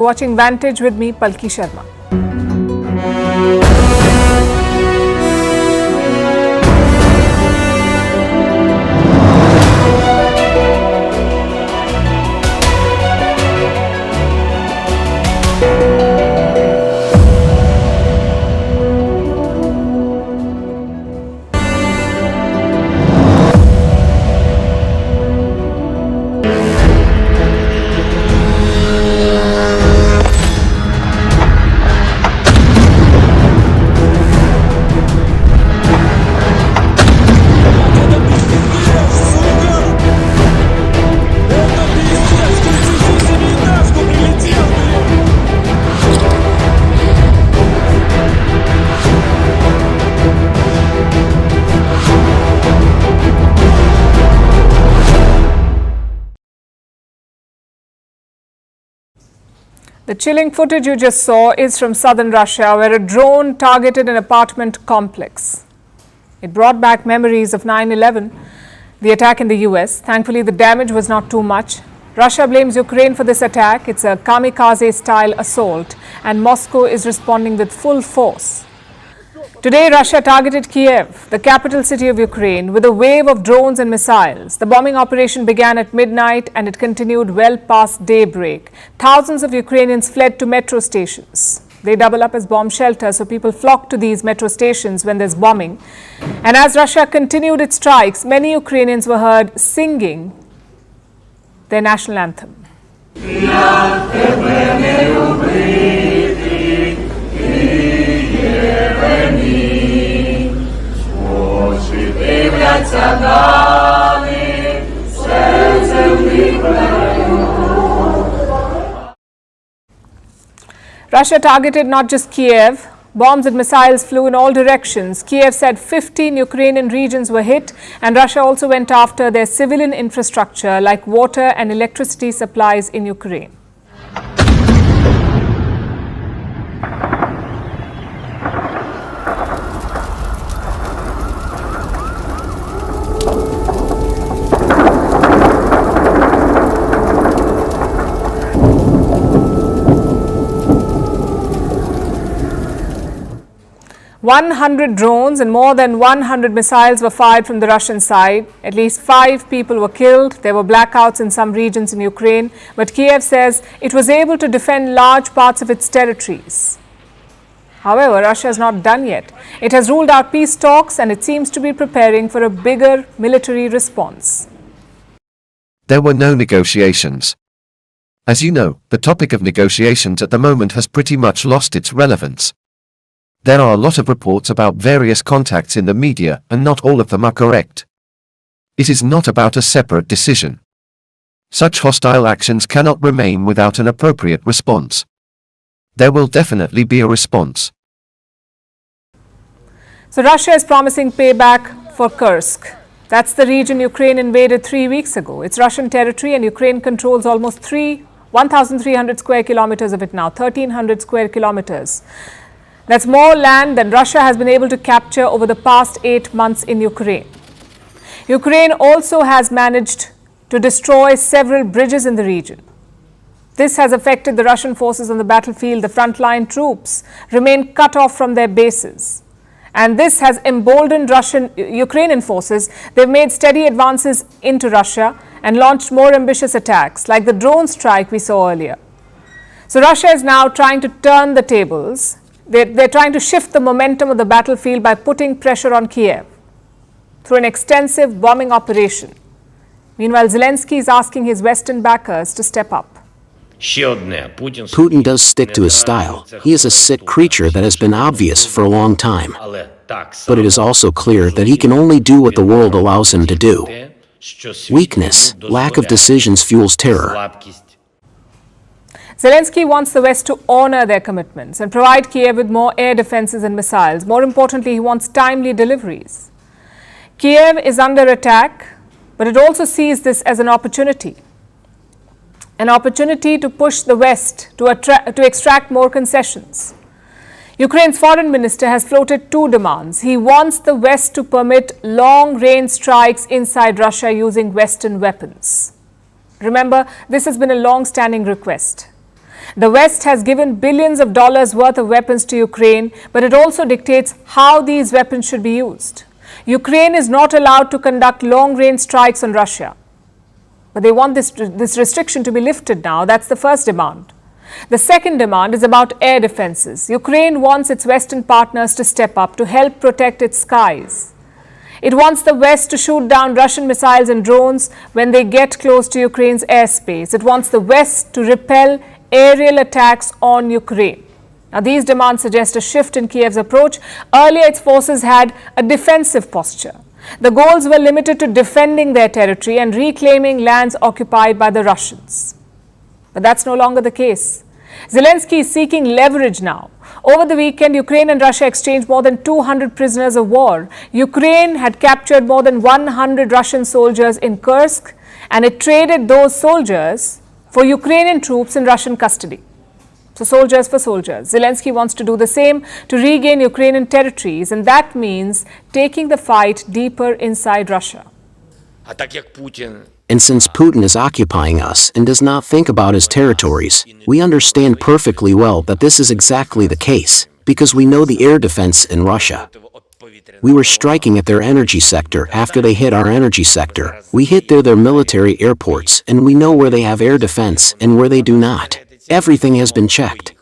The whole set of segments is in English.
Watching Vantage with me, Palki Sharma. The chilling footage you just saw is from southern Russia, where a drone targeted an apartment complex. It brought back memories of 9/11, the attack in the US. Thankfully, the damage was not too much. Russia blames Ukraine for this attack. It's a kamikaze-style assault, and Moscow is responding with full force. Today, Russia targeted Kiev, the capital city of Ukraine, with a wave of drones and missiles. The bombing operation began at midnight and it continued well past daybreak. Thousands of Ukrainians fled to metro stations. They double up as bomb shelters, so people flock to these metro stations when there's bombing. And as Russia continued its strikes, many Ukrainians were heard singing their national anthem. Russia targeted not just Kiev. Bombs and missiles flew in all directions. Kiev said 15 Ukrainian regions were hit, and Russia also went after their civilian infrastructure like water and electricity supplies in Ukraine. "100 drones and more than 100 missiles were fired from the Russian side. At least 5 people were killed. There were blackouts in some regions in Ukraine, but Kiev says it was able to defend large parts of its territories." However, Russia is not done yet. It has ruled out peace talks and it seems to be preparing for a bigger military response. There were no negotiations. As you know, the topic of negotiations at the moment has pretty much lost its relevance. There are a lot of reports about various contacts in the media, and not all of them are correct. It is not about a separate decision. Such hostile actions cannot remain without an appropriate response. There will definitely be a response. So Russia is promising payback for Kursk. That's the region Ukraine invaded 3 weeks ago. It's Russian territory, and Ukraine controls almost 1,300 square kilometers of it now, 1,300 square kilometers. That's more land than Russia has been able to capture over the past 8 months in Ukraine. Ukraine also has managed to destroy several bridges in the region. This has affected the Russian forces on the battlefield. The frontline troops remain cut off from their bases. And this has emboldened Ukrainian forces. They've made steady advances into Russia and launched more ambitious attacks, like the drone strike we saw earlier. So Russia is now trying to turn the tables. They're trying to shift the momentum of the battlefield by putting pressure on Kiev through an extensive bombing operation. Meanwhile, Zelensky is asking his Western backers to step up. Putin does stick to his style. He is a sick creature that has been obvious for a long time. But it is also clear that he can only do what the world allows him to do. Weakness, lack of decisions fuels terror. Zelensky wants the West to honor their commitments and provide Kiev with more air defenses and missiles. More importantly, he wants timely deliveries. Kiev is under attack, but it also sees this as an opportunity. An opportunity to push the West to extract more concessions. Ukraine's foreign minister has floated 2 demands. He wants the West to permit long-range strikes inside Russia using Western weapons. Remember, this has been a long-standing request. The West has given billions of dollars worth of weapons to Ukraine, but it also dictates how these weapons should be used. Ukraine is not allowed to conduct long-range strikes on Russia. But they want this restriction to be lifted now. That's the first demand. The second demand is about air defenses. Ukraine wants its Western partners to step up to help protect its skies. It wants the West to shoot down Russian missiles and drones when they get close to Ukraine's airspace. It wants the West to repel aerial attacks on Ukraine. Now, these demands suggest a shift in Kiev's approach. Earlier, its forces had a defensive posture. The goals were limited to defending their territory and reclaiming lands occupied by the Russians. But that's no longer the case. Zelensky is seeking leverage now. Over the weekend, Ukraine and Russia exchanged more than 200 prisoners of war. Ukraine had captured more than 100 Russian soldiers in Kursk, and it traded those soldiers for Ukrainian troops in Russian custody. So soldiers for soldiers. Zelensky wants to do the same to regain Ukrainian territories, and that means taking the fight deeper inside Russia. And since Putin is occupying us and does not think about his territories, we understand perfectly well that this is exactly the case, because we know the air defense in Russia. We were striking at their energy sector after they hit our energy sector. We hit their military airports, and we know where they have air defense and where they do not. Everything has been checked.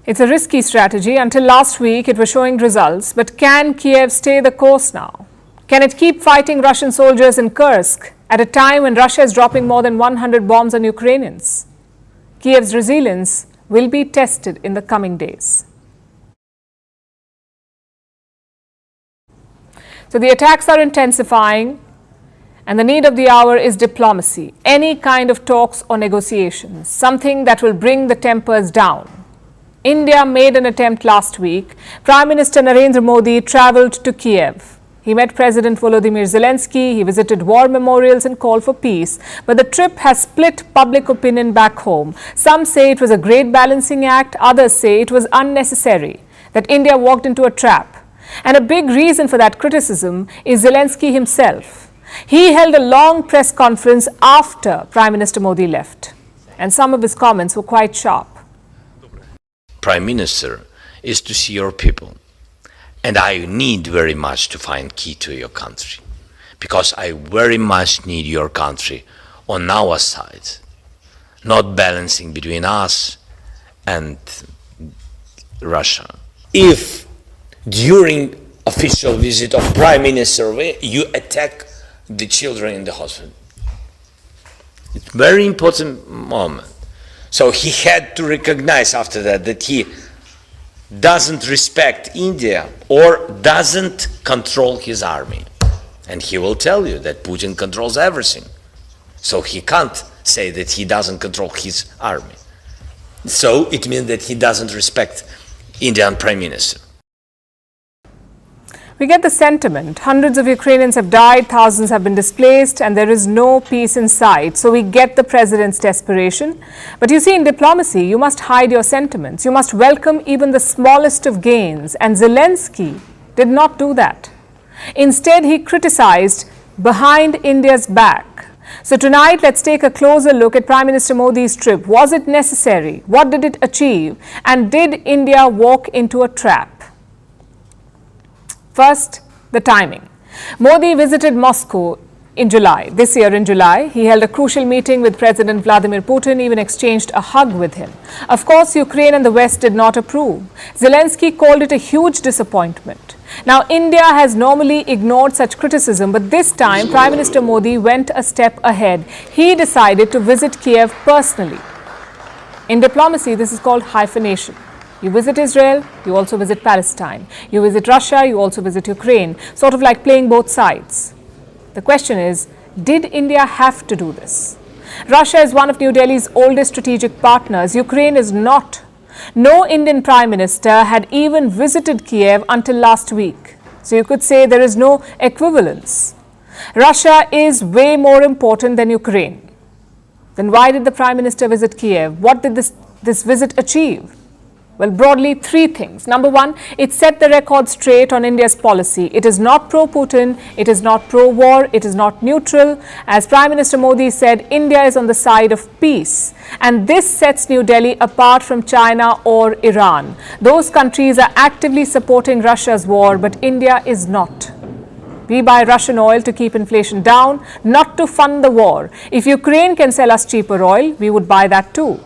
It's a risky strategy. Until last week, it was showing results. But can Kiev stay the course now? Can it keep fighting Russian soldiers in Kursk at a time when Russia is dropping more than 100 bombs on Ukrainians? Kiev's resilience will be tested in the coming days. So the attacks are intensifying, and the need of the hour is diplomacy, any kind of talks or negotiations, something that will bring the tempers down. India made an attempt last week. Prime Minister Narendra Modi travelled to Kiev. He met President Volodymyr Zelensky, he visited war memorials and called for peace. But the trip has split public opinion back home. Some say it was a great balancing act, others say it was unnecessary, that India walked into a trap. And a big reason for that criticism is Zelensky himself. He held a long press conference after Prime Minister Modi left, and some of his comments were quite sharp. Prime Minister is to see your people, and I need very much to find key to your country, because I very much need your country on our side, not balancing between us and Russia. If during official visit of Prime Minister you attack the children in the hospital, it's a very important moment. So he had to recognize after that he doesn't respect India or doesn't control his army. And he will tell you that Putin controls everything. So he can't say that he doesn't control his army. So it means that he doesn't respect Indian Prime Minister. We get the sentiment. Hundreds of Ukrainians have died, thousands have been displaced, and there is no peace in sight. So we get the president's desperation. But you see, in diplomacy, you must hide your sentiments. You must welcome even the smallest of gains. And Zelensky did not do that. Instead, he criticized behind India's back. So tonight, let's take a closer look at Prime Minister Modi's trip. Was it necessary? What did it achieve? And did India walk into a trap? First, the timing. Modi visited Moscow in July. This year in July, he held a crucial meeting with President Vladimir Putin, even exchanged a hug with him. Of course, Ukraine and the West did not approve. Zelensky called it a huge disappointment. Now, India has normally ignored such criticism, but this time, Prime Minister Modi went a step ahead. He decided to visit Kiev personally. In diplomacy, this is called hyphenation. You visit Israel, you also visit Palestine. You visit Russia, you also visit Ukraine. Sort of like playing both sides. The question is, did India have to do this? Russia is one of New Delhi's oldest strategic partners. Ukraine is not. No Indian Prime Minister had even visited Kiev until last week. So you could say there is no equivalence. Russia is way more important than Ukraine. Then why did the Prime Minister visit Kiev? What did this visit achieve? Well, broadly, three things. Number one, it set the record straight on India's policy. It is not pro-Putin, it is not pro-war, it is not neutral. As Prime Minister Modi said, India is on the side of peace. And this sets New Delhi apart from China or Iran. Those countries are actively supporting Russia's war, but India is not. We buy Russian oil to keep inflation down, not to fund the war. If Ukraine can sell us cheaper oil, we would buy that too.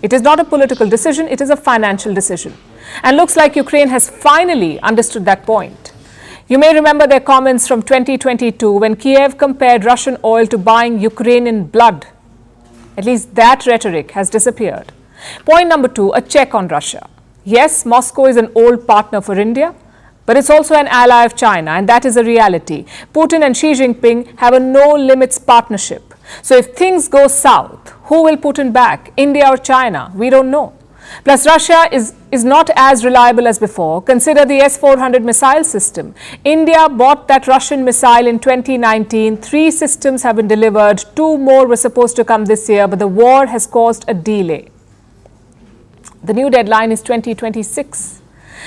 It is not a political decision, it is a financial decision. And looks like Ukraine has finally understood that point. You may remember their comments from 2022 when Kiev compared Russian oil to buying Ukrainian blood. At least that rhetoric has disappeared. Point number two, a check on Russia. Yes, Moscow is an old partner for India, but it's also an ally of China, and that is a reality. Putin and Xi Jinping have a no-limits partnership. So if things go south, who will Putin back, India or China? We don't know. Plus, Russia is not as reliable as before. Consider the S-400 missile system. India bought that Russian missile in 2019. 3 systems have been delivered. 2 more were supposed to come this year, but the war has caused a delay. The new deadline is 2026.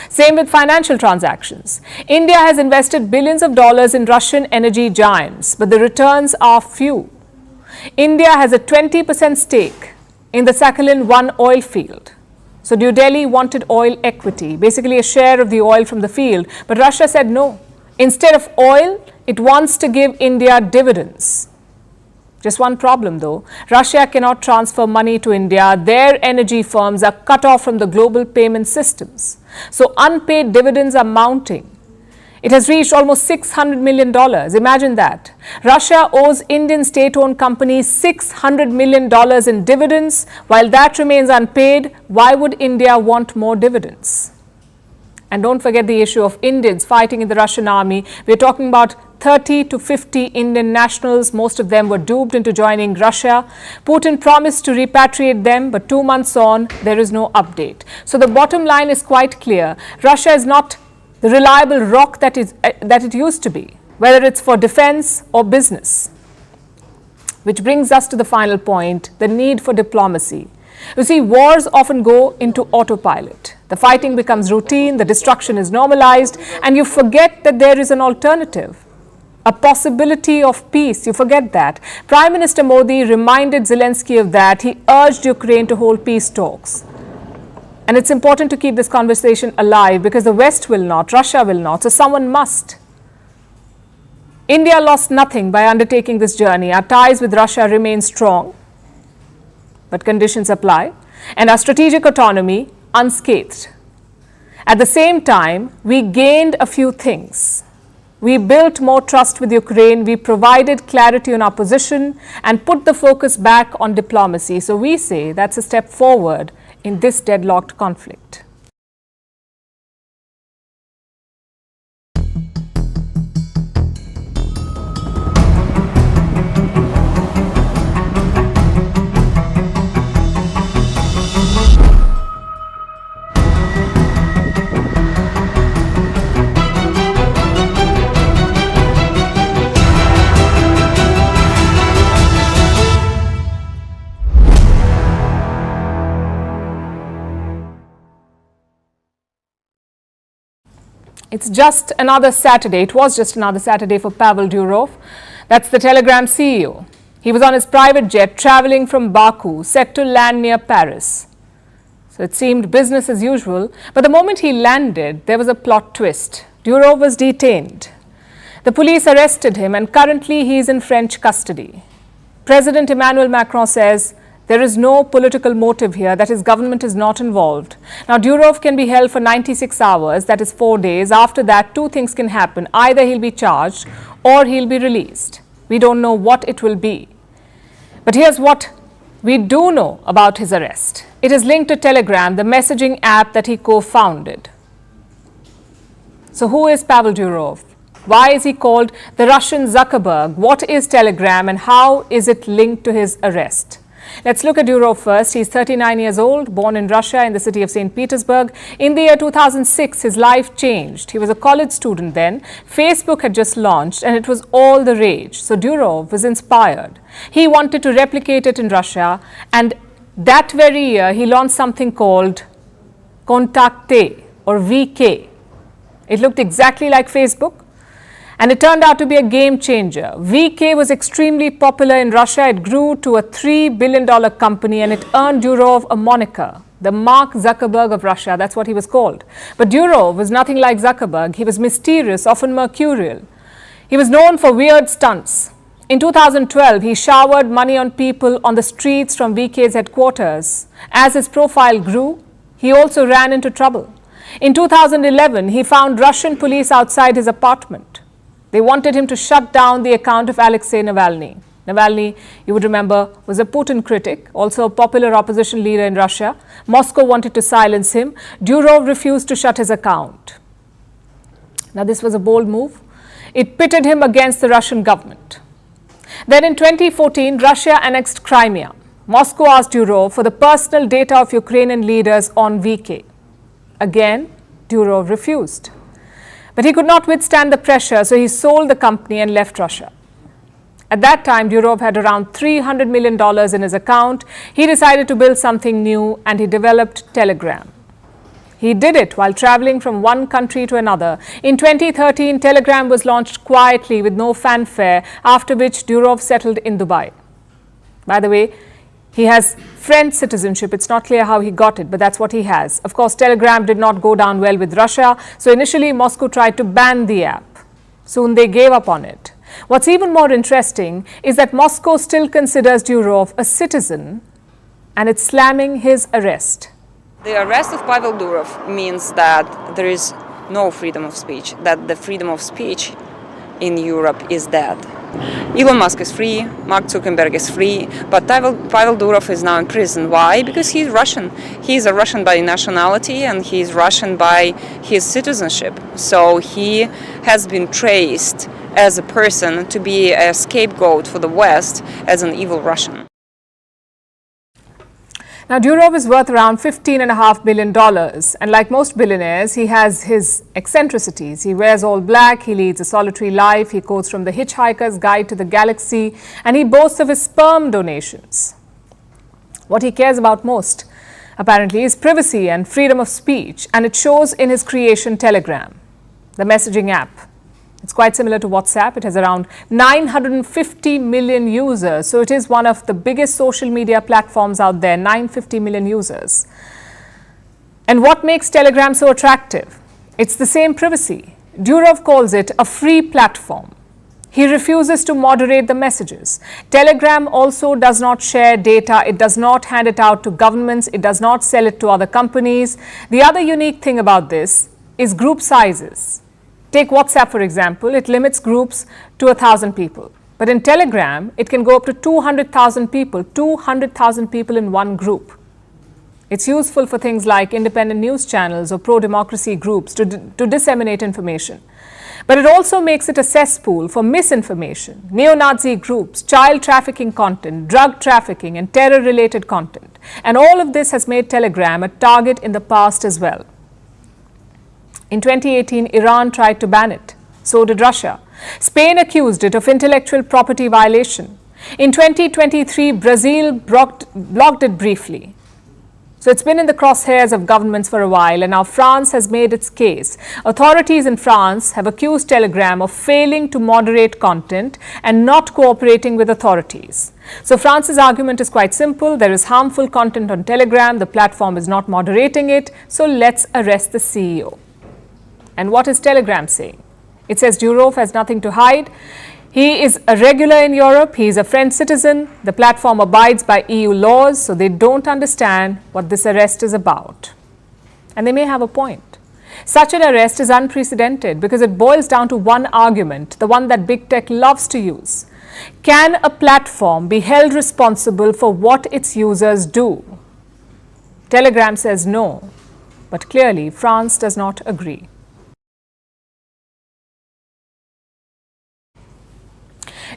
Same with financial transactions. India has invested billions of dollars in Russian energy giants, but the returns are few. India has a 20% stake in the Sakhalin-1 oil field. So New Delhi wanted oil equity, basically a share of the oil from the field, but Russia said no. Instead of oil, it wants to give India dividends. Just one problem though, Russia cannot transfer money to India. Their energy firms are cut off from the global payment systems. So unpaid dividends are mounting. It has reached almost $600 million. Imagine that. Russia owes Indian state-owned companies $600 million in dividends. While that remains unpaid, why would India want more dividends? And don't forget the issue of Indians fighting in the Russian army. We're talking about 30 to 50 Indian nationals. Most of them were duped into joining Russia. Putin promised to repatriate them, but 2 months on, there is no update. So the bottom line is quite clear. Russia is not the reliable rock that it used to be, whether it's for defense or business. Which brings us to the final point, the need for diplomacy. You see, wars often go into autopilot. The fighting becomes routine, the destruction is normalized, and you forget that there is an alternative. A possibility of peace, you forget that. Prime Minister Modi reminded Zelensky of that. He urged Ukraine to hold peace talks. And it's important to keep this conversation alive because the West will not, Russia will not, so someone must. India lost nothing by undertaking this journey. Our ties with Russia remain strong, but conditions apply, and our strategic autonomy unscathed. At the same time, we gained a few things. We built more trust with Ukraine, we provided clarity on our position, and put the focus back on diplomacy. So we say that's a step forward in this deadlocked conflict. It's just another Saturday. It was just another Saturday for Pavel Durov. That's the Telegram CEO. He was on his private jet traveling from Baku, set to land near Paris. So it seemed business as usual. But the moment he landed, there was a plot twist. Durov was detained. The police arrested him and currently he is in French custody. President Emmanuel Macron says there is no political motive here, that his government is not involved. Now, Durov can be held for 96 hours, that is 4 days. After that, 2 things can happen. Either he'll be charged or he'll be released. We don't know what it will be. But here's what we do know about his arrest. It is linked to Telegram, the messaging app that he co-founded. So who is Pavel Durov? Why is he called the Russian Zuckerberg? What is Telegram and how is it linked to his arrest? Let's look at Durov first. He's 39 years old, born in Russia in the city of St. Petersburg. In the year 2006, his life changed. He was a college student then. Facebook had just launched and it was all the rage. So Durov was inspired. He wanted to replicate it in Russia, and that very year he launched something called Contacte or VK. It looked exactly like Facebook, and it turned out to be a game changer. VK was extremely popular in Russia. It grew to a $3 billion company, and it earned Durov a moniker, the Mark Zuckerberg of Russia. That's what he was called. But Durov was nothing like Zuckerberg. He was mysterious, often mercurial. He was known for weird stunts. In 2012, he showered money on people on the streets from VK's headquarters. As his profile grew, he also ran into trouble. In 2011, he found Russian police outside his apartment. They wanted him to shut down the account of Alexei Navalny. Navalny, you would remember, was a Putin critic, also a popular opposition leader in Russia. Moscow wanted to silence him. Durov refused to shut his account. Now, this was a bold move. It pitted him against the Russian government. Then in 2014, Russia annexed Crimea. Moscow asked Durov for the personal data of Ukrainian leaders on VK. Again, Durov refused. But he could not withstand the pressure, so he sold the company and left Russia. At that time, Durov had around $300 million in his account. He decided to build something new, and he developed Telegram. He did it while traveling from one country to another. In 2013, Telegram was launched quietly with no fanfare, after which Durov settled in Dubai. By the way, he has French citizenship. It's not clear how he got it, but that's what he has. Of course, Telegram did not go down well with Russia, so initially Moscow tried to ban the app. Soon they gave up on it. What's even more interesting is that Moscow still considers Durov a citizen, and it's slamming his arrest. The arrest of Pavel Durov means that there is no freedom of speech, that the freedom of speech in Europe is dead. Elon Musk is free, Mark Zuckerberg is free, but Pavel Durov is now in prison. Why? Because he's Russian. He's a Russian by nationality and he's Russian by his citizenship. So he has been traced as a person to be a scapegoat for the West as an evil Russian. Now, Durov is worth around $15.5 billion, and like most billionaires, he has his eccentricities. He wears all black, he leads a solitary life, he quotes from The Hitchhiker's Guide to the Galaxy, and he boasts of his sperm donations. What he cares about most, apparently, is privacy and freedom of speech, and it shows in his creation, Telegram, the messaging app. It's quite similar to WhatsApp. It has around 950 million users. So it is one of the biggest social media platforms out there, 950 million users. And what makes Telegram so attractive? It's the same privacy. Durov calls it a free platform. He refuses to moderate the messages. Telegram also does not share data. It does not hand it out to governments. It does not sell it to other companies. The other unique thing about this is group sizes. Take WhatsApp, for example. It limits groups to 1,000 people. But in Telegram, it can go up to 200,000 people, 200,000 people in one group. It's useful for things like independent news channels or pro-democracy groups to disseminate information. But it also makes it a cesspool for misinformation, neo-Nazi groups, child trafficking content, drug trafficking, and terror-related content. And all of this has made Telegram a target in the past as well. In 2018, Iran tried to ban it. So did Russia. Spain accused it of intellectual property violation. In 2023, Brazil blocked it briefly. So it's been in the crosshairs of governments for a while, and now France has made its case. Authorities in France have accused Telegram of failing to moderate content and not cooperating with authorities. So France's argument is quite simple. There is harmful content on Telegram. The platform is not moderating it. So let's arrest the CEO. And what is Telegram saying? It says Durov has nothing to hide. He is a regular in Europe. He is a French citizen. The platform abides by EU laws, so they don't understand what this arrest is about. And they may have a point. Such an arrest is unprecedented because it boils down to one argument, the one that big tech loves to use. Can a platform be held responsible for what its users do? Telegram says no, but clearly France does not agree.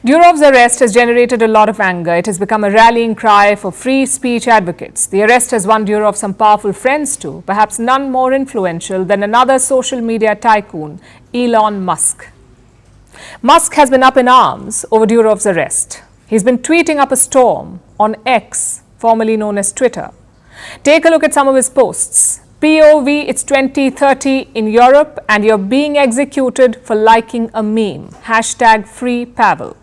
Durov's arrest has generated a lot of anger. It has become a rallying cry for free speech advocates. The arrest has won Durov some powerful friends too, perhaps none more influential than another social media tycoon, Elon Musk. Musk has been up in arms over Durov's arrest. He's been tweeting up a storm on X, formerly known as Twitter. Take a look at some of his posts. POV, it's 2030 in Europe and you're being executed for liking a meme. Hashtag free Pavel.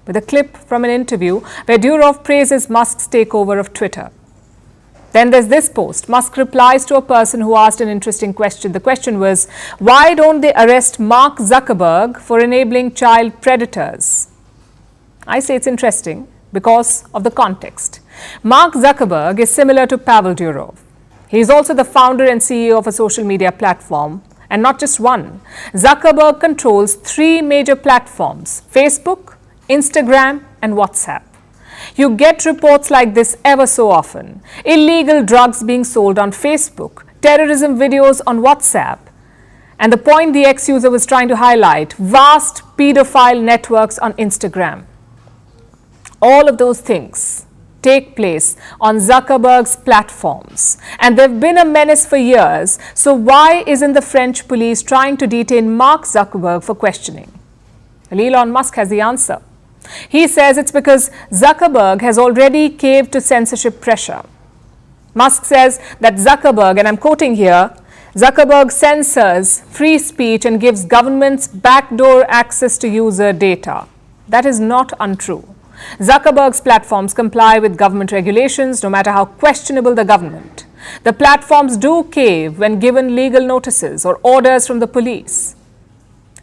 With a clip from an interview where Durov praises Musk's takeover of Twitter. Then there's this post. Musk replies to a person who asked an interesting question. The question was, why don't they arrest Mark Zuckerberg for enabling child predators? I say it's interesting because of the context. Mark Zuckerberg is similar to Pavel Durov. He is also the founder and CEO of a social media platform, and not just one. Zuckerberg controls 3 major platforms: Facebook, Instagram, and WhatsApp. You get reports like this ever so often. Illegal drugs being sold on Facebook, terrorism videos on WhatsApp. And the point the ex-user was trying to highlight, vast pedophile networks on Instagram. All of those things take place on Zuckerberg's platforms. And they've been a menace for years. So why isn't the French police trying to detain Mark Zuckerberg for questioning? Well, Elon Musk has the answer. He says it's because Zuckerberg has already caved to censorship pressure. Musk says that Zuckerberg, and I'm quoting here, Zuckerberg censors free speech and gives governments backdoor access to user data. That is not untrue. Zuckerberg's platforms comply with government regulations, no matter how questionable the government. The platforms do cave when given legal notices or orders from the police.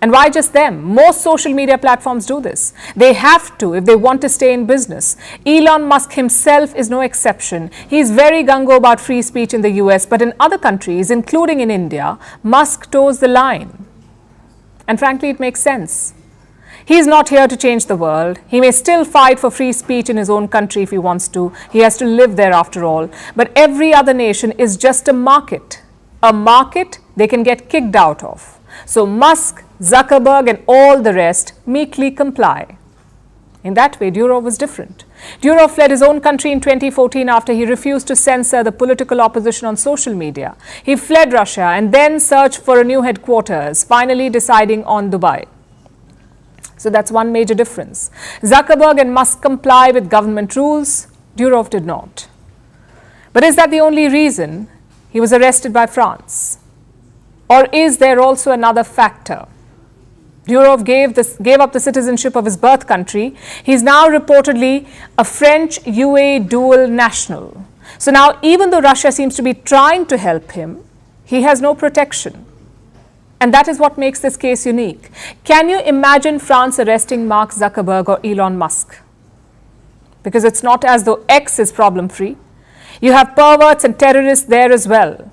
And why just them? Most social media platforms do this. They have to if they want to stay in business. Elon Musk himself is no exception. He's very gung-ho about free speech in the US, but in other countries, including in India, Musk toes the line. And frankly, it makes sense. He's not here to change the world. He may still fight for free speech in his own country if he wants to. He has to live there after all. But every other nation is just a market they can get kicked out of. So Musk, Zuckerberg and all the rest meekly comply. In that way, Durov was different. Durov fled his own country in 2014 after he refused to censor the political opposition on social media. He fled Russia and then searched for a new headquarters, finally deciding on Dubai. So that's one major difference. Zuckerberg and Musk comply with government rules. Durov did not. But is that the only reason he was arrested by France? Or is there also another factor? Durov gave up the citizenship of his birth country. He's now reportedly a French UAE dual national. So now, even though Russia seems to be trying to help him, he has no protection. And that is what makes this case unique. Can you imagine France arresting Mark Zuckerberg or Elon Musk? Because it's not as though X is problem-free. You have perverts and terrorists there as well.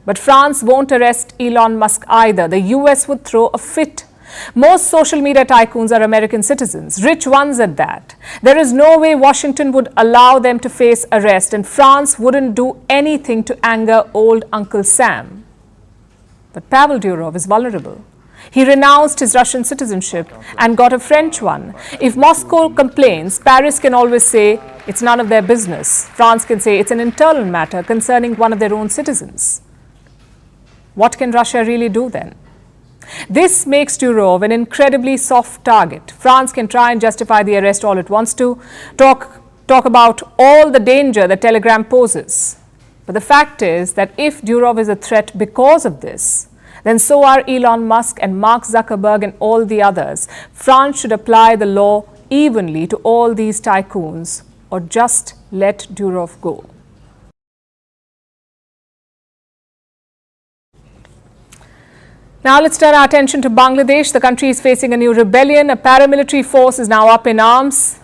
But France won't arrest Elon Musk either. The US would throw a fit. Most social media tycoons are American citizens, rich ones at that. There is no way Washington would allow them to face arrest, and France wouldn't do anything to anger old Uncle Sam. But Pavel Durov is vulnerable. He renounced his Russian citizenship and got a French one. If Moscow complains, Paris can always say it's none of their business. France can say it's an internal matter concerning one of their own citizens. What can Russia really do then? This makes Durov an incredibly soft target. France can try and justify the arrest all it wants to, talk about all the danger that Telegram poses. But the fact is that if Durov is a threat because of this, then so are Elon Musk and Mark Zuckerberg and all the others. France should apply the law evenly to all these tycoons or just let Durov go. Now let's turn our attention to Bangladesh. The country is facing a new rebellion. A paramilitary force is now up in arms.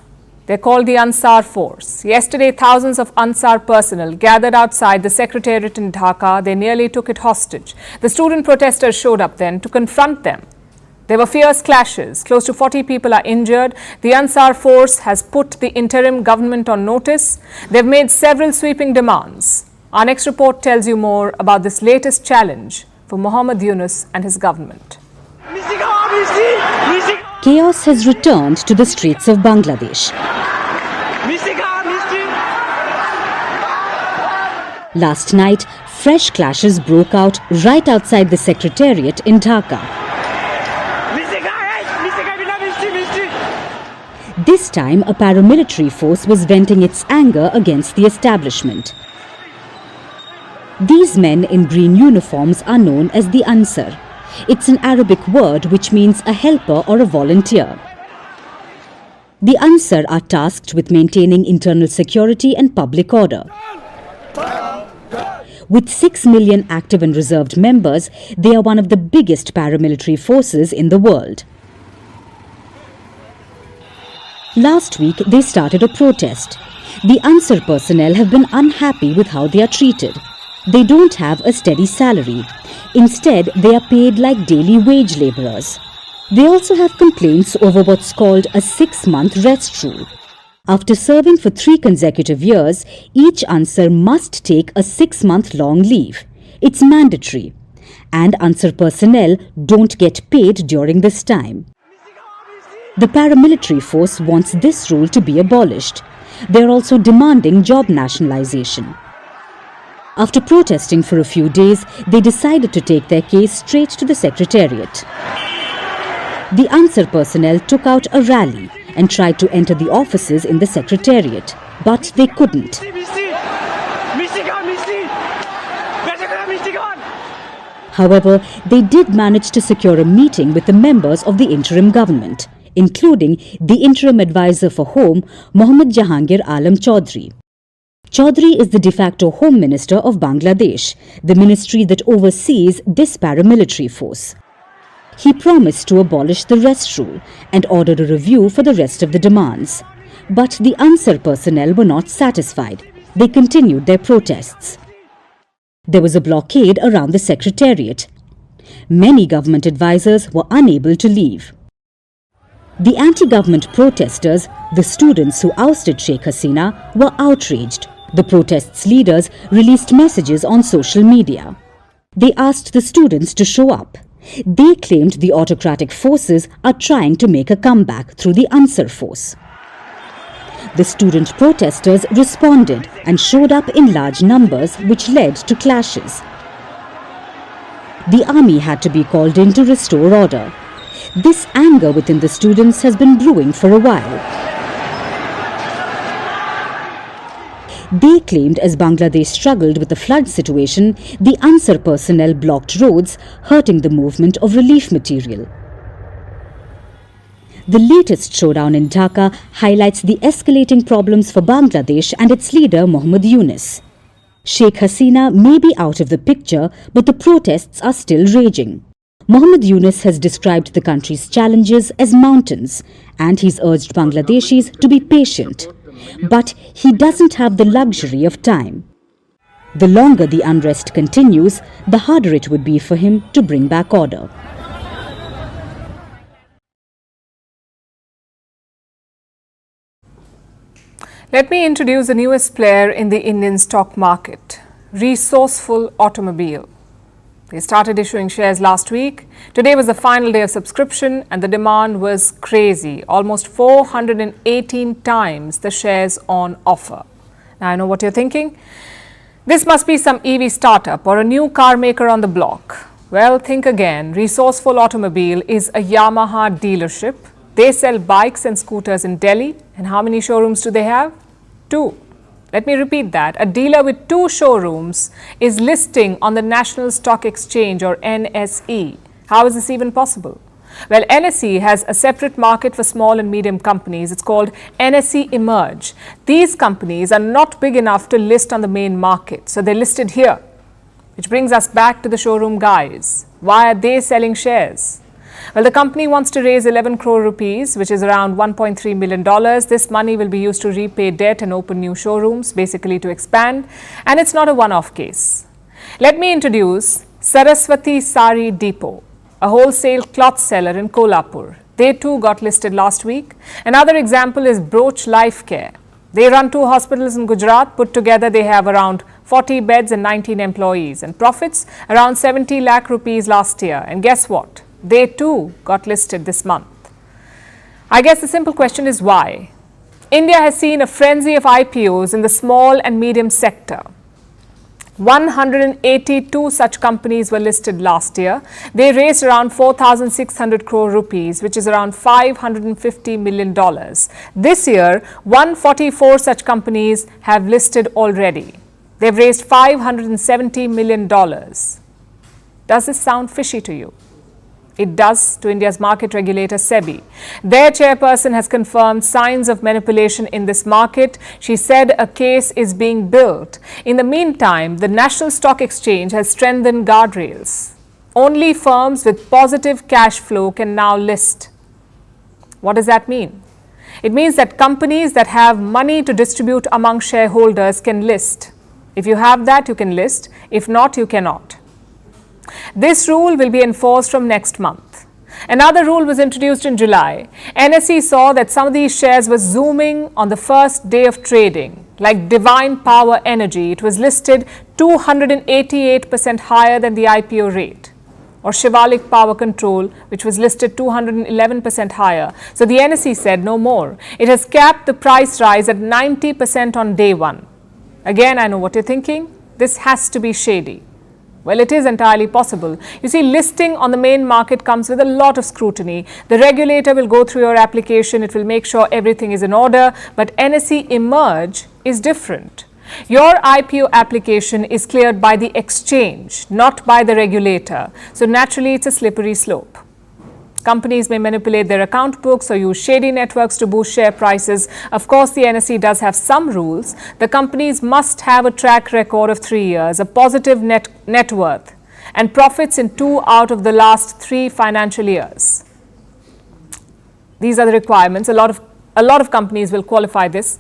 They're called the Ansar Force. Yesterday, thousands of Ansar personnel gathered outside the secretariat in Dhaka. They nearly took it hostage. The student protesters showed up then to confront them. There were fierce clashes. Close to 40 people are injured. The Ansar Force has put the interim government on notice. They've made several sweeping demands. Our next report tells you more about this latest challenge for Muhammad Yunus and his government. Chaos has returned to the streets of Bangladesh. Last night, fresh clashes broke out right outside the secretariat in Dhaka. This time, a paramilitary force was venting its anger against the establishment. These men in green uniforms are known as the Ansar. It's an Arabic word which means a helper or a volunteer. The Ansar are tasked with maintaining internal security and public order. With 6 million active and reserved members, they are one of the biggest paramilitary forces in the world. Last week, they started a protest. The Ansar personnel have been unhappy with how they are treated. They don't have a steady salary. Instead, they are paid like daily wage labourers. They also have complaints over what's called a 6-month rest rule. After serving for 3 consecutive years, each Ansar must take a 6-month-long leave. It's mandatory. And Ansar personnel don't get paid during this time. The paramilitary force wants this rule to be abolished. They're also demanding job nationalization. After protesting for a few days, they decided to take their case straight to the Secretariat. The Ansar personnel took out a rally and tried to enter the offices in the Secretariat, but they couldn't. However, they did manage to secure a meeting with the members of the interim government, including the interim advisor for Home, Mohammad Jahangir Alam Chaudhry. Chaudhry is the de facto Home Minister of Bangladesh, the ministry that oversees this paramilitary force. He promised to abolish the rest rule and ordered a review for the rest of the demands. But the Ansar personnel were not satisfied. They continued their protests. There was a blockade around the Secretariat. Many government advisors were unable to leave. The anti-government protesters, the students who ousted Sheikh Hasina, were outraged. The protests' leaders released messages on social media. They asked the students to show up. They claimed the autocratic forces are trying to make a comeback through the Ansar force. The student protesters responded and showed up in large numbers, which led to clashes. The army had to be called in to restore order. This anger within the students has been brewing for a while. They claimed as Bangladesh struggled with the flood situation, the Ansar personnel blocked roads, hurting the movement of relief material. The latest showdown in Dhaka highlights the escalating problems for Bangladesh and its leader Mohammad Yunus. Sheikh Hasina may be out of the picture, but the protests are still raging. Mohammad Yunus has described the country's challenges as mountains, and he's urged Bangladeshis to be patient. But he doesn't have the luxury of time. The longer the unrest continues, the harder it would be for him to bring back order. Let me introduce the newest player in the Indian stock market, Resourceful Automobile. They started issuing shares last week. Today was the final day of subscription and the demand was crazy, almost 418 times the shares on offer. Now I know what you're thinking. This must be some EV startup or a new car maker on the block. Well, think again. Resourceful Automobile is a Yamaha dealership. They sell bikes and scooters in Delhi. And how many showrooms do they have? 2. Let me repeat that. A dealer with 2 showrooms is listing on the National Stock Exchange or NSE. How is this even possible? Well, NSE has a separate market for small and medium companies. It's called NSE Emerge. These companies are not big enough to list on the main market, so they're listed here. Which brings us back to the showroom guys. Why are they selling shares? Well, the company wants to raise 11 crore rupees, which is around $1.3 million. This money will be used to repay debt and open new showrooms, basically to expand. And it's not a one-off case. Let me introduce Saraswati Sari Depot, a wholesale cloth seller in Kolhapur. They too got listed last week. Another example is Broach Life Care. They run 2 hospitals in Gujarat. Put together, they have around 40 beds and 19 employees and profits around 70 lakh rupees last year. And guess what? They too got listed this month. I guess the simple question is why? India has seen a frenzy of IPOs in the small and medium sector. 182 such companies were listed last year. They raised around 4,600 crore rupees, which is around $550 million. This year, 144 such companies have listed already. They've raised $570 million. Does this sound fishy to you? It does to India's market regulator SEBI. Their chairperson has confirmed signs of manipulation in this market. She said a case is being built. In the meantime, the National Stock Exchange has strengthened guardrails. Only firms with positive cash flow can now list. What does that mean? It means that companies that have money to distribute among shareholders can list. If you have that, you can list. If not, you cannot. This rule will be enforced from next month. Another rule was introduced in July. NSE saw that some of these shares were zooming on the first day of trading. Like Divine Power Energy, it was listed 288% higher than the IPO rate. Or Shivalik Power Control, which was listed 211% higher. So the NSE said no more. It has capped the price rise at 90% on day one. Again, I know what you're thinking. This has to be shady. Well, it is entirely possible. You see, listing on the main market comes with a lot of scrutiny. The regulator will go through your application. It will make sure everything is in order. But NSE Emerge is different. Your IPO application is cleared by the exchange, not by the regulator. So naturally, it's a slippery slope. Companies may manipulate their account books or use shady networks to boost share prices. Of course, the NSE does have some rules. The companies must have a track record of 3 years, a positive net worth, and profits in 2 out of the last 3 financial years. These are the requirements. A lot of companies will qualify this.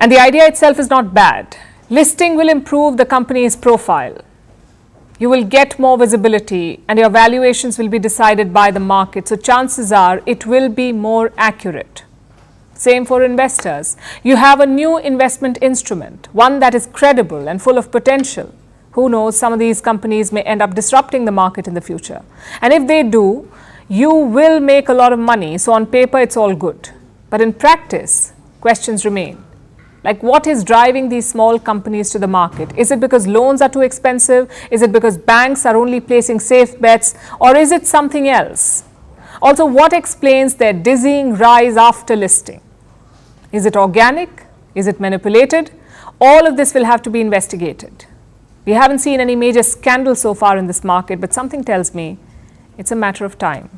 And the idea itself is not bad. Listing will improve the company's profile. You will get more visibility and your valuations will be decided by the market. So chances are it will be more accurate. Same for investors. You have a new investment instrument, one that is credible and full of potential. Who knows, some of these companies may end up disrupting the market in the future. And if they do, you will make a lot of money. So on paper, it's all good. But in practice, questions remain. Like, what is driving these small companies to the market? Is it because loans are too expensive? Is it because banks are only placing safe bets? Or is it something else? Also, what explains their dizzying rise after listing? Is it organic? Is it manipulated? All of this will have to be investigated. We haven't seen any major scandal so far in this market, but something tells me it's a matter of time.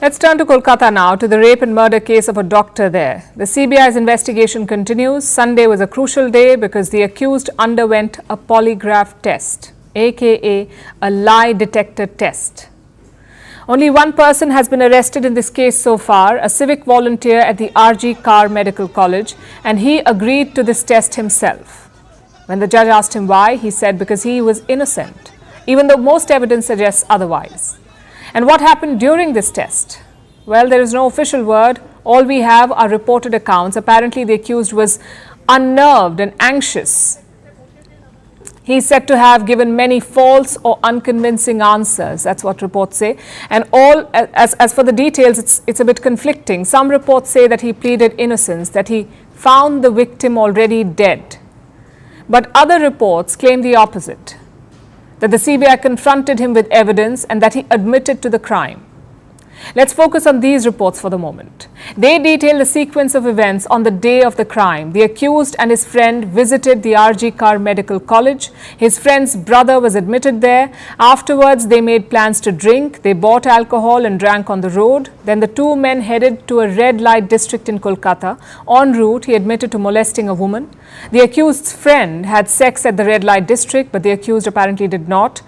Let's turn to Kolkata now, to the rape and murder case of a doctor there. The CBI's investigation continues. Sunday was a crucial day because the accused underwent a polygraph test, aka a lie detector test. Only one person has been arrested in this case so far, a civic volunteer at the RG Kar Medical College, and he agreed to this test himself. When the judge asked him why, he said because he was innocent, even though most evidence suggests otherwise. And what happened during this test? Well, there is no official word. All we have are reported accounts. Apparently, the accused was unnerved and anxious. He is said to have given many false or unconvincing answers. That's what reports say. And as for the details, it's a bit conflicting. Some reports say that he pleaded innocence, that he found the victim already dead. But other reports claim the opposite, that the CBI confronted him with evidence and that he admitted to the crime. Let's focus on these reports for the moment. They detail the sequence of events on the day of the crime. The accused and his friend visited the RG Kar Medical College. His friend's brother was admitted there. Afterwards, they made plans to drink. They bought alcohol and drank on the road. Then the two men headed to a red light district in Kolkata. En route, he admitted to molesting a woman. The accused's friend had sex at the red light district, but the accused apparently did not.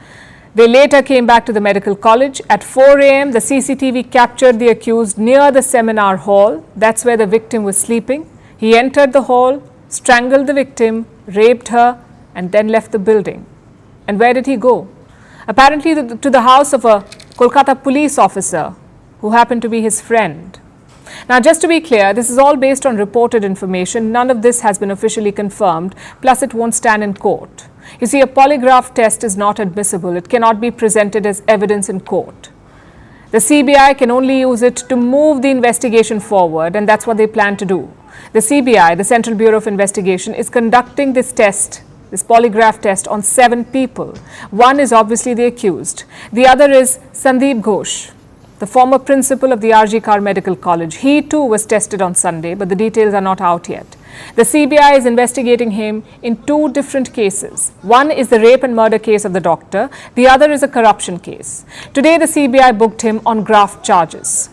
They later came back to the medical college. At 4 a.m., the CCTV captured the accused near the seminar hall. That's where the victim was sleeping. He entered the hall, strangled the victim, raped her, and then left the building. And where did he go? Apparently to the house of a Kolkata police officer who happened to be his friend. Now, just to be clear, this is all based on reported information. None of this has been officially confirmed, plus it won't stand in court. You see, a polygraph test is not admissible. It cannot be presented as evidence in court. The CBI can only use it to move the investigation forward, and that's what they plan to do. The CBI, the Central Bureau of Investigation, is conducting this test, this polygraph test, on 7 people. One is obviously the accused. The other is Sandeep Ghosh, the former principal of the RG Kar Medical College. He too was tested on Sunday, but the details are not out yet. The CBI is investigating him in 2 different cases. One is the rape and murder case of the doctor. The other is a corruption case. Today, the CBI booked him on graft charges.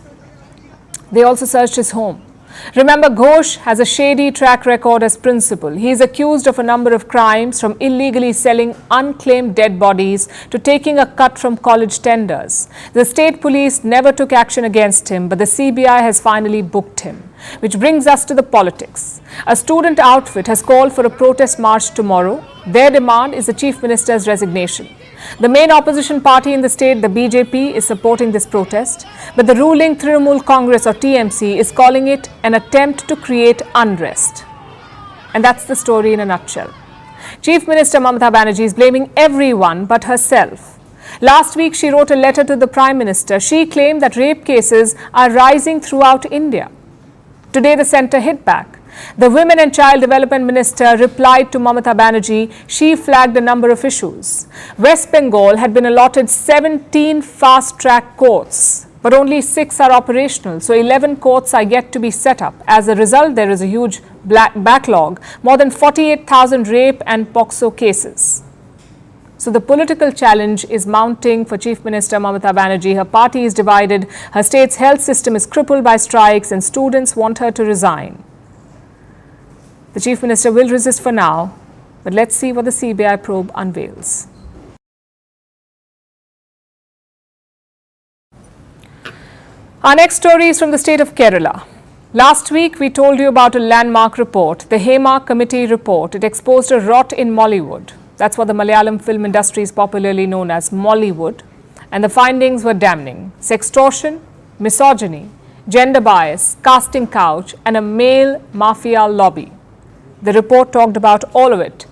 They also searched his home. Remember, Ghosh has a shady track record as principal. He is accused of a number of crimes, from illegally selling unclaimed dead bodies to taking a cut from college tenders. The state police never took action against him, but the CBI has finally booked him. Which brings us to the politics. A student outfit has called for a protest march tomorrow. Their demand is the Chief Minister's resignation. The main opposition party in the state, the BJP, is supporting this protest, but the ruling Trinamool Congress, or TMC, is calling it an attempt to create unrest. And that's the story in a nutshell. Chief Minister Mamata Banerjee is blaming everyone but herself. Last week, she wrote a letter to the Prime Minister. She claimed that rape cases are rising throughout India. Today, the centre hit back. The Women and Child Development Minister replied to Mamata Banerjee. She flagged a number of issues. West Bengal had been allotted 17 fast-track courts, but only 6 are operational, so 11 courts are yet to be set up. As a result, there is a huge backlog, more than 48,000 rape and POCSO cases. So the political challenge is mounting for Chief Minister Mamata Banerjee. Her party is divided, her state's health system is crippled by strikes, and students want her to resign. The Chief Minister will resist for now, but let's see what the CBI probe unveils. Our next story is from the state of Kerala. Last week, we told you about a landmark report, the Hema Committee report. It exposed a rot in Mollywood. That's what the Malayalam film industry is popularly known as, Mollywood. And the findings were damning. Sextortion, misogyny, gender bias, casting couch, and a male mafia lobby. The report talked about all of it.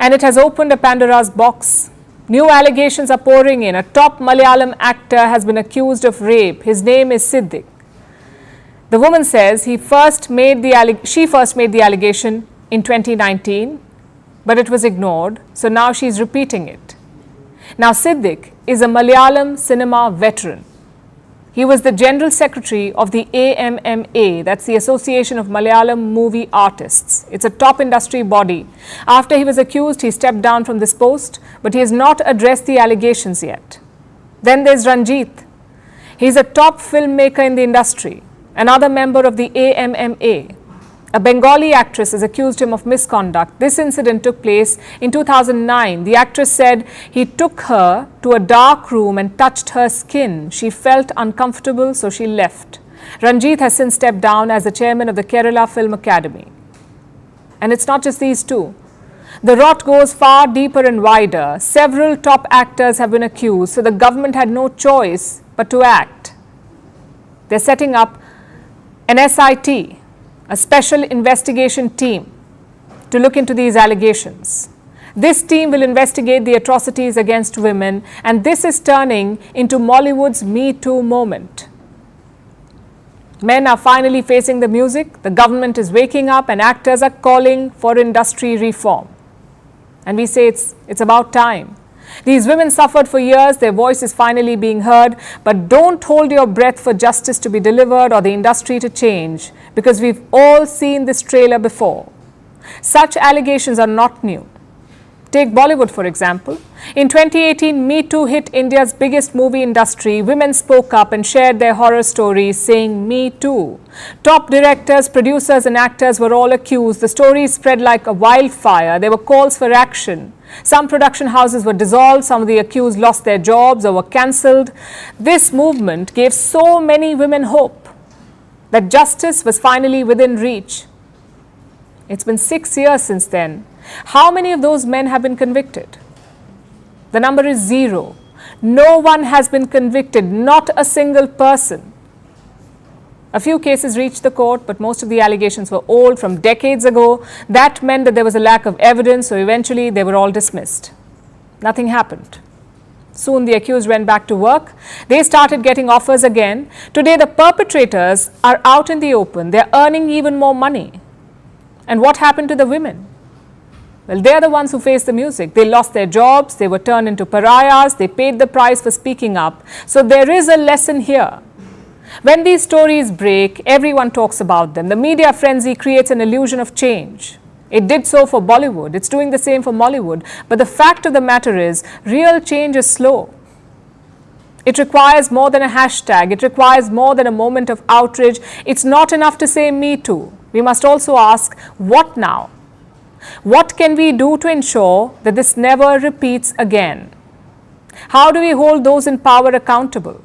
And it has opened a Pandora's box. New allegations are pouring in. A top Malayalam actor has been accused of rape. His name is Siddiq. The woman says she first made the allegation in 2019, but it was ignored. So now she's repeating it. Now Siddiq is a Malayalam cinema veteran. He was the General Secretary of the AMMA, that's the Association of Malayalam Movie Artists. It's a top industry body. After he was accused, he stepped down from this post, but he has not addressed the allegations yet. Then there's Ranjit. He's a top filmmaker in the industry, another member of the AMMA. A Bengali actress has accused him of misconduct. This incident took place in 2009. The actress said he took her to a dark room and touched her skin. She felt uncomfortable, so she left. Ranjit has since stepped down as the chairman of the Kerala Film Academy. And it's not just these two. The rot goes far deeper and wider. Several top actors have been accused, so the government had no choice but to act. They're setting up an SIT, a special investigation team, to look into these allegations. This team will investigate the atrocities against women, and this is turning into Mollywood's Me Too moment. Men are finally facing the music, the government is waking up, and actors are calling for industry reform. And we say it's about time. These women suffered for years, their voice is finally being heard, but don't hold your breath for justice to be delivered or the industry to change, because we've all seen this trailer before. Such allegations are not new. Take Bollywood, for example. In 2018, Me Too hit India's biggest movie industry. Women spoke up and shared their horror stories, saying Me Too. Top directors, producers and actors were all accused. The stories spread like a wildfire. There were calls for action. Some production houses were dissolved. Some of the accused lost their jobs or were cancelled. This movement gave so many women hope that justice was finally within reach. It's been 6 years since then. How many of those men have been convicted? The number is 0. No one has been convicted, not a single person. A few cases reached the court, but most of the allegations were old, from decades ago. That meant that there was a lack of evidence, so eventually they were all dismissed. Nothing happened. Soon the accused went back to work. They started getting offers again. Today the perpetrators are out in the open. They're earning even more money. And what happened to the women? Well, they're the ones who faced the music. They lost their jobs, they were turned into pariahs, they paid the price for speaking up. So there is a lesson here. When these stories break, everyone talks about them. The media frenzy creates an illusion of change. It did so for Bollywood. It's doing the same for Mollywood. But the fact of the matter is, real change is slow. It requires more than a hashtag. It requires more than a moment of outrage. It's not enough to say "Me Too." We must also ask, what now? What can we do to ensure that this never repeats again? How do we hold those in power accountable?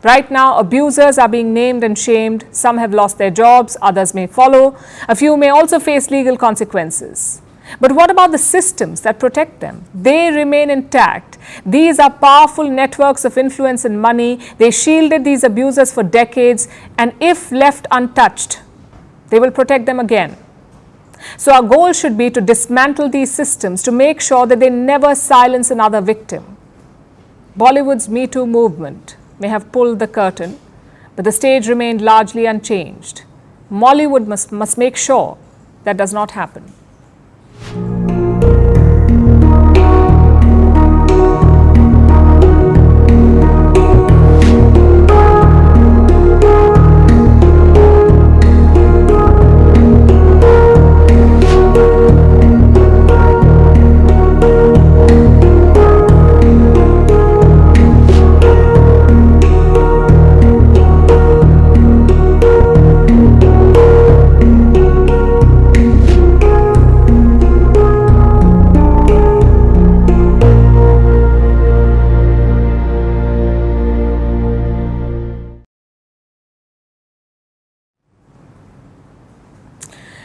Right now, abusers are being named and shamed. Some have lost their jobs, others may follow. A few may also face legal consequences. But what about the systems that protect them? They remain intact. These are powerful networks of influence and money. They shielded these abusers for decades, and if left untouched, they will protect them again. So our goal should be to dismantle these systems to make sure that they never silence another victim. Bollywood's Me Too movement may have pulled the curtain, but the stage remained largely unchanged. Mollywood must make sure that does not happen.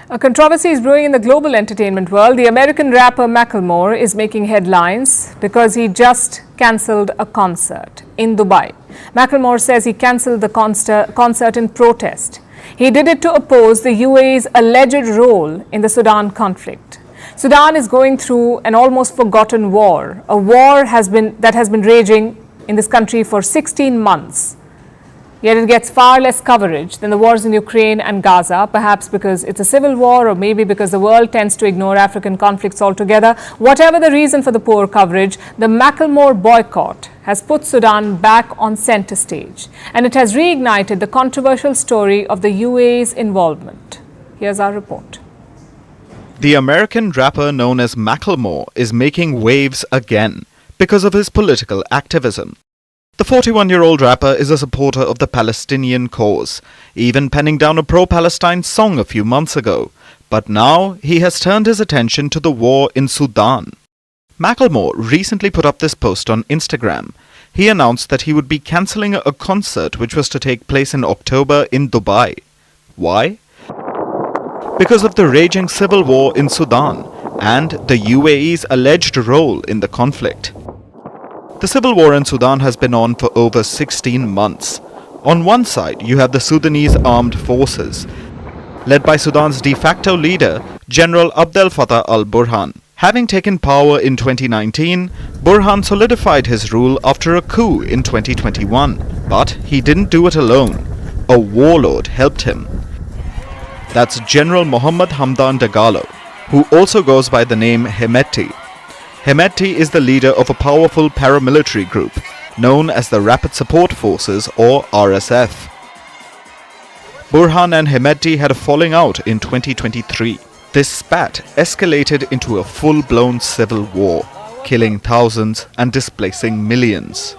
A controversy is brewing in the global entertainment world. The American rapper Macklemore is making headlines because he just cancelled a concert in Dubai. Macklemore says he cancelled the concert in protest. He did it to oppose the UAE's alleged role in the Sudan conflict. Sudan is going through an almost forgotten war, a war that has been raging in this country for 16 months. Yet it gets far less coverage than the wars in Ukraine and Gaza, perhaps because it's a civil war or maybe because the world tends to ignore African conflicts altogether. Whatever the reason for the poor coverage, the Macklemore boycott has put Sudan back on center stage, and it has reignited the controversial story of the UAE's involvement. Here's our report. The American rapper known as Macklemore is making waves again because of his political activism. The 41-year-old rapper is a supporter of the Palestinian cause, even penning down a pro-Palestine song a few months ago. But now he has turned his attention to the war in Sudan. Macklemore recently put up this post on Instagram. He announced that he would be cancelling a concert which was to take place in October in Dubai. Why? Because of the raging civil war in Sudan and the UAE's alleged role in the conflict. The civil war in Sudan has been on for over 16 months. On one side, you have the Sudanese armed forces, led by Sudan's de facto leader, General Abdel Fattah al-Burhan. Having taken power in 2019, Burhan solidified his rule after a coup in 2021. But he didn't do it alone. A warlord helped him. That's General Mohammed Hamdan Dagalo, who also goes by the name Hemeti. Hemeti is the leader of a powerful paramilitary group known as the Rapid Support Forces, or RSF. Burhan and Hemeti had a falling out in 2023. This spat escalated into a full-blown civil war, killing thousands and displacing millions.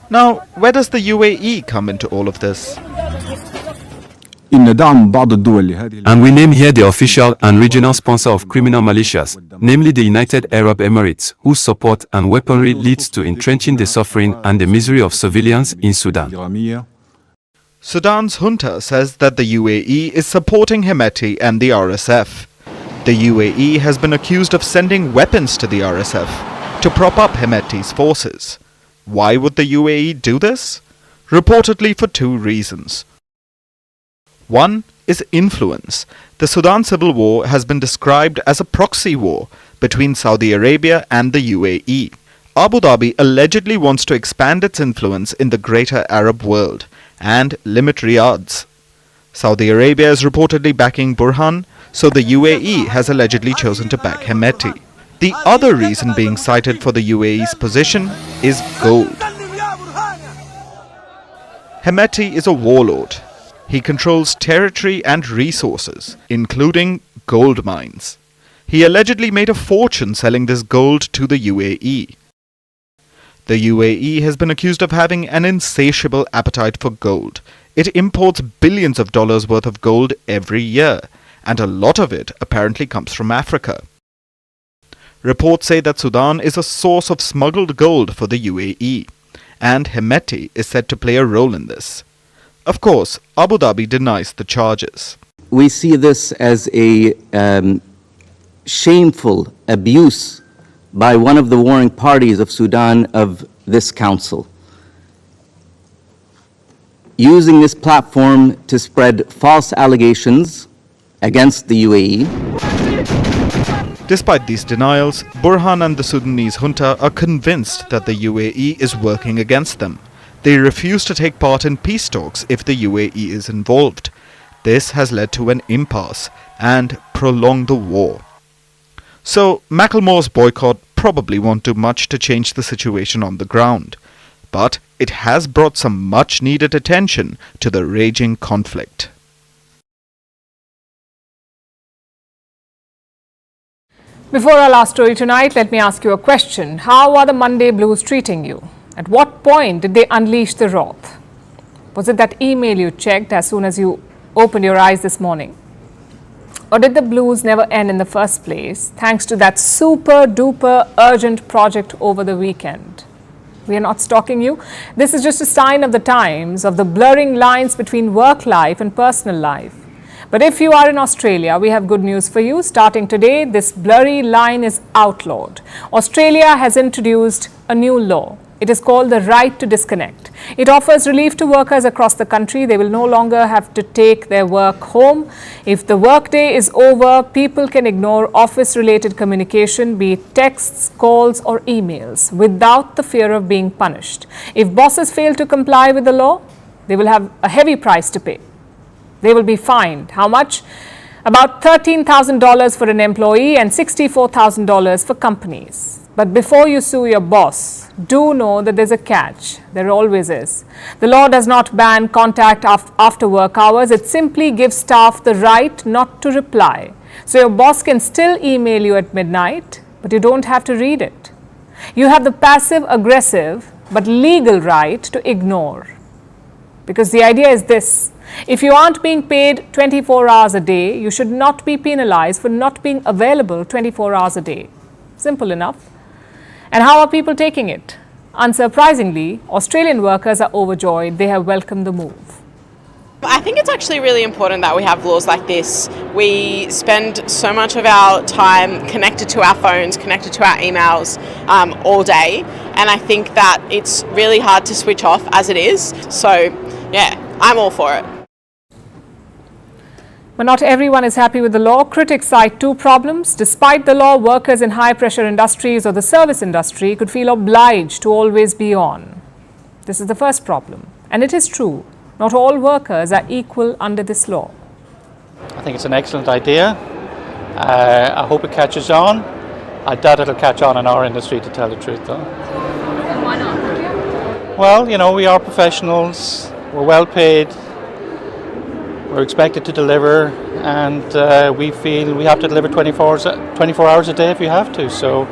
Now, where does the UAE come into all of this? And we name here the official and regional sponsor of criminal militias, namely the United Arab Emirates, whose support and weaponry leads to entrenching the suffering and the misery of civilians in Sudan. Sudan's junta says that the UAE is supporting Hemeti and the RSF. The UAE has been accused of sending weapons to the RSF. to prop up Hemeti's forces. Why would the UAE do this? Reportedly for two reasons. One is influence. The Sudan civil war has been described as a proxy war between Saudi Arabia and the UAE. Abu Dhabi allegedly wants to expand its influence in the greater Arab world and limit Riyadh's. Saudi Arabia is reportedly backing Burhan, so the UAE has allegedly chosen to back Hemeti. The other reason being cited for the UAE's position is gold. Hemeti is a warlord. He controls territory and resources, including gold mines. He allegedly made a fortune selling this gold to the UAE. The UAE has been accused of having an insatiable appetite for gold. It imports billions of dollars worth of gold every year, and a lot of it apparently comes from Africa. Reports say that Sudan is a source of smuggled gold for the UAE, and Hemeti is said to play a role in this. Of course, Abu Dhabi denies the charges. We see this as a shameful abuse by one of the warring parties of Sudan of this council, using this platform to spread false allegations against the UAE. Despite these denials, Burhan and the Sudanese junta are convinced that the UAE is working against them. They refuse to take part in peace talks if the UAE is involved. This has led to an impasse and prolonged the war. So, Macklemore's boycott probably won't do much to change the situation on the ground. But it has brought some much-needed attention to the raging conflict. Before our last story tonight, let me ask you a question. How are the Monday Blues treating you? At what point did they unleash the wrath? Was it that email you checked as soon as you opened your eyes this morning? Or did the blues never end in the first place thanks to that super duper urgent project over the weekend? We are not stalking you. This is just a sign of the times, of the blurring lines between work life and personal life. But if you are in Australia, we have good news for you. Starting today, this blurry line is outlawed. Australia has introduced a new law. It is called the right to disconnect. It offers relief to workers across the country. They will no longer have to take their work home. If the workday is over, people can ignore office-related communication, be it texts, calls or emails, without the fear of being punished. If bosses fail to comply with the law, they will have a heavy price to pay. They will be fined. How much? About $13,000 for an employee and $64,000 for companies. But before you sue your boss, do know that there's a catch. There always is. The law does not ban contact after work hours. It simply gives staff the right not to reply. So your boss can still email you at midnight, but you don't have to read it. You have the passive-aggressive but legal right to ignore. Because the idea is this: if you aren't being paid 24 hours a day, you should not be penalized for not being available 24 hours a day. Simple enough. And how are people taking it? Unsurprisingly, Australian workers are overjoyed. They have welcomed the move. I think it's actually really important that we have laws like this. We spend so much of our time connected to our phones, connected to our emails all day. And I think that it's really hard to switch off as it is. So, yeah, I'm all for it. But not everyone is happy with the law. Critics cite two problems. Despite the law, workers in high-pressure industries or the service industry could feel obliged to always be on. This is the first problem. And it is true. Not all workers are equal under this law. I think it's an excellent idea. I hope it catches on. I doubt it'll catch on in our industry, to tell the truth, though. Why not? Well, you know, we are professionals. We're well paid. We're expected to deliver, and we feel we have to deliver 24 hours a day if we have to. So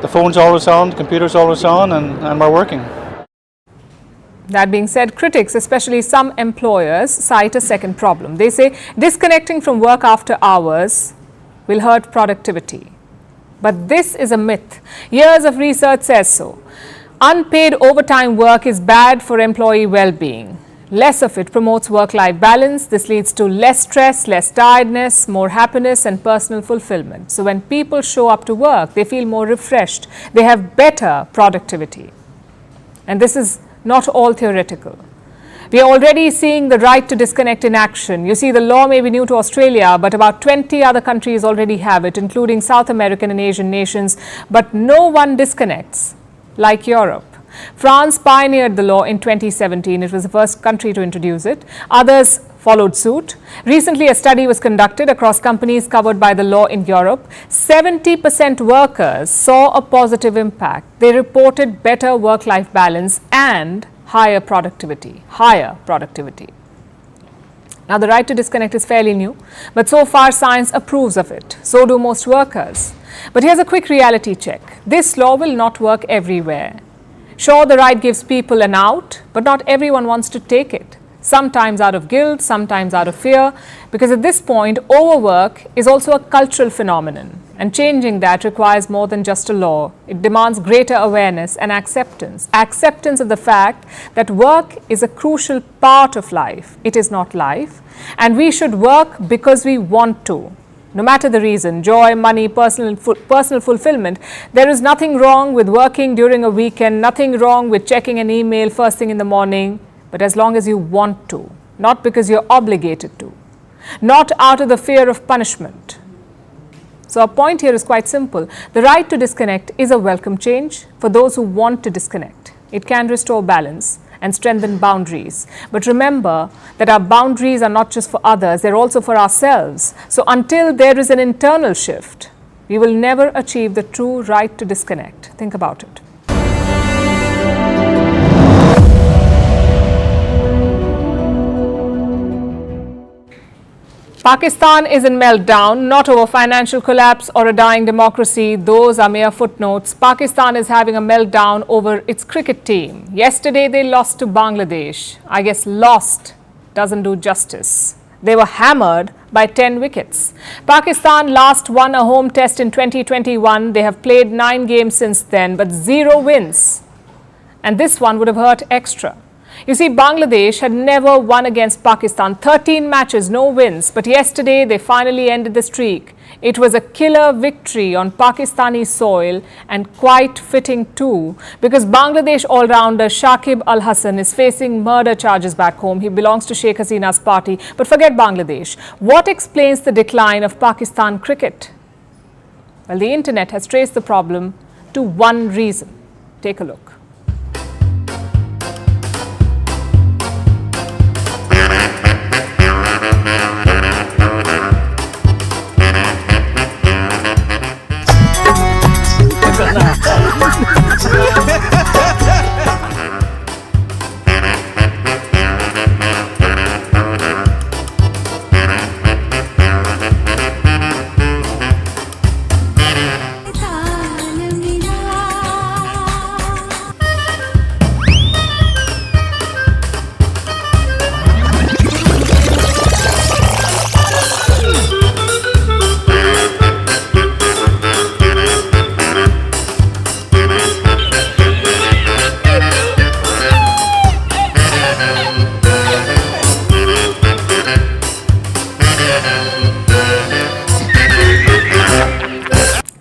the phone's always on, the computer's always on, and we're working. That being said, critics, especially some employers, cite a second problem. They say disconnecting from work after hours will hurt productivity. But this is a myth. Years of research says so. Unpaid overtime work is bad for employee well-being. Less of it promotes work-life balance. This leads to less stress, less tiredness, more happiness and personal fulfillment. So when people show up to work, they feel more refreshed. They have better productivity. And this is not all theoretical. We are already seeing the right to disconnect in action. You see, the law may be new to Australia, but about 20 other countries already have it, including South American and Asian nations. But no one disconnects like Europe. France pioneered the law in 2017. It was the first country to introduce it. Others followed suit. Recently, a study was conducted across companies covered by the law in Europe. 70% workers saw a positive impact. They reported better work-life balance and higher productivity. Now, the right to disconnect is fairly new, but so far science approves of it. So do most workers. But here's a quick reality check. This law will not work everywhere. Sure, the right gives people an out, but not everyone wants to take it. Sometimes out of guilt, sometimes out of fear, because at this point, overwork is also a cultural phenomenon. And changing that requires more than just a law. It demands greater awareness and acceptance. Acceptance of the fact that work is a crucial part of life. It is not life. And we should work because we want to. No matter the reason, joy, money, personal fulfillment, there is nothing wrong with working during a weekend, nothing wrong with checking an email first thing in the morning, but as long as you want to, not because you're obligated to, not out of the fear of punishment. So our point here is quite simple. The right to disconnect is a welcome change for those who want to disconnect. It can restore balance and strengthen boundaries. But remember that our boundaries are not just for others, they're also for ourselves. So until there is an internal shift, we will never achieve the true right to disconnect. Think about it. Pakistan is in meltdown, not over financial collapse or a dying democracy. Those are mere footnotes. Pakistan is having a meltdown over its cricket team. Yesterday they lost to Bangladesh. I guess lost doesn't do justice. They were hammered by 10 wickets. Pakistan last won a home test in 2021. They have played 9 games since then, but 0 wins. And this one would have hurt extra. You see, Bangladesh had never won against Pakistan. 13 matches, no wins. But yesterday, they finally ended the streak. It was a killer victory on Pakistani soil and quite fitting too, because Bangladesh all-rounder Shakib Al Hasan is facing murder charges back home. He belongs to Sheikh Hasina's party. But forget Bangladesh. What explains the decline of Pakistan cricket? Well, the internet has traced the problem to one reason. Take a look.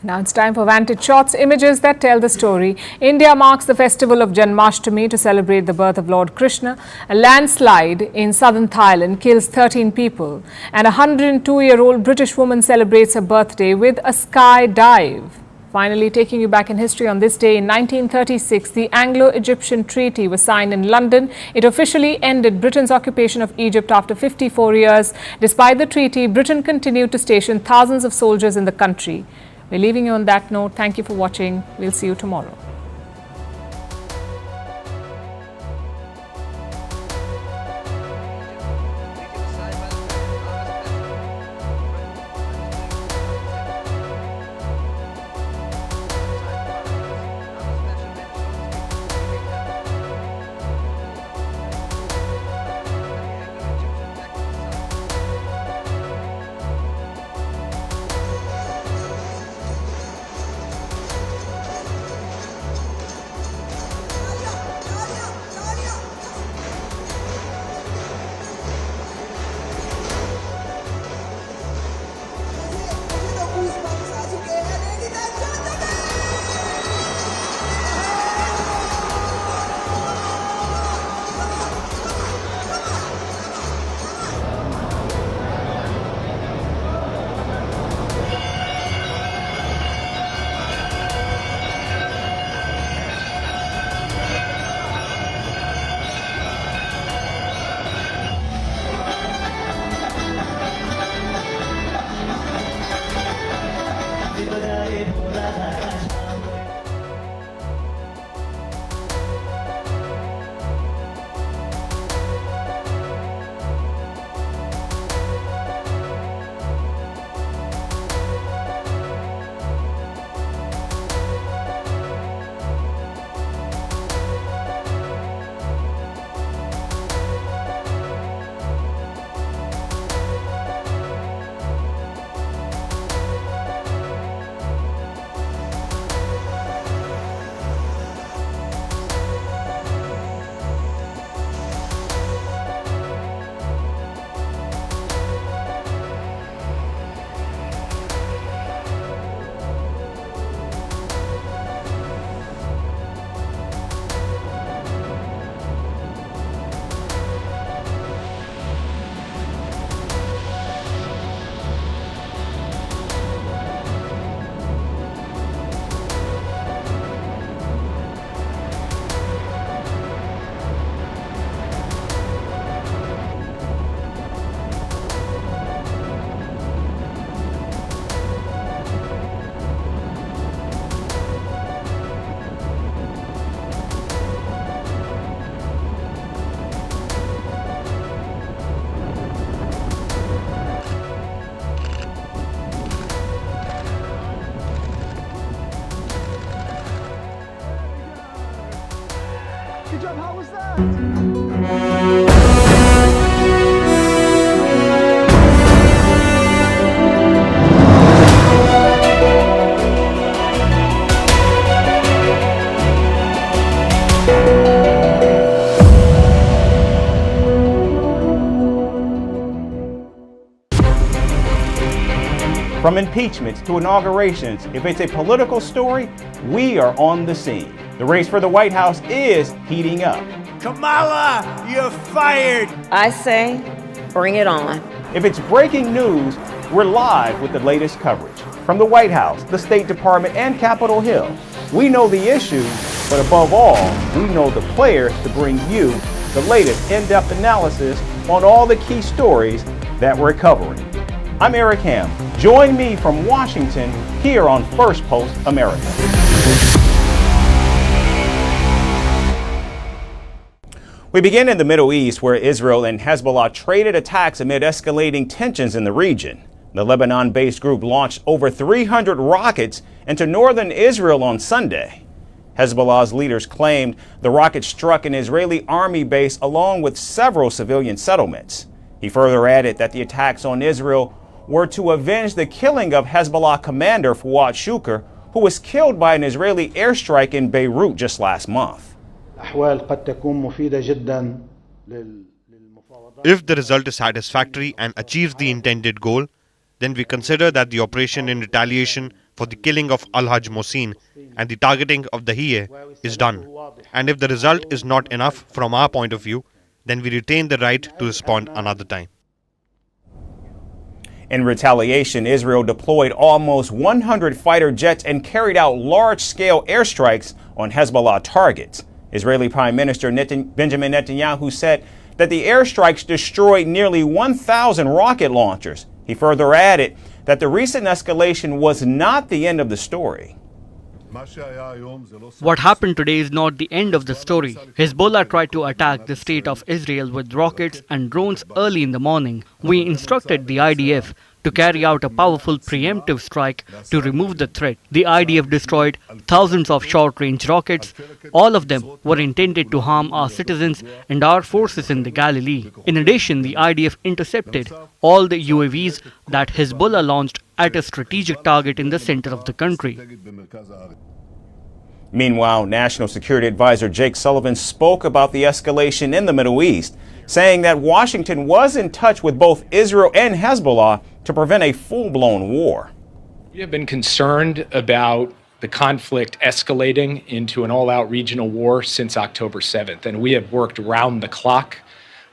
Now it's time for Vantage Shots, images that tell the story. India marks the festival of Janmashtami to celebrate the birth of Lord Krishna. A landslide in southern Thailand kills 13 people. And a 102-year-old British woman celebrates her birthday with a sky dive. Finally, taking you back in history, on this day in 1936, the Anglo-Egyptian Treaty was signed in London. It officially ended Britain's occupation of Egypt after 54 years. Despite the treaty, Britain continued to station thousands of soldiers in the country. We're leaving you on that note. Thank you for watching. We'll see you tomorrow. From impeachments to inaugurations, if it's a political story, we are on the scene. The race for the White House is heating up. Kamala, you're fired! I say, bring it on. If it's breaking news, we're live with the latest coverage. From the White House, the State Department, and Capitol Hill. We know the issues, but above all, we know the players to bring you the latest in-depth analysis on all the key stories that we're covering. I'm Eric Ham. Join me from Washington here on Firstpost America. We begin in the Middle East, where Israel and Hezbollah traded attacks amid escalating tensions in the region. The Lebanon-based group launched over 300 rockets into northern Israel on Sunday. Hezbollah's leaders claimed the rockets struck an Israeli army base along with several civilian settlements. He further added that the attacks on Israel were to avenge the killing of Hezbollah commander Fouad Shukr, who was killed by an Israeli airstrike in Beirut just last month. If the result is satisfactory and achieves the intended goal, then we consider that the operation in retaliation for the killing of Al-Hajj Mohsin and the targeting of the Hiye is done. And if the result is not enough from our point of view, then we retain the right to respond another time. In retaliation, Israel deployed almost 100 fighter jets and carried out large-scale airstrikes on Hezbollah targets. Israeli Prime Minister Benjamin Netanyahu said that the airstrikes destroyed nearly 1,000 rocket launchers. He further added that the recent escalation was not the end of the story. What happened today is not the end of the story. Hezbollah tried to attack the state of Israel with rockets and drones early in the morning. We instructed the IDF to carry out a powerful preemptive strike to remove the threat. The IDF destroyed thousands of short-range rockets. All of them were intended to harm our citizens and our forces in the Galilee. In addition, the IDF intercepted all the UAVs that Hezbollah launched at a strategic target in the center of the country. Meanwhile, National Security Advisor Jake Sullivan spoke about the escalation in the Middle East, saying that Washington was in touch with both Israel and Hezbollah to prevent a full-blown war. We have been concerned about the conflict escalating into an all-out regional war since October 7th, and we have worked round the clock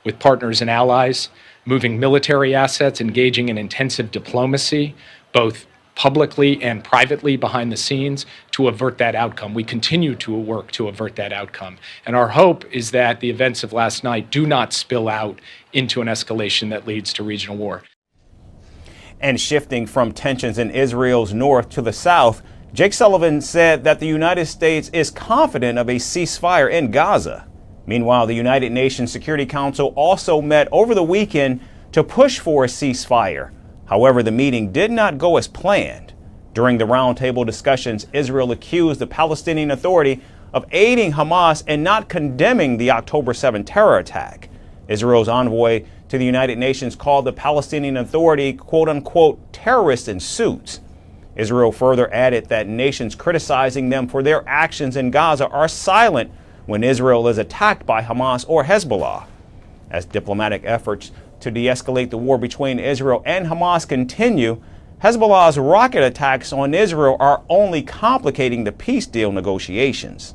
with partners and allies, moving military assets, engaging in intensive diplomacy, both publicly and privately behind the scenes, to avert that outcome. We continue to work to avert that outcome. And our hope is that the events of last night do not spill out into an escalation that leads to regional war. And shifting from tensions in Israel's north to the south, Jake Sullivan said that the United States is confident of a ceasefire in Gaza. Meanwhile, the United Nations Security Council also met over the weekend to push for a ceasefire. However, the meeting did not go as planned. During the roundtable discussions, Israel accused the Palestinian Authority of aiding Hamas and not condemning the October 7 terror attack. Israel's envoy to the United Nations called the Palestinian Authority, quote-unquote, terrorists in suits. Israel further added that nations criticizing them for their actions in Gaza are silent when Israel is attacked by Hamas or Hezbollah. As diplomatic efforts to de-escalate the war between Israel and Hamas continue, Hezbollah's rocket attacks on Israel are only complicating the peace deal negotiations.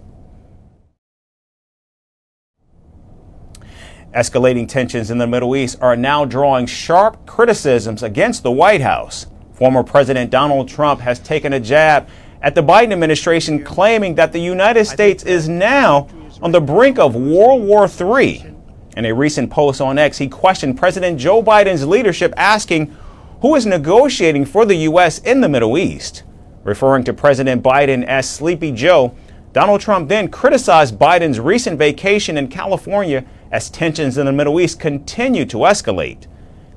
Escalating tensions in the Middle East are now drawing sharp criticisms against the White House. Former President Donald Trump has taken a jab at the Biden administration, claiming that the United States is now on the brink of World War III. In a recent post on X, he questioned President Joe Biden's leadership, asking who is negotiating for the U.S. in the Middle East. Referring to President Biden as Sleepy Joe, Donald Trump then criticized Biden's recent vacation in California as tensions in the Middle East continue to escalate.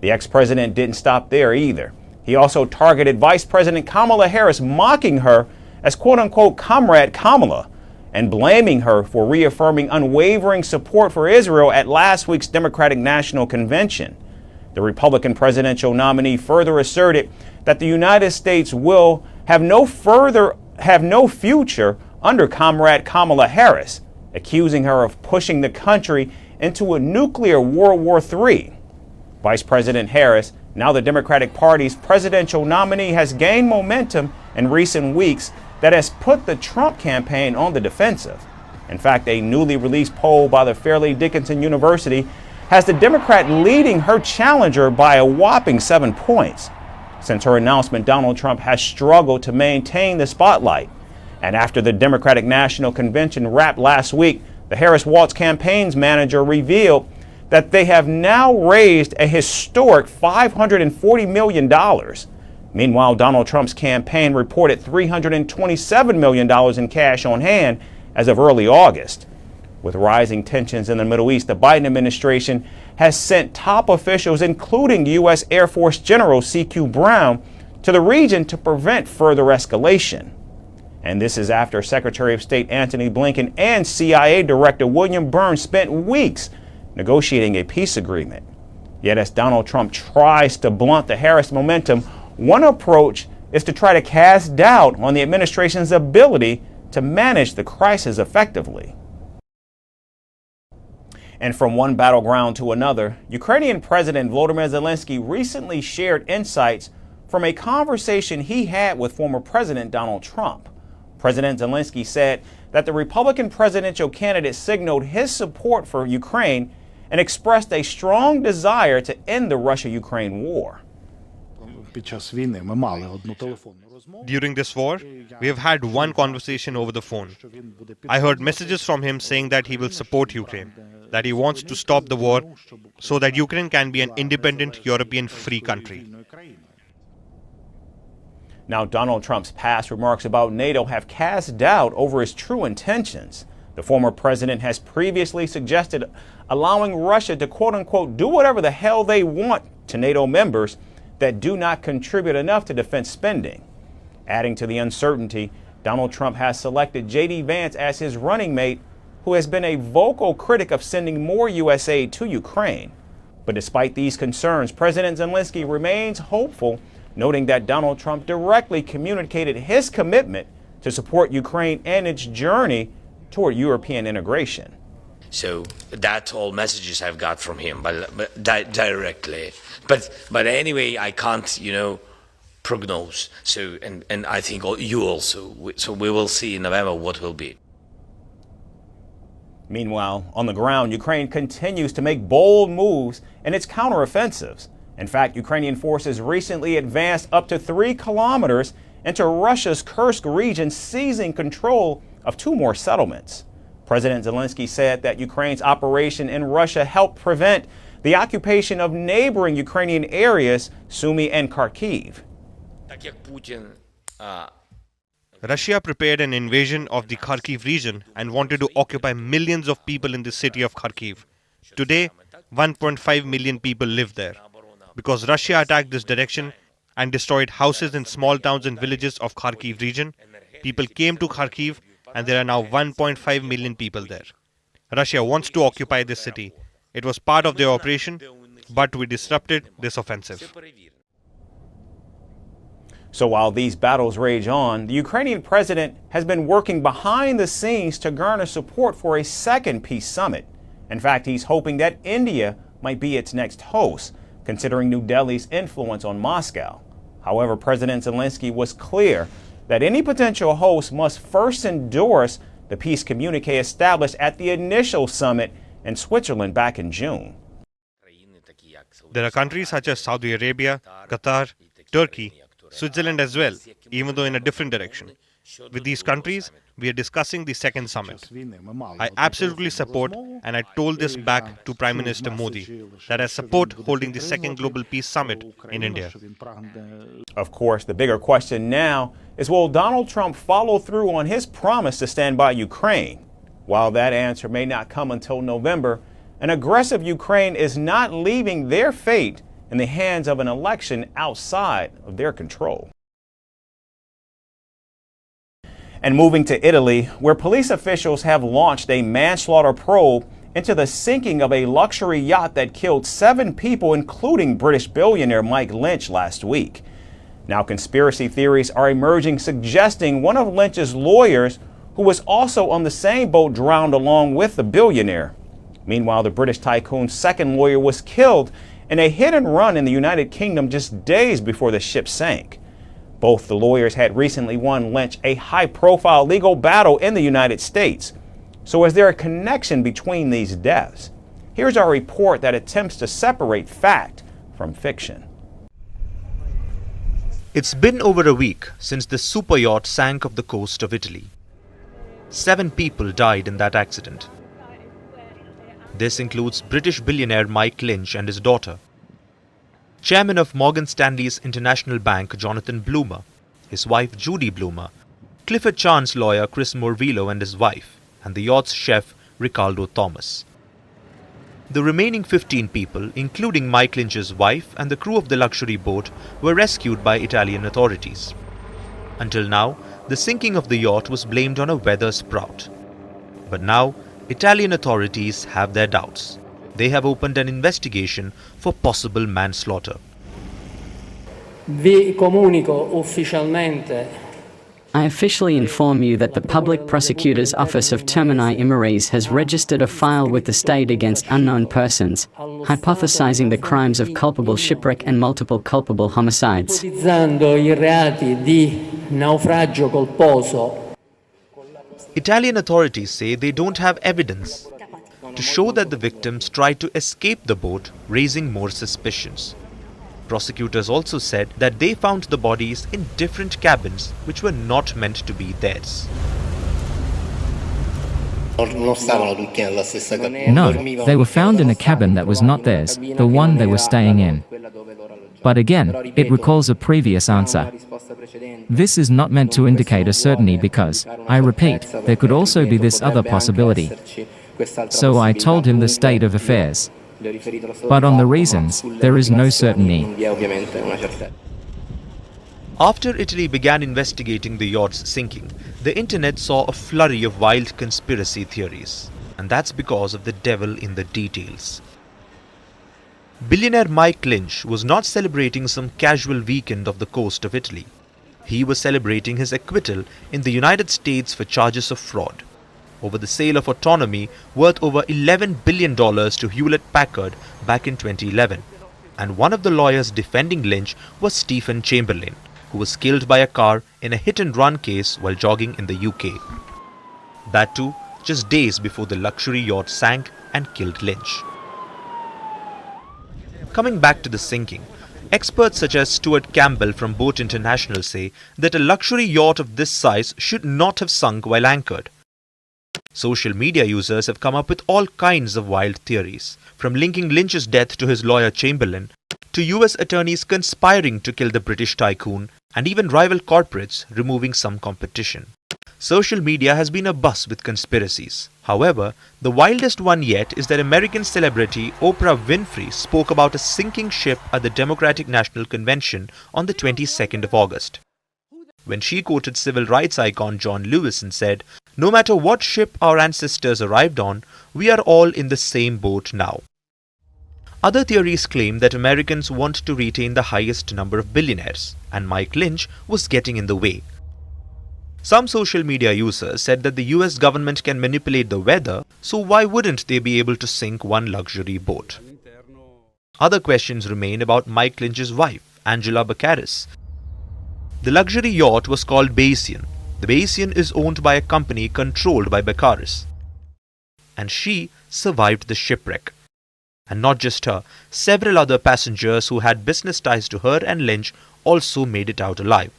The ex-president didn't stop there either. He also targeted Vice President Kamala Harris, mocking her as quote-unquote Comrade Kamala, and blaming her for reaffirming unwavering support for Israel at last week's Democratic National Convention. The Republican presidential nominee further asserted that the United States will have no future under Comrade Kamala Harris, accusing her of pushing the country into a nuclear World War III. Vice President Harris, now the Democratic Party's presidential nominee, has gained momentum in recent weeks that has put the Trump campaign on the defensive. In fact, a newly released poll by the Fairleigh Dickinson University has the Democrat leading her challenger by a whopping 7 points. Since her announcement, Donald Trump has struggled to maintain the spotlight. And after the Democratic National Convention wrapped last week, the Harris-Walz campaign's manager revealed that they have now raised a historic $540 million. Meanwhile, Donald Trump's campaign reported $327 million in cash on hand as of early August. With rising tensions in the Middle East, the Biden administration has sent top officials, including U.S. Air Force General C.Q. Brown, to the region to prevent further escalation. And this is after Secretary of State Antony Blinken and CIA Director William Burns spent weeks negotiating a peace agreement. Yet as Donald Trump tries to blunt the Harris momentum, one approach is to try to cast doubt on the administration's ability to manage the crisis effectively. And from one battleground to another, Ukrainian President Volodymyr Zelensky recently shared insights from a conversation he had with former President Donald Trump. President Zelensky said that the Republican presidential candidate signaled his support for Ukraine and expressed a strong desire to end the Russia-Ukraine war. During this war, we have had one conversation over the phone. I heard messages from him saying that he will support Ukraine, that he wants to stop the war so that Ukraine can be an independent European free country. Now, Donald Trump's past remarks about NATO have cast doubt over his true intentions. The former president has previously suggested allowing Russia to quote-unquote do whatever the hell they want to NATO members that do not contribute enough to defense spending. Adding to the uncertainty, Donald Trump has selected J.D. Vance as his running mate, who has been a vocal critic of sending more U.S. aid to Ukraine. But despite these concerns, President Zelensky remains hopeful, noting that Donald Trump directly communicated his commitment to support Ukraine and its journey toward European integration. So that's all messages I've got from him, but directly. But anyway, I can't, prognose. So and I think you also. So we will see in November what will be. Meanwhile, on the ground, Ukraine continues to make bold moves in its counteroffensives. In fact, Ukrainian forces recently advanced up to 3 kilometers into Russia's Kursk region, seizing control of 2 more settlements. President Zelensky said that Ukraine's operation in Russia helped prevent the occupation of neighboring Ukrainian areas, Sumy and Kharkiv. Russia prepared an invasion of the Kharkiv region and wanted to occupy millions of people in the city of Kharkiv. Today, 1.5 million people live there. Because Russia attacked this direction and destroyed houses in small towns and villages of Kharkiv region, people came to Kharkiv and there are now 1.5 million people there. Russia wants to occupy this city. It was part of their operation, but we disrupted this offensive. So while these battles rage on, the Ukrainian president has been working behind the scenes to garner support for a second peace summit. In fact, he's hoping that India might be its next host, considering New Delhi's influence on Moscow. However, President Zelensky was clear that any potential host must first endorse the peace communique established at the initial summit in Switzerland back in June. There are countries such as Saudi Arabia, Qatar, Turkey, Switzerland as well, even though in a different direction. With these countries, we are discussing the second summit. I absolutely support, and I told this back to Prime Minister Modi, that I support holding the second Global Peace Summit in India. Of course, the bigger question now is, will Donald Trump follow through on his promise to stand by Ukraine? While that answer may not come until November, an aggressive Ukraine is not leaving their fate in the hands of an election outside of their control. And moving to Italy, where police officials have launched a manslaughter probe into the sinking of a luxury yacht that killed 7 people, including British billionaire Mike Lynch last week. Now, conspiracy theories are emerging suggesting one of Lynch's lawyers, who was also on the same boat, drowned along with the billionaire. Meanwhile, the British tycoon's second lawyer was killed in a hit and run in the United Kingdom just days before the ship sank. Both the lawyers had recently won Lynch a high-profile legal battle in the United States. So is there a connection between these deaths? Here's our report that attempts to separate fact from fiction. It's been over a week since the super yacht sank off the coast of Italy. 7 people died in that accident. This includes British billionaire Mike Lynch and his daughter, Chairman of Morgan Stanley's International Bank Jonathan Bloomer, his wife Judy Bloomer, Clifford Chance lawyer Chris Morvillo and his wife, and the yacht's chef Ricardo Thomas. The remaining 15 people, including Mike Lynch's wife and the crew of the luxury boat, were rescued by Italian authorities. Until now, the sinking of the yacht was blamed on a weather sprout. But now, Italian authorities have their doubts. They have opened an investigation for possible manslaughter. Vi comunico ufficialmente. I officially inform you that the Public Prosecutor's Office of Termini Immores has registered a file with the state against unknown persons, hypothesizing the crimes of culpable shipwreck and multiple culpable homicides. Ipotizzando i reati di naufragio colposo. Italian authorities say they don't have evidence to show that the victims tried to escape the boat, raising more suspicions. Prosecutors also said that they found the bodies in different cabins which were not meant to be theirs. No, they were found in a cabin that was not theirs, the one they were staying in. But again, it recalls a previous answer. This is not meant to indicate a certainty because, I repeat, there could also be this other possibility. So I told him the state of affairs. But on the reasons, there is no certainty. After Italy began investigating the yacht's sinking, the internet saw a flurry of wild conspiracy theories. And that's because of the devil in the details. Billionaire Mike Lynch was not celebrating some casual weekend off the coast of Italy. He was celebrating his acquittal in the United States for charges of fraud over the sale of autonomy worth over $11 billion to Hewlett-Packard back in 2011. And one of the lawyers defending Lynch was Stephen Chamberlain, who was killed by a car in a hit-and-run case while jogging in the UK. That too, just days before the luxury yacht sank and killed Lynch. Coming back to the sinking, experts such as Stuart Campbell from Boat International say that a luxury yacht of this size should not have sunk while anchored. Social media users have come up with all kinds of wild theories, from linking Lynch's death to his lawyer Chamberlain, to US attorneys conspiring to kill the British tycoon, and even rival corporates removing some competition. Social media has been abuzz with conspiracies. However, the wildest one yet is that American celebrity Oprah Winfrey spoke about a sinking ship at the Democratic National Convention on the 22nd of August. When she quoted civil rights icon John Lewis and said, "No matter what ship our ancestors arrived on, we are all in the same boat now." Other theories claim that Americans want to retain the highest number of billionaires, and Mike Lynch was getting in the way. Some social media users said that the US government can manipulate the weather, so why wouldn't they be able to sink one luxury boat? Other questions remain about Mike Lynch's wife, Angela Baccaris. The luxury yacht was called Bayesian. The Bayesian is owned by a company controlled by Baccaris. And she survived the shipwreck. And not just her, several other passengers who had business ties to her and Lynch also made it out alive.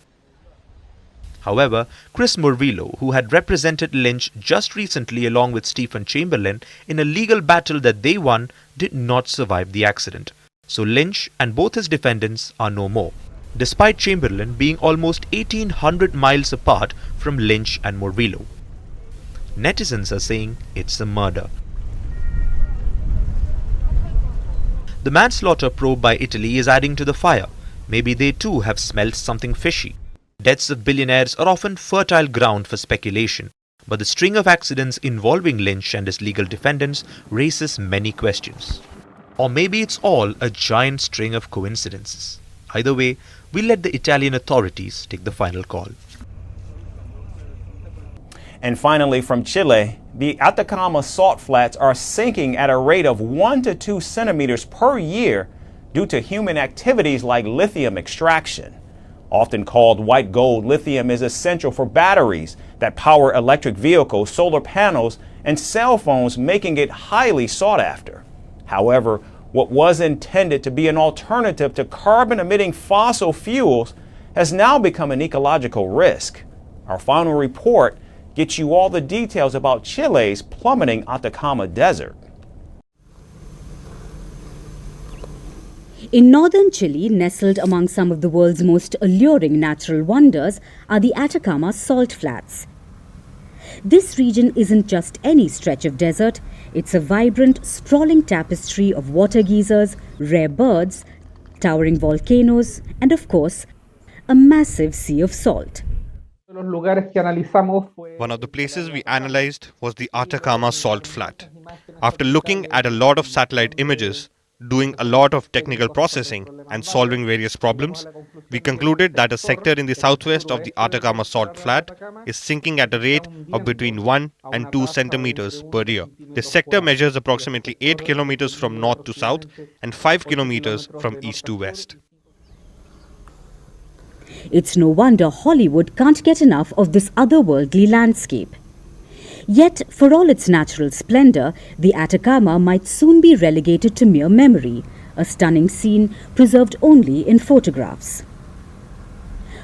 However, Chris Morvillo, who had represented Lynch just recently along with Stephen Chamberlain in a legal battle that they won, did not survive the accident. So Lynch and both his defendants are no more, despite Chamberlain being almost 1,800 miles apart from Lynch and Morvillo. Netizens are saying it's a murder. The manslaughter probe by Italy is adding to the fire. Maybe they too have smelt something fishy. Deaths of billionaires are often fertile ground for speculation, but the string of accidents involving Lynch and his legal defendants raises many questions. Or maybe it's all a giant string of coincidences. Either way, we'll let the Italian authorities take the final call. And finally, from Chile, the Atacama salt flats are sinking at a rate of 1 to 2 centimeters per year due to human activities like lithium extraction. Often called white gold, lithium is essential for batteries that power electric vehicles, solar panels, and cell phones, making it highly sought after. However, what was intended to be an alternative to carbon-emitting fossil fuels has now become an ecological risk. Our final report gets you all the details about Chile's plummeting Atacama Desert. In northern Chile, nestled among some of the world's most alluring natural wonders, are the Atacama salt flats. This region isn't just any stretch of desert, it's a vibrant, sprawling tapestry of water geysers, rare birds, towering volcanoes, and of course, a massive sea of salt. One of the places we analyzed was the Atacama salt flat. After looking at a lot of satellite images, doing a lot of technical processing and solving various problems, we concluded that a sector in the southwest of the Atacama salt flat is sinking at a rate of between 1 and 2 centimeters per year. This sector measures approximately 8 kilometers from north to south and 5 kilometers from east to west. It's no wonder Hollywood can't get enough of this otherworldly landscape. Yet, for all its natural splendor, the Atacama might soon be relegated to mere memory, a stunning scene preserved only in photographs.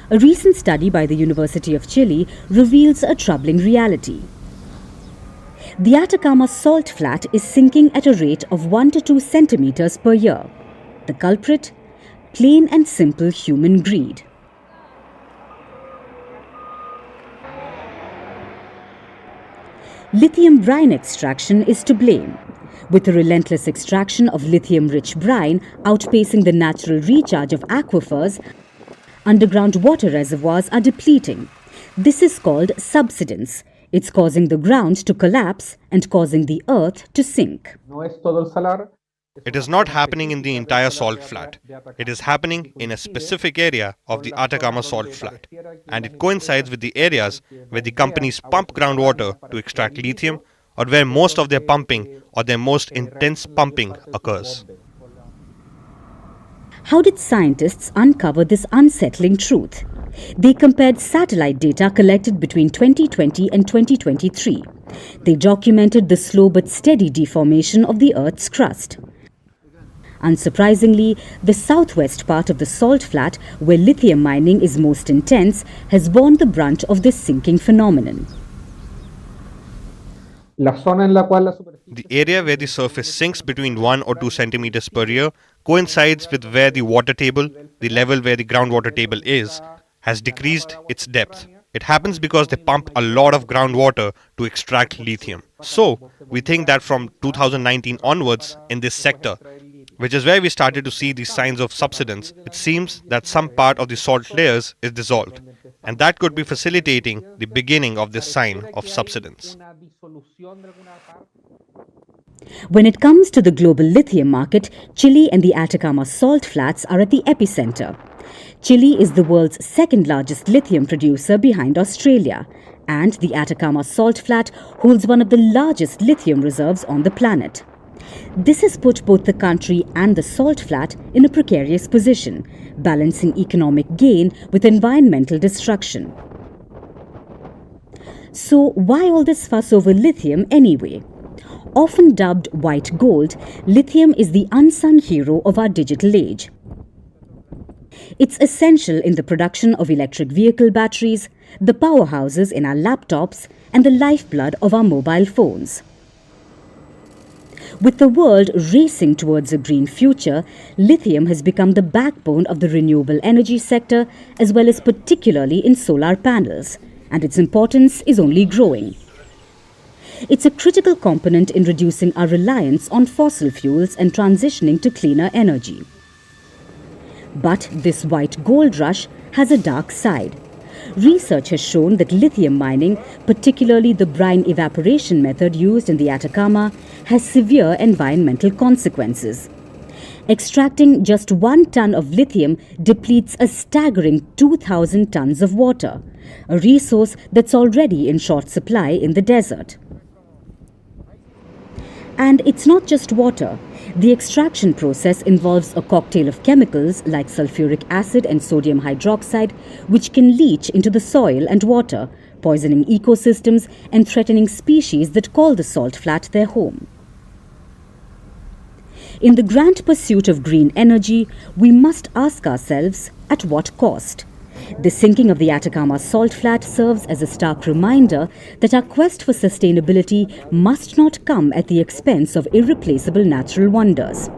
A recent study by the University of Chile reveals a troubling reality. The Atacama salt flat is sinking at a rate of 1 to 2 centimeters per year. The culprit? Plain and simple human greed. Lithium brine extraction is to blame, with the relentless extraction of lithium-rich brine outpacing the natural recharge of aquifers. Underground water reservoirs are depleting. This is called subsidence. It's causing the ground to collapse and causing the earth to sink. It is not happening in the entire salt flat. It is happening in a specific area of the Atacama salt flat, and it coincides with the areas where the companies pump groundwater to extract lithium, or where most of their pumping or their most intense pumping occurs. How did scientists uncover this unsettling truth? They compared satellite data collected between 2020 and 2023. They documented the slow but steady deformation of the Earth's crust. Unsurprisingly, the southwest part of the salt flat, where lithium mining is most intense, has borne the brunt of this sinking phenomenon. The area where the surface sinks between 1 or 2 centimeters per year coincides with where the water table, the level where the groundwater table is, has decreased its depth. It happens because they pump a lot of groundwater to extract lithium. So, we think that from 2019 onwards in this sector, which is where we started to see these signs of subsidence, it seems that some part of the salt layers is dissolved, and that could be facilitating the beginning of this sign of subsidence. When it comes to the global lithium market, Chile and the Atacama salt flats are at the epicenter. Chile is the world's second largest lithium producer behind Australia, and the Atacama salt flat holds one of the largest lithium reserves on the planet. This has put both the country and the salt flat in a precarious position, balancing economic gain with environmental destruction. So why all this fuss over lithium anyway? Often dubbed white gold, lithium is the unsung hero of our digital age. It's essential in the production of electric vehicle batteries, the powerhouses in our laptops, and the lifeblood of our mobile phones. With the world racing towards a green future, lithium has become the backbone of the renewable energy sector, as well as particularly in solar panels, and its importance is only growing. It's a critical component in reducing our reliance on fossil fuels and transitioning to cleaner energy. But this white gold rush has a dark side. research has shown that lithium mining, particularly the brine evaporation method used in the Atacama, has severe environmental consequences. Extracting just 1 ton of lithium depletes a staggering 2,000 tons of water, a resource that's already in short supply in the desert. And it's not just water. The extraction process involves a cocktail of chemicals like sulfuric acid and sodium hydroxide, which can leach into the soil and water, poisoning ecosystems and threatening species that call the salt flat their home. In the grand pursuit of green energy, we must ask ourselves, at what cost? The sinking of the Atacama salt flat serves as a stark reminder that our quest for sustainability must not come at the expense of irreplaceable natural wonders.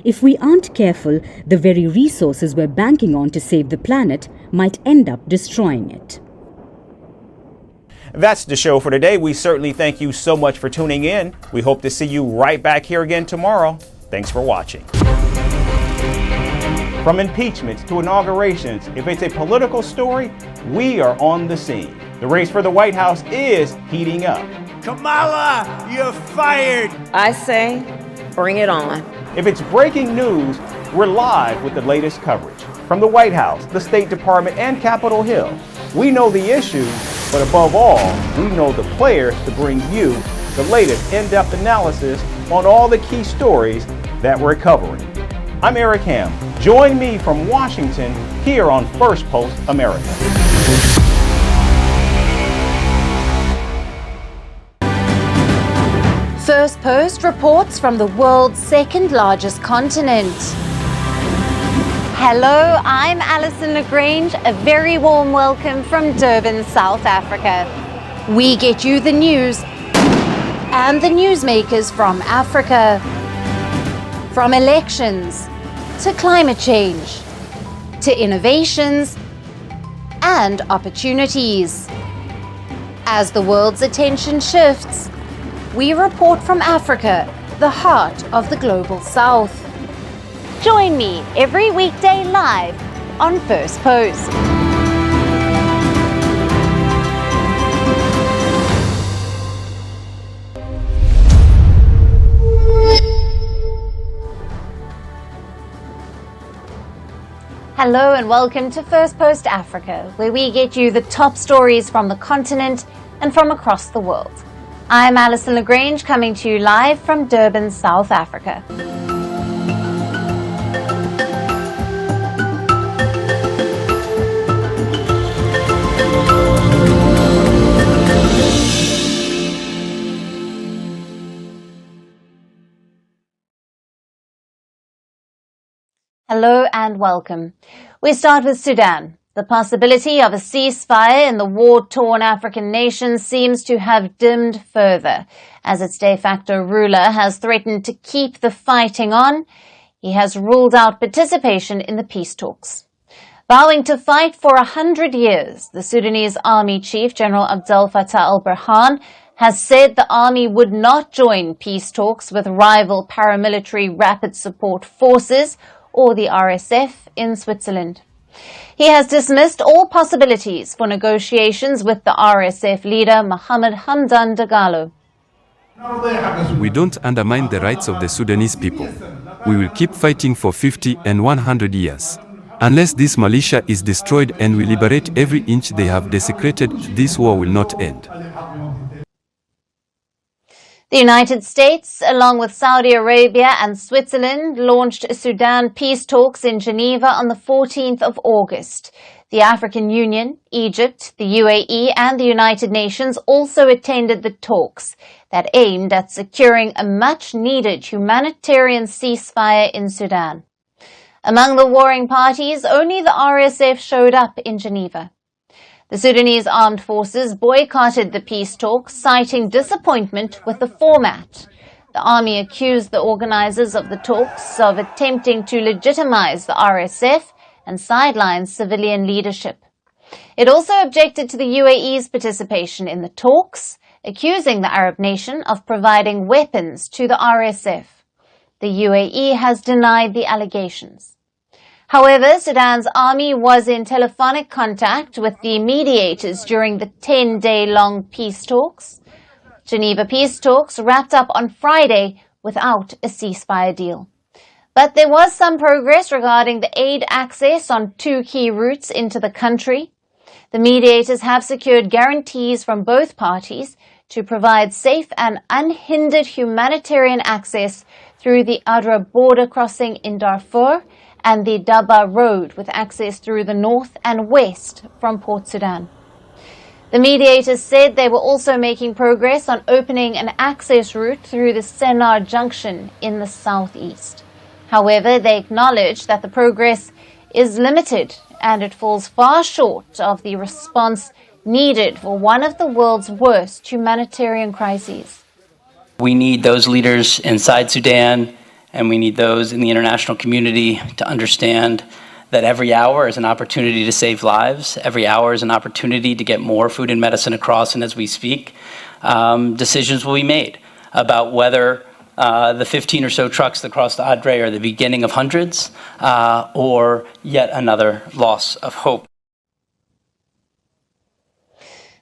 If we aren't careful, the very resources we're banking on to save the planet might end up destroying it. That's the show for today. We certainly thank you so much for tuning in. We hope to see you right back here again tomorrow. Thanks for watching. From impeachments to inaugurations, if it's a political story, we are on the scene. The race for the White House is heating up. Kamala, you're fired. I say, bring it on. If it's breaking news, we're live with the latest coverage. From the White House, the State Department, and Capitol Hill. We know the issues, but above all, we know the players to bring you the latest in-depth analysis on all the key stories that we're covering. I'm Eric Ham. Join me from Washington here on Firstpost America. Firstpost reports from the world's second largest continent. Hello, I'm Alison Lagrange. A very warm welcome from Durban, South Africa. We get you the news and the newsmakers from Africa. From elections to climate change to innovations and opportunities. As the world's attention shifts, we report from Africa, the heart of the global South. Join me every weekday live on Firstpost. Hello and welcome to Firstpost Africa, where we get you the top stories from the continent and from across the world. I'm Alison Lagrange, coming to you live from Durban, South Africa. Hello and welcome. We start with Sudan. The possibility of a ceasefire in the war-torn African nation seems to have dimmed further, as its de facto ruler has threatened to keep the fighting on. He has ruled out participation in the peace talks. Vowing to fight for 100 years, the Sudanese Army Chief General Abdel Fattah al-Burhan has said the army would not join peace talks with rival paramilitary Rapid Support Forces, or the RSF, in Switzerland. He has dismissed all possibilities for negotiations with the RSF leader Mohamed Hamdan Dagalo. We don't undermine the rights of the Sudanese people. We will keep fighting for 50 and 100 years. Unless this militia is destroyed and we liberate every inch they have desecrated, this war will not end. The United States, along with Saudi Arabia and Switzerland, launched Sudan peace talks in Geneva on the 14th of August. The African Union, Egypt, the UAE and the United Nations also attended the talks that aimed at securing a much-needed humanitarian ceasefire in Sudan. Among the warring parties, only the RSF showed up in Geneva. The Sudanese armed forces boycotted the peace talks, citing disappointment with the format. The army accused the organizers of the talks of attempting to legitimize the RSF and sideline civilian leadership. It also objected to the UAE's participation in the talks, accusing the Arab nation of providing weapons to the RSF. The UAE has denied the allegations. However, Sudan's army was in telephonic contact with the mediators during the 10-day-long peace talks. Geneva peace talks wrapped up on Friday without a ceasefire deal. But there was some progress regarding the aid access on two key routes into the country. The mediators have secured guarantees from both parties to provide safe and unhindered humanitarian access through the Adra border crossing in Darfur and the Daba Road, with access through the north and west from Port Sudan. The mediators said they were also making progress on opening an access route through the Sennar Junction in the southeast. However, they acknowledged that the progress is limited and it falls far short of the response needed for one of the world's worst humanitarian crises. We need those leaders inside Sudan, and we need those in the international community to understand that every hour is an opportunity to save lives. Every hour is an opportunity to get more food and medicine across, and as we speak, decisions will be made about whether the 15 or so trucks that crossed the Adre are the beginning of hundreds or yet another loss of hope.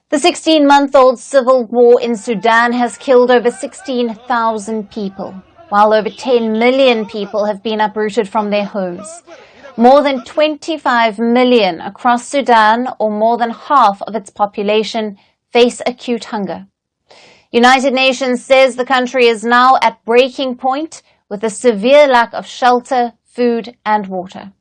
The 16-month-old civil war in Sudan has killed over 16,000 people, while over 10 million people have been uprooted from their homes. More than 25 million across Sudan, or more than half of its population, face acute hunger. United Nations says the country is now at breaking point with a severe lack of shelter, food and water.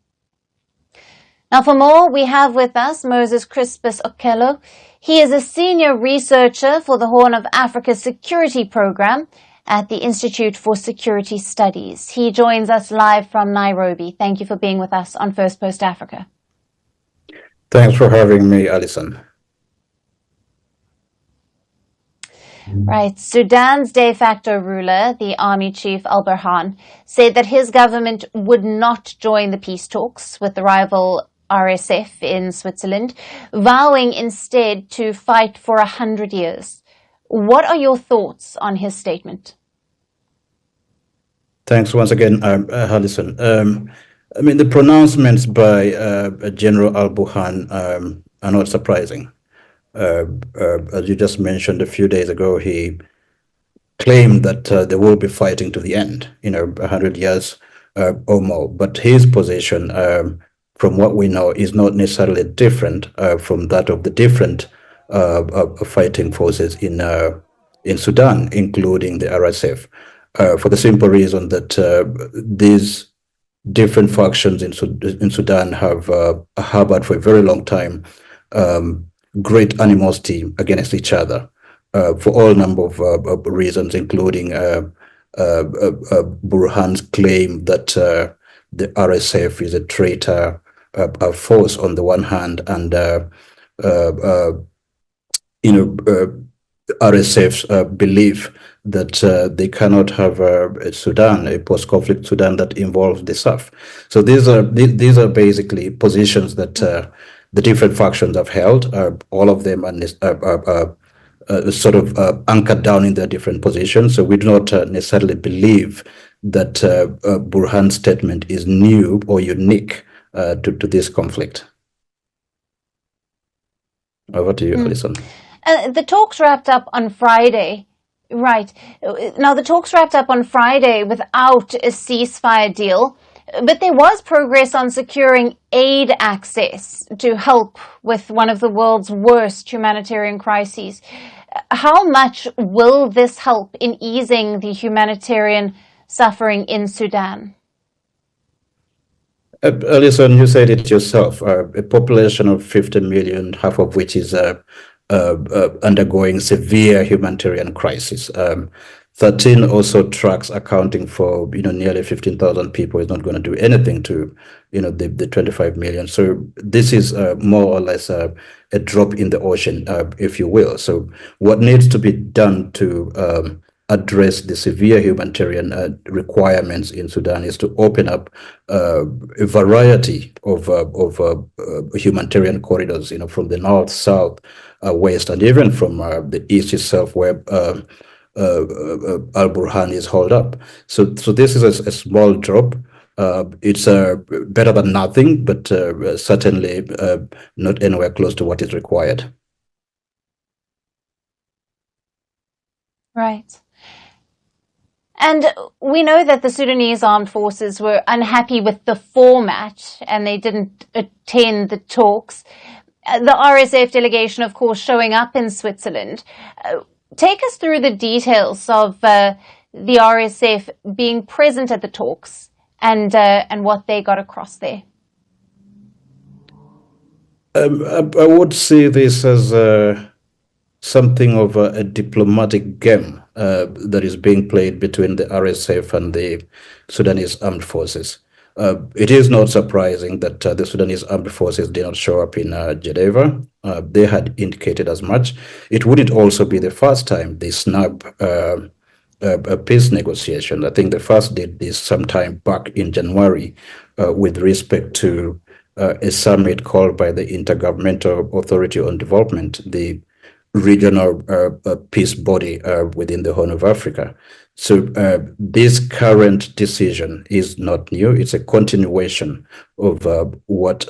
Now for more, we have with us Moses Crispus Okello. He is a senior researcher for the Horn of Africa Security Program at the Institute for Security Studies. He joins us live from Nairobi. Thank you for being with us on Firstpost Africa. Thanks for having me, Alison. Right. Sudan's de facto ruler, the army chief al-Burhan, said that his government would not join the peace talks with the rival RSF in Switzerland, vowing instead to fight for 100 years. What are your thoughts on his statement? Thanks once again, Alison. I mean, the pronouncements by General al-Burhan are not surprising. As you just mentioned a few days ago, he claimed that they will be fighting to the end, 100 years or more. But his position, from what we know, is not necessarily different from that of the different fighting forces in Sudan, including the RSF, for the simple reason that these different factions in Sudan have harbored for a very long time great animosity against each other for all number of reasons, including Burhan's claim that the RSF is a traitor force on the one hand, and RSF's belief that they cannot have a Sudan, a post-conflict Sudan that involves the South. So these are basically positions that the different factions have held. All of them are sort of anchored down in their different positions. So we do not necessarily believe that Burhan's statement is new or unique to this conflict. Over to you, Alison. The talks wrapped up on Friday. Right. Now, the talks wrapped up on Friday without a ceasefire deal, but there was progress on securing aid access to help with one of the world's worst humanitarian crises. How much will this help in easing the humanitarian suffering in Sudan? Alison, you said it yourself, a population of 50 million, half of which is undergoing severe humanitarian crisis. 13 or so trucks accounting for nearly 15,000 people is not going to do anything to the 25 million. So this is more or less a drop in the ocean, if you will. So what needs to be done to address the severe humanitarian requirements in Sudan is to open up a variety of humanitarian corridors, from the north, south, west, and even from the east itself, where al-Burhan is hauled up. So this is a small drop It's better than nothing, but certainly not anywhere close to what is required. Right. And we know that the Sudanese armed forces were unhappy with the format and they didn't attend the talks. The RSF delegation, of course, showing up in Switzerland. Take us through the details of the RSF being present at the talks and what they got across there. I would see this as something of a diplomatic game that is being played between the RSF and the Sudanese armed forces. It is not surprising that the Sudanese armed forces did not show up in Geneva. They had indicated as much. It wouldn't also be the first time they snub a peace negotiation. I think they first did this sometime back in January with respect to a summit called by the Intergovernmental Authority on Development, the regional peace body within the Horn of Africa. So this current decision is not new. It's a continuation of what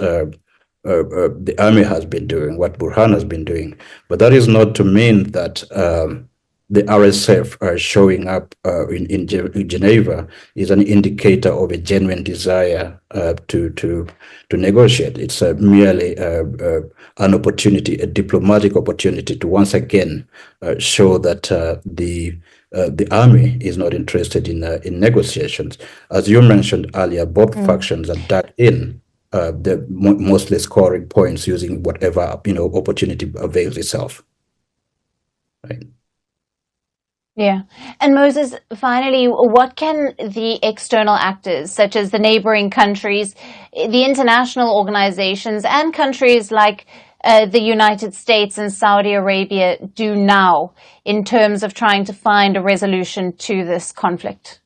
the army has been doing, what Burhan has been doing. But that is not to mean that the RSF showing up in Geneva is an indicator of a genuine desire to negotiate. It's merely an opportunity, a diplomatic opportunity to once again show that the army is not interested in negotiations. As you mentioned earlier, both factions are dug in. They're mostly scoring points using whatever opportunity avails itself. Right. Yeah. And Moses, finally, what can the external actors, such as the neighboring countries, the international organizations, and countries like the United States and Saudi Arabia do now in terms of trying to find a resolution to this conflict?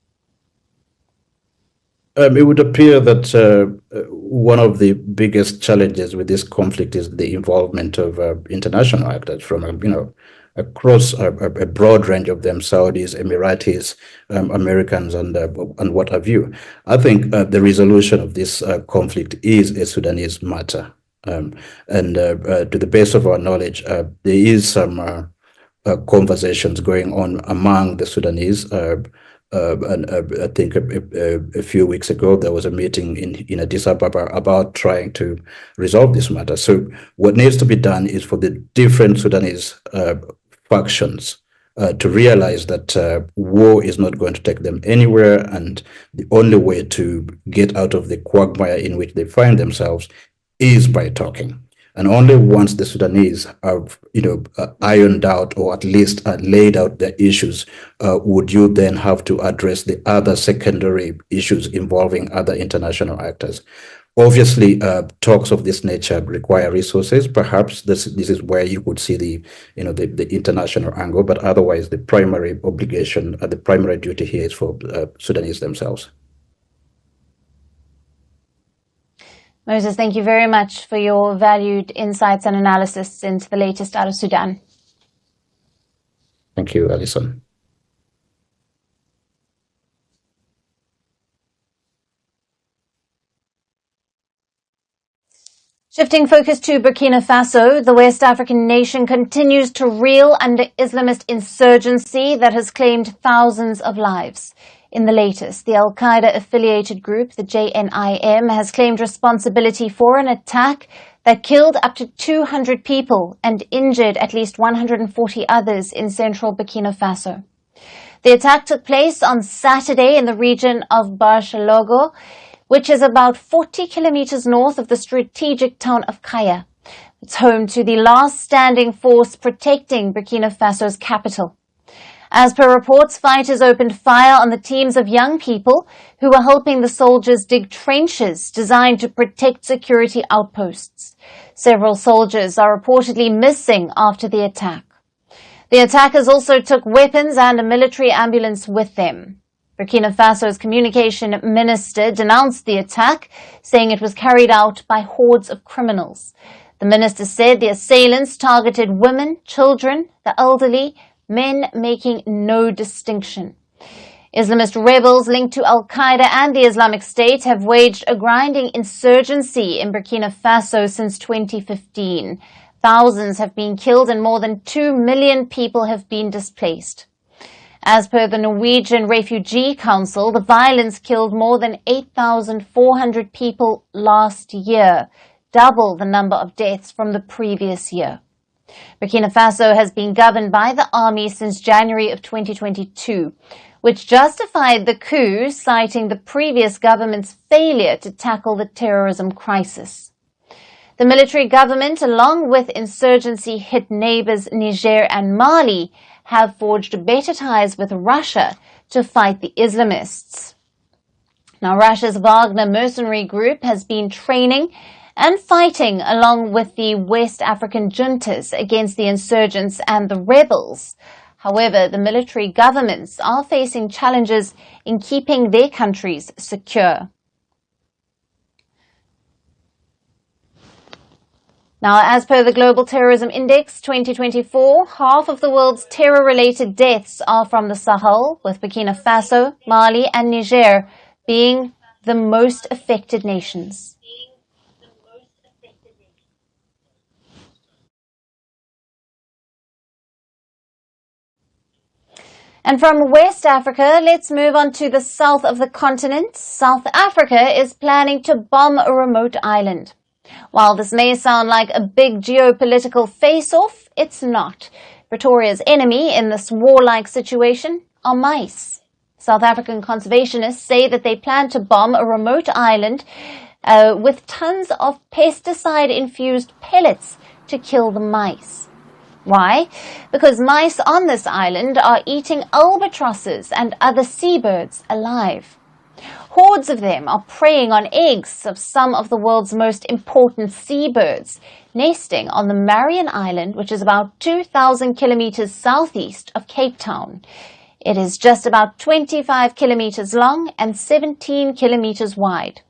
It would appear that one of the biggest challenges with this conflict is the involvement of international actors from, across a broad range of them, Saudis, Emiratis, Americans, and what have you. I think the resolution of this conflict is a Sudanese matter. And to the best of our knowledge, there is some conversations going on among the Sudanese. And I think a few weeks ago, there was a meeting in Addis Ababa about trying to resolve this matter. So what needs to be done is for the different Sudanese factions to realize that war is not going to take them anywhere, and the only way to get out of the quagmire in which they find themselves is by talking. And only once the Sudanese have, ironed out or at least laid out their issues, would you then have to address the other secondary issues involving other international actors. Obviously, talks of this nature require resources. Perhaps this is where you could see the international angle, but otherwise the primary obligation, the primary duty here is for Sudanese themselves. Moses, thank you very much for your valued insights and analysis into the latest out of Sudan. Thank you, Alison. Shifting focus to Burkina Faso, the West African nation continues to reel under Islamist insurgency that has claimed thousands of lives. In the latest, the Al-Qaeda-affiliated group, the JNIM, has claimed responsibility for an attack that killed up to 200 people and injured at least 140 others in central Burkina Faso. The attack took place on Saturday in the region of Barshalogo, which is about 40 kilometers north of the strategic town of Kaya. It's home to the last standing force protecting Burkina Faso's capital. As per reports, fighters opened fire on the teams of young people who were helping the soldiers dig trenches designed to protect security outposts. Several soldiers are reportedly missing after the attack. The attackers also took weapons and a military ambulance with them. Burkina Faso's communication minister denounced the attack, saying it was carried out by hordes of criminals. The minister said the assailants targeted women, children, the elderly, men making no distinction. Islamist rebels linked to Al-Qaeda and the Islamic State have waged a grinding insurgency in Burkina Faso since 2015. Thousands have been killed and more than 2 million people have been displaced. As per the Norwegian Refugee Council, the violence killed more than 8,400 people last year, double the number of deaths from the previous year. Burkina Faso has been governed by the army since January of 2022, which justified the coup, citing the previous government's failure to tackle the terrorism crisis. The military government, along with insurgency-hit neighbors Niger and Mali, have forged better ties with Russia to fight the Islamists. Now, Russia's Wagner mercenary group has been training and fighting along with the West African juntas against the insurgents and the rebels. However, the military governments are facing challenges in keeping their countries secure. Now, as per the Global Terrorism Index 2024, half of the world's terror-related deaths are from the Sahel, with Burkina Faso, Mali and Niger being the most affected nations. And from West Africa, let's move on to the south of the continent. South Africa is planning to bomb a remote island. While this may sound like a big geopolitical face-off, it's not. Pretoria's enemy in this warlike situation are mice. South African conservationists say that they plan to bomb a remote island with tons of pesticide-infused pellets to kill the mice. Why? Because mice on this island are eating albatrosses and other seabirds alive. Hordes of them are preying on eggs of some of the world's most important seabirds, nesting on the Marion Island, which is about 2,000 kilometers southeast of Cape Town. It is just about 25 kilometers long and 17 kilometers wide.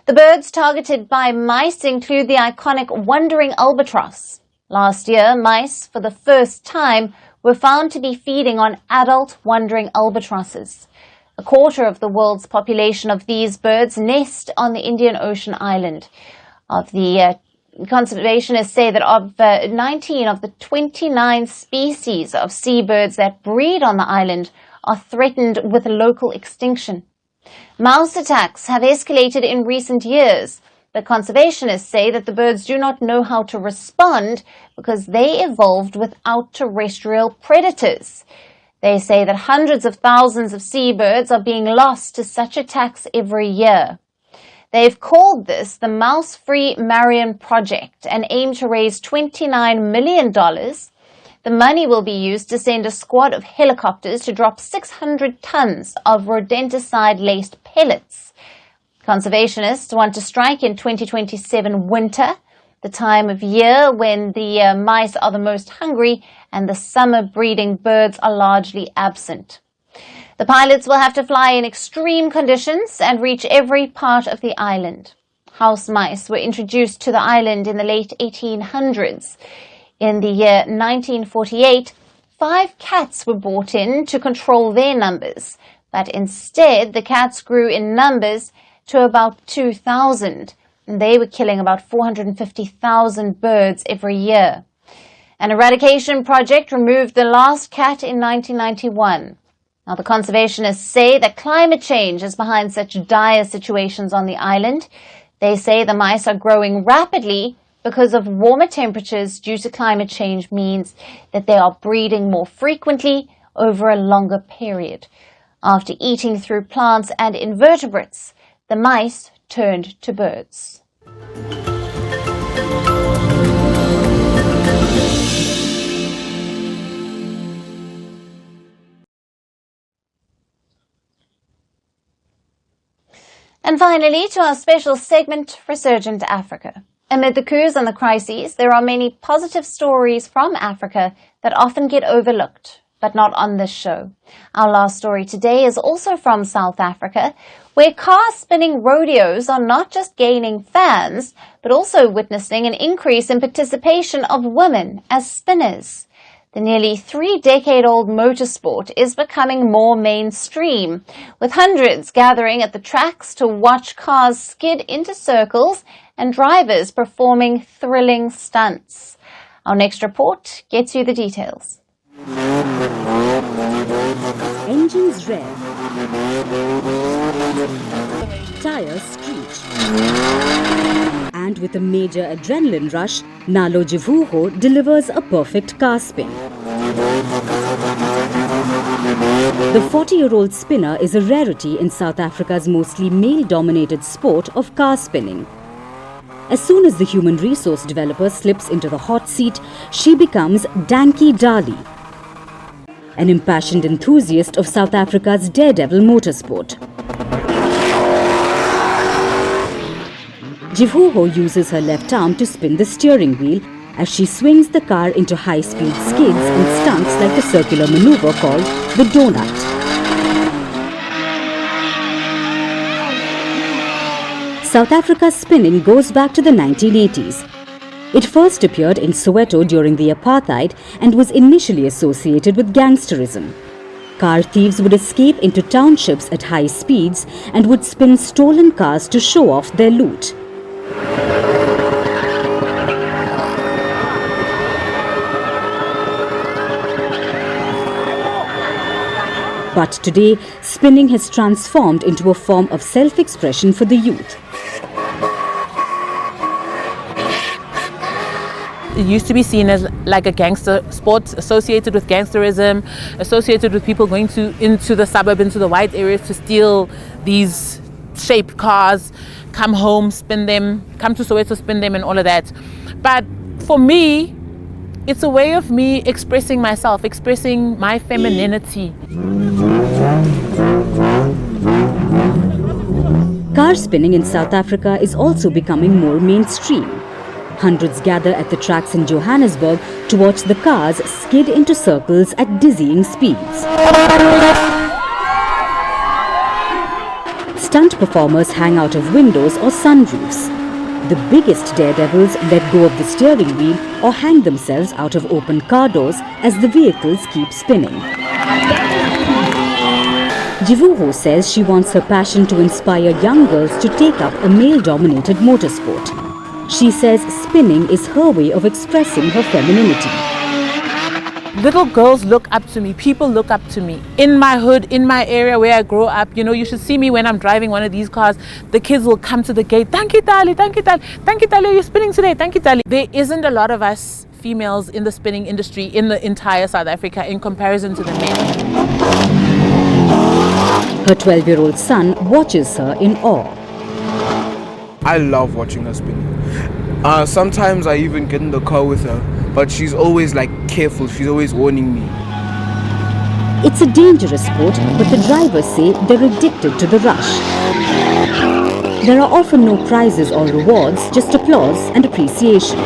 The birds targeted by mice include the iconic wandering albatross. Last year, mice, for the first time, were found to be feeding on adult wandering albatrosses. A quarter of the world's population of these birds nest on the Indian Ocean island. Conservationists say that of 19 of the 29 species of seabirds that breed on the island are threatened with local extinction. Mouse attacks have escalated in recent years, but conservationists say that the birds do not know how to respond because they evolved without terrestrial predators. They say that hundreds of thousands of seabirds are being lost to such attacks every year. They've called this the Mouse-Free Marion Project and aim to raise $29 million. The money will be used to send a squad of helicopters to drop 600 tons of rodenticide-laced pellets. Conservationists want to strike in 2027 winter, the time of year when the mice are the most hungry and the summer breeding birds are largely absent. The pilots will have to fly in extreme conditions and reach every part of the island. House mice were introduced to the island in the late 1800s. In the year 1948, 5 cats were brought in to control their numbers, but instead the cats grew in numbers to about 2,000. They were killing about 450,000 birds every year. An eradication project removed the last cat in 1991. Now, the conservationists say that climate change is behind such dire situations on the island. They say the mice are growing rapidly because of warmer temperatures due to climate change means that they are breeding more frequently over a longer period. After eating through plants and invertebrates, the mice turned to birds. And finally, to our special segment, Resurgent Africa. Amid the coups and the crises, there are many positive stories from Africa that often get overlooked, but not on this show. Our last story today is also from South Africa, where car-spinning rodeos are not just gaining fans, but also witnessing an increase in participation of women as spinners. The nearly 3-decade-old motorsport is becoming more mainstream, with hundreds gathering at the tracks to watch cars skid into circles and drivers performing thrilling stunts. Our next report gets you the details. Engines rev, tires screech, and with a major adrenaline rush, Nalo Jivuho delivers a perfect car spin. The 40-year-old spinner is a rarity in South Africa's mostly male-dominated sport of car spinning. As soon as the human resource developer slips into the hot seat, she becomes Danky Dali, an impassioned enthusiast of South Africa's daredevil motorsport. Jivuho uses her left arm to spin the steering wheel as she swings the car into high-speed skids and stunts like a circular maneuver called the donut. South Africa's spinning goes back to the 1980s. It first appeared in Soweto during the apartheid and was initially associated with gangsterism. Car thieves would escape into townships at high speeds and would spin stolen cars to show off their loot. But today, spinning has transformed into a form of self-expression for the youth. It used to be seen as like a gangster sport, associated with gangsterism, associated with people going into the suburb, into the white areas to steal these shaped cars, come home, spin them, come to Soweto, spin them and all of that. But for me, it's a way of me expressing myself, expressing my femininity. Car spinning in South Africa is also becoming more mainstream. Hundreds gather at the tracks in Johannesburg to watch the cars skid into circles at dizzying speeds. Stunt performers hang out of windows or sunroofs. The biggest daredevils let go of the steering wheel or hang themselves out of open car doors as the vehicles keep spinning. Jivuho says she wants her passion to inspire young girls to take up a male-dominated motorsport. She says spinning is her way of expressing her femininity. Little girls look up to me, people look up to me. In my hood, in my area where I grow up, you know, you should see me when I'm driving one of these cars. The kids will come to the gate, thank you, Tali, thank you, Tali, thank you, Tali, you're spinning today, thank you, Tali. There isn't a lot of us females in the spinning industry in the entire South Africa in comparison to the men. Her 12-year-old son watches her in awe. I love watching her spin. Sometimes I even get in the car with her, but she's always like careful, she's always warning me. It's a dangerous sport, but the drivers say they're addicted to the rush. There are often no prizes or rewards, just applause and appreciation.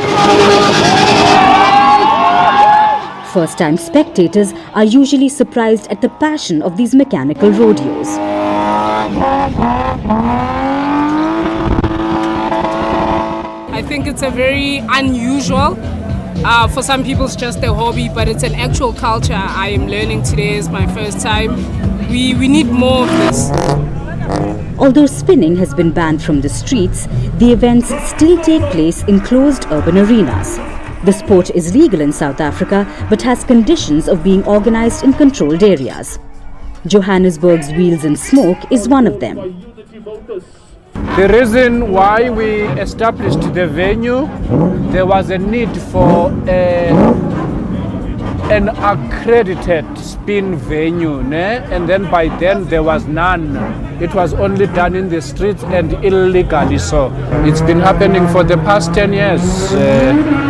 First-time spectators are usually surprised at the passion of these mechanical rodeos. I think it's a very unusual. For some people it's just a hobby, but it's an actual culture. I am learning today, is my first time. We need more of this. Although spinning has been banned from the streets, the events still take place in closed urban arenas. The sport is legal in South Africa, but has conditions of being organized in controlled areas. Johannesburg's Wheels and Smoke is one of them. The reason why we established the venue, there was a need for an accredited spin venue, and then by then there was none. It was only done in the streets and illegally, so it's been happening for the past 10 years.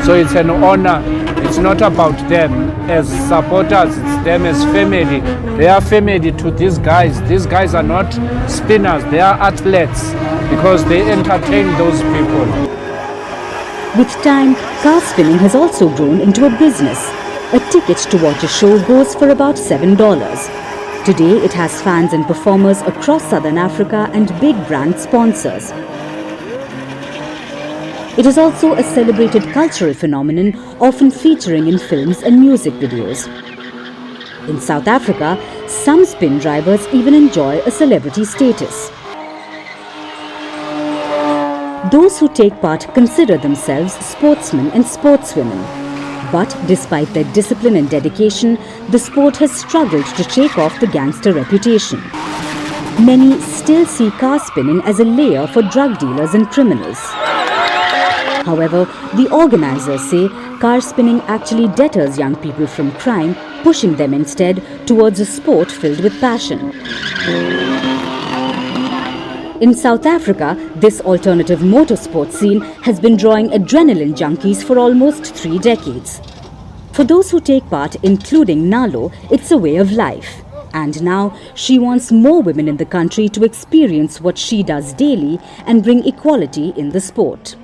So it's an honor. It's not about them as supporters, it's them as family. They are family to these guys. These guys are not spinners, they are athletes because they entertain those people. With time, car spinning has also grown into a business. A ticket to watch a show goes for about $7. Today, it has fans and performers across Southern Africa and big brand sponsors. It is also a celebrated cultural phenomenon, often featuring in films and music videos. In South Africa, some spin drivers even enjoy a celebrity status. Those who take part consider themselves sportsmen and sportswomen. But despite their discipline and dedication, the sport has struggled to shake off the gangster reputation. Many still see car spinning as a layer for drug dealers and criminals. However, the organizers say car spinning actually deters young people from crime, pushing them instead towards a sport filled with passion. In South Africa, this alternative motorsport scene has been drawing adrenaline junkies for almost 3 decades. For those who take part, including Nalo, it's a way of life. And now, she wants more women in the country to experience what she does daily and bring equality in the sport.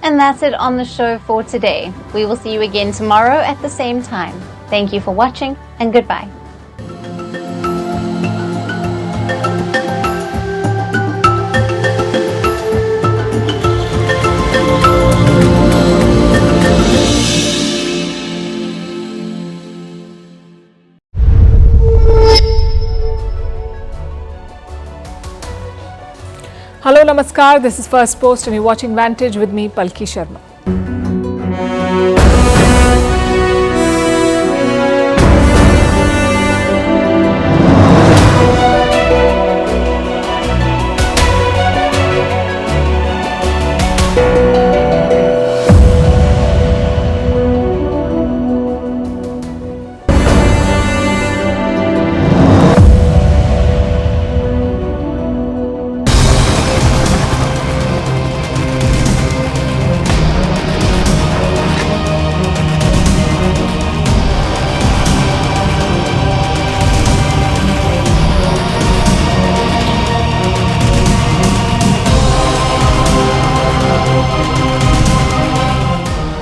And that's it on the show for today. We will see you again tomorrow at the same time. Thank you for watching and goodbye. Hello, Namaskar. This is Firstpost and you're watching Vantage with me, Palki Sharma.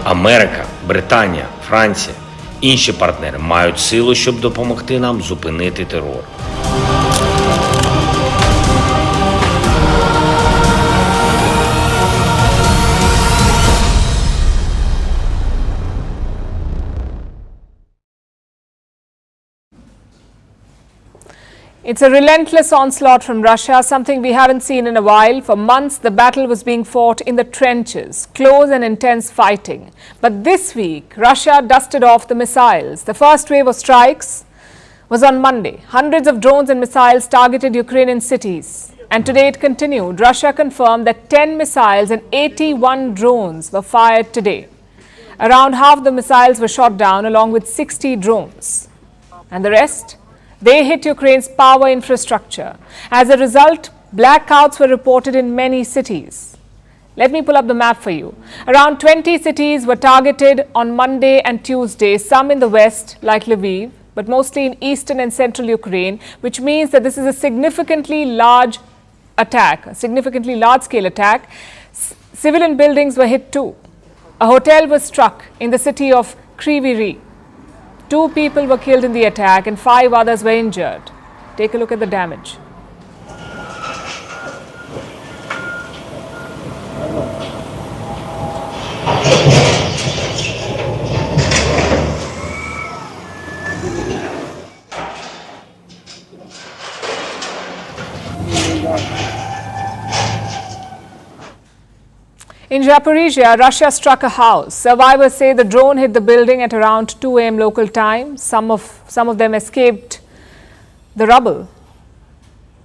Америка, Британія, Франція, інші партнери мають силу, щоб допомогти нам зупинити терор. It's a relentless onslaught from Russia, something we haven't seen in a while. For months, the battle was being fought in the trenches, close and intense fighting. But this week, Russia dusted off the missiles. The first wave of strikes was on Monday. Hundreds of drones and missiles targeted Ukrainian cities. And today it continued. Russia confirmed that 10 missiles and 81 drones were fired today. Around half the missiles were shot down, along with 60 drones. And the rest? They hit Ukraine's power infrastructure. As a result, blackouts were reported in many cities. Let me pull up the map for you. Around 20 cities were targeted on Monday and Tuesday, some in the west, like Lviv, but mostly in eastern and central Ukraine, which means that this is a significantly large attack, a significantly large-scale attack. Civilian buildings were hit too. A hotel was struck in the city of Kryvyi Rih. 2 people were killed in the attack and 5 others were injured. Take a look at the damage. In Zaporizhia, Russia struck a house. Survivors say the drone hit the building at around 2 a.m. local time. Some of them escaped the rubble,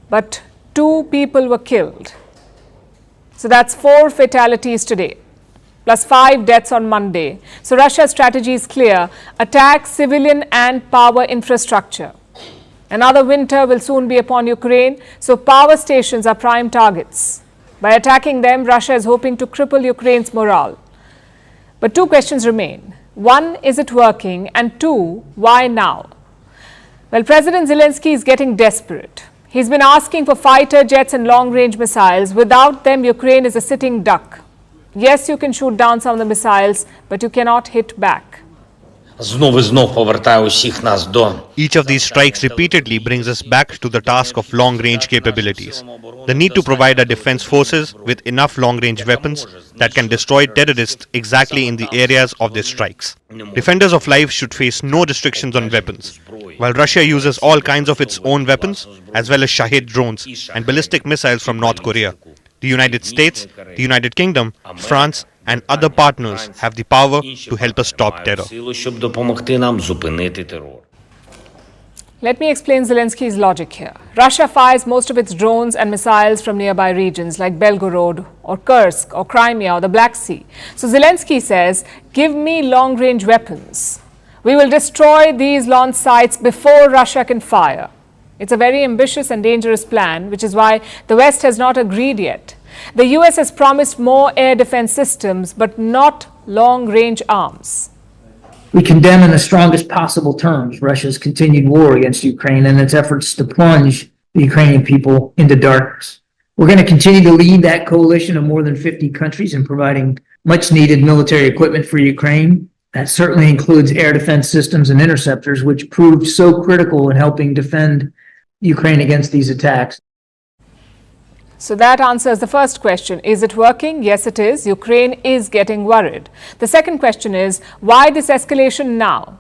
but 2 people were killed. So that's 4 fatalities today, plus 5 deaths on Monday. So Russia's strategy is clear: attack civilian and power infrastructure. Another winter will soon be upon Ukraine, so power stations are prime targets. By attacking them, Russia is hoping to cripple Ukraine's morale. But 2 questions remain. 1, is it working? And 2, why now? Well, President Zelensky is getting desperate. He's been asking for fighter jets and long-range missiles. Without them, Ukraine is a sitting duck. Yes, you can shoot down some of the missiles, but you cannot hit back. Each of these strikes repeatedly brings us back to the task of long-range capabilities. The need to provide our defense forces with enough long-range weapons that can destroy terrorists exactly in the areas of their strikes. Defenders of life should face no restrictions on weapons. While Russia uses all kinds of its own weapons, as well as Shahid drones and ballistic missiles from North Korea, the United States, the United Kingdom, France, and other partners have the power to help us stop terror. Let me explain Zelensky's logic here. Russia fires most of its drones and missiles from nearby regions like Belgorod or Kursk or Crimea or the Black Sea. So Zelensky says, give me long-range weapons. We will destroy these launch sites before Russia can fire. It's a very ambitious and dangerous plan, which is why the West has not agreed yet. The US has promised more air defense systems, but not long-range arms. We condemn in the strongest possible terms Russia's continued war against Ukraine and its efforts to plunge the Ukrainian people into darkness. We're going to continue to lead that coalition of more than 50 countries in providing much-needed military equipment for Ukraine. That certainly includes air defense systems and interceptors, which proved so critical in helping defend Ukraine against these attacks. So that answers the first question. Is it working? Yes, it is. Ukraine is getting worried. The second question is, why this escalation now?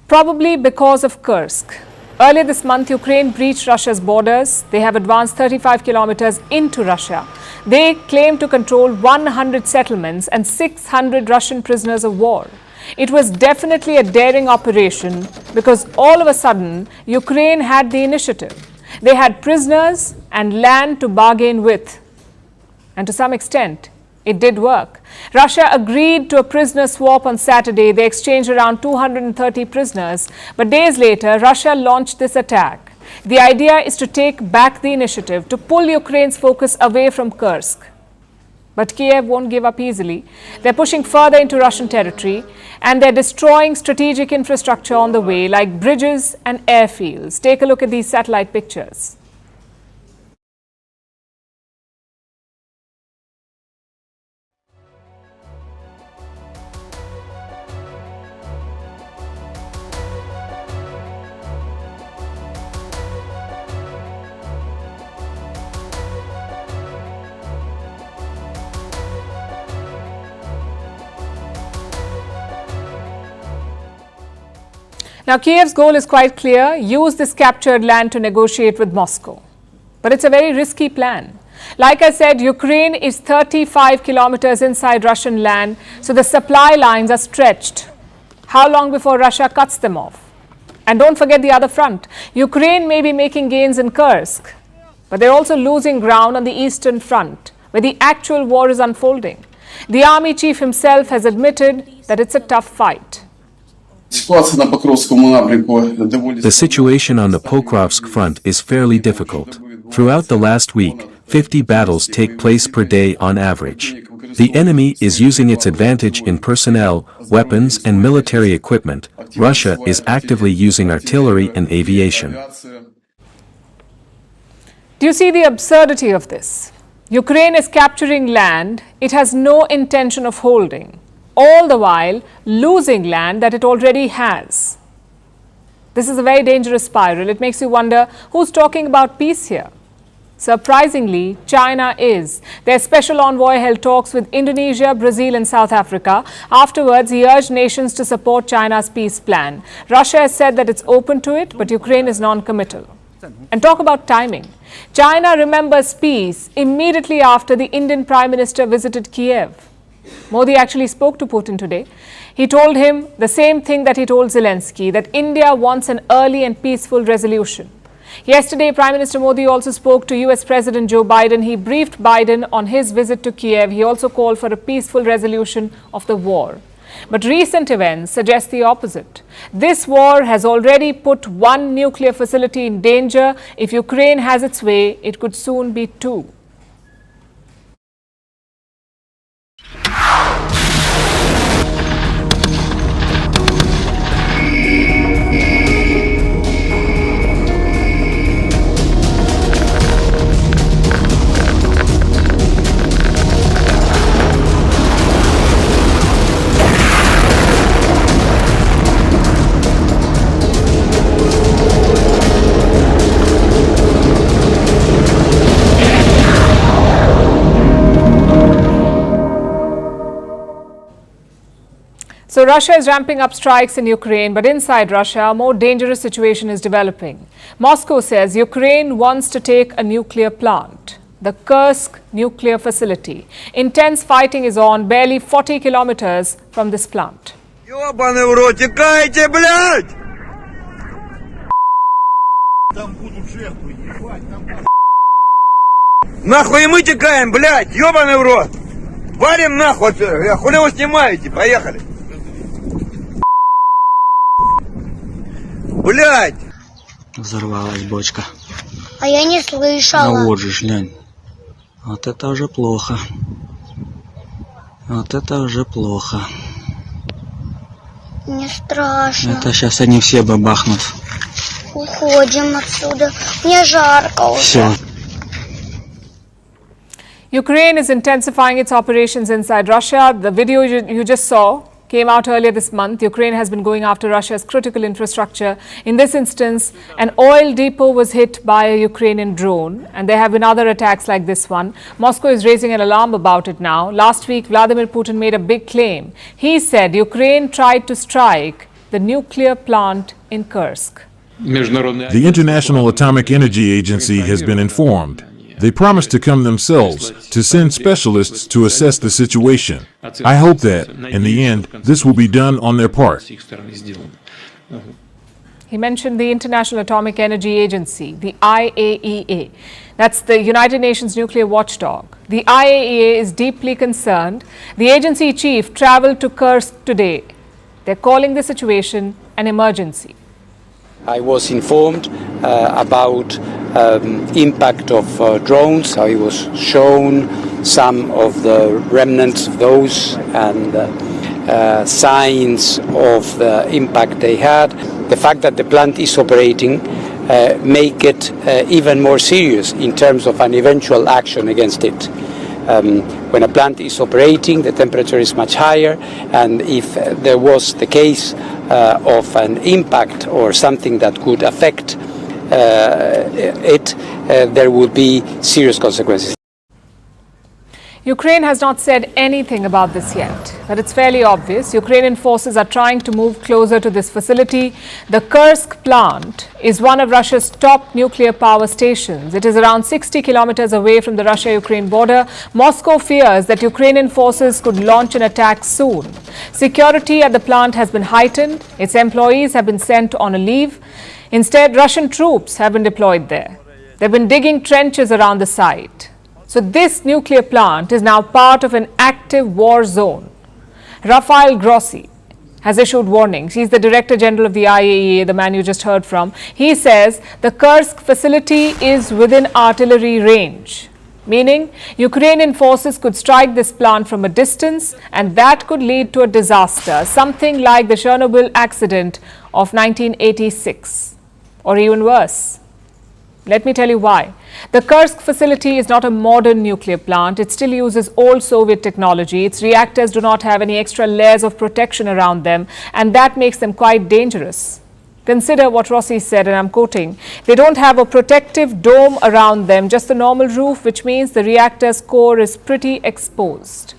Probably because of Kursk. Earlier this month, Ukraine breached Russia's borders. They have advanced 35 kilometers into Russia. They claim to control 100 settlements and 600 Russian prisoners of war. It was definitely a daring operation because all of a sudden, Ukraine had the initiative. They had prisoners and land to bargain with. And to some extent, it did work. Russia agreed to a prisoner swap on Saturday. They exchanged around 230 prisoners. But days later, Russia launched this attack. The idea is to take back the initiative, to pull Ukraine's focus away from Kursk. But Kiev won't give up easily. They're pushing further into Russian territory and they're destroying strategic infrastructure on the way like bridges and airfields. Take a look at these satellite pictures. Now, Kiev's goal is quite clear, use this captured land to negotiate with Moscow. But it's a very risky plan. Like I said, Ukraine is 35 kilometers inside Russian land, so the supply lines are stretched. How long before Russia cuts them off? And don't forget the other front. Ukraine may be making gains in Kursk, but they're also losing ground on the eastern front, where the actual war is unfolding. The army chief himself has admitted that it's a tough fight. The situation on the Pokrovsk front is fairly difficult. Throughout the last week, 50 battles take place per day on average. The enemy is using its advantage in personnel, weapons and military equipment. Russia is actively using artillery and aviation. Do you see the absurdity of this? Ukraine is capturing land it has no intention of holding, all the while losing land that it already has. This is a very dangerous spiral. It makes you wonder who's talking about peace here. Surprisingly, China is. Their special envoy held talks with Indonesia, Brazil and South Africa. Afterwards, he urged nations to support China's peace plan. Russia has said that it's open to it, but Ukraine is non-committal. And talk about timing. China remembers peace immediately after the Indian Prime Minister visited Kiev. Modi actually spoke to Putin today. He told him the same thing that he told Zelensky, that India wants an early and peaceful resolution. Yesterday, Prime Minister Modi also spoke to US President Joe Biden. He briefed Biden on his visit to Kiev. He also called for a peaceful resolution of the war. But recent events suggest the opposite. This war has already put one nuclear facility in danger. If Ukraine has its way, it could soon be two. So Russia is ramping up strikes in Ukraine, but inside Russia, a more dangerous situation is developing. Moscow says Ukraine wants to take a nuclear plant, the Kursk nuclear facility. Intense fighting is on barely 40 kilometers from this plant. Ёбаный в рот, текайте, блядь! Нахуй мы текаем, блядь, ёбаный в рот! Валим нахуй, хули вы снимаете, поехали! Блядь! Взорвалась бочка. А я не слышала. Ну вот же, глянь. Вот это уже плохо. Вот это уже плохо. Не страшно. Это сейчас они все бабахнут. Уходим отсюда. Мне жарко уже. Все. Ukraine is intensifying its operations inside Russia. The video you just saw came out earlier this month. Ukraine has been going after Russia's critical infrastructure. In this instance, an oil depot was hit by a Ukrainian drone, and there have been other attacks like this one. Moscow is raising an alarm about it now. Last week, Vladimir Putin made a big claim. He said Ukraine tried to strike the nuclear plant in Kursk. The International Atomic Energy Agency has been informed. They promised to come themselves to send specialists to assess the situation. I hope that, in the end, this will be done on their part. He mentioned the International Atomic Energy Agency, the IAEA. That's the United Nations nuclear watchdog. The IAEA is deeply concerned. The agency chief traveled to Kursk today. They're calling the situation an emergency. I was informed about impact of drones. I was shown some of the remnants of those and signs of the impact they had. The fact that the plant is operating make it even more serious in terms of an eventual action against it. When a plant is operating, the temperature is much higher, and if there was the case of an impact or something that could affect there would be serious consequences. Ukraine has not said anything about this yet, but it's fairly obvious. Ukrainian forces are trying to move closer to this facility. The Kursk plant is one of Russia's top nuclear power stations. It is around 60 kilometers away from the Russia-Ukraine border. Moscow fears that Ukrainian forces could launch an attack soon. Security at the plant has been heightened. Its employees have been sent on a leave. Instead, Russian troops have been deployed there. They've been digging trenches around the site. So this nuclear plant is now part of an active war zone. Rafael Grossi has issued warnings. He's the Director General of the IAEA, the man you just heard from. He says the Kursk facility is within artillery range, meaning Ukrainian forces could strike this plant from a distance, and that could lead to a disaster, something like the Chernobyl accident of 1986, or even worse. Let me tell you why. The Kursk facility is not a modern nuclear plant. It still uses old Soviet technology. Its reactors do not have any extra layers of protection around them, and that makes them quite dangerous. Consider what Rossi said, and I'm quoting, they don't have a protective dome around them, just the normal roof, which means the reactor's core is pretty exposed.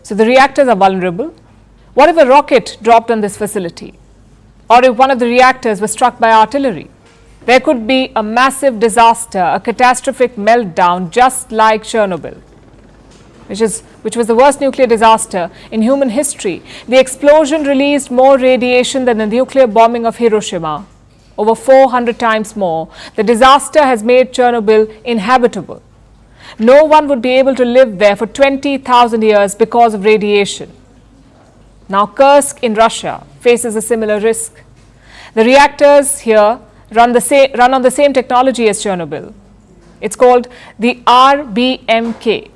So the reactors are vulnerable. What if a rocket dropped on this facility? Or if one of the reactors was struck by artillery? There could be a massive disaster, a catastrophic meltdown, just like Chernobyl, which was the worst nuclear disaster in human history. The explosion released more radiation than the nuclear bombing of Hiroshima, over 400 times more. The disaster has made Chernobyl inhabitable. No one would be able to live there for 20,000 years because of radiation. Now Kursk in Russia faces a similar risk. The reactors here run on the same technology as Chernobyl. It's called the RBMK.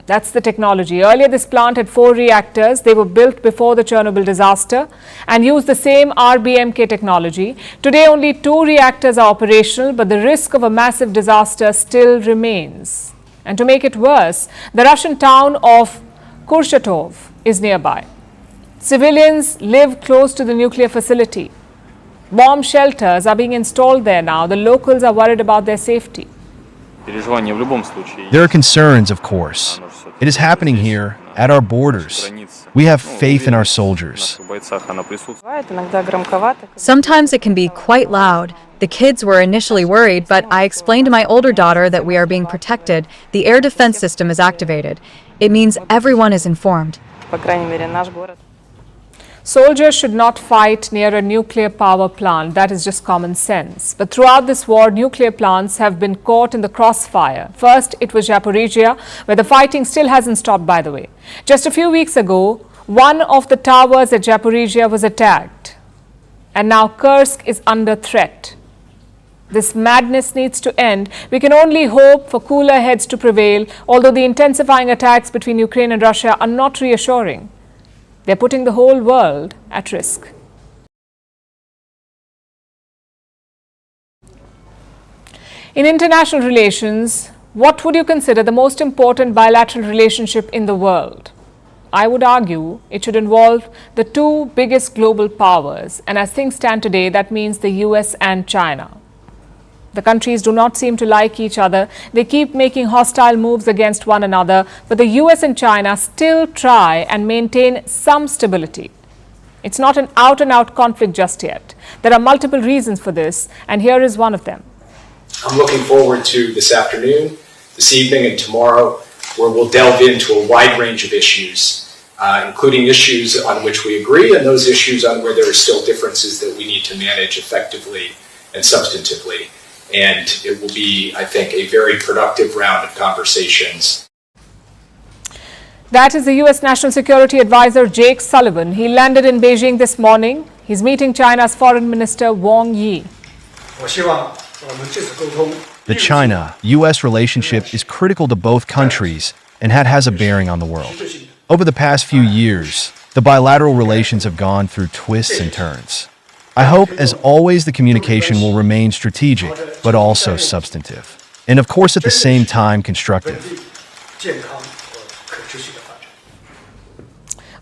That's the technology. Earlier, this plant had 4 reactors. They were built before the Chernobyl disaster and used the same RBMK technology. Today, only 2 reactors are operational, but the risk of a massive disaster still remains. And to make it worse, the Russian town of Kurchatov is nearby. Civilians live close to the nuclear facility. Bomb shelters are being installed there now. The locals are worried about their safety. There are concerns, of course. It is happening here, at our borders. We have faith in our soldiers. Sometimes it can be quite loud. The kids were initially worried, but I explained to my older daughter that we are being protected. The air defense system is activated. It means everyone is informed. Soldiers should not fight near a nuclear power plant. That is just common sense. But throughout this war, nuclear plants have been caught in the crossfire. First, it was Zaporizhia, where the fighting still hasn't stopped, by the way. Just a few weeks ago, one of the towers at Zaporizhia was attacked. And now Kursk is under threat. This madness needs to end. We can only hope for cooler heads to prevail, although the intensifying attacks between Ukraine and Russia are not reassuring. They're putting the whole world at risk. In international relations, what would you consider the most important bilateral relationship in the world? I would argue it should involve the two biggest global powers, and as things stand today, that means the US and China. The countries do not seem to like each other. They keep making hostile moves against one another, but the US and China still try and maintain some stability. It's not an out-and-out conflict just yet. There are multiple reasons for this, and here is one of them. I'm looking forward to this afternoon, this evening, and tomorrow, where we'll delve into a wide range of issues, including issues on which we agree and those issues on where there are still differences that we need to manage effectively and substantively. And it will be, I think, a very productive round of conversations. That is the US National Security Advisor Jake Sullivan. He landed in Beijing this morning. He's meeting China's Foreign Minister Wang Yi. The China-US relationship is critical to both countries and has a bearing on the world. Over the past few years, the bilateral relations have gone through twists and turns. I hope, as always, the communication will remain strategic, but also substantive. And of course, at the same time, constructive.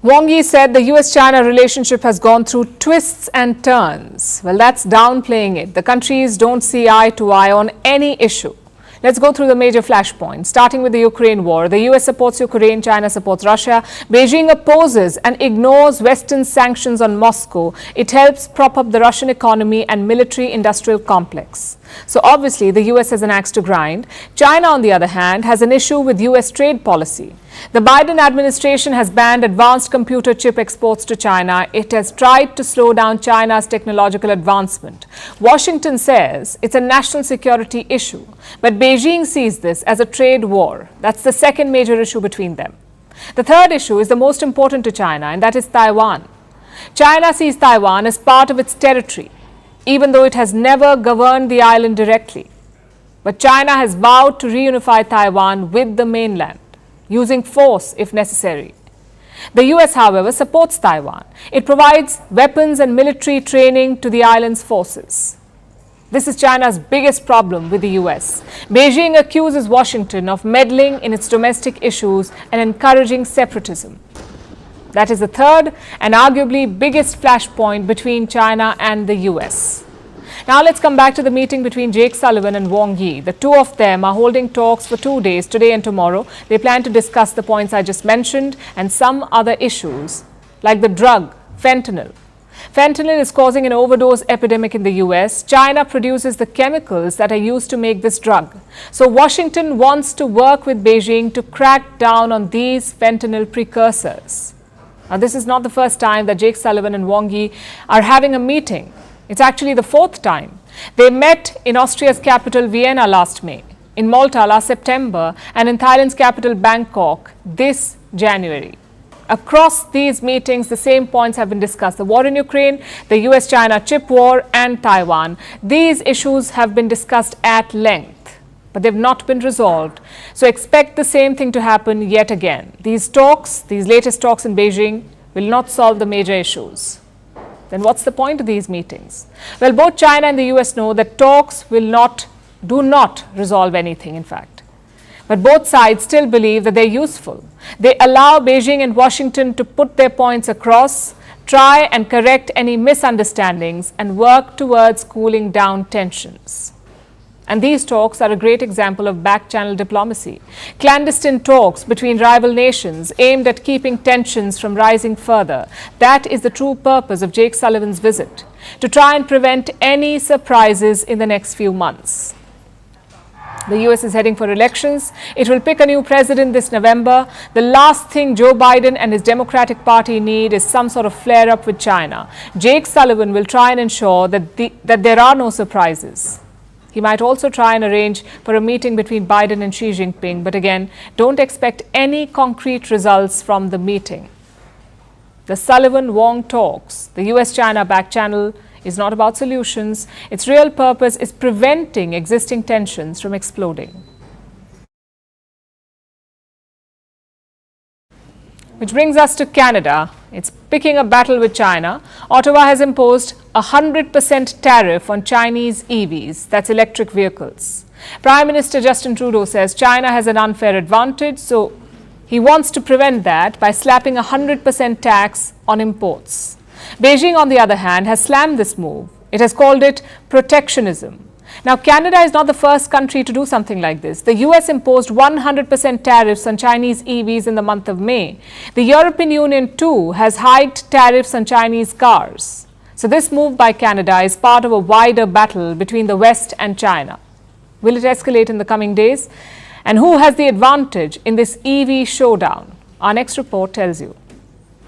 Wang Yi said the US-China relationship has gone through twists and turns. Well, that's downplaying it. The countries don't see eye to eye on any issue. Let's go through the major flashpoints, starting with the Ukraine war. The US supports Ukraine, China supports Russia. Beijing opposes and ignores Western sanctions on Moscow. It helps prop up the Russian economy and military-industrial complex. So obviously, the US has an axe to grind. China, on the other hand, has an issue with US trade policy. The Biden administration has banned advanced computer chip exports to China. It has tried to slow down China's technological advancement. Washington says it's a national security issue, but Beijing sees this as a trade war. That's the second major issue between them. The third issue is the most important to China, and that is Taiwan. China sees Taiwan as part of its territory, even though it has never governed the island directly. But China has vowed to reunify Taiwan with the mainland, using force if necessary. The US, however, supports Taiwan. It provides weapons and military training to the island's forces. This is China's biggest problem with the US. Beijing accuses Washington of meddling in its domestic issues and encouraging separatism. That is the third and arguably biggest flashpoint between China and the US. Now let's come back to the meeting between Jake Sullivan and Wang Yi. The two of them are holding talks for 2 days, today and tomorrow. They plan to discuss the points I just mentioned and some other issues like the drug, fentanyl. Fentanyl is causing an overdose epidemic in the US. China produces the chemicals that are used to make this drug. So Washington wants to work with Beijing to crack down on these fentanyl precursors. Now, this is not the first time that Jake Sullivan and Wang Yi are having a meeting. It's actually the fourth time. They met in Austria's capital, Vienna, last May, in Malta last September, and in Thailand's capital, Bangkok, this January. Across these meetings, the same points have been discussed: the war in Ukraine, the US-China chip war, and Taiwan. These issues have been discussed at length, but they've not been resolved. So expect the same thing to happen yet again. These latest talks in Beijing, will not solve the major issues. Then what's the point of these meetings? Well, both China and the US know that talks do not resolve anything, in fact. But both sides still believe that they're useful. They allow Beijing and Washington to put their points across, try and correct any misunderstandings, and work towards cooling down tensions. And these talks are a great example of back-channel diplomacy. Clandestine talks between rival nations aimed at keeping tensions from rising further. That is the true purpose of Jake Sullivan's visit, to try and prevent any surprises in the next few months. The US is heading for elections. It will pick a new president this November. The last thing Joe Biden and his Democratic Party need is some sort of flare-up with China. Jake Sullivan will try and ensure that there are no surprises. He might also try and arrange for a meeting between Biden and Xi Jinping, but again, don't expect any concrete results from the meeting. The Sullivan-Wong talks, the US-China back channel, is not about solutions. Its real purpose is preventing existing tensions from exploding. Which brings us to Canada. It's picking a battle with China. Ottawa has imposed a 100% tariff on Chinese EVs, that's electric vehicles. Prime Minister Justin Trudeau says China has an unfair advantage, so he wants to prevent that by slapping a 100% tax on imports. Beijing, on the other hand, has slammed this move. It has called it protectionism. Now, Canada is not the first country to do something like this. The US imposed 100% tariffs on Chinese EVs in the month of May. The European Union, too, has hiked tariffs on Chinese cars. So this move by Canada is part of a wider battle between the West and China. Will it escalate in the coming days? And who has the advantage in this EV showdown? Our next report tells you.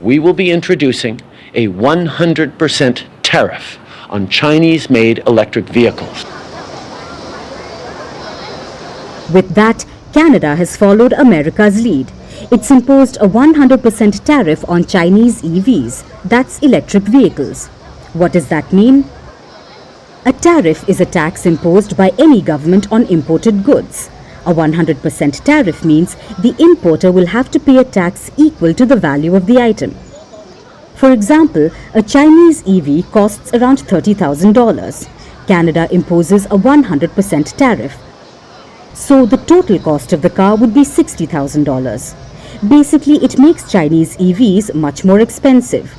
We will be introducing a 100% tariff on Chinese-made electric vehicles. With that, Canada has followed America's lead. It's imposed a 100% tariff on Chinese EVs, that's electric vehicles. What does that mean? A tariff is a tax imposed by any government on imported goods. A 100% tariff means the importer will have to pay a tax equal to the value of the item. For example, a Chinese EV costs around $30,000. Canada imposes a 100% tariff. So the total cost of the car would be $60,000. Basically, it makes Chinese EVs much more expensive.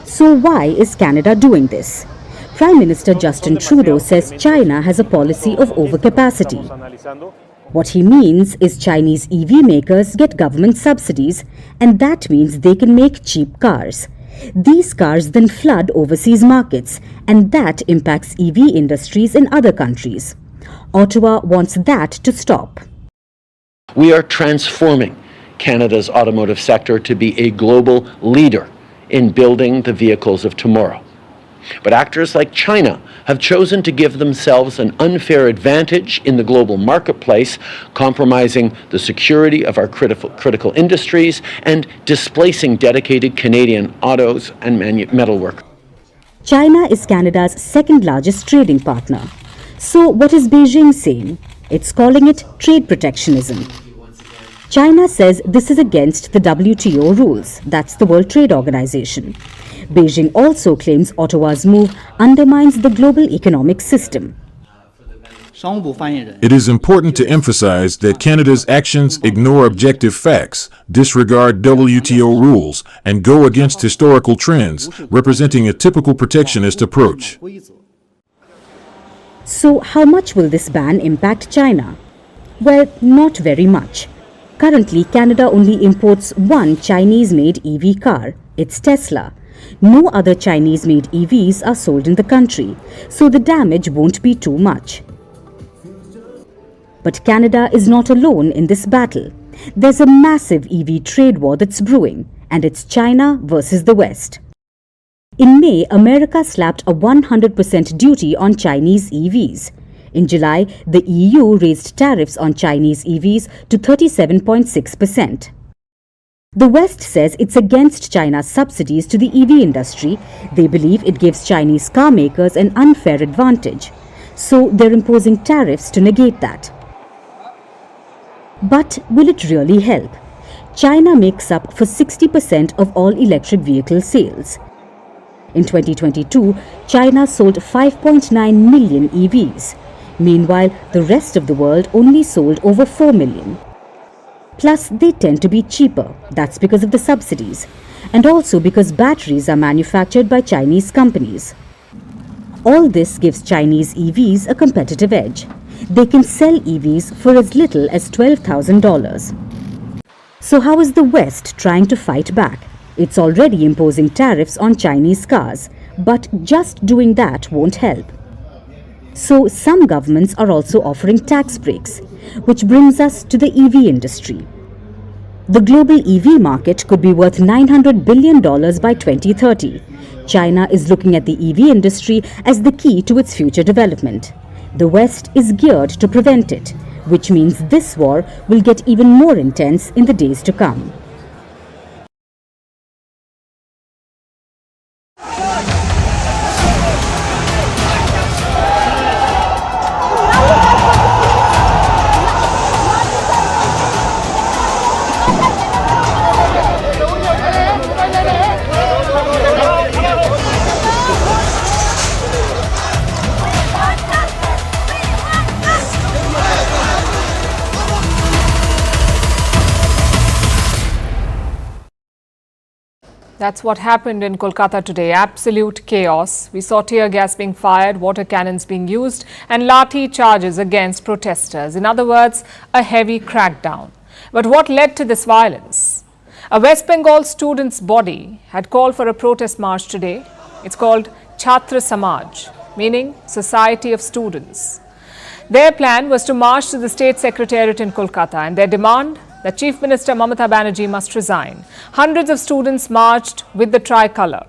So why is Canada doing this? Prime Minister Justin Trudeau says China has a policy of overcapacity. What he means is Chinese EV makers get government subsidies, and that means they can make cheap cars. These cars then flood overseas markets, and that impacts EV industries in other countries. Ottawa wants that to stop. We are transforming Canada's automotive sector to be a global leader in building the vehicles of tomorrow. But actors like China have chosen to give themselves an unfair advantage in the global marketplace, compromising the security of our critical industries and displacing dedicated Canadian autos and metalwork. China is Canada's second largest trading partner. So what is Beijing saying? It's calling it trade protectionism. China says this is against the WTO rules, that's the World Trade Organization. Beijing also claims Ottawa's move undermines the global economic system. It is important to emphasize that Canada's actions ignore objective facts, disregard WTO rules, and go against historical trends, representing a typical protectionist approach. So how much will this ban impact China? Well, not very much. Currently, Canada only imports one Chinese-made EV car. It's Tesla. No other Chinese-made EVs are sold in the country, so the damage won't be too much. But Canada is not alone in this battle. There's a massive EV trade war that's brewing, and it's China versus the West. In May, America slapped a 100% duty on Chinese EVs. In July, the EU raised tariffs on Chinese EVs to 37.6%. The West says it's against China's subsidies to the EV industry. They believe it gives Chinese car makers an unfair advantage. So they're imposing tariffs to negate that. But will it really help? China makes up for 60% of all electric vehicle sales. In 2022, China sold 5.9 million EVs. Meanwhile, the rest of the world only sold over 4 million. Plus, they tend to be cheaper. That's because of the subsidies. And also because batteries are manufactured by Chinese companies. All this gives Chinese EVs a competitive edge. They can sell EVs for as little as $12,000. So how is the West trying to fight back? It's already imposing tariffs on Chinese cars, but just doing that won't help. So some governments are also offering tax breaks, which brings us to the EV industry. The global EV market could be worth $900 billion by 2030. China is looking at the EV industry as the key to its future development. The West is geared to prevent it, which means this war will get even more intense in the days to come. That's what happened in Kolkata today. Absolute chaos. We saw tear gas being fired, water cannons being used, and lathi charges against protesters. In other words, a heavy crackdown. But what led to this violence? A West Bengal students' body had called for a protest march today. It's called Chhatra Samaj, meaning Society of Students. Their plan was to march to the State Secretariat in Kolkata, and their demand that Chief Minister Mamata Banerjee must resign. Hundreds of students marched with the tricolour,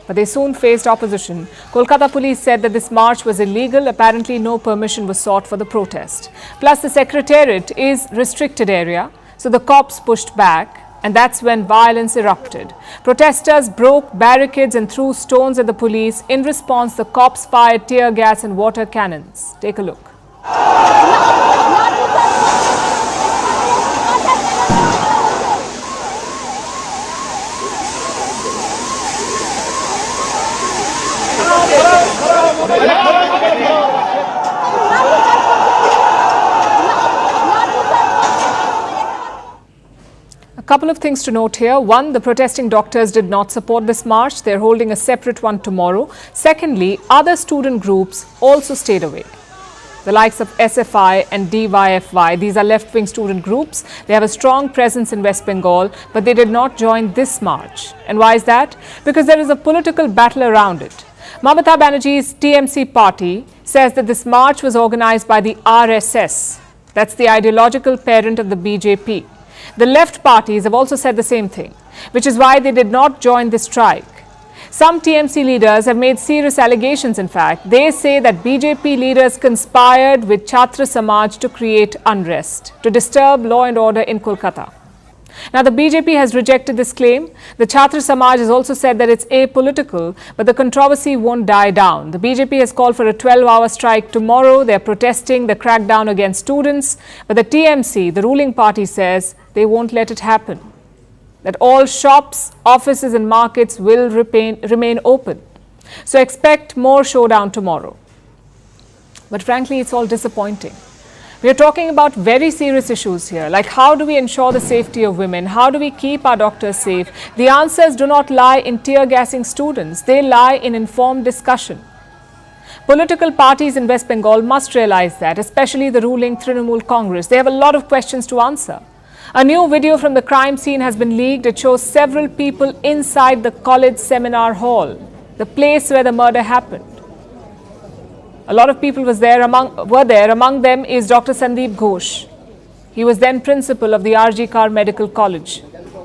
but they soon faced opposition. Kolkata police said that this march was illegal. Apparently, no permission was sought for the protest. Plus, the Secretariat is restricted area, so the cops pushed back, and that's when violence erupted. Protesters broke barricades and threw stones at the police. In response, the cops fired tear gas and water cannons. Take a look. A couple of things to note here. One, the protesting doctors did not support this march. They're holding a separate one tomorrow. Secondly, other student groups also stayed away. The likes of SFI and DYFY, these are left-wing student groups. They have a strong presence in West Bengal, but they did not join this march. And why is that? Because there is a political battle around it. Mamata Banerjee's TMC party says that this march was organized by the RSS. That's the ideological parent of the BJP. The left parties have also said the same thing, which is why they did not join this strike. Some TMC leaders have made serious allegations, in fact. They say that BJP leaders conspired with Chhatra Samaj to create unrest, to disturb law and order in Kolkata. Now, the BJP has rejected this claim. The Chhatra Samaj has also said that it's apolitical, but the controversy won't die down. The BJP has called for a 12-hour strike tomorrow. They're protesting the crackdown against students. But the TMC, the ruling party, says they won't let it happen. That all shops, offices and markets will remain open. So expect more showdown tomorrow. But frankly, it's all disappointing. We are talking about very serious issues here, like how do we ensure the safety of women? How do we keep our doctors safe? The answers do not lie in tear gassing students. They lie in informed discussion. Political parties in West Bengal must realize that, especially the ruling Trinamool Congress. They have a lot of questions to answer. A new video from the crime scene has been leaked. It shows several people inside the college seminar hall, the place where the murder happened. A lot of people were there. Among them is Dr. Sandeep Ghosh. He was then principal of the RG Kar Medical College.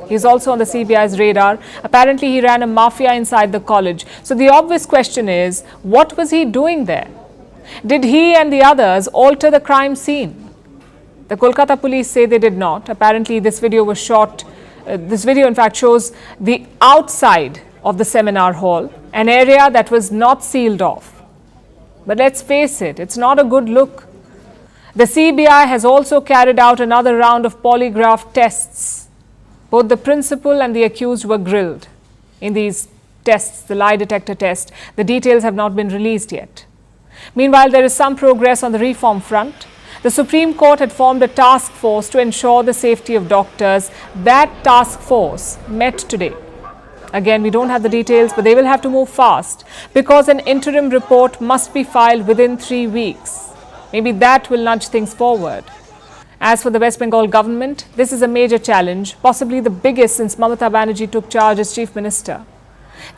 He is also on the CBI's radar. Apparently, he ran a mafia inside the college. So the obvious question is, what was he doing there? Did he and the others alter the crime scene? The Kolkata police say they did not. Apparently, this video was shot. This video, in fact, shows the outside of the seminar hall, an area that was not sealed off. But let's face it, it's not a good look. The CBI has also carried out another round of polygraph tests. Both the principal and the accused were grilled in these tests, the lie detector test. The details have not been released yet. Meanwhile, there is some progress on the reform front. The Supreme Court had formed a task force to ensure the safety of doctors. That task force met today. Again, we don't have the details, but they will have to move fast because an interim report must be filed within 3 weeks. Maybe that will nudge things forward. As for the West Bengal government, this is a major challenge, possibly the biggest since Mamata Banerjee took charge as Chief Minister.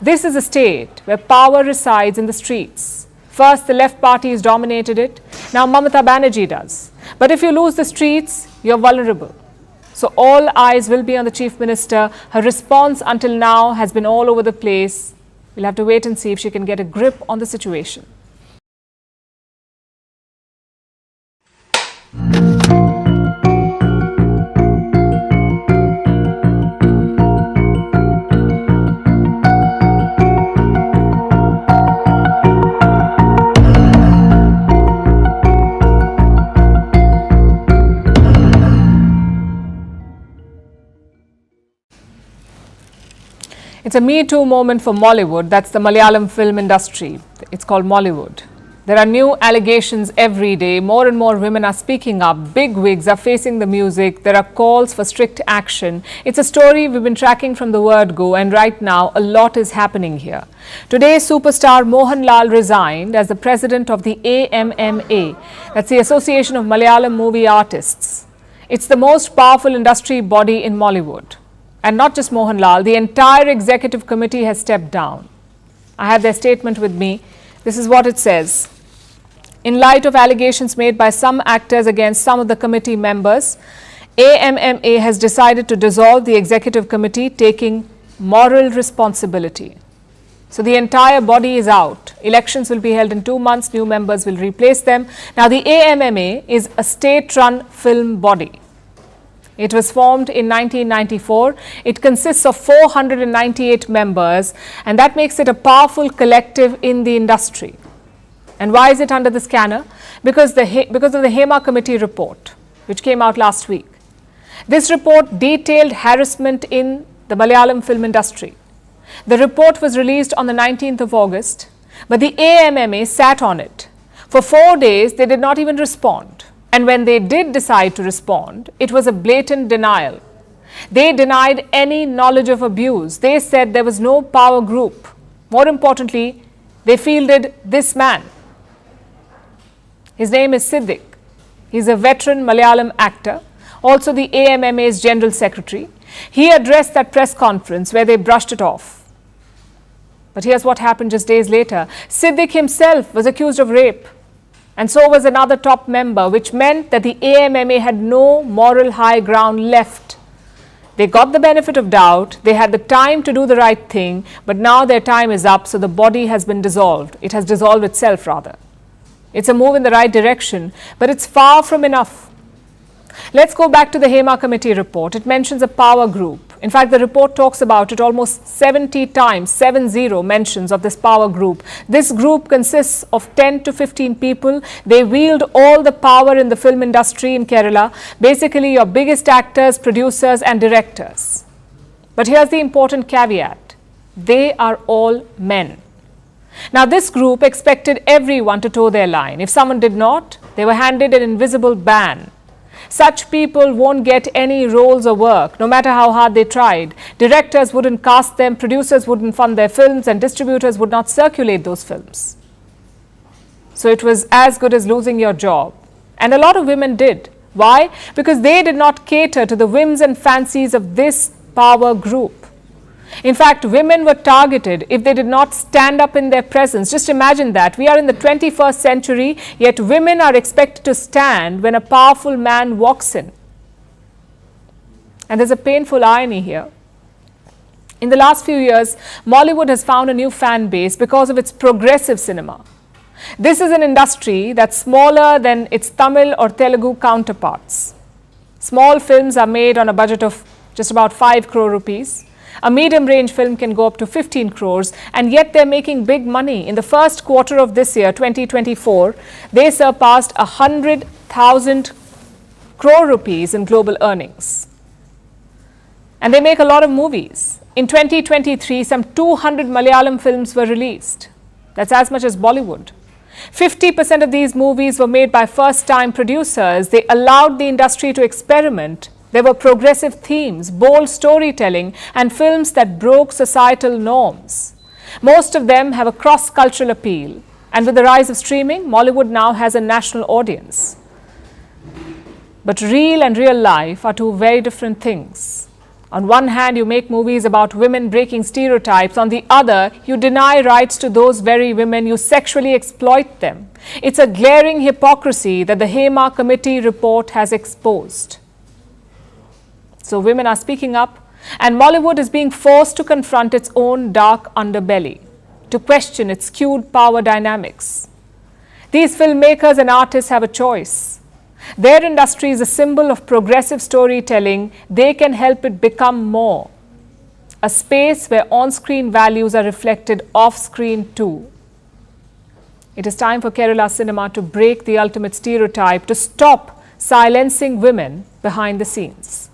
This is a state where power resides in the streets. First, the left parties dominated it. Now Mamata Banerjee does. But if you lose the streets, you're vulnerable. So all eyes will be on the Chief Minister. Her response until now has been all over the place. We'll have to wait and see if she can get a grip on the situation. It's a Me Too moment for Mollywood. That's the Malayalam film industry. It's called Mollywood. There are new allegations every day. More and more women are speaking up. Big wigs are facing the music. There are calls for strict action. It's a story we've been tracking from the word go, and right now a lot is happening here. Today, superstar Mohanlal resigned as the president of the AMMA. That's the Association of Malayalam Movie Artists. It's the most powerful industry body in Mollywood. And not just Mohanlal, the entire executive committee has stepped down. I have their statement with me. This is what it says. In light of allegations made by some actors against some of the committee members, AMMA has decided to dissolve the executive committee, taking moral responsibility. So the entire body is out. Elections will be held in 2 months. New members will replace them. Now, the AMMA is a state-run film body. It was formed in 1994. It consists of 498 members, and that makes it a powerful collective in the industry. And why is it under the scanner? Because of the HEMA committee report, which came out last week. This report detailed harassment in the Malayalam film industry. The report was released on the 19th of August, but the AMMA sat on it. For 4 days, they did not even respond. And when they did decide to respond, it was a blatant denial. They denied any knowledge of abuse. They said there was no power group. More importantly, they fielded this man. His name is Siddiq. He's a veteran Malayalam actor, also the AMMA's General Secretary. He addressed that press conference where they brushed it off. But here's what happened just days later. Siddiq himself was accused of rape. And so was another top member, which meant that the AMMA had no moral high ground left. They got the benefit of doubt, they had the time to do the right thing, but now their time is up, so the body has been dissolved. It has dissolved itself, rather. It's a move in the right direction, but it's far from enough. Let's go back to the HEMA committee report. It mentions a power group. In fact, the report talks about it almost 70 times, 70 mentions of this power group. This group consists of 10 to 15 people. They wield all the power in the film industry in Kerala, basically your biggest actors, producers and directors. But here's the important caveat. They are all men. Now, this group expected everyone to toe their line. If someone did not, they were handed an invisible ban. Such people won't get any roles or work, no matter how hard they tried. Directors wouldn't cast them, producers wouldn't fund their films, and distributors would not circulate those films. So it was as good as losing your job. And a lot of women did. Why? Because they did not cater to the whims and fancies of this power group. In fact, women were targeted if they did not stand up in their presence. Just imagine that. We are in the 21st century, yet women are expected to stand when a powerful man walks in. And there's a painful irony here. In the last few years, Mollywood has found a new fan base because of its progressive cinema. This is an industry that's smaller than its Tamil or Telugu counterparts. Small films are made on a budget of just about 5 crore rupees. A medium-range film can go up to 15 crores, and yet they're making big money. In the first quarter of this year, 2024, they surpassed 100,000 crore rupees in global earnings. And they make a lot of movies. In 2023, some 200 Malayalam films were released. That's as much as Bollywood. 50% of these movies were made by first-time producers. They allowed the industry to experiment There were progressive themes, bold storytelling, and films that broke societal norms. Most of them have a cross-cultural appeal, and with the rise of streaming, Mollywood now has a national audience. But real and real life are two very different things. On one hand, you make movies about women breaking stereotypes. On the other, you deny rights to those very women. You sexually exploit them. It's a glaring hypocrisy that the Hema Committee report has exposed. So women are speaking up, and Mollywood is being forced to confront its own dark underbelly, to question its skewed power dynamics. These filmmakers and artists have a choice. Their industry is a symbol of progressive storytelling. They can help it become more. A space where on-screen values are reflected off-screen too. It is time for Kerala cinema to break the ultimate stereotype, to stop silencing women behind the scenes.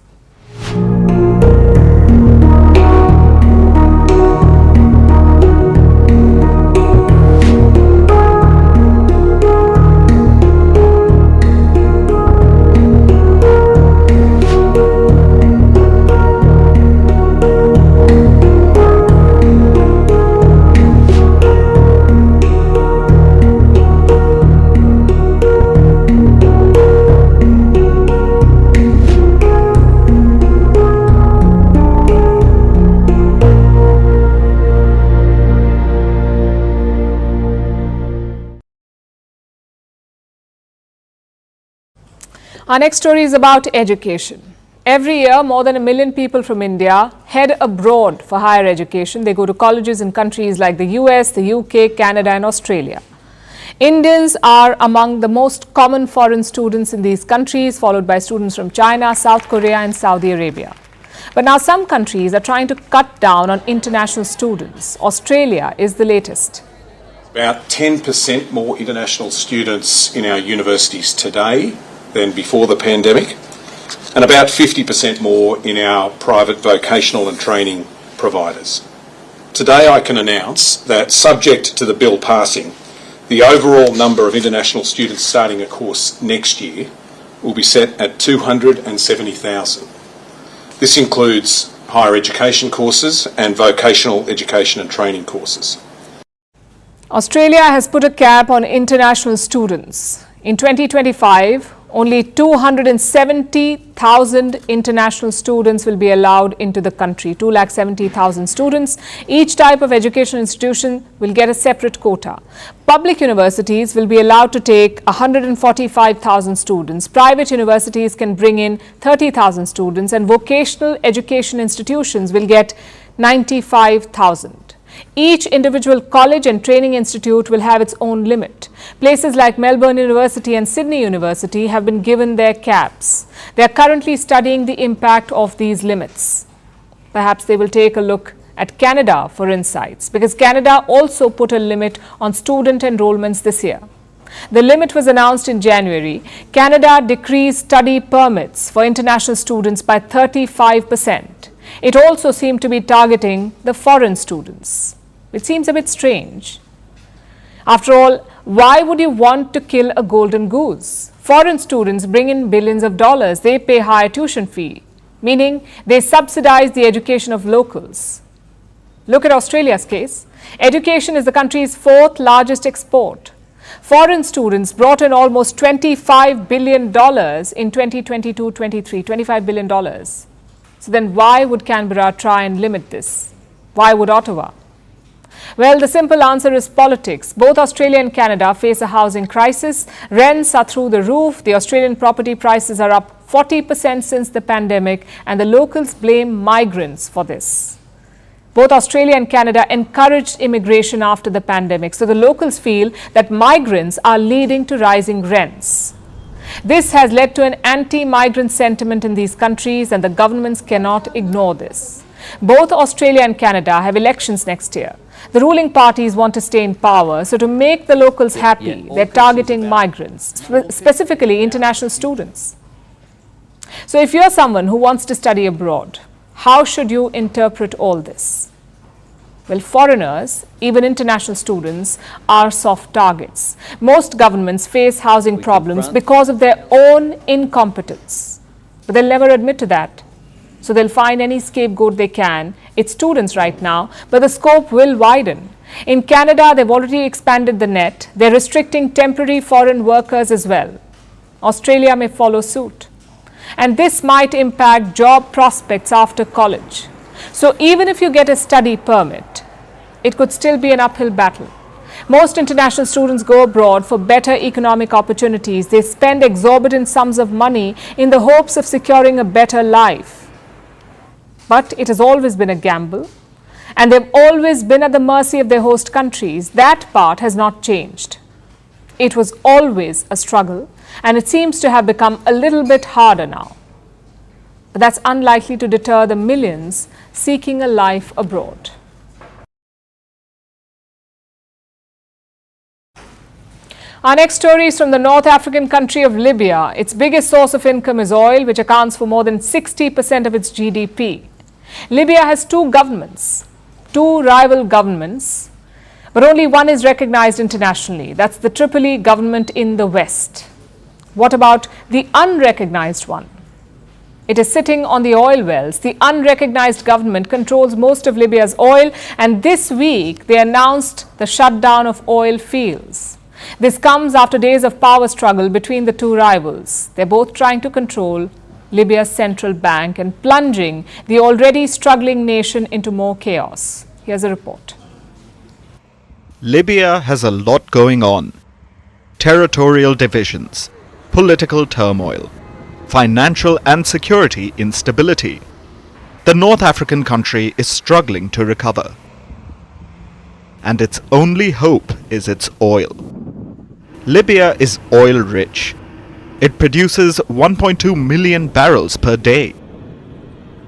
Our next story is about education. Every year, more than 1 million people from India head abroad for higher education. They go to colleges in countries like the US, the UK, Canada and Australia. Indians are among the most common foreign students in these countries, followed by students from China, South Korea and Saudi Arabia. But now some countries are trying to cut down on international students. Australia is the latest. About 10% more international students in our universities today than before the pandemic, and about 50% more in our private vocational and training providers. Today I can announce that, subject to the bill passing, the overall number of international students starting a course next year will be set at 270,000. This includes higher education courses and vocational education and training courses. Australia has put a cap on international students. In 2025, only 270,000 international students will be allowed into the country, 270,000 students. Each type of education institution will get a separate quota. Public universities will be allowed to take 145,000 students. Private universities can bring in 30,000 students, and vocational education institutions will get 95,000. Each individual college and training institute will have its own limit. Places like Melbourne University and Sydney University have been given their caps. They are currently studying the impact of these limits. Perhaps they will take a look at Canada for insights, because Canada also put a limit on student enrollments this year. The limit was announced in January. Canada decreased study permits for international students by 35%. It also seemed to be targeting the foreign students. It seems a bit strange. After all, why would you want to kill a golden goose? Foreign students bring in billions of dollars. They pay higher tuition fee, meaning they subsidize the education of locals. Look at Australia's case. Education is the country's 4th largest export. Foreign students brought in almost $25 billion in 2022-23, $25 billion. So then why would Canberra try and limit this? Why would Ottawa? Well, the simple answer is politics. Both Australia and Canada face a housing crisis. Rents are through the roof. The Australian property prices are up 40% since the pandemic, and the locals blame migrants for this. Both Australia and Canada encouraged immigration after the pandemic, so the locals feel that migrants are leading to rising rents. This has led to an anti-migrant sentiment in these countries, and the governments cannot ignore this. Both Australia and Canada have elections next year. The ruling parties want to stay in power, so to make the locals happy, they're targeting migrants, specifically international students. So if you're someone who wants to study abroad, how should you interpret all this? Well, foreigners, even international students, are soft targets. Most governments face housing problems because of their own incompetence. But they'll never admit to that. So they'll find any scapegoat they can. It's students right now, but the scope will widen. In Canada, they've already expanded the net. They're restricting temporary foreign workers as well. Australia may follow suit. And this might impact job prospects after college. So even if you get a study permit, it could still be an uphill battle. Most international students go abroad for better economic opportunities. They spend exorbitant sums of money in the hopes of securing a better life. But it has always been a gamble, and they've always been at the mercy of their host countries. That part has not changed. It was always a struggle, and it seems to have become a little bit harder now. But that's unlikely to deter the millions seeking a life abroad. Our next story is from the North African country of Libya. Its biggest source of income is oil, which accounts for more than 60% of its GDP. Libya has two governments, two rival governments, but only one is recognized internationally. That's the Tripoli government in the west. What about the unrecognized one? It is sitting on the oil wells. The unrecognized government controls most of Libya's oil, and this week they announced the shutdown of oil fields. This comes after days of power struggle between the two rivals. They're both trying to control Libya's central bank and plunging the already struggling nation into more chaos. Here's a report. Libya has a lot going on. Territorial divisions, political turmoil, financial and security instability. The North African country is struggling to recover. And its only hope is its oil. Libya is oil rich. It produces 1.2 million barrels per day.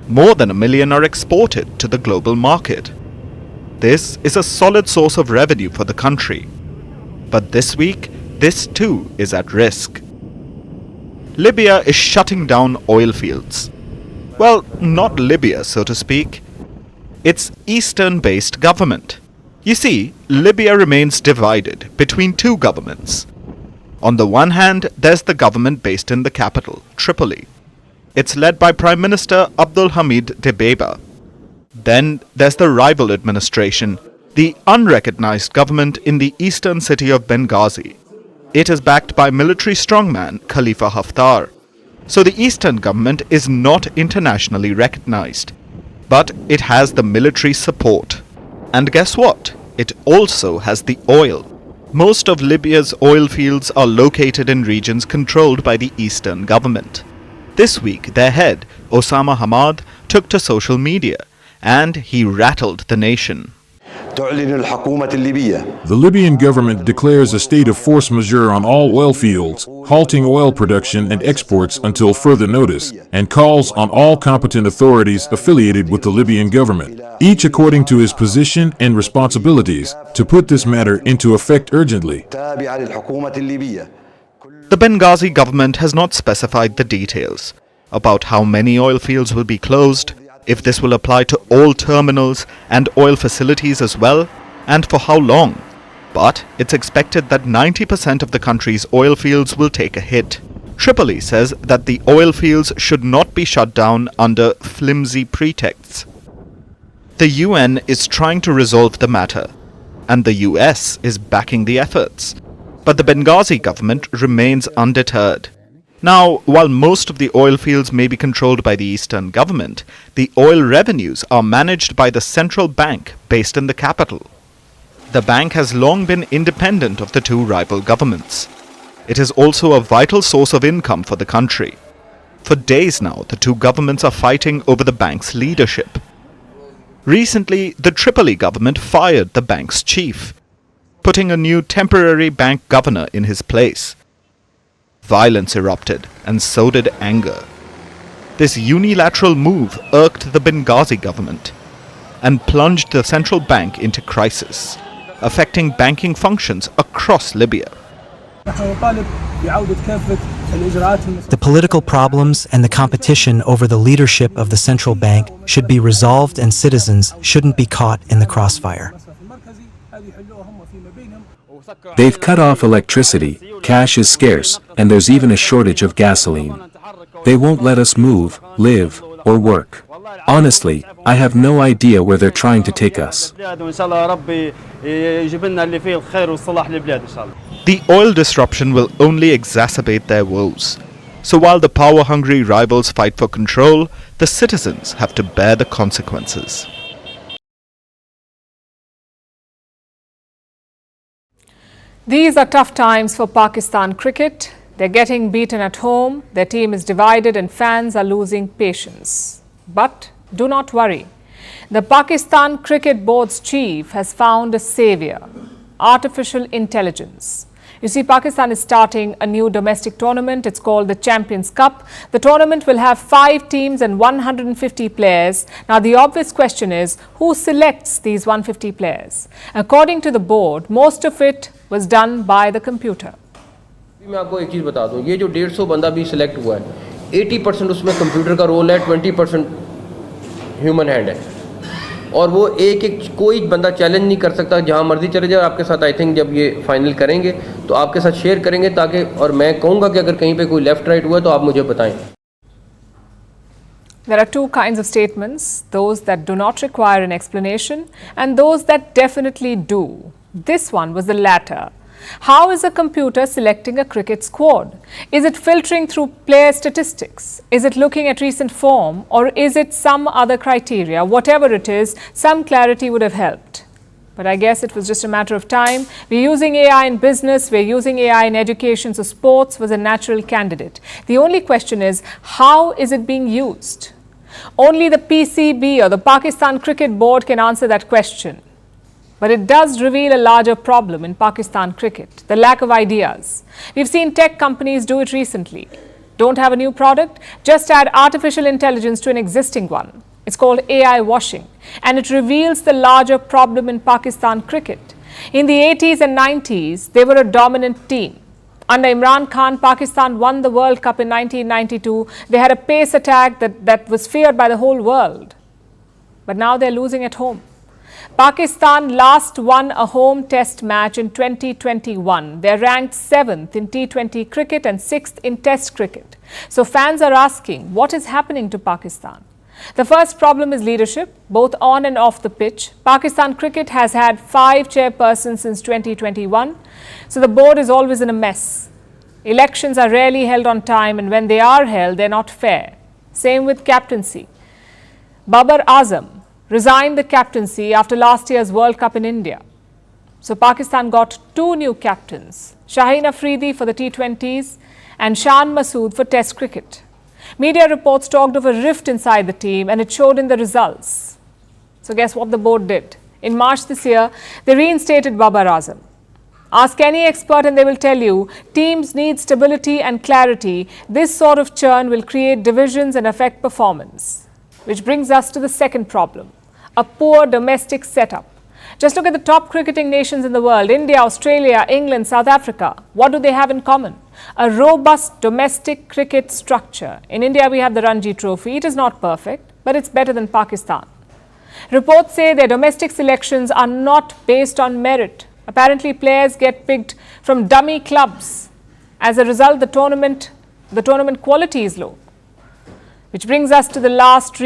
More than 1 million are exported to the global market. This is a solid source of revenue for the country. But this week, this too is at risk. Libya is shutting down oil fields. Well, not Libya, so to speak. Its eastern-based government. You see, Libya remains divided between two governments. On the one hand, there's the government based in the capital, Tripoli. It's led by Prime Minister Abdul Hamid Dbeibah. Then there's the rival administration, the unrecognized government in the eastern city of Benghazi. It is backed by military strongman Khalifa Haftar. So the eastern government is not internationally recognized. But it has the military support. And guess what? It also has the oil. Most of Libya's oil fields are located in regions controlled by the eastern government. This week, their head, Osama Hamad, took to social media, and he rattled the nation. The Libyan government declares a state of force majeure on all oil fields, halting oil production and exports until further notice, and calls on all competent authorities affiliated with the Libyan government, each according to his position and responsibilities, to put this matter into effect urgently. The Benghazi government has not specified the details about how many oil fields will be closed, if this will apply to all terminals and oil facilities as well, and for how long. But it's expected that 90% of the country's oil fields will take a hit. Tripoli says that the oil fields should not be shut down under flimsy pretexts. The UN is trying to resolve the matter, and the US is backing the efforts. But the Benghazi government remains undeterred. Now, while most of the oil fields may be controlled by the eastern government, the oil revenues are managed by the central bank based in the capital. The bank has long been independent of the two rival governments. It is also a vital source of income for the country. For days now, the two governments are fighting over the bank's leadership. Recently, the Tripoli government fired the bank's chief, putting a new temporary bank governor in his place. Violence erupted, and so did anger. This unilateral move irked the Benghazi government and plunged the central bank into crisis, affecting banking functions across Libya. The political problems and the competition over the leadership of the central bank should be resolved, and citizens shouldn't be caught in the crossfire. They've cut off electricity, cash is scarce, and there's even a shortage of gasoline. They won't let us move, live, or work. Honestly, I have no idea where they're trying to take us. The oil disruption will only exacerbate their woes. So while the power-hungry rivals fight for control, the citizens have to bear the consequences. These are tough times for Pakistan cricket. They're getting beaten at home, their team is divided and fans are losing patience. But do not worry. The Pakistan Cricket Board's chief has found a savior: artificial intelligence. You see, Pakistan is starting a new domestic tournament. It's called the Champions Cup. The tournament will have 5 teams and 150 players. Now, the obvious question is, who selects these 150 players? According to the board, most of it was done by the computer. मैं आपको एक चीज़ बता दूं, ये जो 150 बंदा भी select हुआ है, 80% उसमें कंप्यूटर का रोल है, 20% ह्यूमन हैंड है, और वो एक कोई बंदा चैलेंज नहीं कर सकता, जहां मर्जी चले जाए। आपके साथ आई थिंक जब ये फाइनल करेंगे तो आपके साथ शेयर करेंगे, ताकि और मैं कहूँगा कि अगर कहीं पे कोई लेफ्ट राइट हुआ तो आप मुझे बताएं। There are 2 kinds of statements, those that do not require an explanation and those that definitely do. This one was the latter. How is a computer selecting a cricket squad? Is it filtering through player statistics? Is it looking at recent form, or is it some other criteria? Whatever it is, some clarity would have helped. But I guess it was just a matter of time. We're using AI in business, we're using AI in education, so sports was a natural candidate. The only question is, how is it being used? Only the PCB or the Pakistan Cricket Board can answer that question. But it does reveal a larger problem in Pakistan cricket, the lack of ideas. We've seen tech companies do it recently. Don't have a new product? Just add artificial intelligence to an existing one. It's called AI washing, and it reveals the larger problem in Pakistan cricket. In the 80s and 90s, they were a dominant team. Under Imran Khan, Pakistan won the World Cup in 1992. They had a pace attack that was feared by the whole world. But now they're losing at home. Pakistan last won a home test match in 2021. They're ranked 7th in T20 cricket and 6th in test cricket. So fans are asking, what is happening to Pakistan? The first problem is leadership, both on and off the pitch. Pakistan cricket has had 5 chairpersons since 2021. So the board is always in a mess. Elections are rarely held on time, and when they are held, they're not fair. Same with captaincy. Babar Azam resigned the captaincy after last year's World Cup in India. So Pakistan got 2 new captains, Shaheen Afridi for the T20s and Shan Masood for Test cricket. Media reports talked of a rift inside the team, and it showed in the results. So guess what the board did? In March this year, they reinstated Babar Azam. Ask any expert and they will tell you, teams need stability and clarity. This sort of churn will create divisions and affect performance. Which brings us to the second problem: a poor domestic setup. Just look at the top cricketing nations in the world: India, Australia, England, South Africa. What do they have in common? A robust domestic cricket structure. In India, we have the Ranji Trophy. It is not perfect, but it's better than Pakistan. Reports say their domestic selections are not based on merit. Apparently, players get picked from dummy clubs. As a result, the tournament quality is low. Which brings us to the last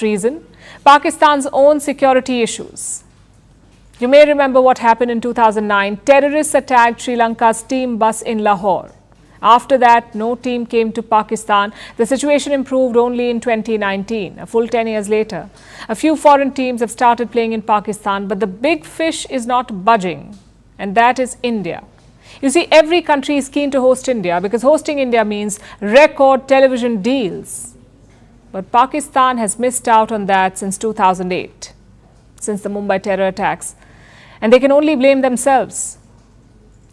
reason, Pakistan's own security issues. You may remember what happened in 2009. Terrorists attacked Sri Lanka's team bus in Lahore. After that, no team came to Pakistan. The situation improved only in 2019, a full 10 years later. A few foreign teams have started playing in Pakistan, but the big fish is not budging, and that is India. You see, every country is keen to host India because hosting India means record television deals. But Pakistan has missed out on that since 2008, since the Mumbai terror attacks. And they can only blame themselves.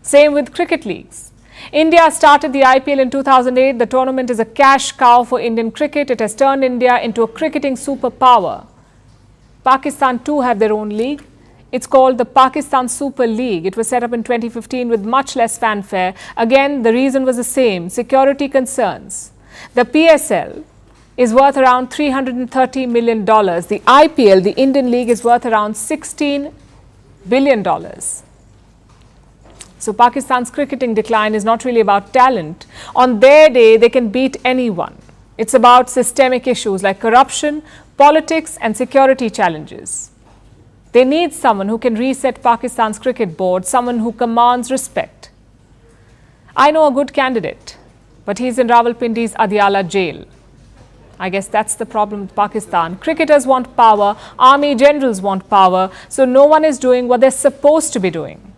Same with cricket leagues. India started the IPL in 2008. The tournament is a cash cow for Indian cricket. It has turned India into a cricketing superpower. Pakistan too have their own league. It's called the Pakistan Super League. It was set up in 2015 with much less fanfare. Again, the reason was the same: security concerns. The PSL is worth around $330 million. The IPL, the Indian League, is worth around $16 billion. So Pakistan's cricketing decline is not really about talent. On their day, they can beat anyone. It's about systemic issues like corruption, politics and security challenges. They need someone who can reset Pakistan's cricket board, someone who commands respect. I know a good candidate, but he's in Rawalpindi's Adiala jail. I guess that's the problem with Pakistan. Cricketers want power, army generals want power, so no one is doing what they're supposed to be doing.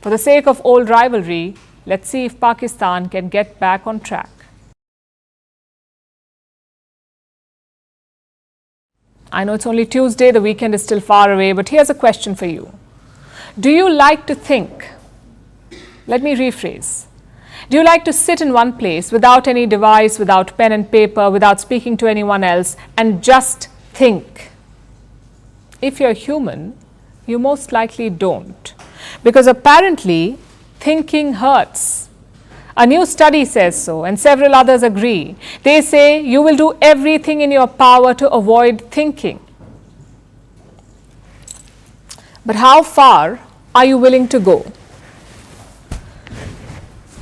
For the sake of old rivalry, let's see if Pakistan can get back on track. I know it's only Tuesday, the weekend is still far away, but here's a question for you. Do you like to think? Let me rephrase. Do you like to sit in one place without any device, without pen and paper, without speaking to anyone else, and just think? If you're human, you most likely don't. Because apparently, thinking hurts. A new study says so, and several others agree. They say you will do everything in your power to avoid thinking. But how far are you willing to go?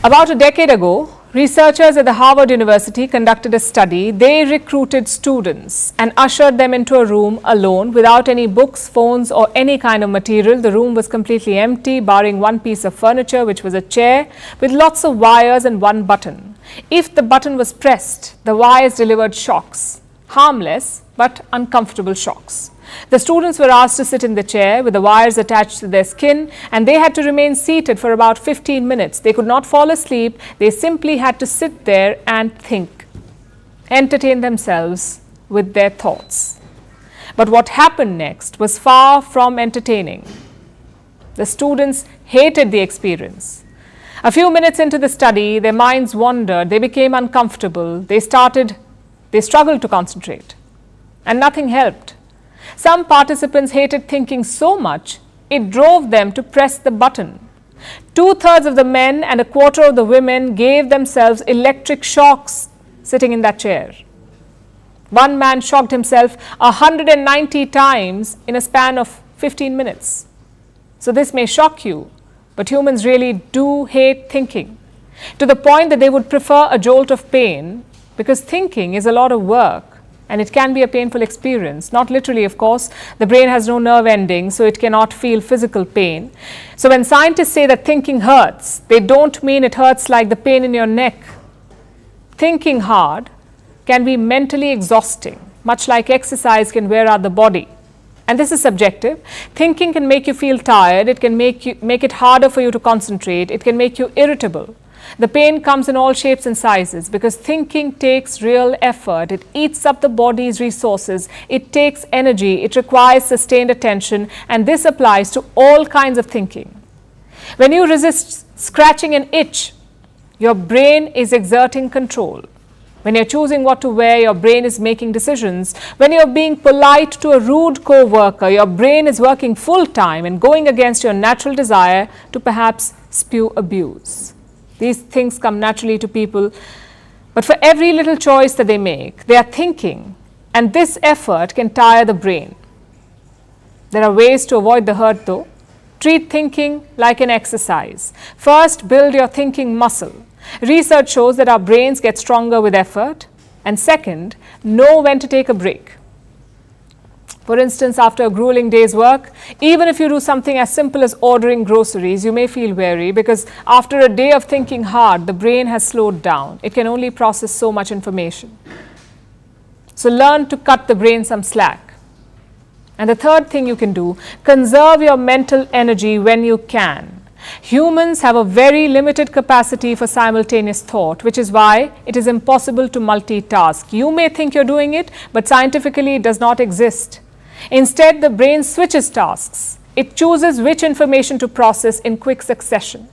About a decade ago, researchers at the Harvard University conducted a study. They recruited students and ushered them into a room alone without any books, phones or any kind of material. The room was completely empty, barring one piece of furniture, which was a chair with lots of wires and one button. If the button was pressed, the wires delivered shocks, harmless but uncomfortable shocks. The students were asked to sit in the chair with the wires attached to their skin, and they had to remain seated for about 15 minutes. They could not fall asleep. They simply had to sit there and think, entertain themselves with their thoughts. But what happened next was far from entertaining. The students hated the experience. A few minutes into the study, their minds wandered. They became uncomfortable. They struggled to concentrate, and nothing helped. Some participants hated thinking so much, it drove them to press the button. 2/3 of the men and 1/4 of the women gave themselves electric shocks sitting in that chair. One man shocked himself 190 times in a span of 15 minutes. So this may shock you, but humans really do hate thinking, to the point that they would prefer a jolt of pain, because thinking is a lot of work. And it can be a painful experience. Not literally, of course. The brain has no nerve ending, so it cannot feel physical pain. So when scientists say that thinking hurts, they don't mean it hurts like the pain in your neck. Thinking hard can be mentally exhausting, much like exercise can wear out the body. And this is subjective. Thinking can make you feel tired. It can make it harder for you to concentrate. It can make you irritable. The pain comes in all shapes and sizes because thinking takes real effort. It eats up the body's resources. It takes energy. It requires sustained attention, and this applies to all kinds of thinking. When you resist scratching an itch, your brain is exerting control. When you're choosing what to wear, your brain is making decisions. When you're being polite to a rude co-worker, your brain is working full time and going against your natural desire to perhaps spew abuse. These things come naturally to people, but for every little choice that they make, they are thinking, and this effort can tire the brain. There are ways to avoid the hurt though. Treat thinking like an exercise. First, build your thinking muscle. Research shows that our brains get stronger with effort. And second, know when to take a break. For instance, after a grueling day's work, even if you do something as simple as ordering groceries, you may feel weary because after a day of thinking hard, the brain has slowed down. It can only process so much information. So learn to cut the brain some slack. And the third thing you can do, conserve your mental energy when you can. Humans have a very limited capacity for simultaneous thought, which is why it is impossible to multitask. You may think you're doing it, but scientifically it does not exist. Instead, the brain switches tasks. It chooses which information to process in quick succession.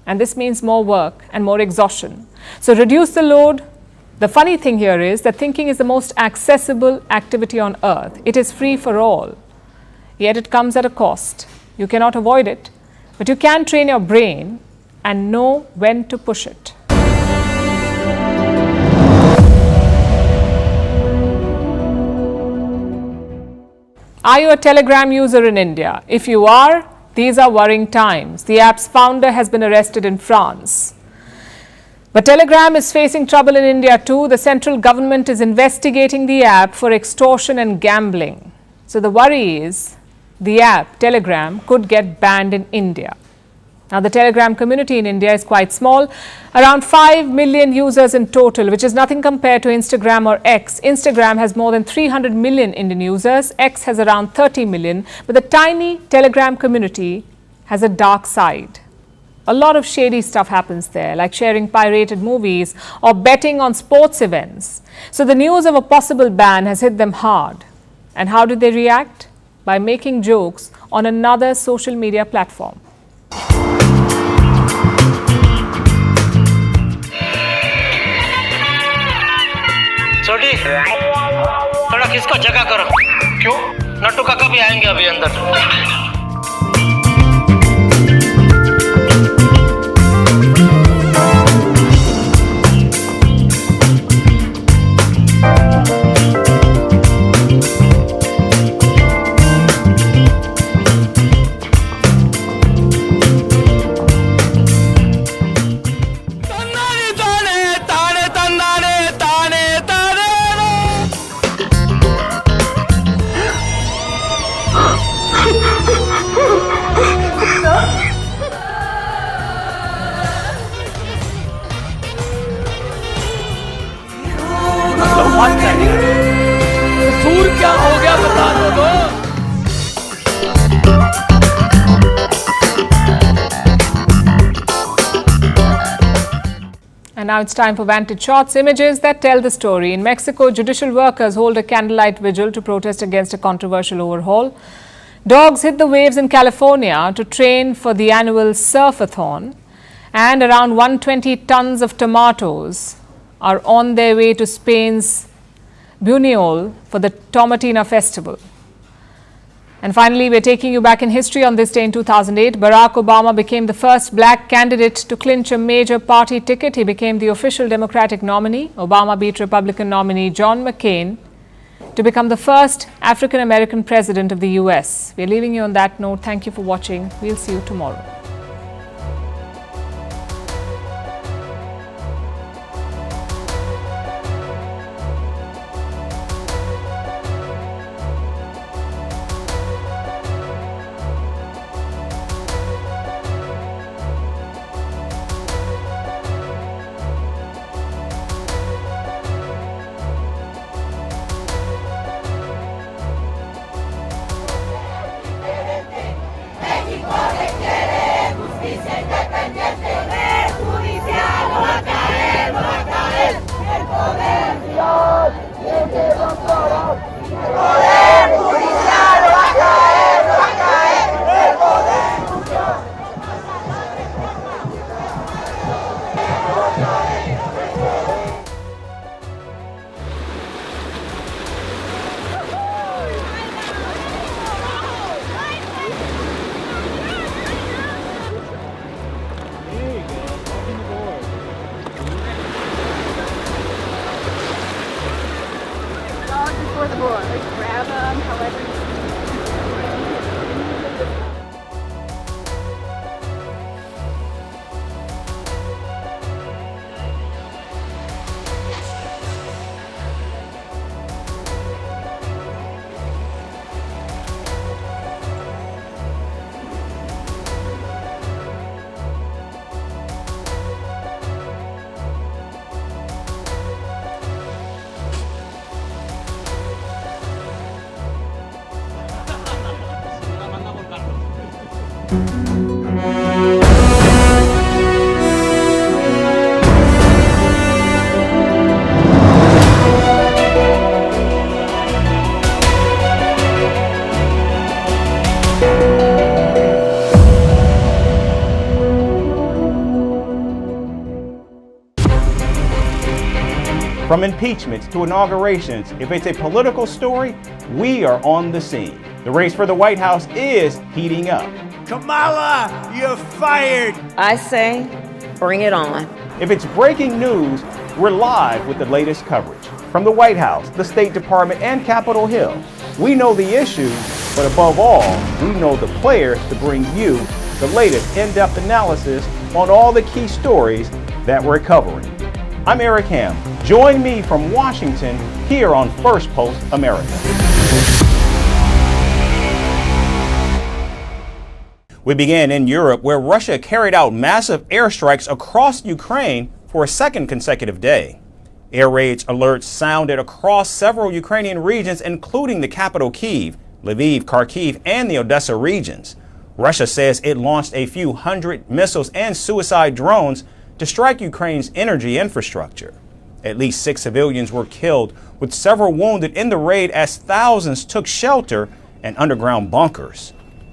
And this means more work and more exhaustion. So reduce the load. The funny thing here is that thinking is the most accessible activity on earth. It is free for all. Yet it comes at a cost. You cannot avoid it, but you can train your brain and know when to push it. Are you a Telegram user in India? If you are, These are worrying times. The app's founder has been arrested in France. But Telegram is facing trouble in India too. The central government is investigating the app for extortion and gambling. So the worry is the app, Telegram, could get banned in India. Now, the Telegram community in India is quite small, around 5 million users in total, which is nothing compared to Instagram or X. Instagram has more than 300 million Indian users, X has around 30 million, but the tiny Telegram community has a dark side. A lot of shady stuff happens there, like sharing pirated movies or betting on sports events. So the news of a possible ban has hit them hard. And how did they react? By making jokes on another social media platform. छोटी थोड़ा किसको जगह करो। क्यों? नट्टू काका भी आएंगे अभी अंदर। सूर क्या हो गया बता दो। And now it's time for Vantage Shots, images that tell the story. In Mexico, judicial workers hold a candlelight vigil to protest against a controversial overhaul. Dogs hit the waves in California to train for the annual surfathon. And around 120 tons of tomatoes are on their way to Spain's Buñuel for the Tomatina Festival. And finally, we're taking you back in history. On this day in 2008, Barack Obama became the first black candidate to clinch a major party ticket. He became the official Democratic nominee. Obama beat Republican nominee John McCain to become the first African-American president of the US. We're leaving you on that note. Thank you for watching. We'll see you tomorrow. Grab them, however. From impeachments to inaugurations, if it's a political story, we are on the scene. The race for the White House is heating up. Kamala, you're fired. I say, bring it on. If it's breaking news, we're live with the latest coverage. From the White House, the State Department, and Capitol Hill, we know the issues, But above all, we know the players to bring you the latest in-depth analysis on all the key stories that we're covering. I'm Eric Ham. Join me from Washington here on Firstpost America. We began in Europe, where Russia carried out massive airstrikes across Ukraine for a second consecutive day. Air raids alerts sounded across several Ukrainian regions, including the capital Kyiv, Lviv, Kharkiv, and the Odessa regions. Russia says it launched a few hundred missiles and suicide drones to strike Ukraine's energy infrastructure. At least 6 civilians were killed, with several wounded in the raid as thousands took shelter in underground bunkers.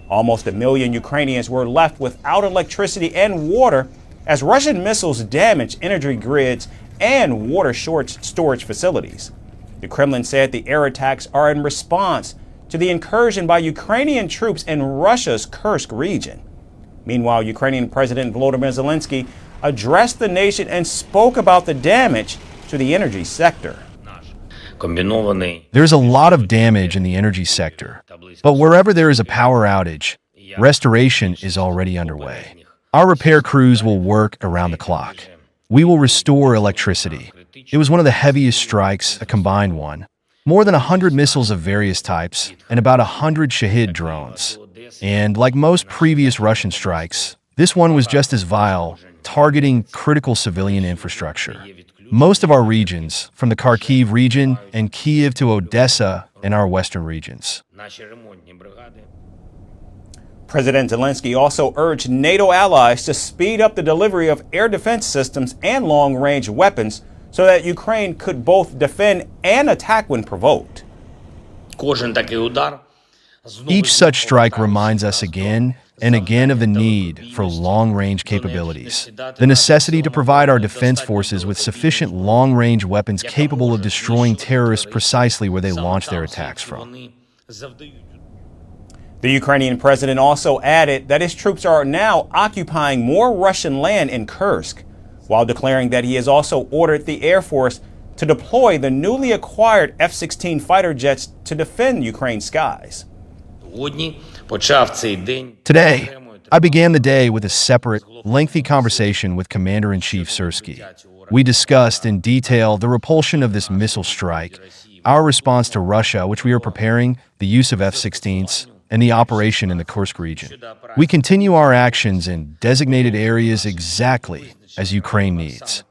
Almost 1 million Ukrainians were left without electricity and water as Russian missiles damaged energy grids and water storage facilities. The Kremlin said the air attacks are in response to the incursion by Ukrainian troops in Russia's Kursk region. Meanwhile, Ukrainian President Volodymyr Zelensky addressed the nation and spoke about the damage to the energy sector. There's a lot of damage in the energy sector, but wherever there is a power outage, restoration is already underway. Our repair crews will work around the clock. We will restore electricity. It was one of the heaviest strikes, a combined one. More than 100 missiles of various types and about 100 Shahid drones. And like most previous Russian strikes, this one was just as vile, targeting critical civilian infrastructure. Most of our regions, from the Kharkiv region and Kyiv to Odessa and our western regions. President Zelensky also urged NATO allies to speed up the delivery of air defense systems and long-range weapons so that Ukraine could both defend and attack when provoked. Each such strike reminds us again and again of the need for long-range capabilities, the necessity to provide our defense forces with sufficient long-range weapons capable of destroying terrorists precisely where they launch their attacks from. The Ukrainian president also added that his troops are now occupying more Russian land in Kursk, while declaring that he has also ordered the Air Force to deploy the newly acquired F-16 fighter jets to defend Ukraine's skies. Today, I began the day with a separate, lengthy conversation with Commander-in-Chief Syrskyi. We discussed in detail the repulsion of this missile strike, our response to Russia, which we are preparing, the use of F-16s, and the operation in the Kursk region. We continue our actions in designated areas exactly as Ukraine needs.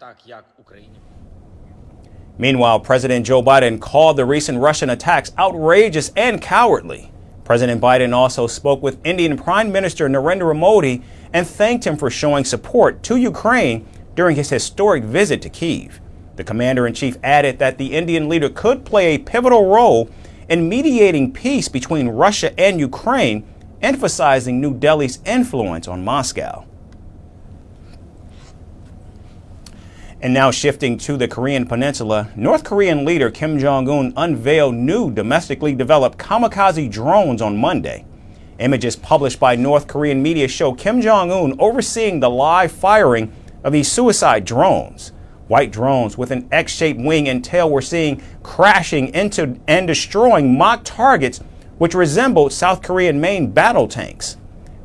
Meanwhile, President Joe Biden called the recent Russian attacks outrageous and cowardly. President Biden also spoke with Indian Prime Minister Narendra Modi and thanked him for showing support to Ukraine during his historic visit to Kyiv. The commander-in-chief added that the Indian leader could play a pivotal role in mediating peace between Russia and Ukraine, emphasizing New Delhi's influence on Moscow. And now shifting to the Korean Peninsula, North Korean leader Kim Jong-un unveiled new domestically developed kamikaze drones on Monday. Images published by North Korean media show Kim Jong-un overseeing the live firing of these suicide drones. White drones with an X-shaped wing and tail were seen crashing into and destroying mock targets which resembled South Korean main battle tanks.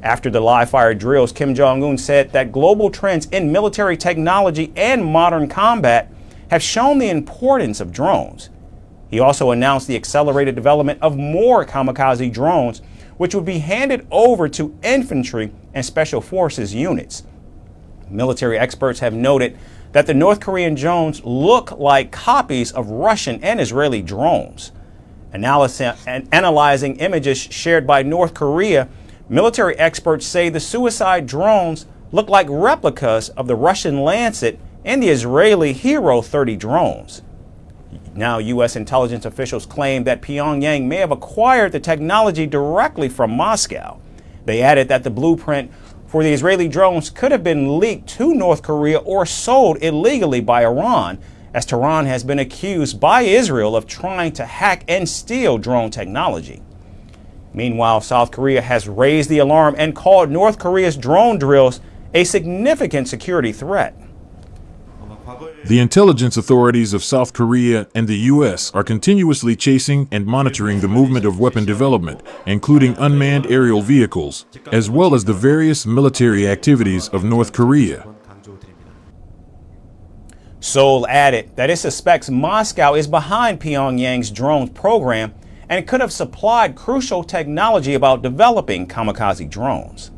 After the live-fire drills, Kim Jong-un said that global trends in military technology and modern combat have shown the importance of drones. He also announced the accelerated development of more kamikaze drones, which would be handed over to infantry and special forces units. Military experts have noted that the North Korean drones look like copies of Russian and Israeli drones. Analyzing images shared by North Korea, military experts say the suicide drones look like replicas of the Russian Lancet and the Israeli Hero 30 drones. Now, U.S. intelligence officials claim that Pyongyang may have acquired the technology directly from Moscow. They added that the blueprint for the Israeli drones could have been leaked to North Korea or sold illegally by Iran, as Tehran has been accused by Israel of trying to hack and steal drone technology. Meanwhile, South Korea has raised the alarm and called North Korea's drone drills a significant security threat. The intelligence authorities of South Korea and the U.S. are continuously chasing and monitoring the movement of weapon development, including unmanned aerial vehicles, as well as the various military activities of North Korea. Seoul added that it suspects Moscow is behind Pyongyang's drone program and could have supplied crucial technology about developing kamikaze drones.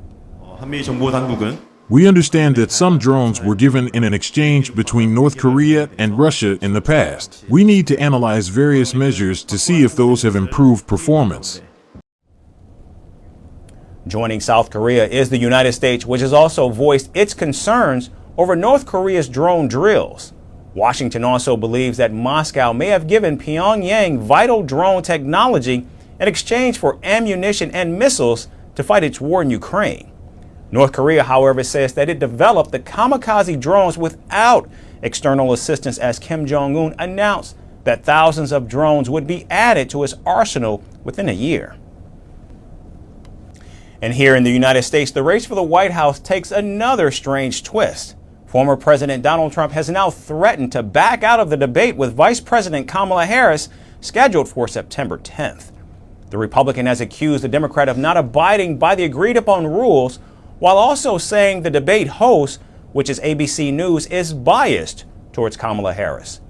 We understand that some drones were given in an exchange between North Korea and Russia in the past. We need to analyze various measures to see if those have improved performance. Joining South Korea is the United States, which has also voiced its concerns over North Korea's drone drills. Washington also believes that Moscow may have given Pyongyang vital drone technology in exchange for ammunition and missiles to fight its war in Ukraine. North Korea, however, says that it developed the kamikaze drones without external assistance, as Kim Jong-un announced that thousands of drones would be added to its arsenal within a year. And here in the United States, the race for the White House takes another strange twist. Former President Donald Trump has now threatened to back out of the debate with Vice President Kamala Harris, scheduled for September 10th. The Republican has accused the Democrat of not abiding by the agreed-upon rules, while also saying the debate host, which is ABC News, is biased towards Kamala Harris.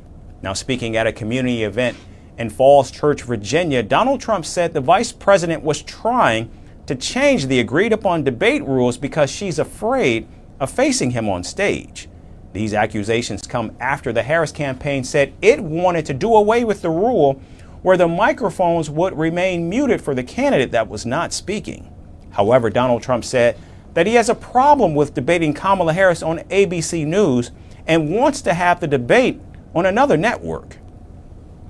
Now, speaking at a community event in Falls Church, Virginia, Donald Trump said the vice president was trying to change the agreed-upon debate rules because she's afraid of facing him on stage. These accusations come after the Harris campaign said it wanted to do away with the rule where the microphones would remain muted for the candidate that was not speaking. However, Donald Trump said that he has a problem with debating Kamala Harris on ABC News and wants to have the debate on another network.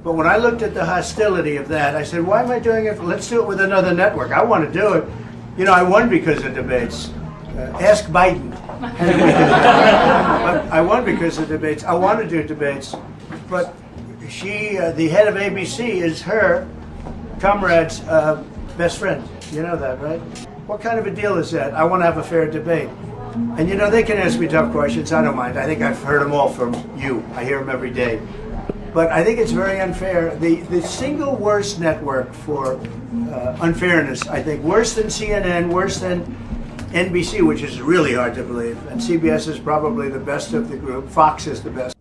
But when I looked at the hostility of that, I said, why am I doing it? Let's do it with another network. I want to do it. You know, I won because of debates. Ask Biden. But I won because of debates. I want to do debates. But she, the head of ABC, is her comrade's best friend. You know that, right? What kind of a deal is that? I want to have a fair debate. And you know, they can ask me tough questions. I don't mind. I think I've heard them all from you. I hear them every day. But I think it's very unfair. The single worst network for unfairness, I think, worse than CNN, worse than NBC, which is really hard to believe. And CBS is probably the best of the group. Fox is the best.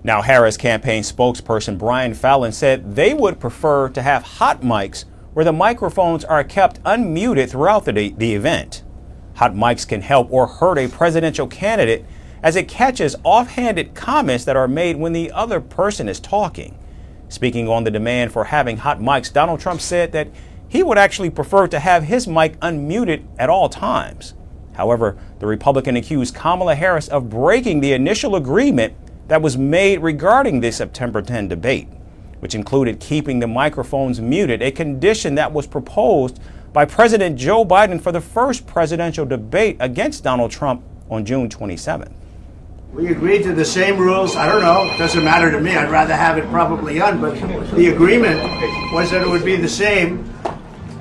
Now, Harris campaign spokesperson Brian Fallon said they would prefer to have hot mics where the microphones are kept unmuted throughout the event. Hot mics can help or hurt a presidential candidate as it catches offhanded comments that are made when the other person is talking. Speaking on the demand for having hot mics, Donald Trump said that he would actually prefer to have his mic unmuted at all times. However, the Republican accused Kamala Harris of breaking the initial agreement that was made regarding the September 10 debate, which included keeping the microphones muted, a condition that was proposed by President Joe Biden for the first presidential debate against Donald Trump on June 27th. We agreed to the same rules. I don't know. It doesn't matter to me. I'd rather have it probably on. But the agreement was that it would be the same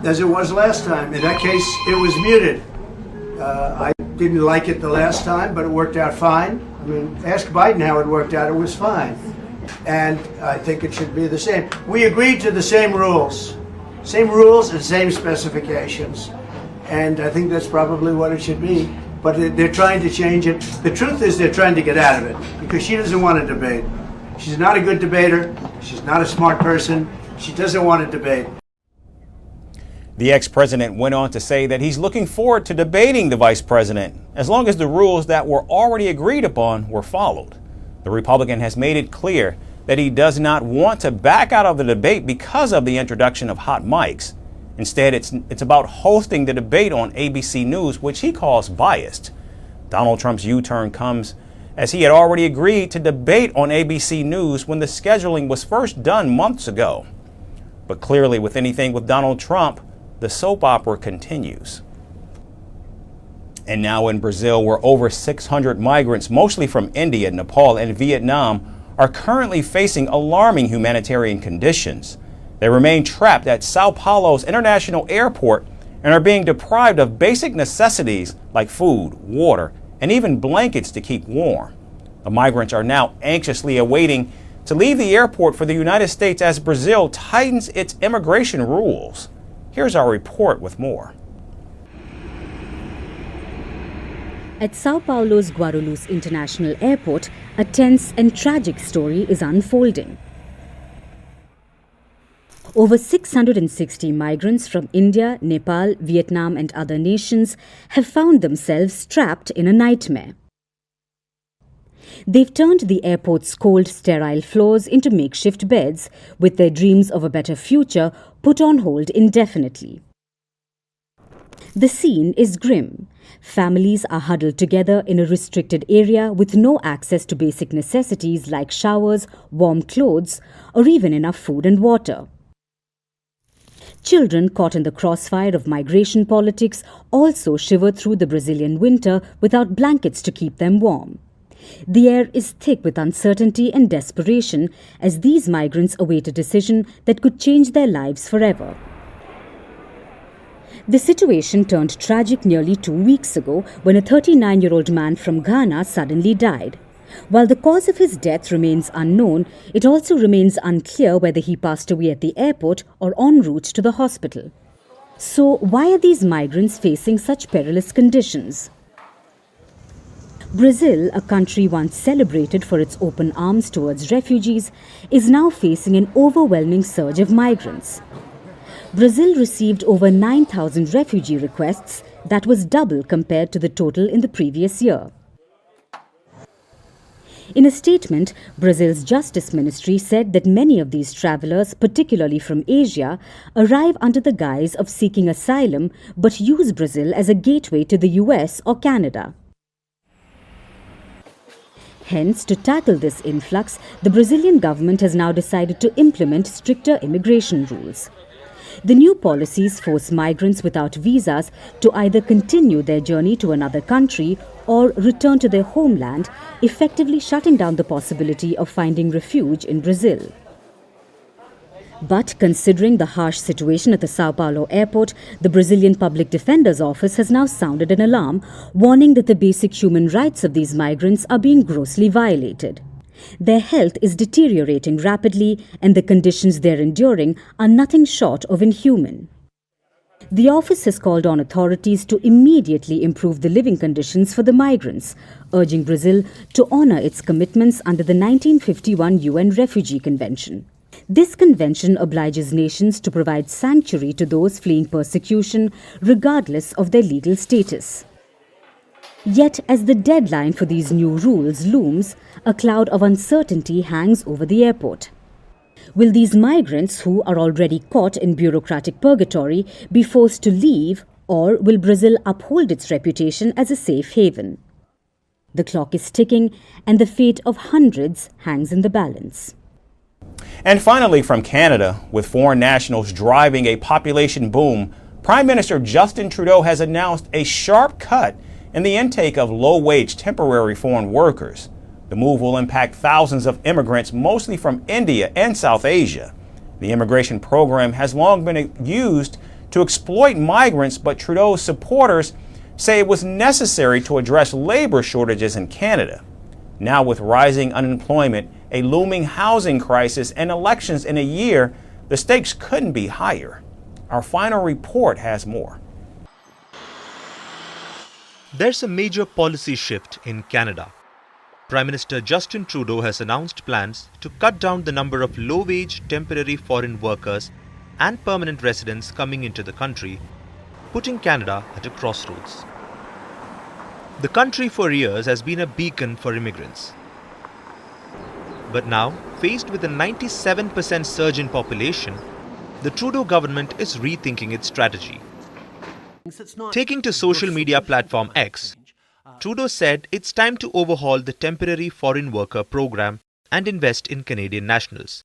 as it was last time. In that case, it was muted. I didn't like it the last time, but it worked out fine. I mean, ask Biden how it worked out. It was fine. And I think it should be the same. We agreed to the same rules. Same rules and same specifications. And I think that's probably what it should be. But they're trying to change it. The truth is they're trying to get out of it because she doesn't want to debate. She's not a good debater. She's not a smart person. She doesn't want to debate. The ex-president went on to say that he's looking forward to debating the vice president as long as the rules that were already agreed upon were followed. The Republican has made it clear that he does not want to back out of the debate because of the introduction of hot mics. Instead, it's about hosting the debate on ABC News, which he calls biased. Donald Trump's U-turn comes as he had already agreed to debate on ABC News when the scheduling was first done months ago. But clearly, with anything with Donald Trump, the soap opera continues. And now in Brazil, where over 600 migrants, mostly from India, Nepal, and Vietnam, are currently facing alarming humanitarian conditions. They remain trapped at Sao Paulo's international airport and are being deprived of basic necessities like food, water, and even blankets to keep warm. The migrants are now anxiously awaiting to leave the airport for the United States as Brazil tightens its immigration rules. Here's our report with more. At Sao Paulo's Guarulhos International Airport, a tense and tragic story is unfolding. Over 660 migrants from India, Nepal, Vietnam and other nations have found themselves trapped in a nightmare. They've turned the airport's cold, sterile floors into makeshift beds, with their dreams of a better future put on hold indefinitely. The scene is grim. Families are huddled together in a restricted area with no access to basic necessities like showers, warm clothes, or even enough food and water. Children caught in the crossfire of migration politics also shiver through the Brazilian winter without blankets to keep them warm. The air is thick with uncertainty and desperation as these migrants await a decision that could change their lives forever. The situation turned tragic nearly 2 weeks ago when a 39-year-old man from Ghana suddenly died. While the cause of his death remains unknown, it also remains unclear whether he passed away at the airport or en route to the hospital. So, why are these migrants facing such perilous conditions? Brazil, a country once celebrated for its open arms towards refugees, is now facing an overwhelming surge of migrants. Brazil received over 9,000 refugee requests, that was double compared to the total in the previous year. In a statement, Brazil's Justice Ministry said that many of these travellers, particularly from Asia, arrive under the guise of seeking asylum but use Brazil as a gateway to the US or Canada. Hence, to tackle this influx, the Brazilian government has now decided to implement stricter immigration rules. The new policies force migrants without visas to either continue their journey to another country or return to their homeland, effectively shutting down the possibility of finding refuge in Brazil. But considering the harsh situation at the Sao Paulo airport, the Brazilian Public Defender's Office has now sounded an alarm, warning that the basic human rights of these migrants are being grossly violated. Their health is deteriorating rapidly and the conditions they're enduring are nothing short of inhuman. The office has called on authorities to immediately improve the living conditions for the migrants, urging Brazil to honor its commitments under the 1951 UN Refugee Convention. This convention obliges nations to provide sanctuary to those fleeing persecution, regardless of their legal status. Yet, as the deadline for these new rules looms, a cloud of uncertainty hangs over the airport. Will these migrants, who are already caught in bureaucratic purgatory, be forced to leave, or will Brazil uphold its reputation as a safe haven? The clock is ticking, and the fate of hundreds hangs in the balance. And finally, from Canada, with foreign nationals driving a population boom, Prime Minister Justin Trudeau has announced a sharp cut in the intake of low-wage temporary foreign workers. The move will impact thousands of immigrants, mostly from India and South Asia. The immigration program has long been used to exploit migrants, but Trudeau's supporters say it was necessary to address labor shortages in Canada. Now, with rising unemployment, a looming housing crisis, and elections in a year, the stakes couldn't be higher. Our final report has more. There's a major policy shift in Canada. Prime Minister Justin Trudeau has announced plans to cut down the number of low-wage temporary foreign workers and permanent residents coming into the country, putting Canada at a crossroads. The country for years has been a beacon for immigrants. But now, faced with a 97% surge in population, the Trudeau government is rethinking its strategy. Taking to social media platform X, Trudeau said it's time to overhaul the temporary foreign worker program and invest in Canadian nationals.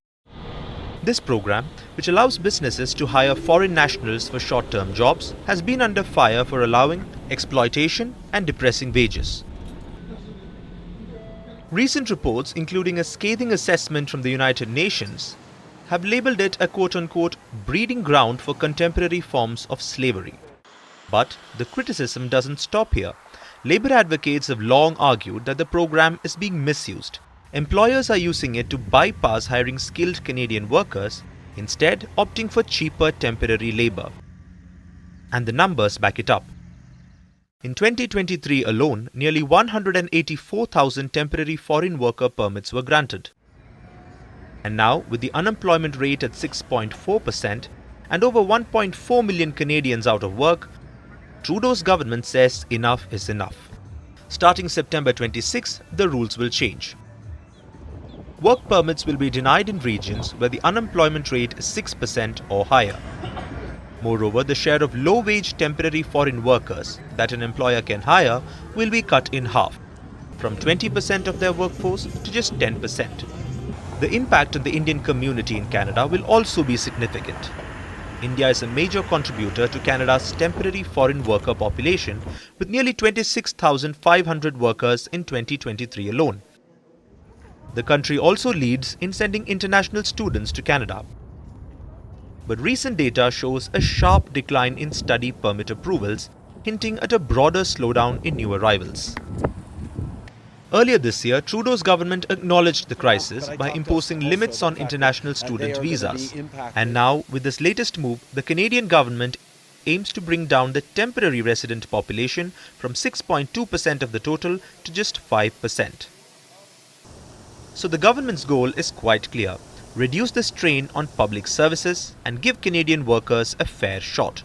This program, which allows businesses to hire foreign nationals for short-term jobs, has been under fire for allowing exploitation and depressing wages. Recent reports, including a scathing assessment from the United Nations, have labelled it a quote-unquote breeding ground for contemporary forms of slavery. But the criticism doesn't stop here, Labour advocates have long argued that the program is being misused. Employers are using it to bypass hiring skilled Canadian workers, instead opting for cheaper temporary labour. And the numbers back it up. In 2023 alone, nearly 184,000 temporary foreign worker permits were granted. And now, with the unemployment rate at 6.4% and over 1.4 million Canadians out of work, Trudeau's government says enough is enough. Starting September 26, the rules will change. Work permits will be denied in regions where the unemployment rate is 6% or higher. Moreover, the share of low-wage temporary foreign workers that an employer can hire will be cut in half, from 20% of their workforce to just 10%. The impact on the Indian community in Canada will also be significant. India is a major contributor to Canada's temporary foreign worker population, with nearly 26,500 workers in 2023 alone. The country also leads in sending international students to Canada. But recent data shows a sharp decline in study permit approvals, hinting at a broader slowdown in new arrivals. Earlier this year, Trudeau's government acknowledged the crisis by imposing limits on international student visas. And now, with this latest move, the Canadian government aims to bring down the temporary resident population from 6.2% of the total to just 5%. So the government's goal is quite clear: reduce the strain on public services and give Canadian workers a fair shot.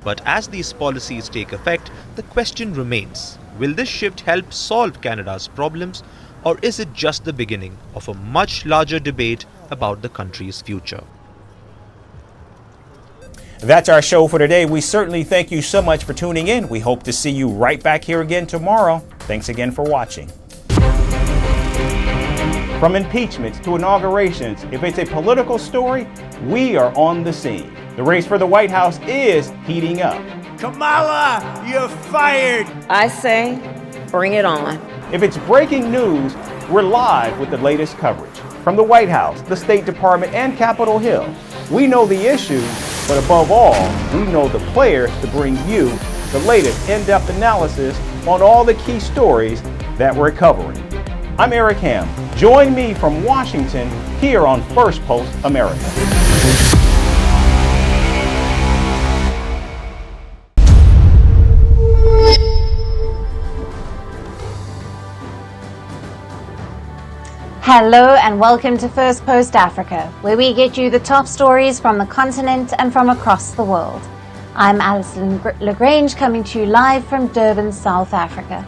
But as these policies take effect, the question remains: will this shift help solve Canada's problems, or is it just the beginning of a much larger debate about the country's future? That's our show for today. We certainly thank you so much for tuning in. We hope to see you right back here again tomorrow. Thanks again for watching. From impeachments to inaugurations, if it's a political story, we are on the scene. The race for the White House is heating up. Kamala, you're fired. I say, bring it on. If it's breaking news, we're live with the latest coverage. From the White House, the State Department, and Capitol Hill, we know the issues, but above all, we know the players to bring you the latest in-depth analysis on all the key stories that we're covering. I'm Eric Ham. Join me from Washington here on Firstpost America. Hello and welcome to Firstpost Africa, where we get you the top stories from the continent and from across the world. I'm Alison Lagrange, coming to you live from Durban, South Africa.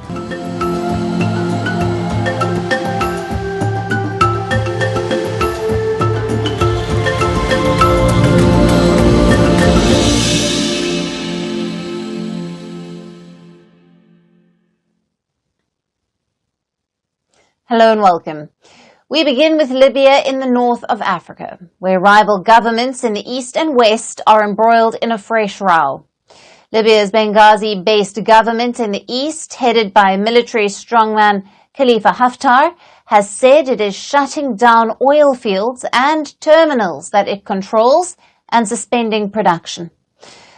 Hello and welcome. We begin with Libya in the north of Africa, where rival governments in the east and west are embroiled in a fresh row. Libya's Benghazi-based government in the east, headed by military strongman Khalifa Haftar, has said it is shutting down oil fields and terminals that it controls and suspending production.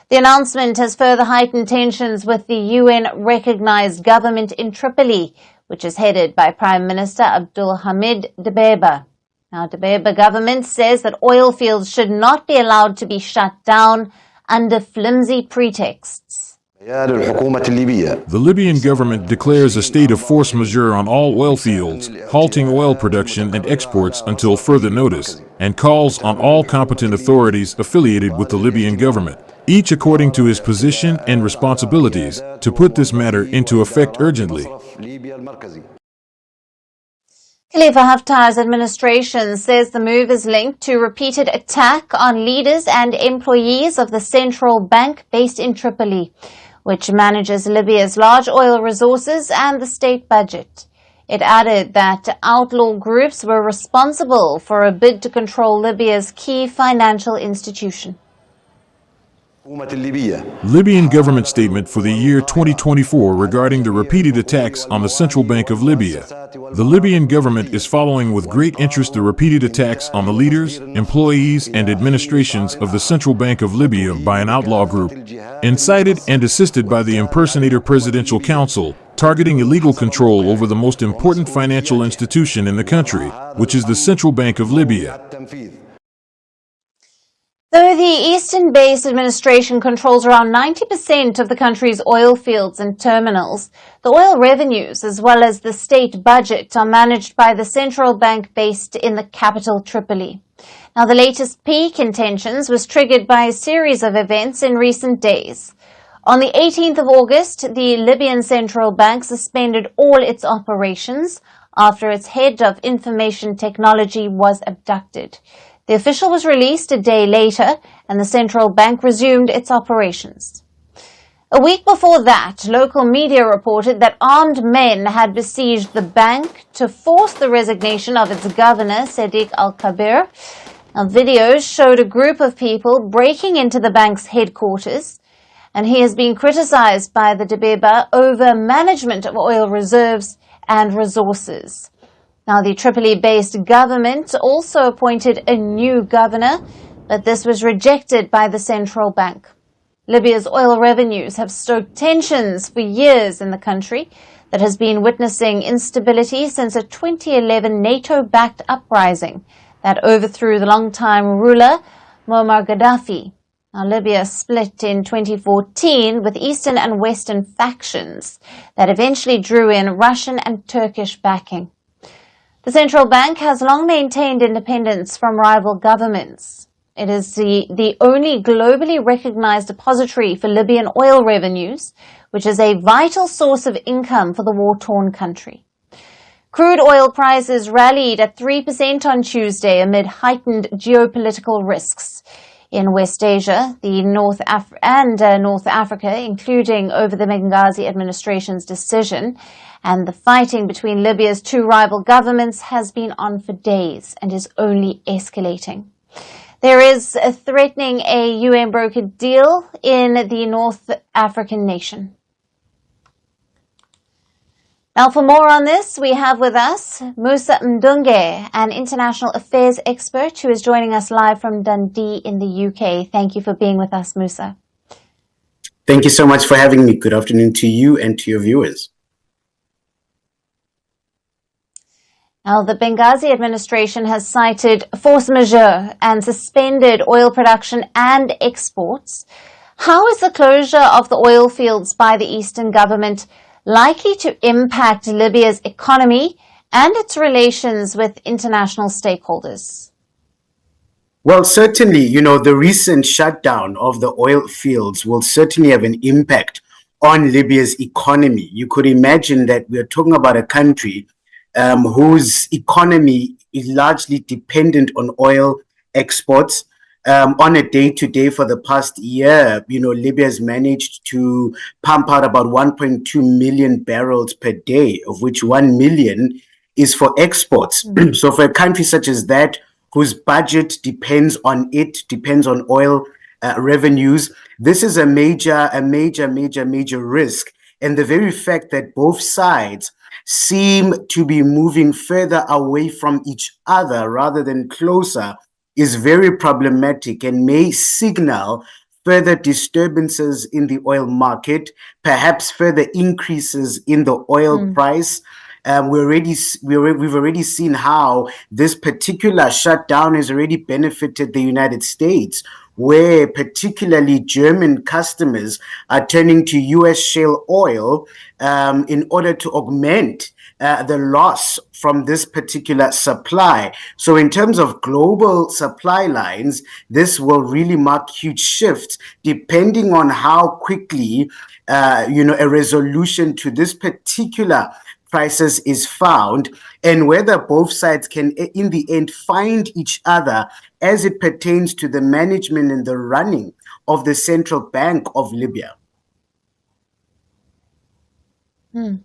The announcement has further heightened tensions with the UN-recognized government in Tripoli, which is headed by Prime Minister Abdul Hamid Dbeibah. Now, Dbeibah government says that oil fields should not be allowed to be shut down under flimsy pretexts. The Libyan government declares a state of force majeure on all oil fields, halting oil production and exports until further notice, and calls on all competent authorities affiliated with the Libyan government, each according to his position and responsibilities, to put this matter into effect urgently. Khalifa Haftar's administration says the move is linked to repeated attack on leaders and employees of the central bank based in Tripoli, which manages Libya's large oil resources and the state budget. It added that outlaw groups were responsible for a bid to control Libya's key financial institution. Libyan government statement for the year 2024 regarding the repeated attacks on the Central Bank of Libya. The Libyan government is following with great interest the repeated attacks on the leaders, employees, and administrations of the Central Bank of Libya by an outlaw group, incited and assisted by the impersonator Presidential Council, targeting illegal control over the most important financial institution in the country, which is the Central Bank of Libya. Though the Eastern-based administration controls around 90% of the country's oil fields and terminals, the oil revenues as well as the state budget are managed by the central bank based in the capital Tripoli. Now, the latest peak in tensions was triggered by a series of events in recent days. On the 18th of August, the Libyan Central Bank suspended all its operations after its head of information technology was abducted. The official was released a day later, and the central bank resumed its operations. A week before that, local media reported that armed men had besieged the bank to force the resignation of its governor, Sadiq Al-Kabir. Now, videos showed a group of people breaking into the bank's headquarters, and he has been criticized by the Dbeiba over management of oil reserves and resources. Now, the Tripoli-based government also appointed a new governor, but this was rejected by the central bank. Libya's oil revenues have stoked tensions for years in the country that has been witnessing instability since a 2011 NATO-backed uprising that overthrew the long-time ruler Muammar Gaddafi. Now, Libya split in 2014 with eastern and western factions that eventually drew in Russian and Turkish backing. The central bank has long maintained independence from rival governments. It is the only globally recognized depository for Libyan oil revenues, which is a vital source of income for the war-torn country. Crude oil prices rallied at 3% on Tuesday amid heightened geopolitical risks in West Asia, North Africa, including over the Benghazi administration's decision. And the fighting between Libya's two rival governments has been on for days and is only escalating. There is threatening a UN-brokered deal in the North African nation. Now, for more on this, we have with us Musa Mdunge, an international affairs expert who is joining us live from Dundee in the UK. Thank you for being with us, Musa. Thank you so much for having me. Good afternoon to you and to your viewers. Now, the Benghazi administration has cited force majeure and suspended oil production and exports. How is the closure of the oil fields by the Eastern government likely to impact Libya's economy and its relations with international stakeholders? Well, certainly, the recent shutdown of the oil fields will certainly have an impact on Libya's economy. You could imagine that we're talking about a country whose economy is largely dependent on oil exports. On a day-to-day for the past year, Libya has managed to pump out about 1.2 million barrels per day, of which 1 million is for exports. So for a country such as that, whose budget depends on oil revenues, this is a major risk. And the very fact that both sides seem to be moving further away from each other rather than closer is very problematic and may signal further disturbances in the oil market, perhaps further increases in the oil price. We've already seen how this particular shutdown has already benefited the United States, where particularly German customers are turning to U.S. shale oil in order to augment the loss from this particular supply. So in terms of global supply lines, this will really mark huge shifts depending on how quickly a resolution to this particular crisis is found, and whether both sides can in the end find each other as it pertains to the management and the running of the Central Bank of Libya. And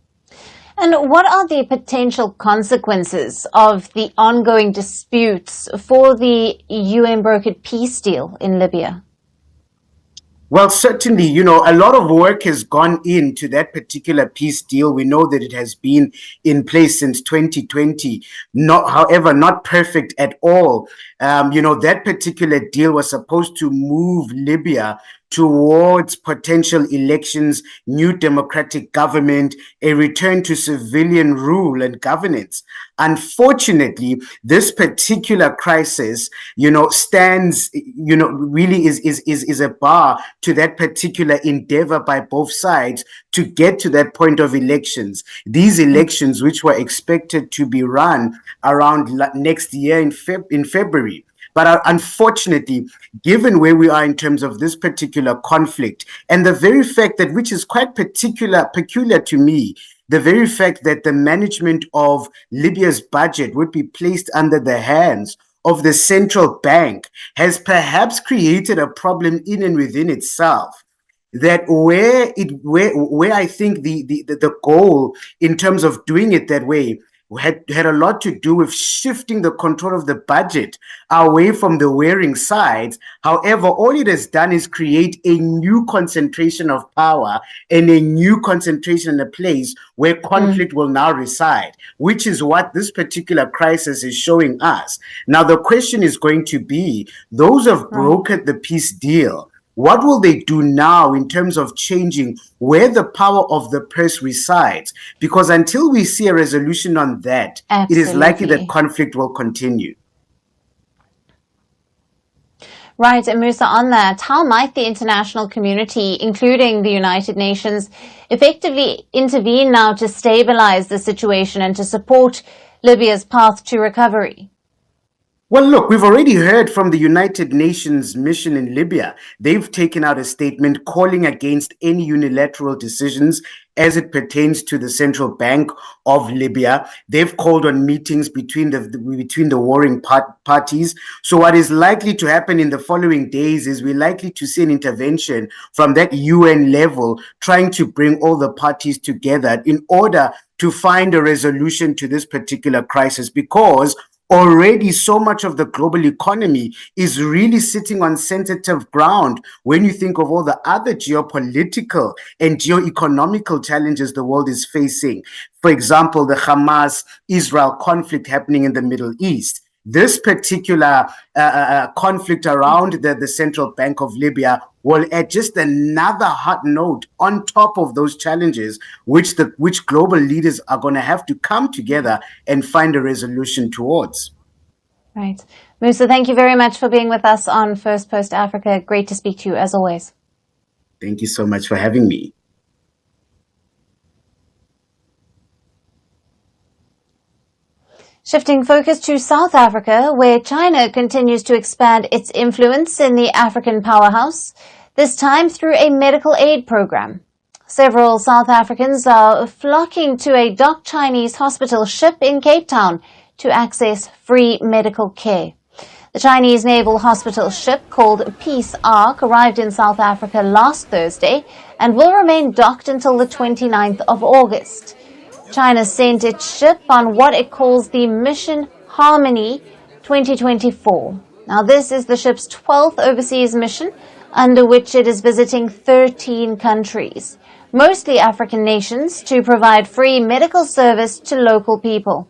what are the potential consequences of the ongoing disputes for the UN-brokered peace deal in Libya? Well, certainly, a lot of work has gone into that particular peace deal. We know that it has been in place since 2020. However, not perfect at all. That particular deal was supposed to move Libya towards potential elections, new democratic government, a return to civilian rule and governance. Unfortunately, this particular crisis, stands, really is a bar to that particular endeavor by both sides to get to that point of elections. These elections, which were expected to be run around next year in February. But unfortunately, given where we are in terms of this particular conflict, and the very fact that, which is quite peculiar to me, the very fact that the management of Libya's budget would be placed under the hands of the central bank has perhaps created a problem in and within itself. That where I think the goal in terms of doing it that way had a lot to do with shifting the control of the budget away from the warring sides. However, all it has done is create a new concentration of power and a new concentration in a place where conflict will now reside, which is what this particular crisis is showing us. Now, the question is going to be, those who have brokered the peace deal, what will they do now in terms of changing where the power of the purse resides? Because until we see a resolution on that, It is likely that conflict will continue. Right, and Musa, on that, how might the international community, including the United Nations, effectively intervene now to stabilize the situation and to support Libya's path to recovery? Well, look, we've already heard from the United Nations mission in Libya. They've taken out a statement calling against any unilateral decisions as it pertains to the central bank of Libya. They've called on meetings between the warring parties. So what is likely to happen in the following days is we're likely to see an intervention from that UN level, trying to bring all the parties together in order to find a resolution to this particular crisis, because already so much of the global economy is really sitting on sensitive ground when you think of all the other geopolitical and geo-economical challenges the world is facing. For example, the Hamas-Israel conflict happening in the Middle East. This particular conflict around the central bank of Libya will add just another hot note on top of those challenges, which global leaders are going to have to come together and find a resolution towards. Right. Musa, thank you very much for being with us on First Post Africa. Great to speak to you, as always. Thank you so much for having me. Shifting focus to South Africa, where China continues to expand its influence in the African powerhouse, this time through a medical aid program. Several South Africans are flocking to a docked Chinese hospital ship in Cape Town to access free medical care. The Chinese naval hospital ship called Peace Ark arrived in South Africa last Thursday and will remain docked until the 29th of August. China sent its ship on what it calls the Mission Harmony 2024. Now, this is the ship's 12th overseas mission, under which it is visiting 13 countries, mostly African nations, to provide free medical service to local people.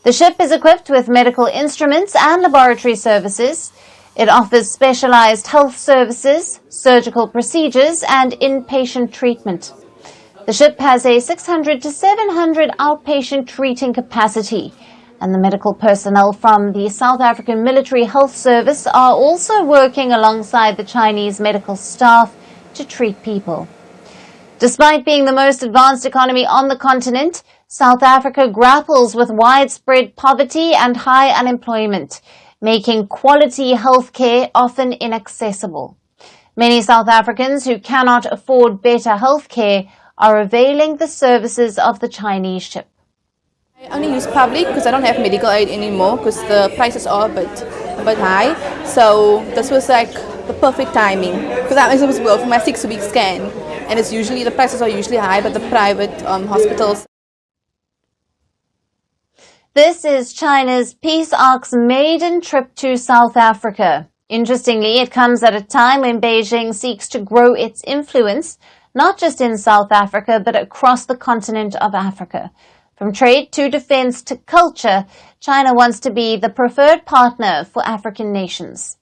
The ship is equipped with medical instruments and laboratory services. It offers specialized health services, surgical procedures, and inpatient treatment. The ship has a 600 to 700 outpatient treating capacity, and the medical personnel from the South African Military Health Service are also working alongside the Chinese medical staff to treat people. Despite being the most advanced economy on the continent, South Africa grapples with widespread poverty and high unemployment, making quality health care often inaccessible. Many South Africans who cannot afford better health care are availing the services of the Chinese ship. I only use public because I don't have medical aid anymore because the prices are a bit high. So this was like the perfect timing because I was supposed to go for my 6-week scan, and it's usually the prices are usually high, but the private hospitals. This is China's Peace Ark's maiden trip to South Africa. Interestingly, it comes at a time when Beijing seeks to grow its influence, not just in South Africa, but across the continent of Africa. From trade to defense to culture, China wants to be the preferred partner for African nations.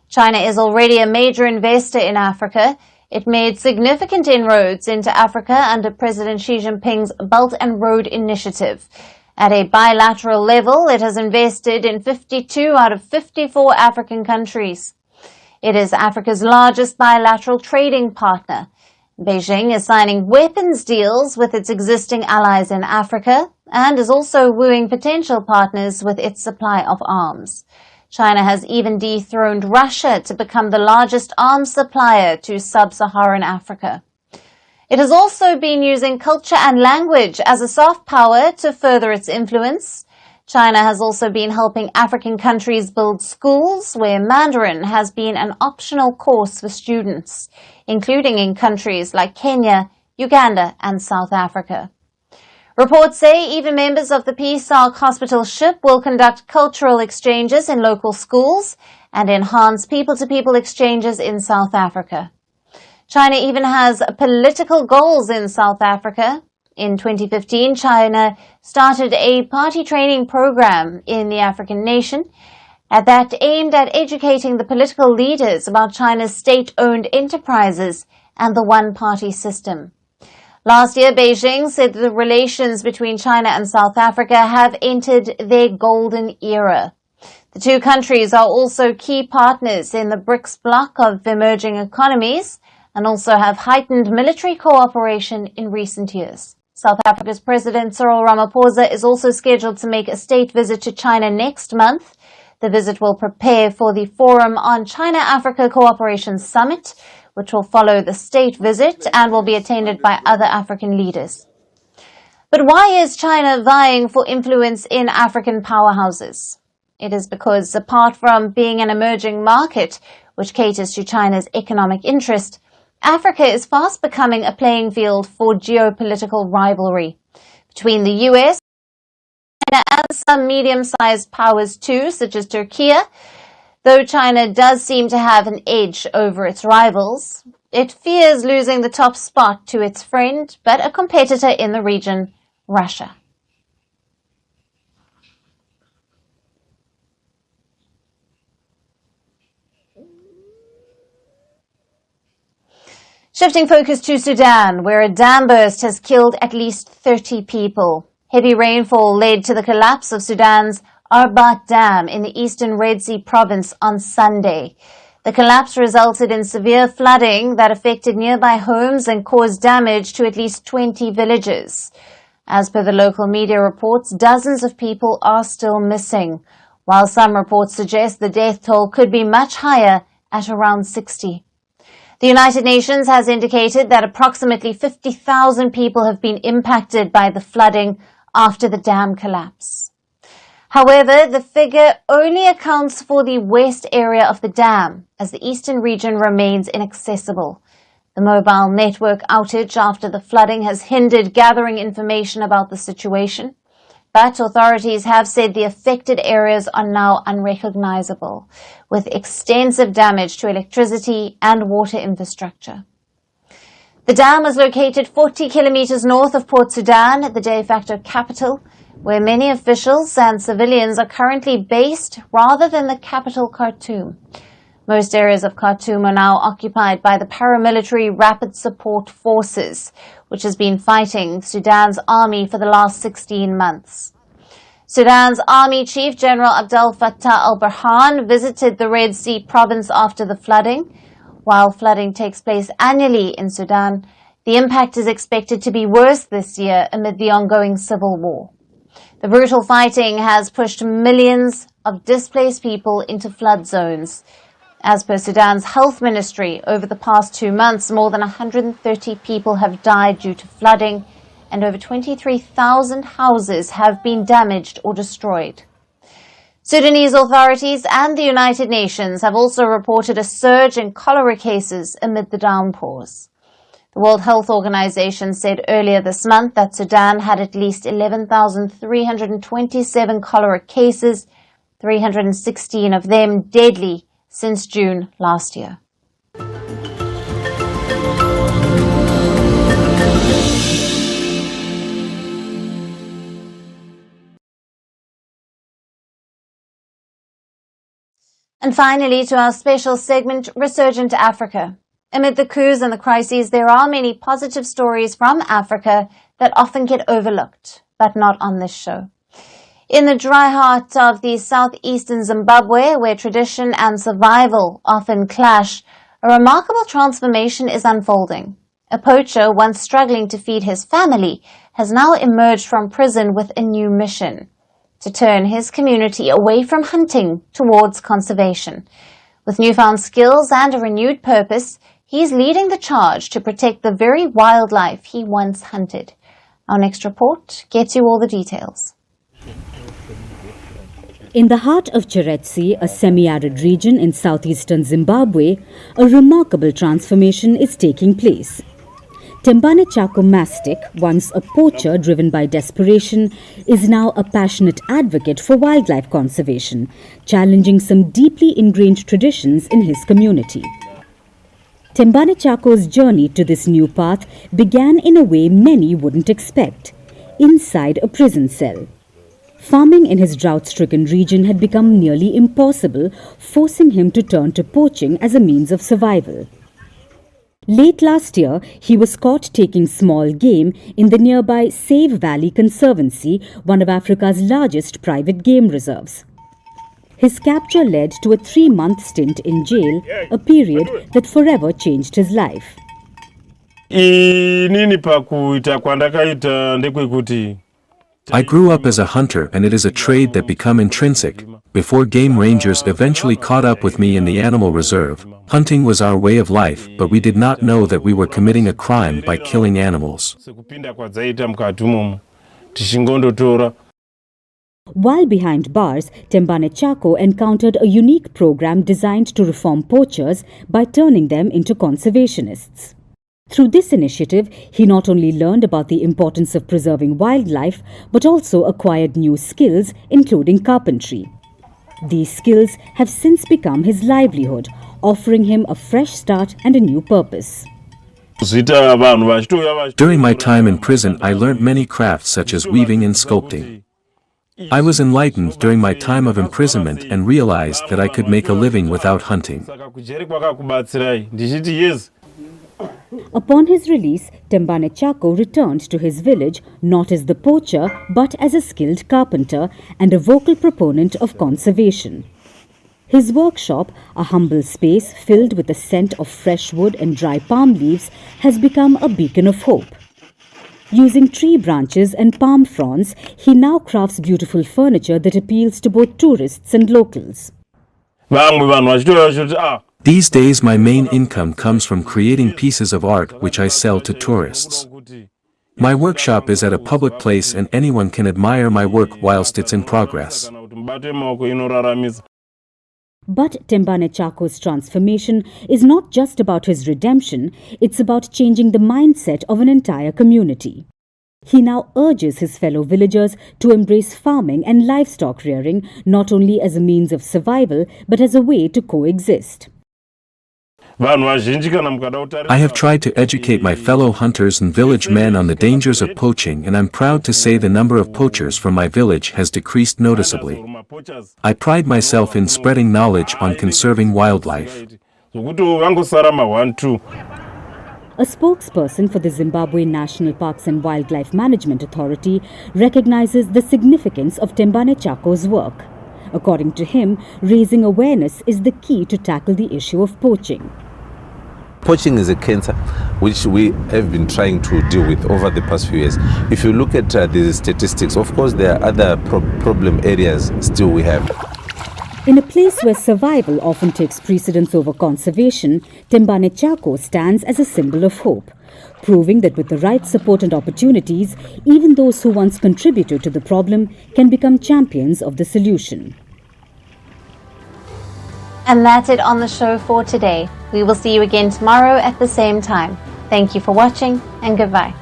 China is already a major investor in Africa. It made significant inroads into Africa under President Xi Jinping's Belt and Road Initiative. At a bilateral level, it has invested in 52 out of 54 African countries. It is Africa's largest bilateral trading partner. Beijing is signing weapons deals with its existing allies in Africa and is also wooing potential partners with its supply of arms. China has even dethroned Russia to become the largest arms supplier to sub-Saharan Africa. It has also been using culture and language as a soft power to further its influence. China has also been helping African countries build schools where Mandarin has been an optional course for students, including in countries like Kenya, Uganda, and South Africa. Reports say even members of the Peace Ark Hospital ship will conduct cultural exchanges in local schools and enhance people-to-people exchanges in South Africa. China even has political goals in South Africa. In 2015, China started a party training program in the African nation that aimed at educating the political leaders about China's state-owned enterprises and the one-party system. Last year, Beijing said that the relations between China and South Africa have entered their golden era. The two countries are also key partners in the BRICS bloc of emerging economies and also have heightened military cooperation in recent years. South Africa's President Cyril Ramaphosa is also scheduled to make a state visit to China next month. The visit will prepare for the Forum on China-Africa Cooperation Summit, which will follow the state visit and will be attended by other African leaders. But why is China vying for influence in African powerhouses? It is because apart from being an emerging market, which caters to China's economic interest, Africa is fast becoming a playing field for geopolitical rivalry between the US, China, and some medium-sized powers too, such as Turkey. Though China does seem to have an edge over its rivals, it fears losing the top spot to its friend, but a competitor in the region, Russia. Shifting focus to Sudan, where a dam burst has killed at least 30 people. Heavy rainfall led to the collapse of Sudan's Arbat Dam in the eastern Red Sea province on Sunday. The collapse resulted in severe flooding that affected nearby homes and caused damage to at least 20 villages. As per the local media reports, dozens of people are still missing, while some reports suggest the death toll could be much higher at around 60. The United Nations has indicated that approximately 50,000 people have been impacted by the flooding after the dam collapse. However, the figure only accounts for the west area of the dam, as the eastern region remains inaccessible. The mobile network outage after the flooding has hindered gathering information about the situation, but authorities have said the affected areas are now unrecognizable, with extensive damage to electricity and water infrastructure. The dam is located 40 kilometers north of Port Sudan, the de facto capital, where many officials and civilians are currently based rather than the capital, Khartoum. Most areas of Khartoum are now occupied by the paramilitary Rapid Support Forces, which has been fighting Sudan's army for the last 16 months. Sudan's Army Chief General Abdel Fattah al-Burhan visited the Red Sea province after the flooding. While flooding takes place annually in Sudan, the impact is expected to be worse this year amid the ongoing civil war. The brutal fighting has pushed millions of displaced people into flood zones. As per Sudan's health ministry, over the past 2 months, more than 130 people have died due to flooding, and over 23,000 houses have been damaged or destroyed. Sudanese authorities and the United Nations have also reported a surge in cholera cases amid the downpours. The World Health Organization said earlier this month that Sudan had at least 11,327 cholera cases, 316 of them deadly, since June last year. And finally, to our special segment, Resurgent Africa. Amid the coups and the crises, there are many positive stories from Africa that often get overlooked, but not on this show. In the dry heart of the southeastern Zimbabwe, where tradition and survival often clash, a remarkable transformation is unfolding. A poacher, once struggling to feed his family, has now emerged from prison with a new mission: to turn his community away from hunting towards conservation. With newfound skills and a renewed purpose, he's leading the charge to protect the very wildlife he once hunted. Our next report gets you all the details. In the heart of Cheretsi, a semi-arid region in southeastern Zimbabwe, a remarkable transformation is taking place. Tembane Chako Mastic, once a poacher driven by desperation, is now a passionate advocate for wildlife conservation, challenging some deeply ingrained traditions in his community. Tembane Chako's journey to this new path began in a way many wouldn't expect, inside a prison cell. Farming in his drought-stricken region had become nearly impossible, forcing him to turn to poaching as a means of survival. Late last year, he was caught taking small game in the nearby Save Valley Conservancy, one of Africa's largest private game reserves. His capture led to a 3-month stint in jail, a period that forever changed his life. I grew up as a hunter, and it is a trade that became intrinsic. Before game rangers eventually caught up with me in the animal reserve, hunting was our way of life, but we did not know that we were committing a crime by killing animals. While behind bars, Tembane Chako encountered a unique program designed to reform poachers by turning them into conservationists. Through this initiative, he not only learned about the importance of preserving wildlife, but also acquired new skills, including carpentry. These skills have since become his livelihood, offering him a fresh start and a new purpose. During my time in prison, I learned many crafts such as weaving and sculpting. I was enlightened during my time of imprisonment and realized that I could make a living without hunting. Upon his release, Tembane Chako returned to his village not as the poacher but as a skilled carpenter and a vocal proponent of conservation. His workshop, a humble space filled with the scent of fresh wood and dry palm leaves, has become a beacon of hope. Using tree branches and palm fronds, he now crafts beautiful furniture that appeals to both tourists and locals. These days my main income comes from creating pieces of art which I sell to tourists. My workshop is at a public place and anyone can admire my work whilst it's in progress. But Tembane Chako's transformation is not just about his redemption, it's about changing the mindset of an entire community. He now urges his fellow villagers to embrace farming and livestock rearing not only as a means of survival but as a way to coexist. I have tried to educate my fellow hunters and village men on the dangers of poaching, and I'm proud to say the number of poachers from my village has decreased noticeably. I pride myself in spreading knowledge on conserving wildlife. A spokesperson for the Zimbabwe National Parks and Wildlife Management Authority recognizes the significance of Tembane Chako's work. According to him, raising awareness is the key to tackle the issue of poaching. Poaching is a cancer which we have been trying to deal with over the past few years. If you look at the statistics, of course there are other problem areas still we have. In a place where survival often takes precedence over conservation, Tembane Chako stands as a symbol of hope, proving that with the right support and opportunities, even those who once contributed to the problem can become champions of the solution. And that's it on the show for today. We will see you again tomorrow at the same time. Thank you for watching and goodbye.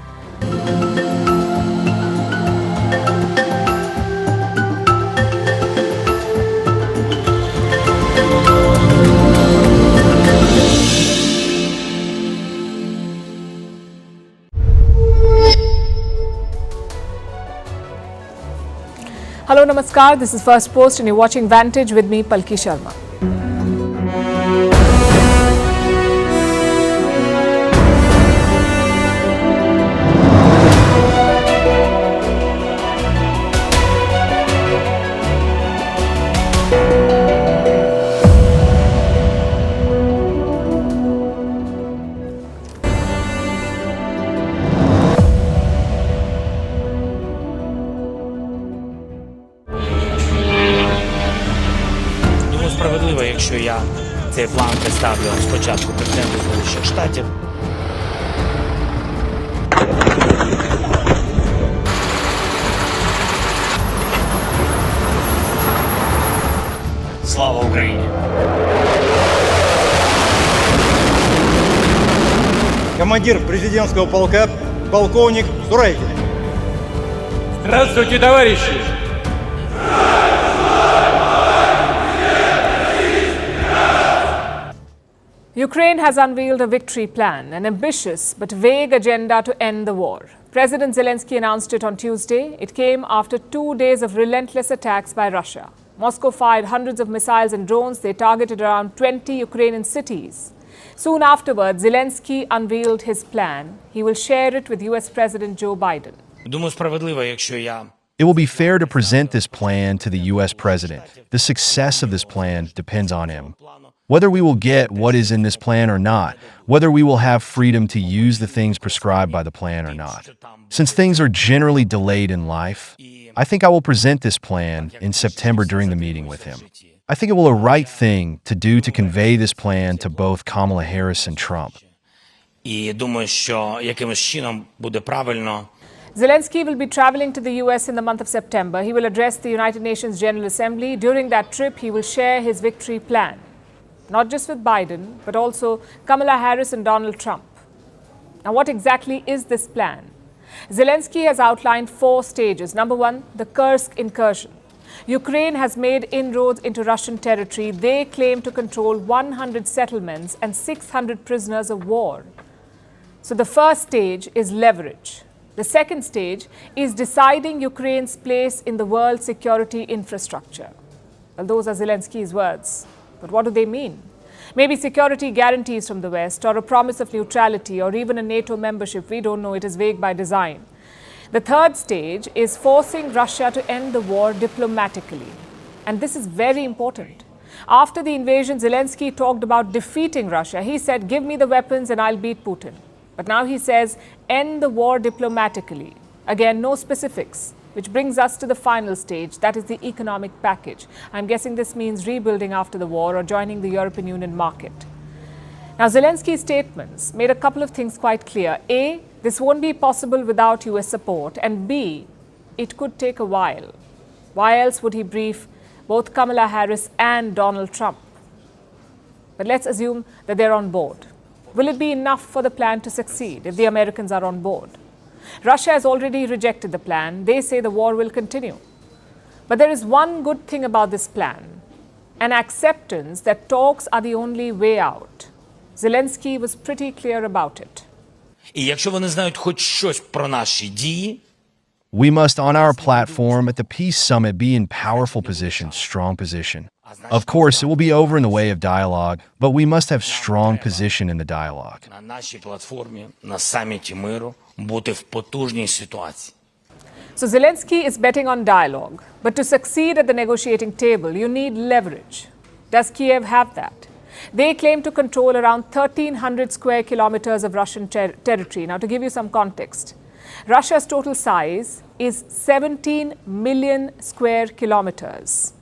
Hello, namaskar. This is Firstpost and you're watching Vantage with me, Palki Sharma. Думаю, справедливо, якщо я цей план представлю спочатку президенту Сполучених Штатів. Слава Україні! Командир президентского полка, полковник Сурайкин. Здравствуйте, товарищи! Ukraine has unveiled a victory plan, an ambitious but vague agenda to end the war. President Zelensky announced it on Tuesday. It came after 2 days of relentless attacks by Russia. Moscow fired hundreds of missiles and drones. They targeted around 20 Ukrainian cities. Soon afterwards, Zelensky unveiled his plan. He will share it with US President Joe Biden. Думаю, справедливо, якщо я It will be fair to present this plan to the U.S. president. The success of this plan depends on him. Whether we will get what is in this plan or not, whether we will have freedom to use the things prescribed by the plan or not. Since things are generally delayed in life, I think I will present this plan in September during the meeting with him. I think it will be a right thing to do to convey this plan to both Kamala Harris and Trump. І думаю, що якимось чином буде правильно. Zelensky will be traveling to the US in the month of September. He will address the United Nations General Assembly. During that trip, he will share his victory plan, not just with Biden, but also Kamala Harris and Donald Trump. Now, what exactly is this plan? Zelensky has outlined 4 stages. Number 1, the Kursk incursion. Ukraine has made inroads into Russian territory. They claim to control 100 settlements and 600 prisoners of war. So the first stage is leverage. The second stage is deciding Ukraine's place in the world security infrastructure. Well, those are Zelensky's words. But what do they mean? Maybe security guarantees from the West, or a promise of neutrality, or even a NATO membership. We don't know. It is vague by design. The third stage is forcing Russia to end the war diplomatically. And this is very important. After the invasion, Zelensky talked about defeating Russia. He said, give me the weapons and I'll beat Putin. But now he says, end the war diplomatically. Again, no specifics, which brings us to the final stage, that is the economic package. I'm guessing this means rebuilding after the war or joining the European Union market. Now, Zelensky's statements made a couple of things quite clear. A, this won't be possible without US support. And B, it could take a while. Why else would he brief both Kamala Harris and Donald Trump? But let's assume that they're on board. Will it be enough for the plan to succeed if the Americans are on board? Russia has already rejected the plan. They say the war will continue. But there is one good thing about this plan, an acceptance that talks are the only way out. Zelensky was pretty clear about it. І якщо вони знають хоч щось про наші дії, We must, on our platform at the Peace Summit, be in powerful position, strong position. Of course, it will be over in the way of dialogue, but we must have strong position in the dialogue. на нашій платформі, на саміті миру, бути в потужній ситуації. So Zelensky is betting on dialogue. But to succeed at the negotiating table, you need leverage. Does Kiev have that? They claim to control around 1,300 square kilometers of Russian territory. Now, to give you some context, Russia's total size is 17 million square kilometers.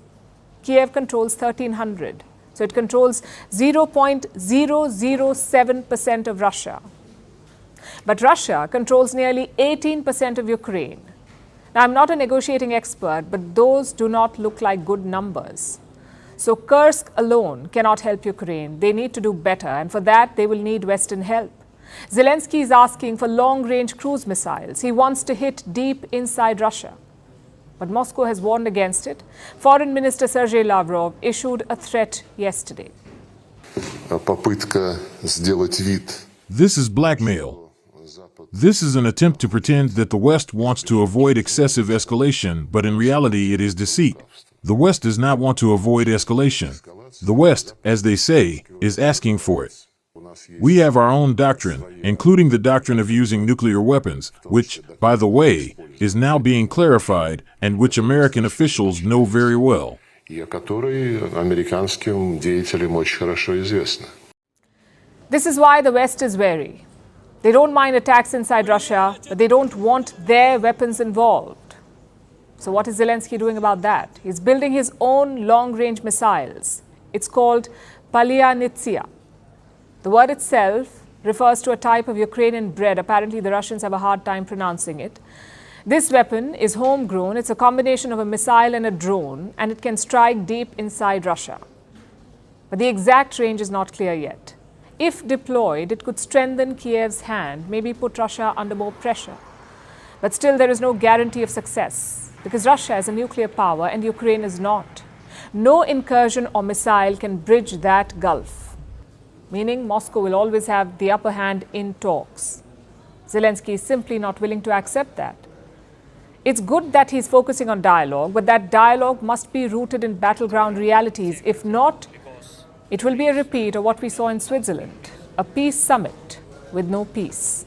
Kiev controls 1,300. So it controls 0.007% of Russia. But Russia controls nearly 18% of Ukraine. Now, I'm not a negotiating expert, but those do not look like good numbers. So Kursk alone cannot help Ukraine. They need to do better, and for that, they will need Western help. Zelensky is asking for long-range cruise missiles. He wants to hit deep inside Russia. But Moscow has warned against it. Foreign Minister Sergei Lavrov issued a threat yesterday. Попытка сделать вид. This is blackmail. This is an attempt to pretend that the West wants to avoid excessive escalation, but in reality it is deceit. The West does not want to avoid escalation. The West, as they say, is asking for it. We have our own doctrine, including the doctrine of using nuclear weapons, which, by the way, is now being clarified and which American officials know very well. This is why the West is wary. They don't mind attacks inside Russia, but they don't want their weapons involved. So what is Zelensky doing about that? He's building his own long-range missiles. It's called Palyanitsia. The word itself refers to a type of Ukrainian bread. Apparently, the Russians have a hard time pronouncing it. This weapon is homegrown. It's a combination of a missile and a drone, and it can strike deep inside Russia. But the exact range is not clear yet. If deployed, it could strengthen Kiev's hand, maybe put Russia under more pressure. But still, there is no guarantee of success, because Russia is a nuclear power and Ukraine is not. No incursion or missile can bridge that gulf, meaning Moscow will always have the upper hand in talks. Zelensky is simply not willing to accept that. It's good that he's focusing on dialogue, but that dialogue must be rooted in battleground realities. If not, it will be a repeat of what we saw in Switzerland, a peace summit with no peace.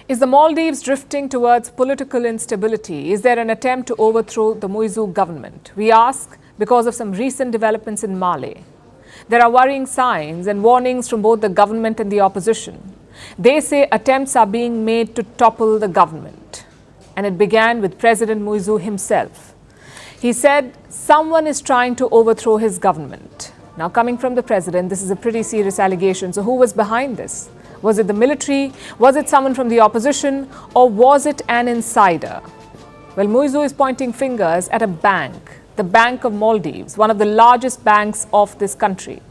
Is the Maldives drifting towards political instability? Is there an attempt to overthrow the Muizu government? We ask because of some recent developments in Mali. There are worrying signs and warnings from both the government and the opposition. They say attempts are being made to topple the government. And it began with President Muizu himself. He said someone is trying to overthrow his government. Now, coming from the president, this is a pretty serious allegation. So who was behind this? Was it the military? Was it someone from the opposition? Or was it an insider? Well, Muizu is pointing fingers at a bank, the Bank of Maldives, one of the largest banks of this country.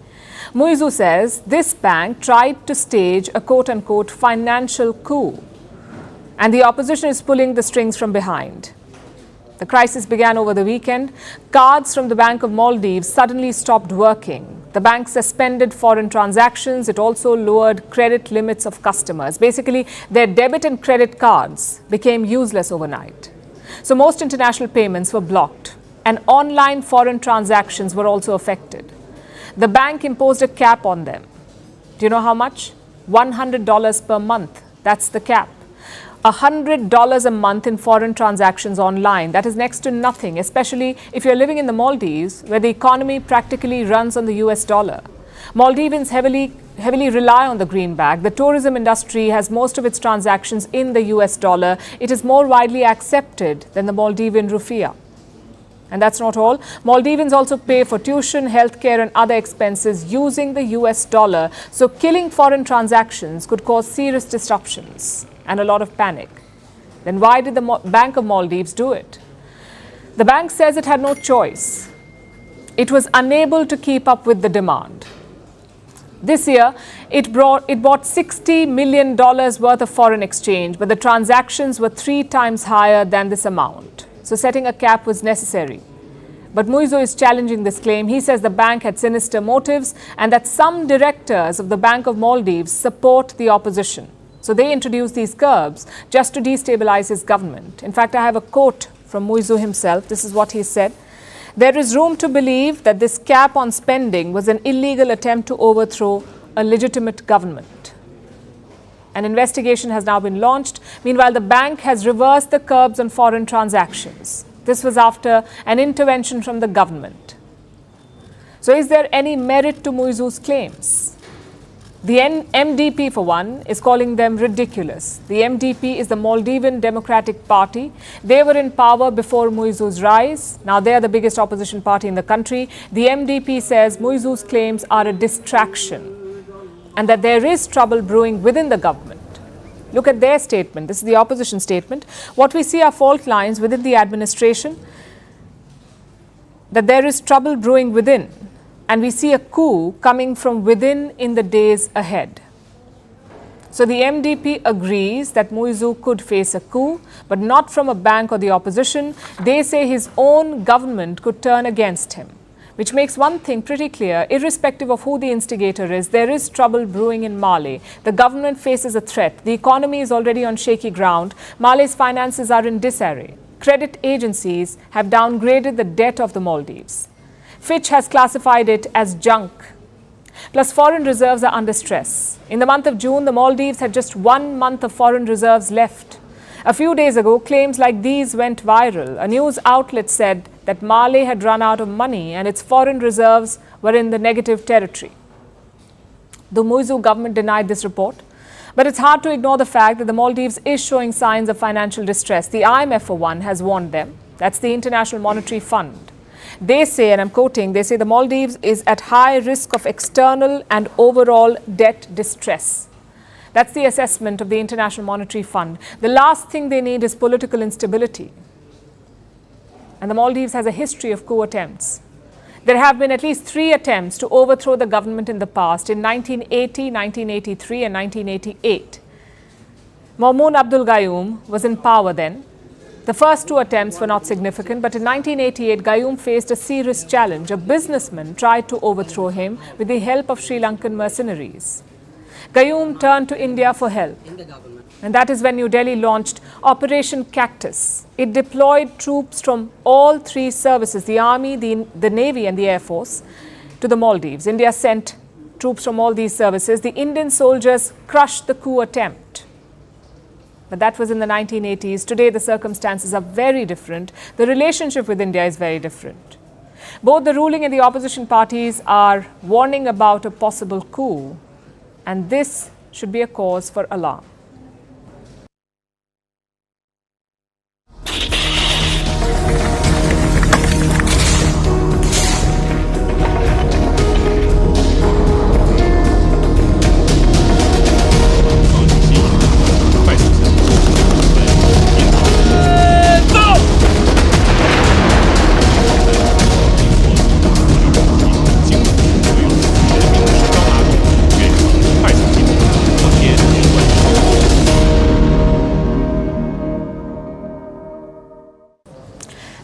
Muizu says this bank tried to stage a quote-unquote financial coup, and the opposition is pulling the strings from behind. The crisis began over the weekend. Cards from the Bank of Maldives suddenly stopped working. The bank suspended foreign transactions. It also lowered credit limits of customers. Basically, their debit and credit cards became useless overnight. So most international payments were blocked, and online foreign transactions were also affected. The bank imposed a cap on them. Do you know how much? $100 per month. That's the cap. $100 a month in foreign transactions online. That is next to nothing, especially if you're living in the Maldives, where the economy practically runs on the US dollar. Maldivians heavily rely on the greenback. The tourism industry has most of its transactions in the US dollar. It is more widely accepted than the Maldivian rupiah. And that's not all. Maldivians also pay for tuition, healthcare, and other expenses using the US dollar. So killing foreign transactions could cause serious disruptions and a lot of panic. Then why did the Bank of Maldives do it? The bank says it had no choice. It was unable to keep up with the demand. This year, it bought $60 million worth of foreign exchange, but the transactions were 3 times higher than this amount. So setting a cap was necessary. But Muizu is challenging this claim. He says the bank had sinister motives and that some directors of the Bank of Maldives support the opposition. So they introduced these curbs just to destabilize his government. In fact, I have a quote from Muizu himself. This is what he said. There is room to believe that this cap on spending was an illegal attempt to overthrow a legitimate government. An investigation has now been launched. Meanwhile, the bank has reversed the curbs on foreign transactions. This was after an intervention from the government. So is there any merit to Muizu's claims? The MDP, for one, is calling them ridiculous. The MDP is the Maldivian Democratic Party. They were in power before Muizu's rise. Now they are the biggest opposition party in the country. The MDP says Muizu's claims are a distraction and that there is trouble brewing within the government. Look at their statement. This is the opposition statement. What we see are fault lines within the administration, that there is trouble brewing within. and we see a coup coming from within in the days ahead. So the MDP agrees that Muizu could face a coup, but not from a bank or the opposition. They say his own government could turn against him, which makes one thing pretty clear: irrespective of who the instigator is, there is trouble brewing in Mali. The government faces a threat. The economy is already on shaky ground. Mali's finances are in disarray. Credit agencies have downgraded the debt of the Maldives. Fitch has classified it as junk. Plus, foreign reserves are under stress. In the month of June, the Maldives had just 1 month of foreign reserves left. A few days ago, claims like these went viral. A news outlet said that Mali had run out of money and its foreign reserves were in the negative territory. The Muizu government denied this report, but it's hard to ignore the fact that the Maldives is showing signs of financial distress. The IMF, for one, has warned them. That's the International Monetary Fund. They say, and I'm quoting, they say the Maldives is at high risk of external and overall debt distress. That's the assessment of the International Monetary Fund. The last thing they need is political instability. And the Maldives has a history of coup attempts. There have been at least 3 attempts to overthrow the government in the past, in 1980, 1983 and 1988. Maumoon Abdul Gayoom was in power then. The first 2 attempts were not significant, but in 1988, Gayoom faced a serious challenge. A businessman tried to overthrow him with the help of Sri Lankan mercenaries. Gayoom turned to India for help. And that is when New Delhi launched Operation Cactus. It deployed troops from all 3 services, the Army, the Navy and the Air Force, to the Maldives. India sent troops from all these services. The Indian soldiers crushed the coup attempt. But that was in the 1980s. Today, the circumstances are very different. The relationship with India is very different. Both the ruling and the opposition parties are warning about a possible coup, and this should be a cause for alarm.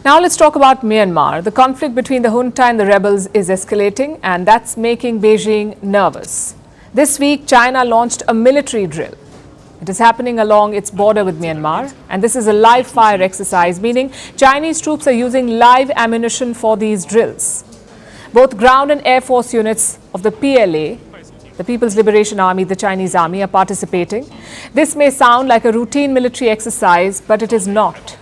Now let's talk about Myanmar. The conflict between the junta and the rebels is escalating, and that's making Beijing nervous. This week, China launched a military drill. It is happening along its border with Myanmar, and this is a live fire exercise, meaning Chinese troops are using live ammunition for these drills. Both ground and air force units of the PLA, the People's Liberation Army, the Chinese army, are participating. This may sound like a routine military exercise, but it is not.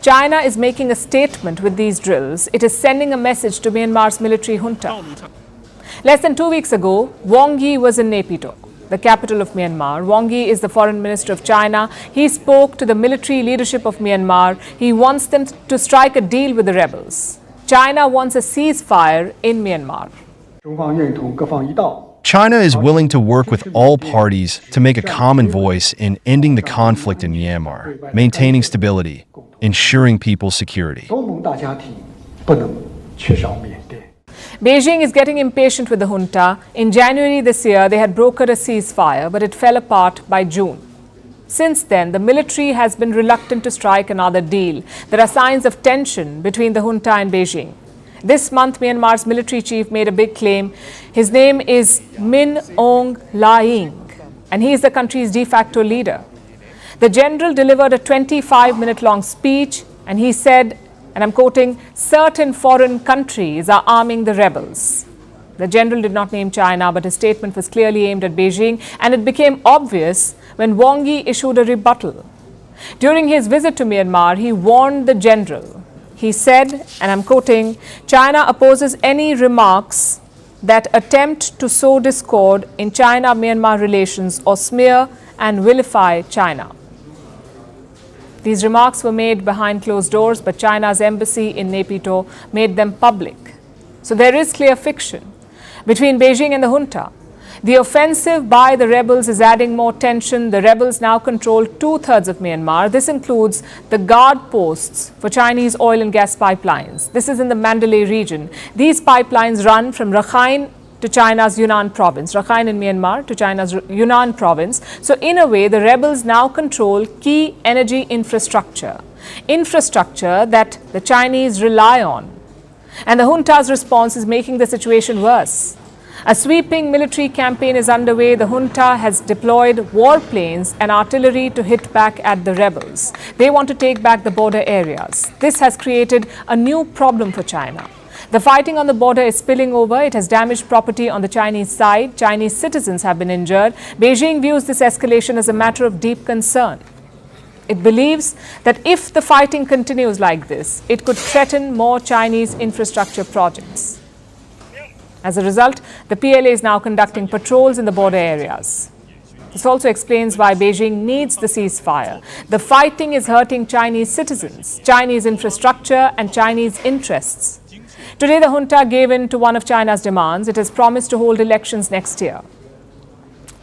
China is making a statement with these drills. It is sending a message to Myanmar's military junta. Less than 2 weeks ago, Wang Yi was in Naypyidaw, the capital of Myanmar. Wang Yi is the foreign minister of China. He spoke to the military leadership of Myanmar. He wants them to strike a deal with the rebels. China wants a ceasefire in Myanmar. China is willing to work with all parties to make a common voice in ending the conflict in Myanmar, maintaining stability, ensuring people's security. Beijing is getting impatient with the junta. In January this year, they had brokered a ceasefire, but it fell apart by June. Since then, the military has been reluctant to strike another deal. There are signs of tension between the junta and Beijing. This month, Myanmar's military chief made a big claim. His name is Min Aung Hlaing, and he is the country's de facto leader. The general delivered a 25-minute-long speech, and he said, and I'm quoting, certain foreign countries are arming the rebels. The general did not name China, but his statement was clearly aimed at Beijing, and it became obvious when Wang Yi issued a rebuttal. During his visit to Myanmar, he warned the general. He said, and I'm quoting, China opposes any remarks that attempt to sow discord in China-Myanmar relations or smear and vilify China. These remarks were made behind closed doors, but China's embassy in Naypyidaw made them public. So there is clear friction between Beijing and the junta. The offensive by the rebels is adding more tension. The rebels now control 2/3 of Myanmar. This includes the guard posts for Chinese oil and gas pipelines. This is in the Mandalay region. These pipelines run from Rakhine to China's Yunnan province, Rakhine in Myanmar to China's Yunnan province. So in a way, the rebels now control key energy infrastructure that the Chinese rely on. And the junta's response is making the situation worse. A sweeping military campaign is underway. The junta has deployed warplanes and artillery to hit back at the rebels. They want to take back the border areas. This has created a new problem for China. The fighting on the border is spilling over. It has damaged property on the Chinese side. Chinese citizens have been injured. Beijing views this escalation as a matter of deep concern. It believes that if the fighting continues like this, it could threaten more Chinese infrastructure projects. As a result, the PLA is now conducting patrols in the border areas. This also explains why Beijing needs the ceasefire. The fighting is hurting Chinese citizens, Chinese infrastructure, and Chinese interests. Today, the junta gave in to one of China's demands. It has promised to hold elections next year.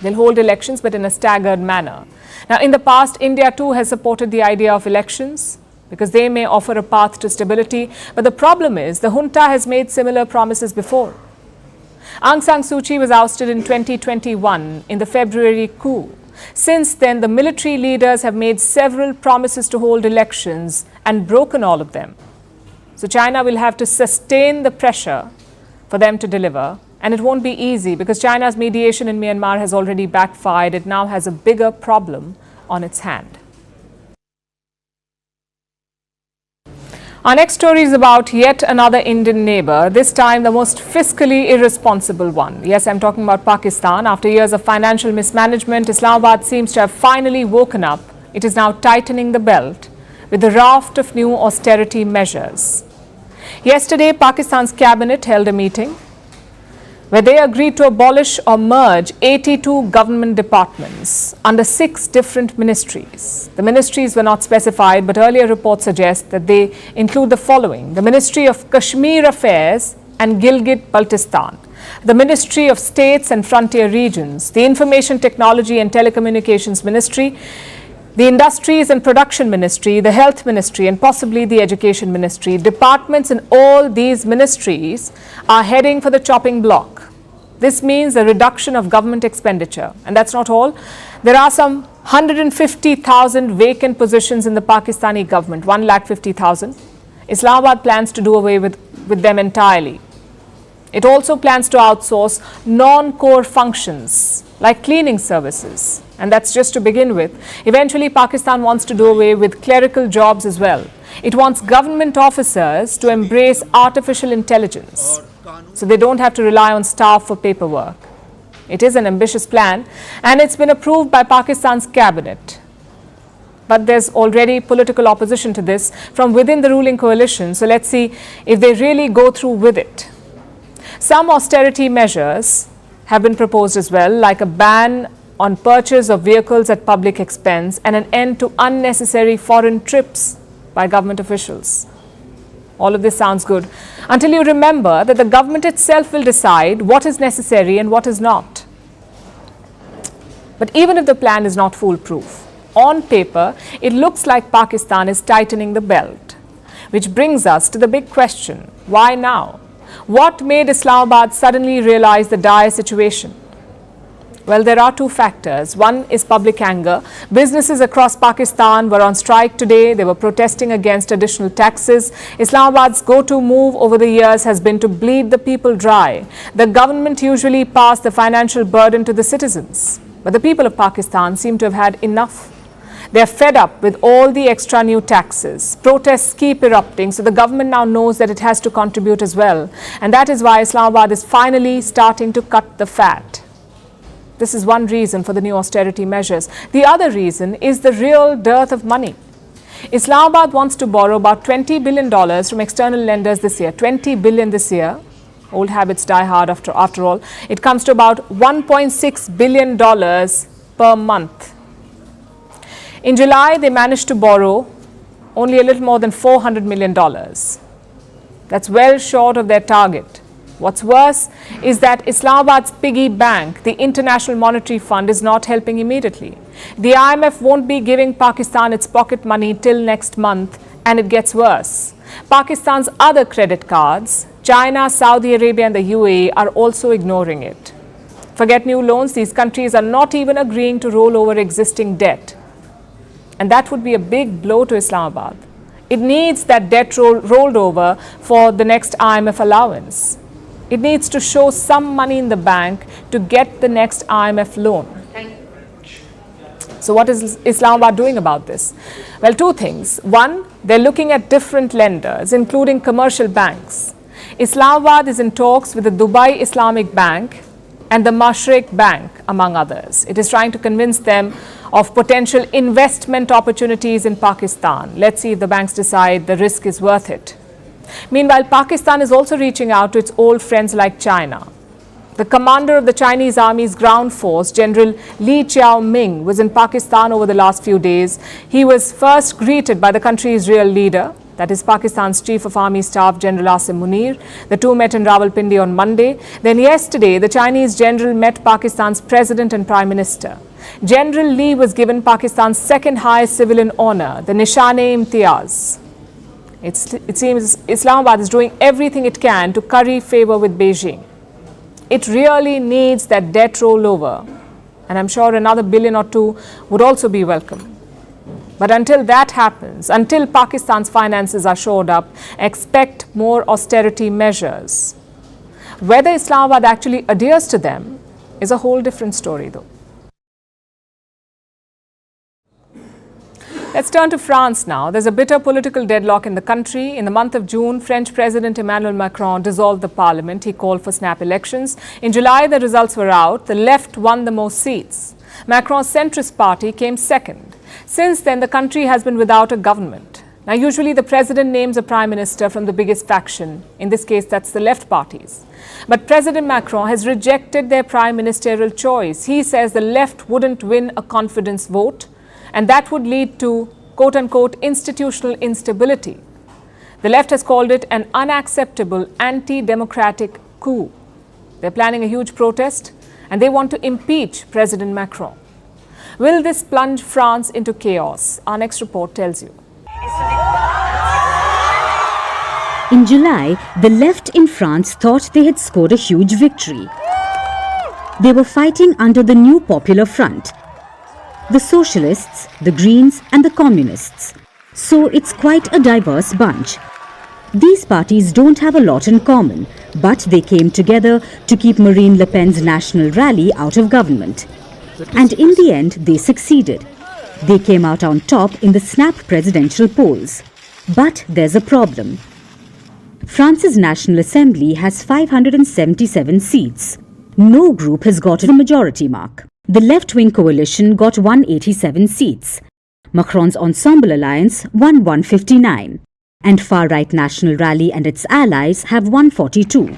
They'll hold elections, but in a staggered manner. Now, in the past, India too has supported the idea of elections because they may offer a path to stability. But the problem is the junta has made similar promises before. Aung San Suu Kyi was ousted in 2021 in the February coup. Since then, the military leaders have made several promises to hold elections and broken all of them. So China will have to sustain the pressure for them to deliver. And it won't be easy because China's mediation in Myanmar has already backfired. It now has a bigger problem on its hand. Our next story is about yet another Indian neighbor, this time the most fiscally irresponsible one. Yes, I'm talking about Pakistan. After years of financial mismanagement, Islamabad seems to have finally woken up. It is now tightening the belt with a raft of new austerity measures. Yesterday, Pakistan's cabinet held a meeting where they agreed to abolish or merge 82 government departments under 6 different ministries. The ministries were not specified, but earlier reports suggest that they include the following: the Ministry of Kashmir Affairs and Gilgit-Baltistan, the Ministry of States and Frontier Regions, the Information Technology and Telecommunications Ministry, the Industries and Production Ministry, the Health Ministry, and possibly the Education Ministry. Departments in all these ministries are heading for the chopping block. This means a reduction of government expenditure. And that's not all. There are some 150,000 vacant positions in the Pakistani government, 150,000. Islamabad plans to do away with them entirely. It also plans to outsource non-core functions like cleaning services. And that's just to begin with. Eventually, Pakistan wants to do away with clerical jobs as well. It wants government officers to embrace artificial intelligence so they don't have to rely on staff for paperwork. It is an ambitious plan and it's been approved by Pakistan's cabinet. But there's already political opposition to this from within the ruling coalition. So let's see if they really go through with it. Some austerity measures have been proposed as well, like a ban on purchase of vehicles at public expense and an end to unnecessary foreign trips by government officials. All of this sounds good until you remember that the government itself will decide what is necessary and what is not. But even if the plan is not foolproof, on paper, it looks like Pakistan is tightening the belt, which brings us to the big question: why now? What made Islamabad suddenly realize the dire situation? Well, there are 2 factors. One is public anger. Businesses across Pakistan were on strike today. They were protesting against additional taxes. Islamabad's go-to move over the years has been to bleed the people dry. The government usually passed the financial burden to the citizens. But the people of Pakistan seem to have had enough. They are fed up with all the extra new taxes. Protests keep erupting, so the government now knows that it has to contribute as well. And that is why Islamabad is finally starting to cut the fat. This is one reason for the new austerity measures. The other reason is the real dearth of money. Islamabad wants to borrow about $20 billion from external lenders this year. $20 billion this year. Old habits die hard after all. It comes to about $1.6 billion per month. In July, they managed to borrow only a little more than $400 million. That's well short of their target. What's worse is that Islamabad's piggy bank, the International Monetary Fund, is not helping immediately. The IMF won't be giving Pakistan its pocket money till next month, and it gets worse. Pakistan's other credit cards, China, Saudi Arabia and the UAE, are also ignoring it. Forget new loans, these countries are not even agreeing to roll over existing debt. And that would be a big blow to Islamabad. It needs that debt rolled over for the next IMF allowance. It needs to show some money in the bank to get the next IMF loan. So what is Islamabad doing about this? Well, two things. One, they're looking at different lenders, including commercial banks. Islamabad is in talks with the Dubai Islamic Bank and the Mashreq Bank, among others. It is trying to convince them of potential investment opportunities in Pakistan. Let's see if the banks decide the risk is worth it. Meanwhile, Pakistan is also reaching out to its old friends like China. The commander of the Chinese Army's ground force, General Li Qiaoming, was in Pakistan over the last few days. He was first greeted by the country's real leader, that is Pakistan's Chief of Army Staff, General Asim Munir. The two met in Rawalpindi on Monday. Then yesterday, the Chinese general met Pakistan's President and Prime Minister. General Li was given Pakistan's second highest civilian honor, the Nishan-e-Imtiaz. It seems Islamabad is doing everything it can to curry favor with Beijing. It really needs that debt rollover, and I'm sure another billion or two would also be welcome. But until that happens, until Pakistan's finances are shored up, expect more austerity measures. Whether Islamabad actually adheres to them is a whole different story, though. Let's turn to France now. There's a bitter political deadlock in the country. In the month of June, French President Emmanuel Macron dissolved the parliament. He called for snap elections. In July, the results were out. The left won the most seats. Macron's centrist party came second. Since then, the country has been without a government. Now, usually the president names a prime minister from the biggest faction. In this case, that's the left parties. But President Macron has rejected their prime ministerial choice. He says the left wouldn't win a confidence vote, and that would lead to, quote-unquote, institutional instability. The left has called it an unacceptable anti-democratic coup. They're planning a huge protest, and they want to impeach President Macron. Will this plunge France into chaos? Our next report tells you. In July, the left in France thought they had scored a huge victory. They were fighting under the new Popular Front, the Socialists, the Greens and the Communists. So it's quite a diverse bunch. These parties don't have a lot in common, but they came together to keep Marine Le Pen's national rally out of government. And in the end, they succeeded. They came out on top in the snap presidential polls. But there's a problem. France's National Assembly has 577 seats. No group has got the majority mark. The left-wing coalition got 187 seats. Macron's Ensemble Alliance won 159. And far-right National Rally and its allies have 142.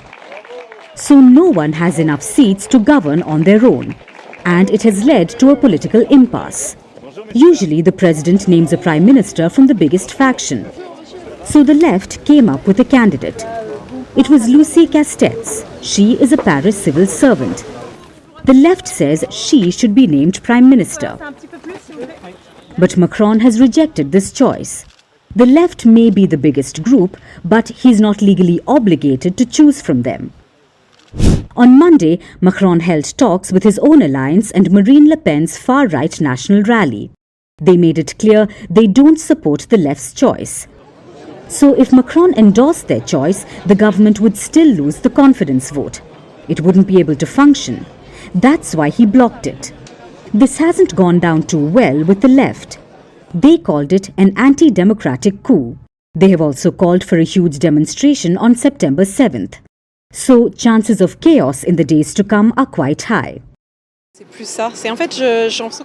So no one has enough seats to govern on their own. And it has led to a political impasse. Usually the president names a prime minister from the biggest faction. So the left came up with a candidate. It was Lucie Castex. She is a Paris civil servant. The left says she should be named prime minister. But Macron has rejected this choice. The left may be the biggest group, but he's not legally obligated to choose from them. On Monday, Macron held talks with his own alliance and Marine Le Pen's far-right National Rally. They made it clear they don't support the left's choice. So if Macron endorsed their choice, the government would still lose the confidence vote. It wouldn't be able to function. That's why he blocked it. This hasn't gone down too well with the left. They called it an anti-democratic coup. They have also called for a huge demonstration on September 7th. So chances of chaos in the days to come are quite high.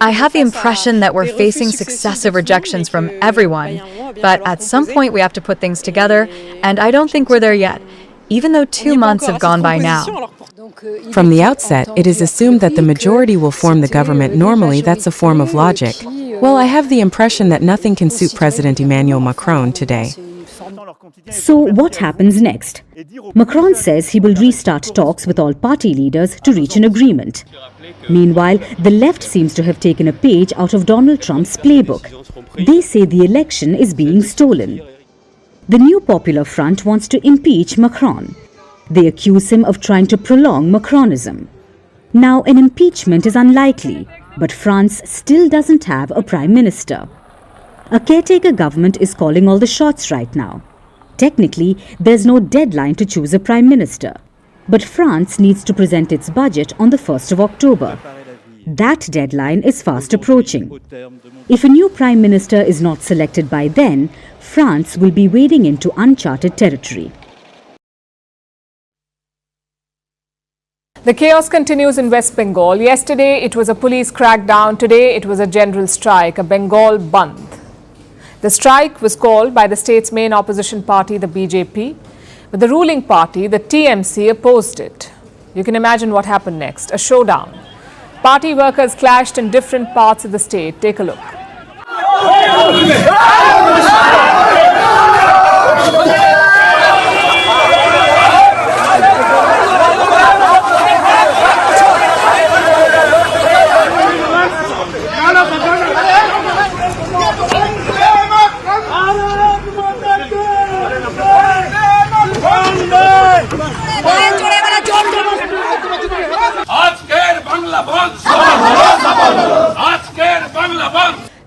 I have the impression that we're facing successive rejections from everyone, but at some point we have to put things together, and I don't think we're there yet, even though 2 months have gone by now. From the outset, it is assumed that the majority will form the government. Normally, that's a form of logic. Well, I have the impression that nothing can suit President Emmanuel Macron today. So what happens next? Macron says he will restart talks with all party leaders to reach an agreement. Meanwhile, the left seems to have taken a page out of Donald Trump's playbook. They say the election is being stolen. The New Popular Front wants to impeach Macron. They accuse him of trying to prolong Macronism. Now, an impeachment is unlikely, but France still doesn't have a prime minister. A caretaker government is calling all the shots right now. Technically, there's no deadline to choose a prime minister. But France needs to present its budget on the 1st of October. That deadline is fast approaching. If a new prime minister is not selected by then, France will be wading into uncharted territory. The chaos continues in West Bengal. Yesterday, it was a police crackdown. Today, it was a general strike, a Bengal Bandh. The strike was called by the state's main opposition party, the BJP. But the ruling party, the TMC, opposed it. You can imagine what happened next, a showdown. Party workers clashed in different parts of the state. Take a look.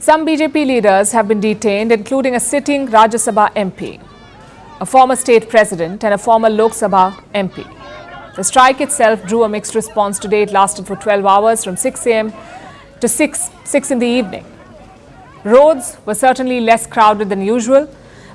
Some BJP leaders have been detained, including a sitting Rajya Sabha MP, a former state president and a former Lok Sabha MP. The strike itself drew a mixed response. Today it lasted for 12 hours from 6 a.m. to 6 in the evening. Roads were certainly less crowded than usual,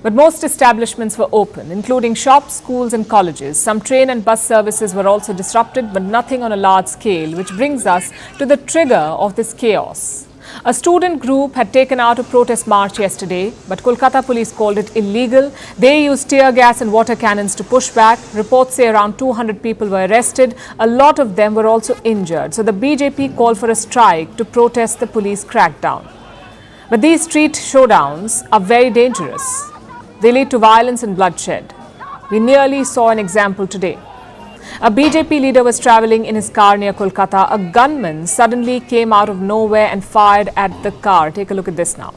but most establishments were open, including shops, schools and colleges. Some train and bus services were also disrupted, but nothing on a large scale, which brings us to the trigger of this chaos. A student group had taken out a protest march yesterday, but Kolkata police called it illegal. They used tear gas and water cannons to push back. Reports say around 200 people were arrested. A lot of them were also injured. So the BJP called for a strike to protest the police crackdown. But these street showdowns are very dangerous. They lead to violence and bloodshed. We nearly saw an example today. A BJP leader was travelling in his car near Kolkata. A gunman suddenly came out of nowhere and fired at the car. Take a look at this now.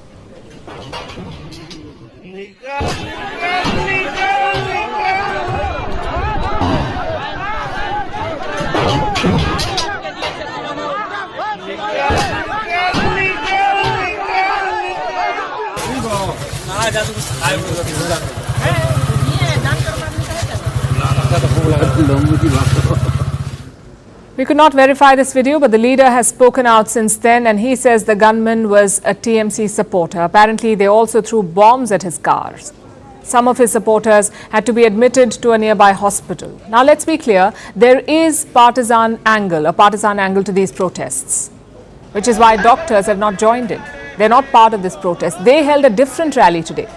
We could not verify this video, but the leader has spoken out since then, and he says the gunman was a TMC supporter. Apparently, they also threw bombs at his cars. Some of his supporters had to be admitted to a nearby hospital. Now, let's be clear, there is a partisan angle to these protests, which is why doctors have not joined in. They're not part of this protest. They held a different rally today.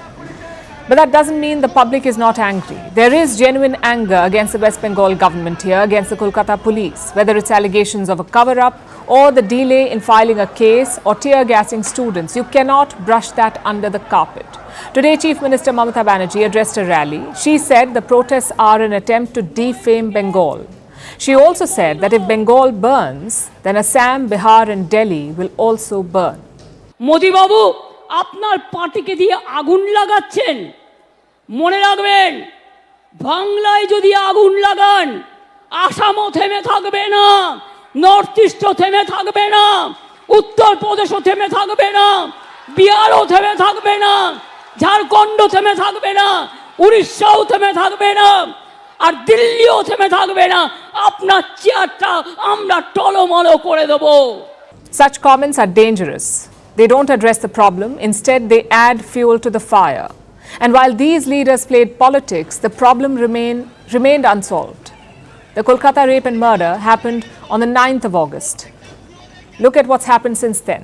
But that doesn't mean the public is not angry. There is genuine anger against the West Bengal government here, against the Kolkata police, whether it's allegations of a cover-up or the delay in filing a case or tear-gassing students. You cannot brush that under the carpet. Today, Chief Minister Mamata Banerjee addressed a rally. She said the protests are an attempt to defame Bengal. She also said that if Bengal burns, then Assam, Bihar and Delhi will also burn. Modi Babu, আপনার পার্টিকে দিয়ে আগুন লাগাচ্ছেন মনে রাখবেন বাংলায় যদি আগুন লাগান আসামও থেমে থাকবে না নর্থ ইস্টও থেমে থাকবে না উত্তর প্রদেশও থেমে থাকবে না বিহারও থেমে থাকবে না ঝাড়খণ্ড থেমে থাকবে না উড়িষ্যাও থেমে থাকবে না আর দিল্লিও থেমে থাকবে না আপনার চেয়ারটা আমরা টলমলো করে দেব Such comments are dangerous. They don't address the problem. Instead, they add fuel to the fire. And while these leaders played politics, the problem remained unsolved. The Kolkata rape and murder happened on the 9th of August. Look at what's happened since then.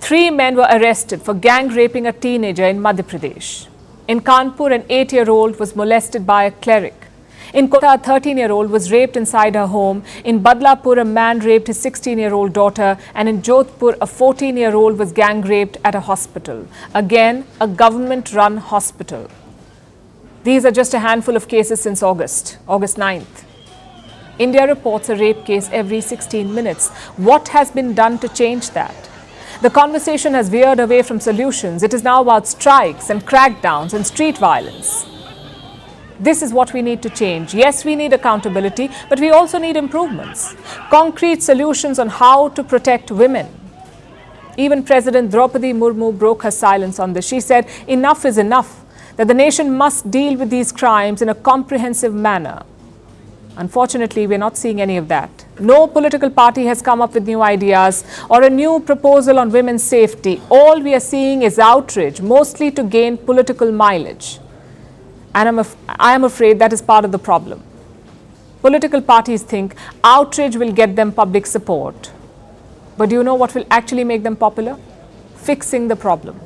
3 men were arrested for gang raping a teenager in Madhya Pradesh. In Kanpur, an 8-year-old was molested by a cleric. In Kota, a 13-year-old was raped inside her home. In Badlapur, a man raped his 16-year-old daughter. And in Jodhpur, a 14-year-old was gang raped at a hospital. Again, a government-run hospital. These are just a handful of cases since August 9th. India reports a rape case every 16 minutes. What has been done to change that? The conversation has veered away from solutions. It is now about strikes and crackdowns and street violence. This is what we need to change. Yes, we need accountability, but we also need improvements. Concrete solutions on how to protect women. Even President Draupadi Murmu broke her silence on this. She said, enough is enough, that the nation must deal with these crimes in a comprehensive manner. Unfortunately, we're not seeing any of that. No political party has come up with new ideas or a new proposal on women's safety. All we are seeing is outrage, mostly to gain political mileage. And I am afraid that is part of the problem. Political parties think outrage will get them public support. But do you know what will actually make them popular? Fixing the problem.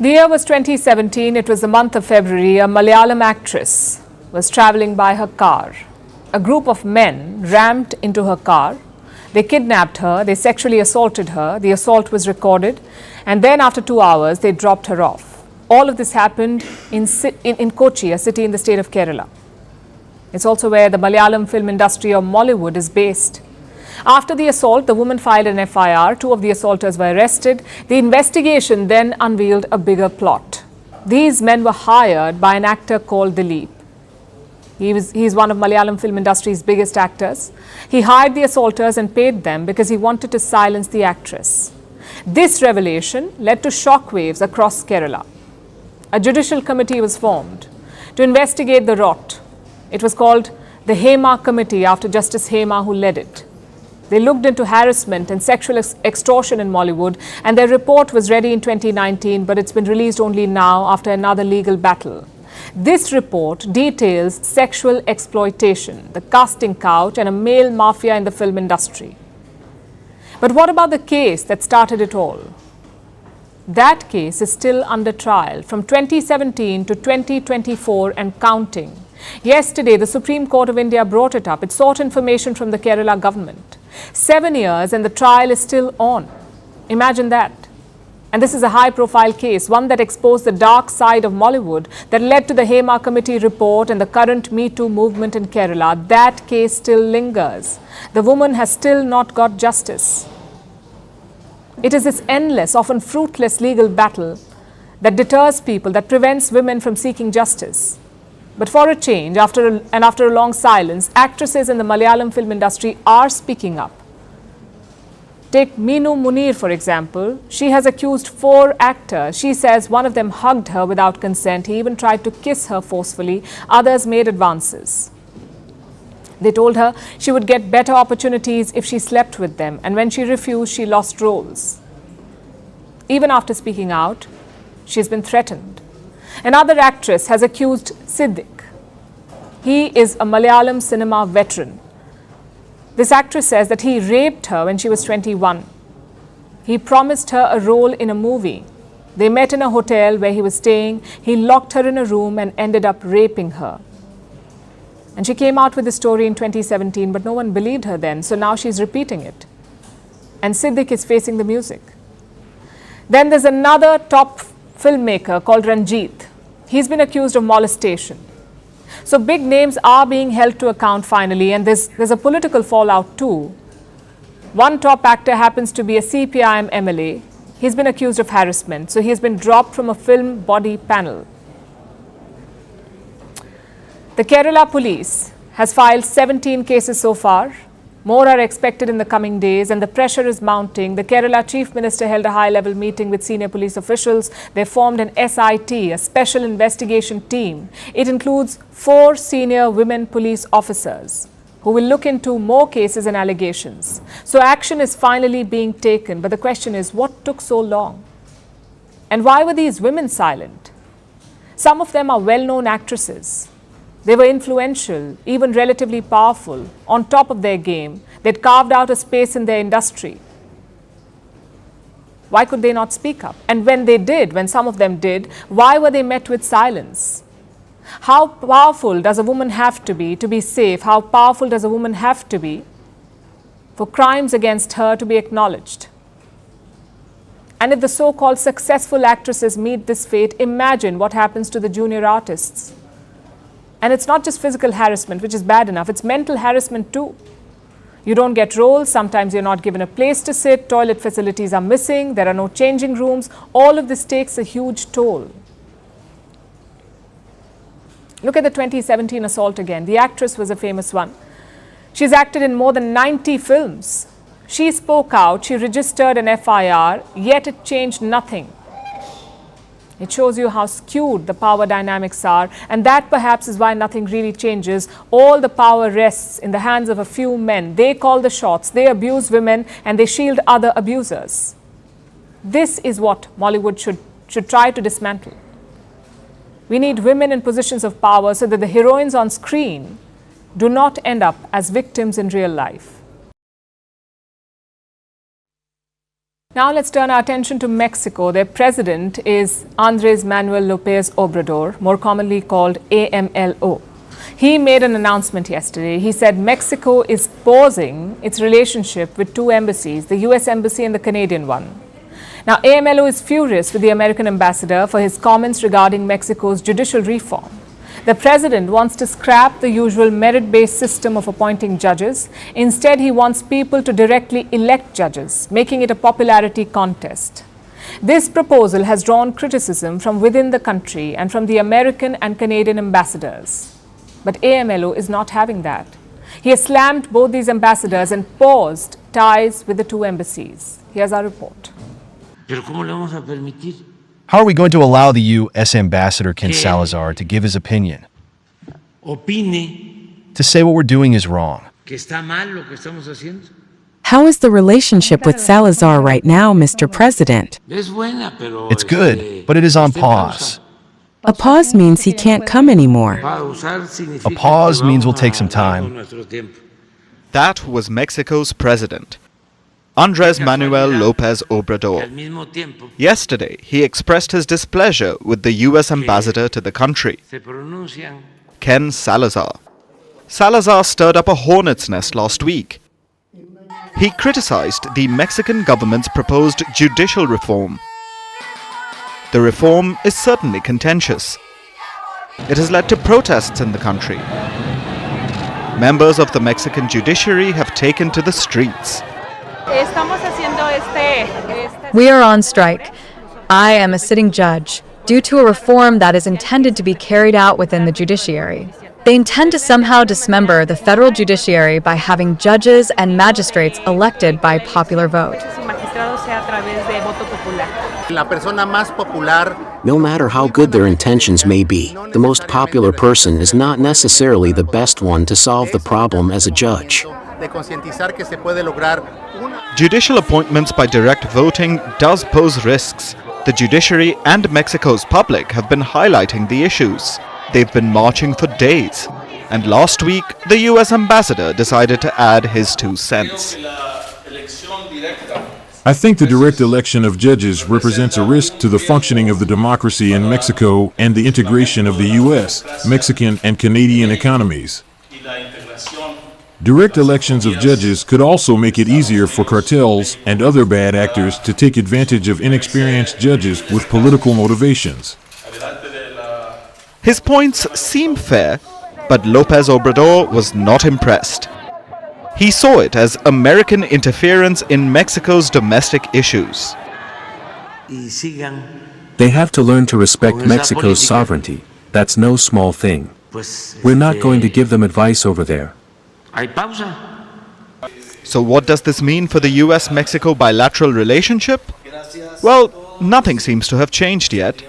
The year was 2017. It was the month of February. A Malayalam actress was traveling by her car. A group of men rammed into her car. They kidnapped her. They sexually assaulted her. The assault was recorded. And then after 2 hours, they dropped her off. All of this happened in Kochi, a city in the state of Kerala. It's also where the Malayalam film industry or Mollywood is based. After the assault, the woman filed an FIR. 2 of the assaulters were arrested. The investigation then unveiled a bigger plot. These men were hired by an actor called Dilip. He is one of Malayalam film industry's biggest actors. He hired the assaulters and paid them because he wanted to silence the actress. This revelation led to shockwaves across Kerala. A judicial committee was formed to investigate the rot. It was called the Hema Committee after Justice Hema, who led it. They looked into harassment and sexual extortion in Mollywood, and their report was ready in 2019, but it's been released only now after another legal battle. This report details sexual exploitation, the casting couch, and a male mafia in the film industry. But what about the case that started it all? That case is still under trial from 2017 to 2024 and counting. Yesterday, the Supreme Court of India brought it up. It sought information from the Kerala government. 7 years and the trial is still on. Imagine that. And this is a high-profile case, one that exposed the dark side of Mollywood that led to the Hema Committee report and the current Me Too movement in Kerala. That case still lingers. The woman has still not got justice. It is this endless, often fruitless legal battle that deters people, that prevents women from seeking justice. But for a change, after a long silence, actresses in the Malayalam film industry are speaking up. Take Meenu Munir, for example. She has accused 4 actors. She says one of them hugged her without consent. He even tried to kiss her forcefully. Others made advances. They told her she would get better opportunities if she slept with them, and when she refused, she lost roles. Even after speaking out, she's been threatened. Another actress has accused Siddiq. He is a Malayalam cinema veteran. This actress says that he raped her when she was 21. He promised her a role in a movie. They met in a hotel where he was staying. He locked her in a room and ended up raping her. And she came out with the story in 2017, but no one believed her then, so now she's repeating it. And Siddiq is facing the music. Then there's another top filmmaker called Ranjit. He's been accused of molestation. So big names are being held to account finally, and there's a political fallout too. One top actor happens to be a CPIM MLA. He's been accused of harassment, so he's been dropped from a film body panel. The Kerala police has filed 17 cases so far. More are expected in the coming days, and the pressure is mounting. The Kerala Chief Minister held a high-level meeting with senior police officials. They formed an SIT, a special investigation team. It includes 4 senior women police officers. who will look into more cases and allegations. So action is finally being taken, but the question is, what took so long? And why were these women silent? Some of them are well-known actresses. They were influential, even relatively powerful, on top of their game. They'd carved out a space in their industry. Why could they not speak up? And when they did, when some of them did, why were they met with silence? How powerful does a woman have to be safe? How powerful does a woman have to be for crimes against her to be acknowledged? And if the so-called successful actresses meet this fate, imagine what happens to the junior artists. And it's not just physical harassment, which is bad enough, it's mental harassment too. You don't get roles, sometimes you're not given a place to sit, toilet facilities are missing, there are no changing rooms. All of this takes a huge toll. Look at the 2017 assault again. The actress was a famous one. She's acted in more than 90 films. She spoke out, she registered an FIR, yet it changed nothing. It shows you how skewed the power dynamics are, and that perhaps is why nothing really changes. All the power rests in the hands of a few men. They call the shots, they abuse women, and they shield other abusers. This is what Mollywood should try to dismantle. We need women in positions of power so that the heroines on screen do not end up as victims in real life. Now let's turn our attention to Mexico. Their president is Andrés Manuel López Obrador, more commonly called AMLO. He made an announcement yesterday. He said Mexico is pausing its relationship with two embassies, the US Embassy and the Canadian one. Now, AMLO is furious with the American ambassador for his comments regarding Mexico's judicial reform. The president wants to scrap the usual merit-based system of appointing judges. Instead, he wants people to directly elect judges, making it a popularity contest. This proposal has drawn criticism from within the country and from the American and Canadian ambassadors. But AMLO is not having that. He has slammed both these ambassadors and paused ties with the two embassies. Here's our report. How are we going to allow the U.S. Ambassador Ken Salazar to give his opinion? To say what we're doing is wrong. How is the relationship with Salazar right now, Mr. President? It's good, but it is on pause. A pause means he can't come anymore. A pause means we'll take some time. That was Mexico's president, Andrés Manuel López Obrador. Yesterday, he expressed his displeasure with the U.S. ambassador to the country, Ken Salazar. Salazar stirred up a hornet's nest last week. He criticized the Mexican government's proposed judicial reform. The reform is certainly contentious. It has led to protests in the country. Members of the Mexican judiciary have taken to the streets. We are on strike. I am a sitting judge due to a reform that is intended to be carried out within the judiciary. They intend to somehow dismember the federal judiciary by having judges and magistrates elected by popular vote. No matter how good their intentions may be, the most popular person is not necessarily the best one to solve the problem as a judge. Judicial appointments by direct voting does pose risks. The judiciary and Mexico's public have been highlighting the issues. They've been marching for days. And last week, the US ambassador decided to add his 2 cents. I think the direct election of judges represents a risk to the functioning of the democracy in Mexico and the integration of the US, Mexican, and Canadian economies. Direct elections of judges could also make it easier for cartels and other bad actors to take advantage of inexperienced judges with political motivations. His points seem fair, but López Obrador was not impressed. He saw it as American interference in Mexico's domestic issues. They have to learn to respect Mexico's sovereignty. That's no small thing. We're not going to give them advice over there. So what does this mean for the US-Mexico bilateral relationship? Well, nothing seems to have changed yet.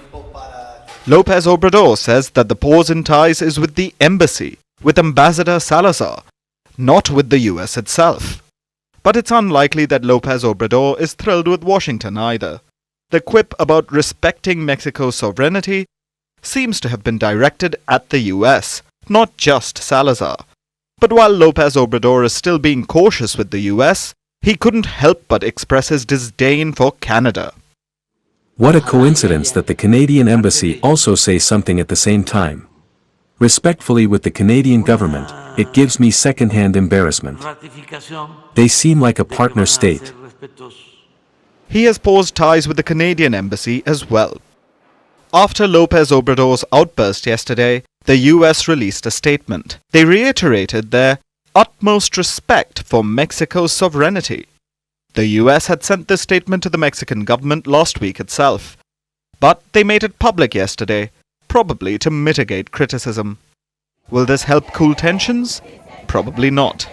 López Obrador says that the pause in ties is with the embassy, with Ambassador Salazar. not with the US itself. But it's unlikely that López Obrador is thrilled with Washington either. The quip about respecting Mexico's sovereignty seems to have been directed at the US, not just Salazar. But while López Obrador is still being cautious with the US, he couldn't help but express his disdain for Canada. What a coincidence that the Canadian embassy also says something at the same time. Respectfully with the Canadian government, it gives me second-hand embarrassment. They seem like a partner state. He has paused ties with the Canadian embassy as well. After López Obrador's outburst yesterday, the US released a statement. They reiterated their utmost respect for Mexico's sovereignty. The US had sent this statement to the Mexican government last week itself, but they made it public yesterday, probably to mitigate criticism. Will this help cool tensions? Probably not.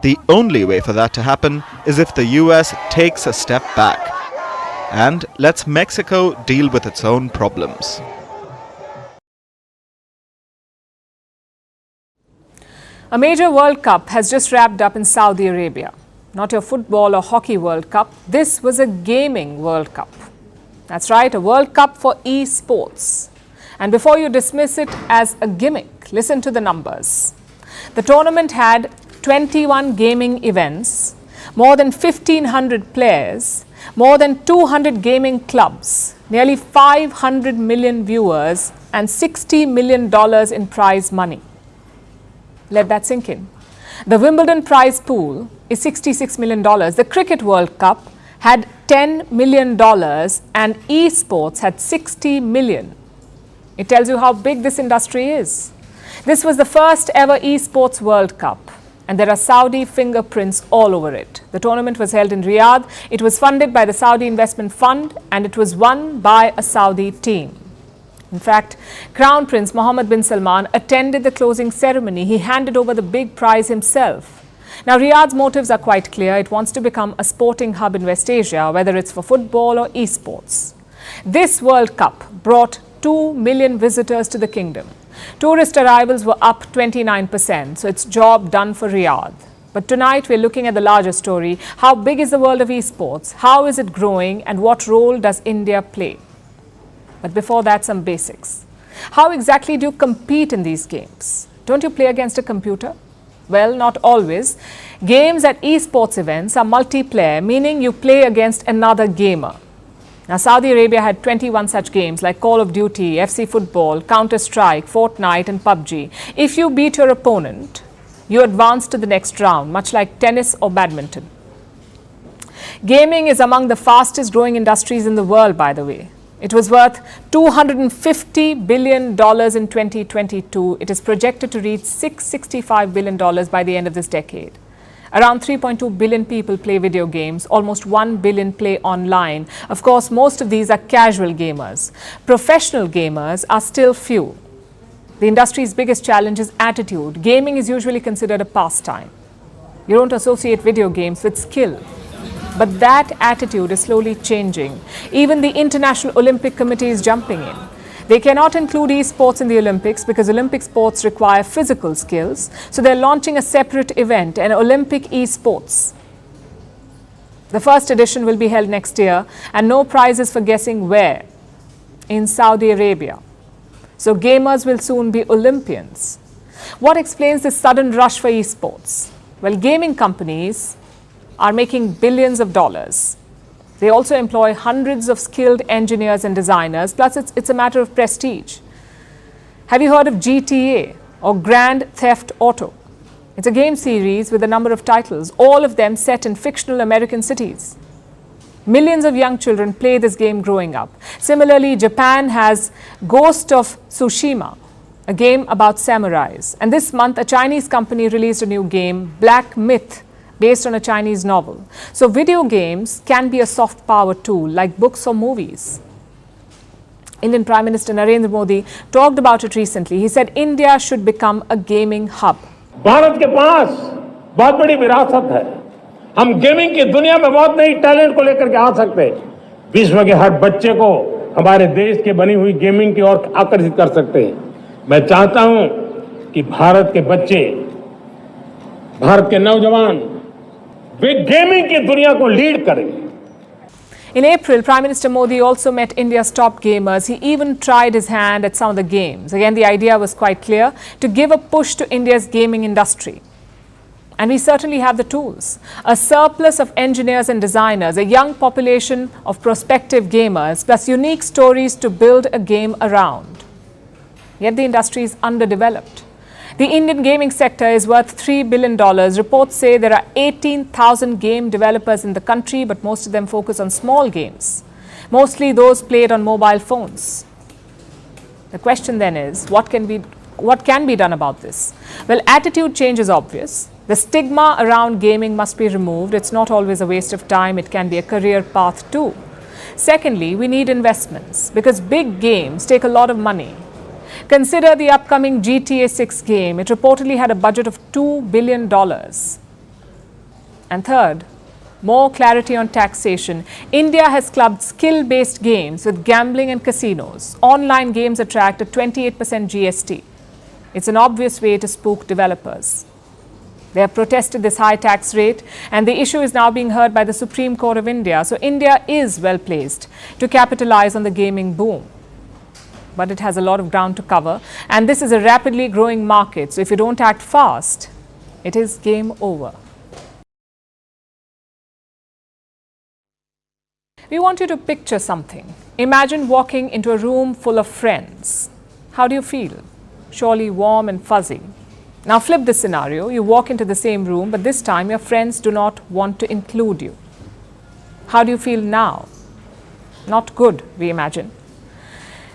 The only way for that to happen is if the US takes a step back and lets Mexico deal with its own problems. A major World Cup has just wrapped up in Saudi Arabia. Not your football or hockey World Cup, this was a gaming World Cup. That's right, a World Cup for e-sports. And before you dismiss it as a gimmick, listen to the numbers. The tournament had 21 gaming events, more than 1,500 players, more than 200 gaming clubs, nearly 500 million viewers, and $60 million in prize money. Let that sink in. The Wimbledon prize pool is $66 million. The Cricket World Cup had $10 million and esports had $60 million. It tells you how big this industry is. This was the first ever esports World Cup, and there are Saudi fingerprints all over it. The tournament was held in Riyadh. It was funded by the Saudi Investment Fund and it was won by a Saudi team. In fact, Crown Prince Mohammed bin Salman attended the closing ceremony. He handed over the big prize himself. Now, Riyadh's motives are quite clear. It wants to become a sporting hub in West Asia, whether it's for football or esports. This World Cup brought 2 million visitors to the kingdom. Tourist arrivals were up 29%, so it's job done for Riyadh. But tonight we're looking at the larger story. How big is the world of esports? How is it growing? And what role does India play? But before that, some basics. How exactly do you compete in these games? Don't you play against a computer? Well, not always. Games at esports events are multiplayer, meaning you play against another gamer. Now, Saudi Arabia had 21 such games like Call of Duty, FC Football, Counter-Strike, Fortnite and PUBG. If you beat your opponent, you advance to the next round, much like tennis or badminton. Gaming is among the fastest growing industries in the world, by the way. It was worth $250 billion in 2022. It is projected to reach $665 billion by the end of this decade. Around 3.2 billion people play video games, almost 1 billion play online. Of course, most of these are casual gamers. Professional gamers are still few. The industry's biggest challenge is attitude. Gaming is usually considered a pastime. You don't associate video games with skill. But that attitude is slowly changing. Even the International Olympic Committee is jumping in. They cannot include esports in the Olympics because Olympic sports require physical skills. So they're launching a separate event, an Olympic esports. The first edition will be held next year and no prizes for guessing where. In Saudi Arabia. So gamers will soon be Olympians. What explains this sudden rush for esports? Well, gaming companies are making billions of dollars. They also employ hundreds of skilled engineers and designers, plus it's a matter of prestige. Have you heard of GTA or Grand Theft Auto? It's a game series with a number of titles, all of them set in fictional American cities. Millions of young children play this game growing up. Similarly, Japan has Ghost of Tsushima, a game about samurais. And this month, a Chinese company released a new game, Black Myth, based on a Chinese novel. So video games can be a soft power tool like books or movies. Indian Prime Minister Narendra Modi talked about it recently. He said India should become a gaming hub. Bharat के पास बहुत बड़ी विरासत है. हम gaming की दुनिया में बहुत नई टैलेंट को लेकर के आ सकते हैं. विश्व के हर बच्चे को हमारे देश के बनी हुई गेमिंग की ओर आकर्षित कर सकते हैं. मैं चाहता हूं कि भारत के बच्चे भारत के नौजवान वे गेमिंग की दुनिया को लीड करेंगे। In April, Prime Minister Modi also met India's top gamers. He even tried his hand at some of the games. Again, the idea was quite clear, to give a push to India's gaming industry. And we certainly have the tools. A surplus of engineers and designers, a young population of prospective gamers, plus unique stories to build a game around. Yet the industry is underdeveloped. The Indian gaming sector is worth $3 billion. Reports say there are 18,000 game developers in the country, but most of them focus on small games, mostly those played on mobile phones. The question then is, what can be done about this? Well, attitude change is obvious. The stigma around gaming must be removed. It's not always a waste of time. It can be a career path too. Secondly, we need investments because big games take a lot of money. Consider the upcoming GTA 6 game. It reportedly had a budget of $2 billion. And third, more clarity on taxation. India has clubbed skill-based games with gambling and casinos. Online games attract a 28% GST. It's an obvious way to spook developers. They have protested this high tax rate, and the issue is now being heard by the Supreme Court of India. So India is well placed to capitalize on the gaming boom. But it has a lot of ground to cover, and this is a rapidly growing market. So if you don't act fast, it is game over. We want you to picture something. Imagine walking into a room full of friends. How do you feel? Surely warm and fuzzy. Now flip this scenario. You walk into the same room, but this time your friends do not want to include you. How do you feel now? Not good, we imagine.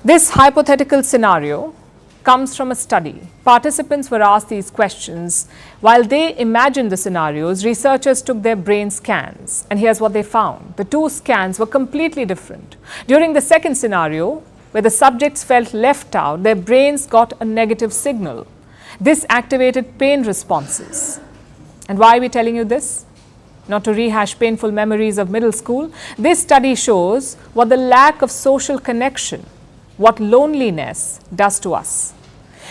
This hypothetical scenario comes from a study. Participants were asked these questions. While they imagined the scenarios, researchers took their brain scans, and here's what they found. The two scans were completely different. During the second scenario, where the subjects felt left out, their brains got a negative signal. This activated pain responses. And why are we telling you this? Not to rehash painful memories of middle school. This study shows what the lack of social connection, what loneliness does to us.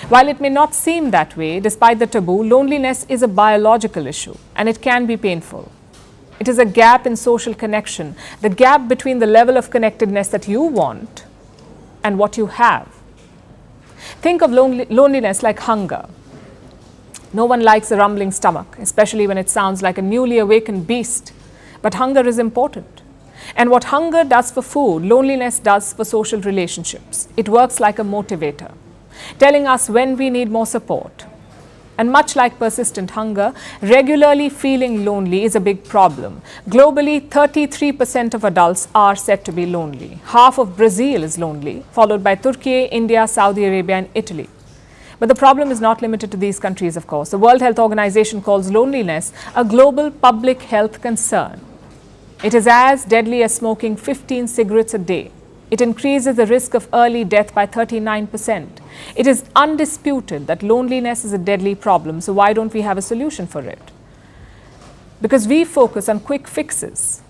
While it may not seem that way, despite the taboo, loneliness is a biological issue and it can be painful. It is a gap in social connection, the gap between the level of connectedness that you want and what you have. Think of loneliness like hunger. No one likes a rumbling stomach, especially when it sounds like a newly awakened beast. But hunger is important. And what hunger does for food, loneliness does for social relationships. It works like a motivator, telling us when we need more support. And much like persistent hunger, regularly feeling lonely is a big problem. Globally, 33% of adults are said to be lonely. Half of Brazil is lonely, followed by Turkey, India, Saudi Arabia, and Italy. But the problem is not limited to these countries, of course. The World Health Organization calls loneliness a global public health concern. It is as deadly as smoking 15 cigarettes a day. It increases the risk of early death by 39%. It is undisputed that loneliness is a deadly problem, so why don't we have a solution for it? Because we focus on quick fixes.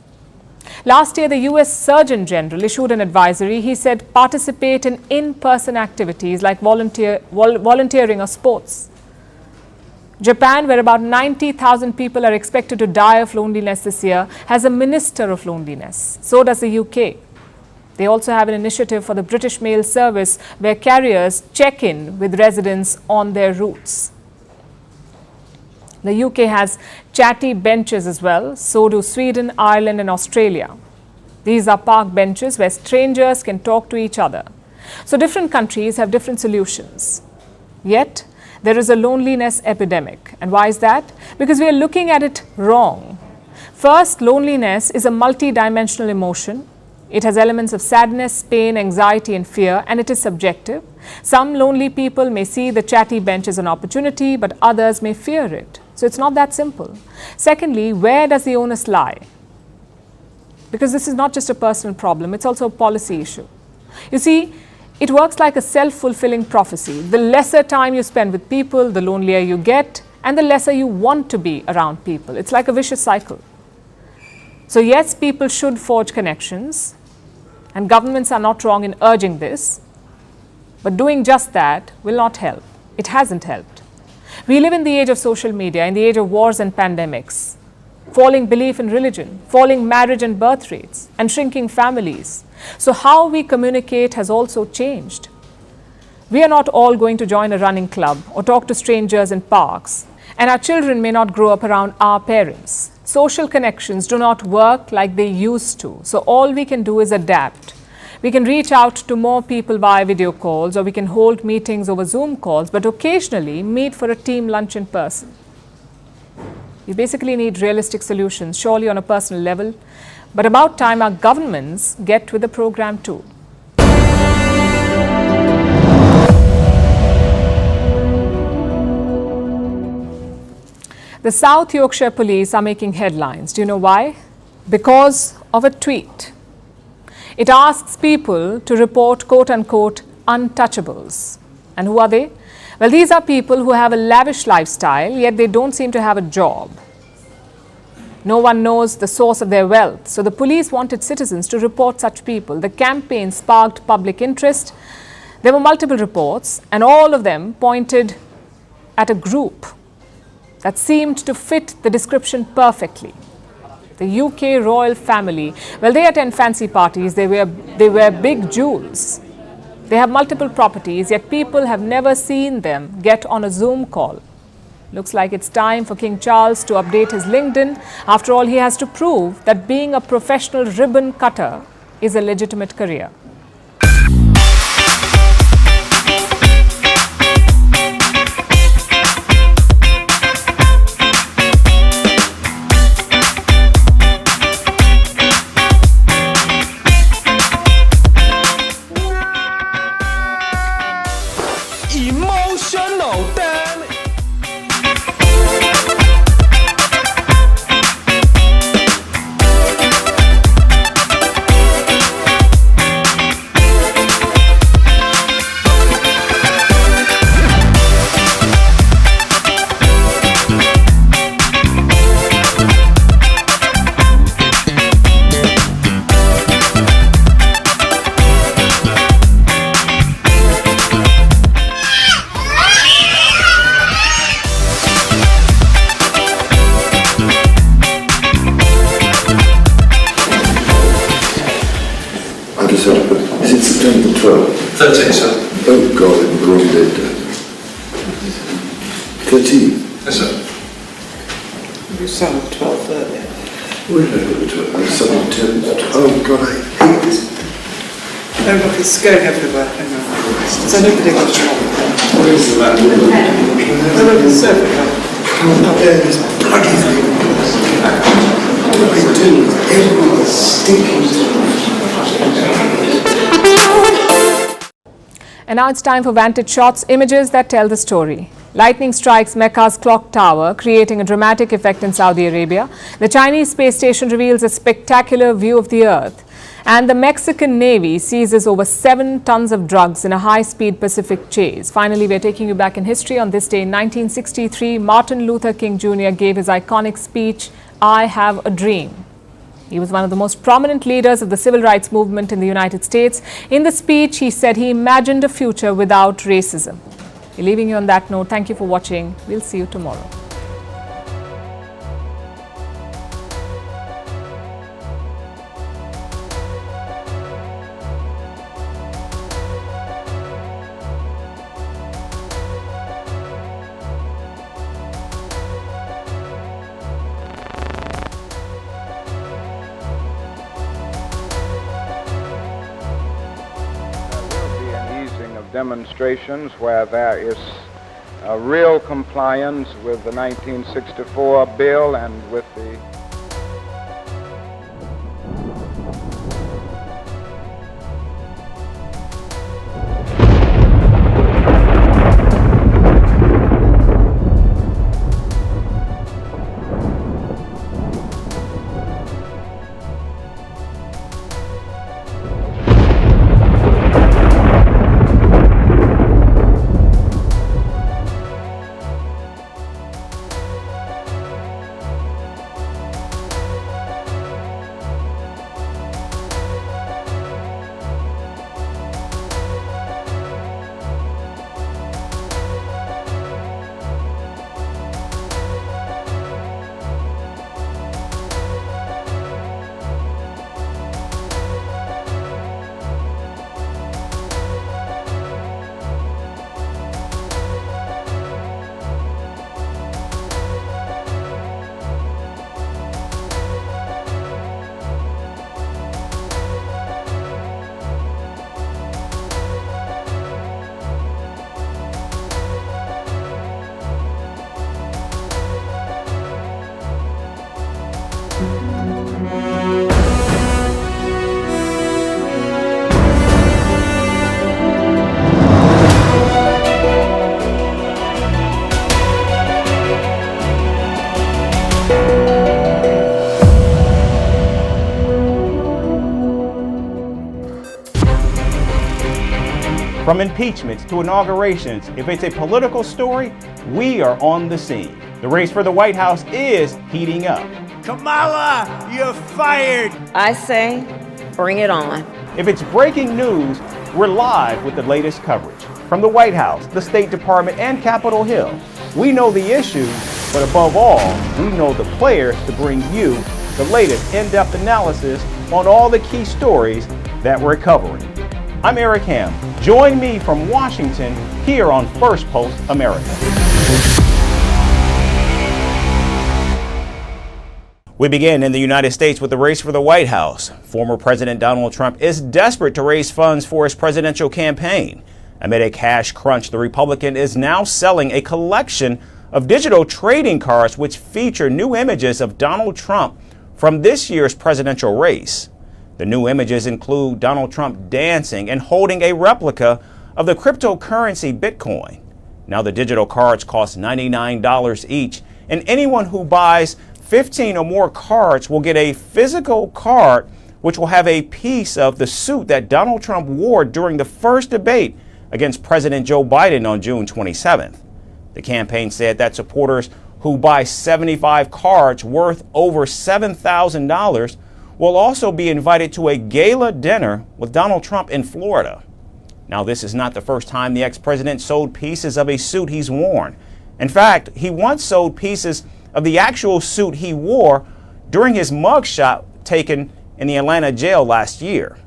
Last year, the US Surgeon General issued an advisory. He said participate in in-person activities like volunteering or sports. Japan, where about 90,000 people are expected to die of loneliness this year, has a minister of loneliness. So does the UK. They also have an initiative for the British Mail Service where carriers check in with residents on their routes. The UK has chatty benches as well. So do Sweden, Ireland and Australia. These are park benches where strangers can talk to each other. So different countries have different solutions. Yet, there is a loneliness epidemic. And why is that? Because we are looking at it wrong. First, loneliness is a multi-dimensional emotion. It has elements of sadness, pain, anxiety and fear, and it is subjective. Some lonely people may see the chatty bench as an opportunity, but others may fear it. So it's not that simple. Secondly, where does the onus lie? Because this is not just a personal problem, it's also a policy issue. You see, it works like a self-fulfilling prophecy. The lesser time you spend with people, the lonelier you get, and the lesser you want to be around people. It's like a vicious cycle. So yes, people should forge connections, and governments are not wrong in urging this, but doing just that will not help. It hasn't helped. We live in the age of social media, in the age of wars and pandemics, falling belief in religion, falling marriage and birth rates, and shrinking families. So how we communicate has also changed. We are not all going to join a running club or talk to strangers in parks, and our children may not grow up around our parents. Social connections do not work like they used to, so all we can do is adapt. We can reach out to more people via video calls, or we can hold meetings over Zoom calls, but occasionally meet for a team lunch in person. We basically need realistic solutions, surely on a personal level, but about time our governments get with the program too. The South Yorkshire police are making headlines. Do you know why? Because of a tweet. It asks people to report quote-unquote untouchables. And who are they? Well, these are people who have a lavish lifestyle, yet they don't seem to have a job. No one knows the source of their wealth, so the police wanted citizens to report such people. The campaign sparked public interest. There were multiple reports, and all of them pointed at a group that seemed to fit the description perfectly. The UK royal family, well, they attend fancy parties, they wear big jewels. They have multiple properties, yet people have never seen them get on a Zoom call. Looks like it's time for King Charles to update his LinkedIn. After all, he has to prove that being a professional ribbon cutter is a legitimate career. Emotional damage. Is it September 12th? 13th, sir. Oh God, I'm the wrong date. 13th? Yes, sir. You sound 12th earlier. Where did I go to 12th? I'm suddenly 10th. Oh God, I hate this. Oh look, it's going everywhere. Does anybody want to help? Where is the man? Oh look, it's everywhere. Can't bear this bloody thing. What do I do? Everyone's stinking. And now it's time for Vantage shots, images that tell the story. Lightning strikes Mecca's clock tower, creating a dramatic effect in Saudi Arabia. The Chinese space station reveals a spectacular view of the Earth. And the Mexican Navy seizes over 7 tons of drugs in a high-speed Pacific chase. Finally, we're taking you back in history. On this day in 1963, Martin Luther King Jr. gave his iconic speech, "I Have a Dream." He was one of the most prominent leaders of the civil rights movement in the United States. In the speech, he said he imagined a future without racism. We're leaving you on that note. Thank you for watching. We'll see you tomorrow. Demonstrations where there is real compliance with the 1964 bill and with the From impeachments to inaugurations, if it's a political story, we are on the scene. The race for the White House is heating up. Kamala, you're fired. I say, bring it on. If it's breaking news, we're live with the latest coverage. From the White House, the State Department, and Capitol Hill, we know the issues, but above all, we know the players to bring you the latest in-depth analysis on all the key stories that we're covering. I'm Eric Ham. Join me from Washington here on Firstpost America. We begin in the United States with the race for the White House. Former President Donald Trump is desperate to raise funds for his presidential campaign. Amid a cash crunch, the Republican is now selling a collection of digital trading cards which feature new images of Donald Trump from this year's presidential race. The new images include Donald Trump dancing and holding a replica of the cryptocurrency Bitcoin. Now the digital cards cost $99 each, and anyone who buys 15 or more cards will get a physical card which will have a piece of the suit that Donald Trump wore during the first debate against President Joe Biden on June 27th. The campaign said that supporters who buy 75 cards worth over $7,000 will also be invited to a gala dinner with Donald Trump in Florida. Now, this is not the first time the ex-president sold pieces of a suit he's worn. In fact, he once sold pieces of the actual suit he wore during his mugshot taken in the Atlanta jail last year.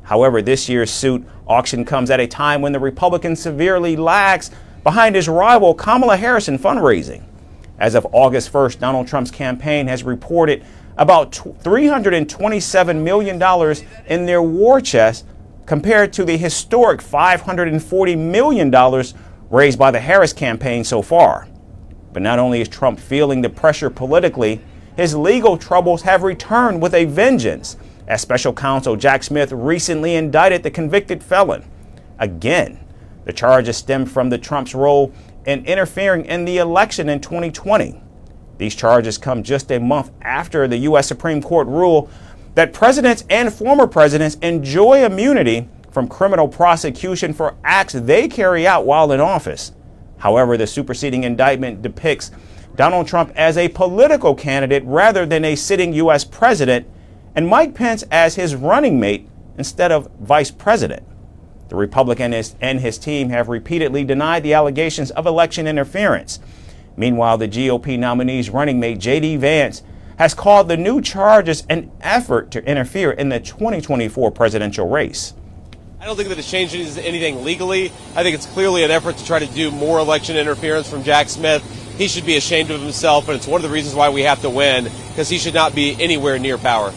However, this year's suit auction comes at a time when the Republican severely lags behind his rival Kamala Harris in fundraising. As of August 1st, Donald Trump's campaign has reported about $327 million in their war chest compared to the historic $540 million raised by the Harris campaign so far. But not only is Trump feeling the pressure politically, his legal troubles have returned with a vengeance, as special counsel Jack Smith recently indicted the convicted felon. Again, the charges stem from the Trump's role in interfering in the election in 2020. These charges come just a month after the U.S. Supreme Court ruled that presidents and former presidents enjoy immunity from criminal prosecution for acts they carry out while in office. However, the superseding indictment depicts Donald Trump as a political candidate rather than a sitting U.S. president, and Mike Pence as his running mate instead of vice president. The Republican and his team have repeatedly denied the allegations of election interference. Meanwhile, the GOP nominee's running mate, J.D. Vance, has called the new charges an effort to interfere in the 2024 presidential race. I don't think that it changes anything legally. I think it's clearly an effort to try to do more election interference from Jack Smith. He should be ashamed of himself, and it's one of the reasons why we have to win, because he should not be anywhere near power.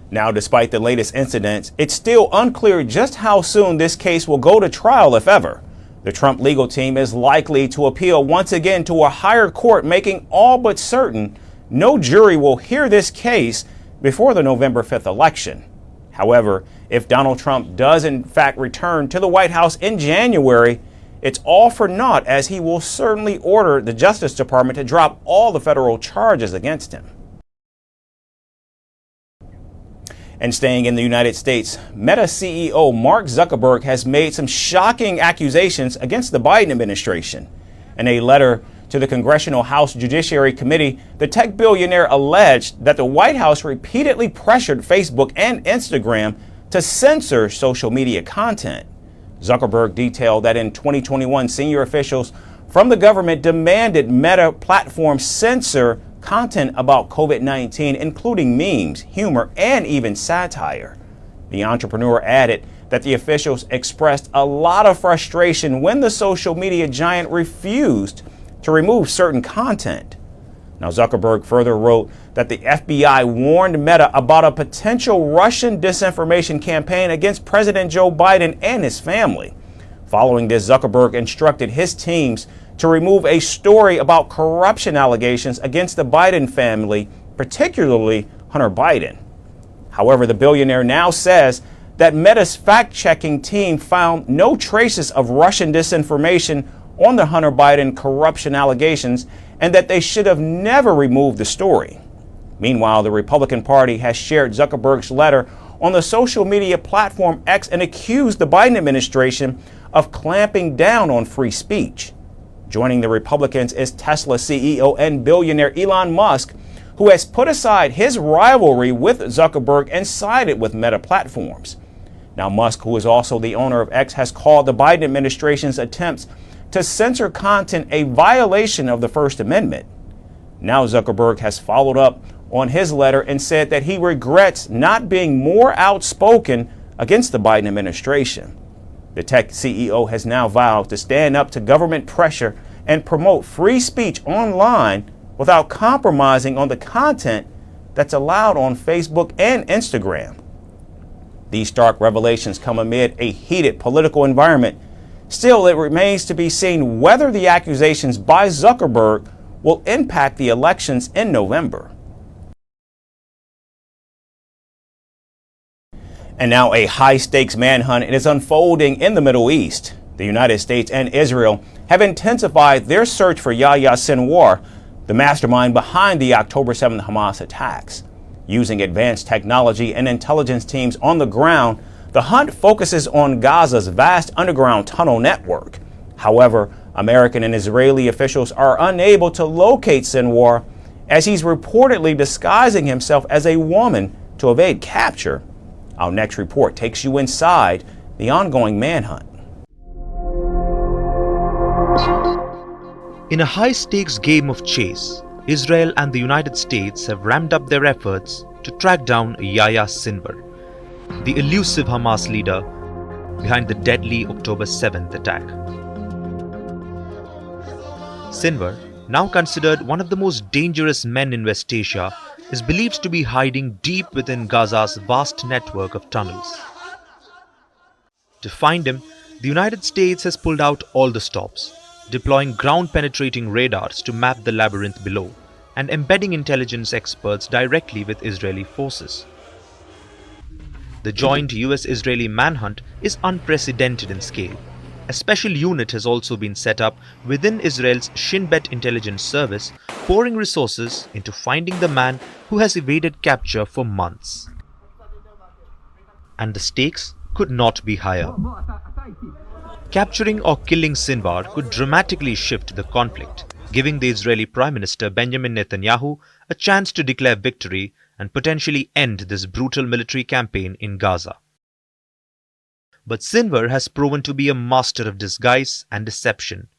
Now, despite the latest incidents, it's still unclear just how soon this case will go to trial, if ever. The Trump legal team is likely to appeal once again to a higher court, making all but certain no jury will hear this case before the November 5th election. However, if Donald Trump does in fact return to the White House in January, it's all for naught, as he will certainly order the Justice Department to drop all the federal charges against him. And staying in the United States, Meta CEO Mark Zuckerberg has made some shocking accusations against the Biden administration. In a letter to the Congressional House Judiciary Committee, the tech billionaire alleged that the White House repeatedly pressured Facebook and Instagram to censor social media content. Zuckerberg detailed that in 2021, senior officials from the government demanded Meta platforms censor content about COVID-19, including memes, humor, and even satire. The entrepreneur added that the officials expressed a lot of frustration when the social media giant refused to remove certain content. Now, Zuckerberg further wrote that the FBI warned Meta about a potential Russian disinformation campaign against President Joe Biden and his family. Following this, Zuckerberg instructed his teams to remove a story about corruption allegations against the Biden family, particularly Hunter Biden. However, the billionaire now says that Meta's fact-checking team found no traces of Russian disinformation on the Hunter Biden corruption allegations, and that they should have never removed the story. Meanwhile, the Republican Party has shared Zuckerberg's letter on the social media platform X and accused the Biden administration of clamping down on free speech. Joining the Republicans is Tesla CEO and billionaire Elon Musk, who has put aside his rivalry with Zuckerberg and sided with Meta Platforms. Now, Musk, who is also the owner of X, has called the Biden administration's attempts to censor content a violation of the First Amendment. Now, Zuckerberg has followed up on his letter and said that he regrets not being more outspoken against the Biden administration. The tech CEO has now vowed to stand up to government pressure and promote free speech online without compromising on the content that's allowed on Facebook and Instagram. These stark revelations come amid a heated political environment. Still, it remains to be seen whether the accusations by Zuckerberg will impact the elections in November. And now a high-stakes manhunt is unfolding in the Middle East. The United States and Israel have intensified their search for Yahya Sinwar, the mastermind behind the October 7th Hamas attacks. Using advanced technology and intelligence teams on the ground, the hunt focuses on Gaza's vast underground tunnel network. However, American and Israeli officials are unable to locate Sinwar, as he's reportedly disguising himself as a woman to evade capture. Our next report takes you inside the ongoing manhunt. In a high-stakes game of chase, Israel and the United States have ramped up their efforts to track down Yahya Sinwar, the elusive Hamas leader behind the deadly October 7th attack. Sinwar, now considered one of the most dangerous men in West Asia, is believed to be hiding deep within Gaza's vast network of tunnels. To find him, the United States has pulled out all the stops, deploying ground-penetrating radars to map the labyrinth below and embedding intelligence experts directly with Israeli forces. The joint US-Israeli manhunt is unprecedented in scale. A special unit has also been set up within Israel's Shin Bet intelligence service, pouring resources into finding the man who has evaded capture for months. And the stakes could not be higher. Capturing or killing Sinwar could dramatically shift the conflict, giving the Israeli Prime Minister Benjamin Netanyahu a chance to declare victory and potentially end this brutal military campaign in Gaza. But Sinwar has proven to be a master of disguise and deception.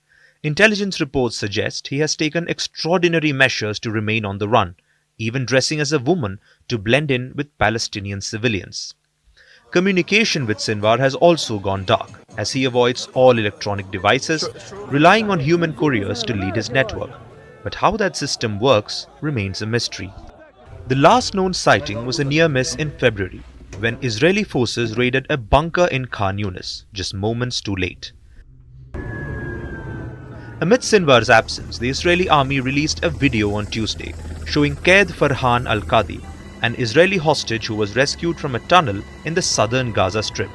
Intelligence reports suggest he has taken extraordinary measures to remain on the run, even dressing as a woman to blend in with Palestinian civilians. Communication with Sinwar has also gone dark, as he avoids all electronic devices, relying on human couriers to lead his network. But how that system works remains a mystery. The last known sighting was a near miss in February, when Israeli forces raided a bunker in Khan Yunis, just moments too late. Amid Sinwar's absence, the Israeli army released a video on Tuesday showing Qaid Farhan al-Qadi, an Israeli hostage who was rescued from a tunnel in the southern Gaza Strip.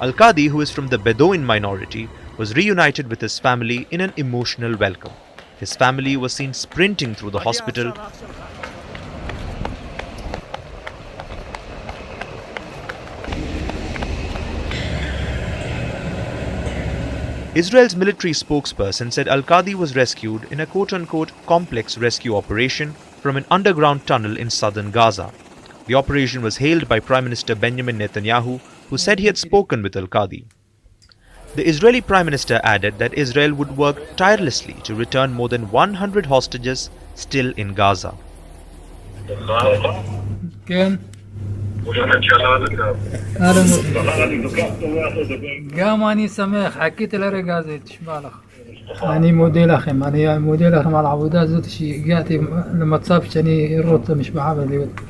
Al-Qadi, who is from the Bedouin minority, was reunited with his family in an emotional welcome. His family was seen sprinting through the hospital, Israel's military spokesperson said al-Qadi was rescued in a quote-unquote complex rescue operation from an underground tunnel in southern Gaza. The operation was hailed by Prime Minister Benjamin Netanyahu, who said he had spoken with al-Qadi. The Israeli Prime Minister added that Israel would work tirelessly to return more than 100 hostages still in Gaza. גם אני שמח, חיכיתי לרגע הזה, תשמע לך. אני מודה לכם על העבודה הזאת שהגעתי למצב שאני אראות למשפחה ולהיות.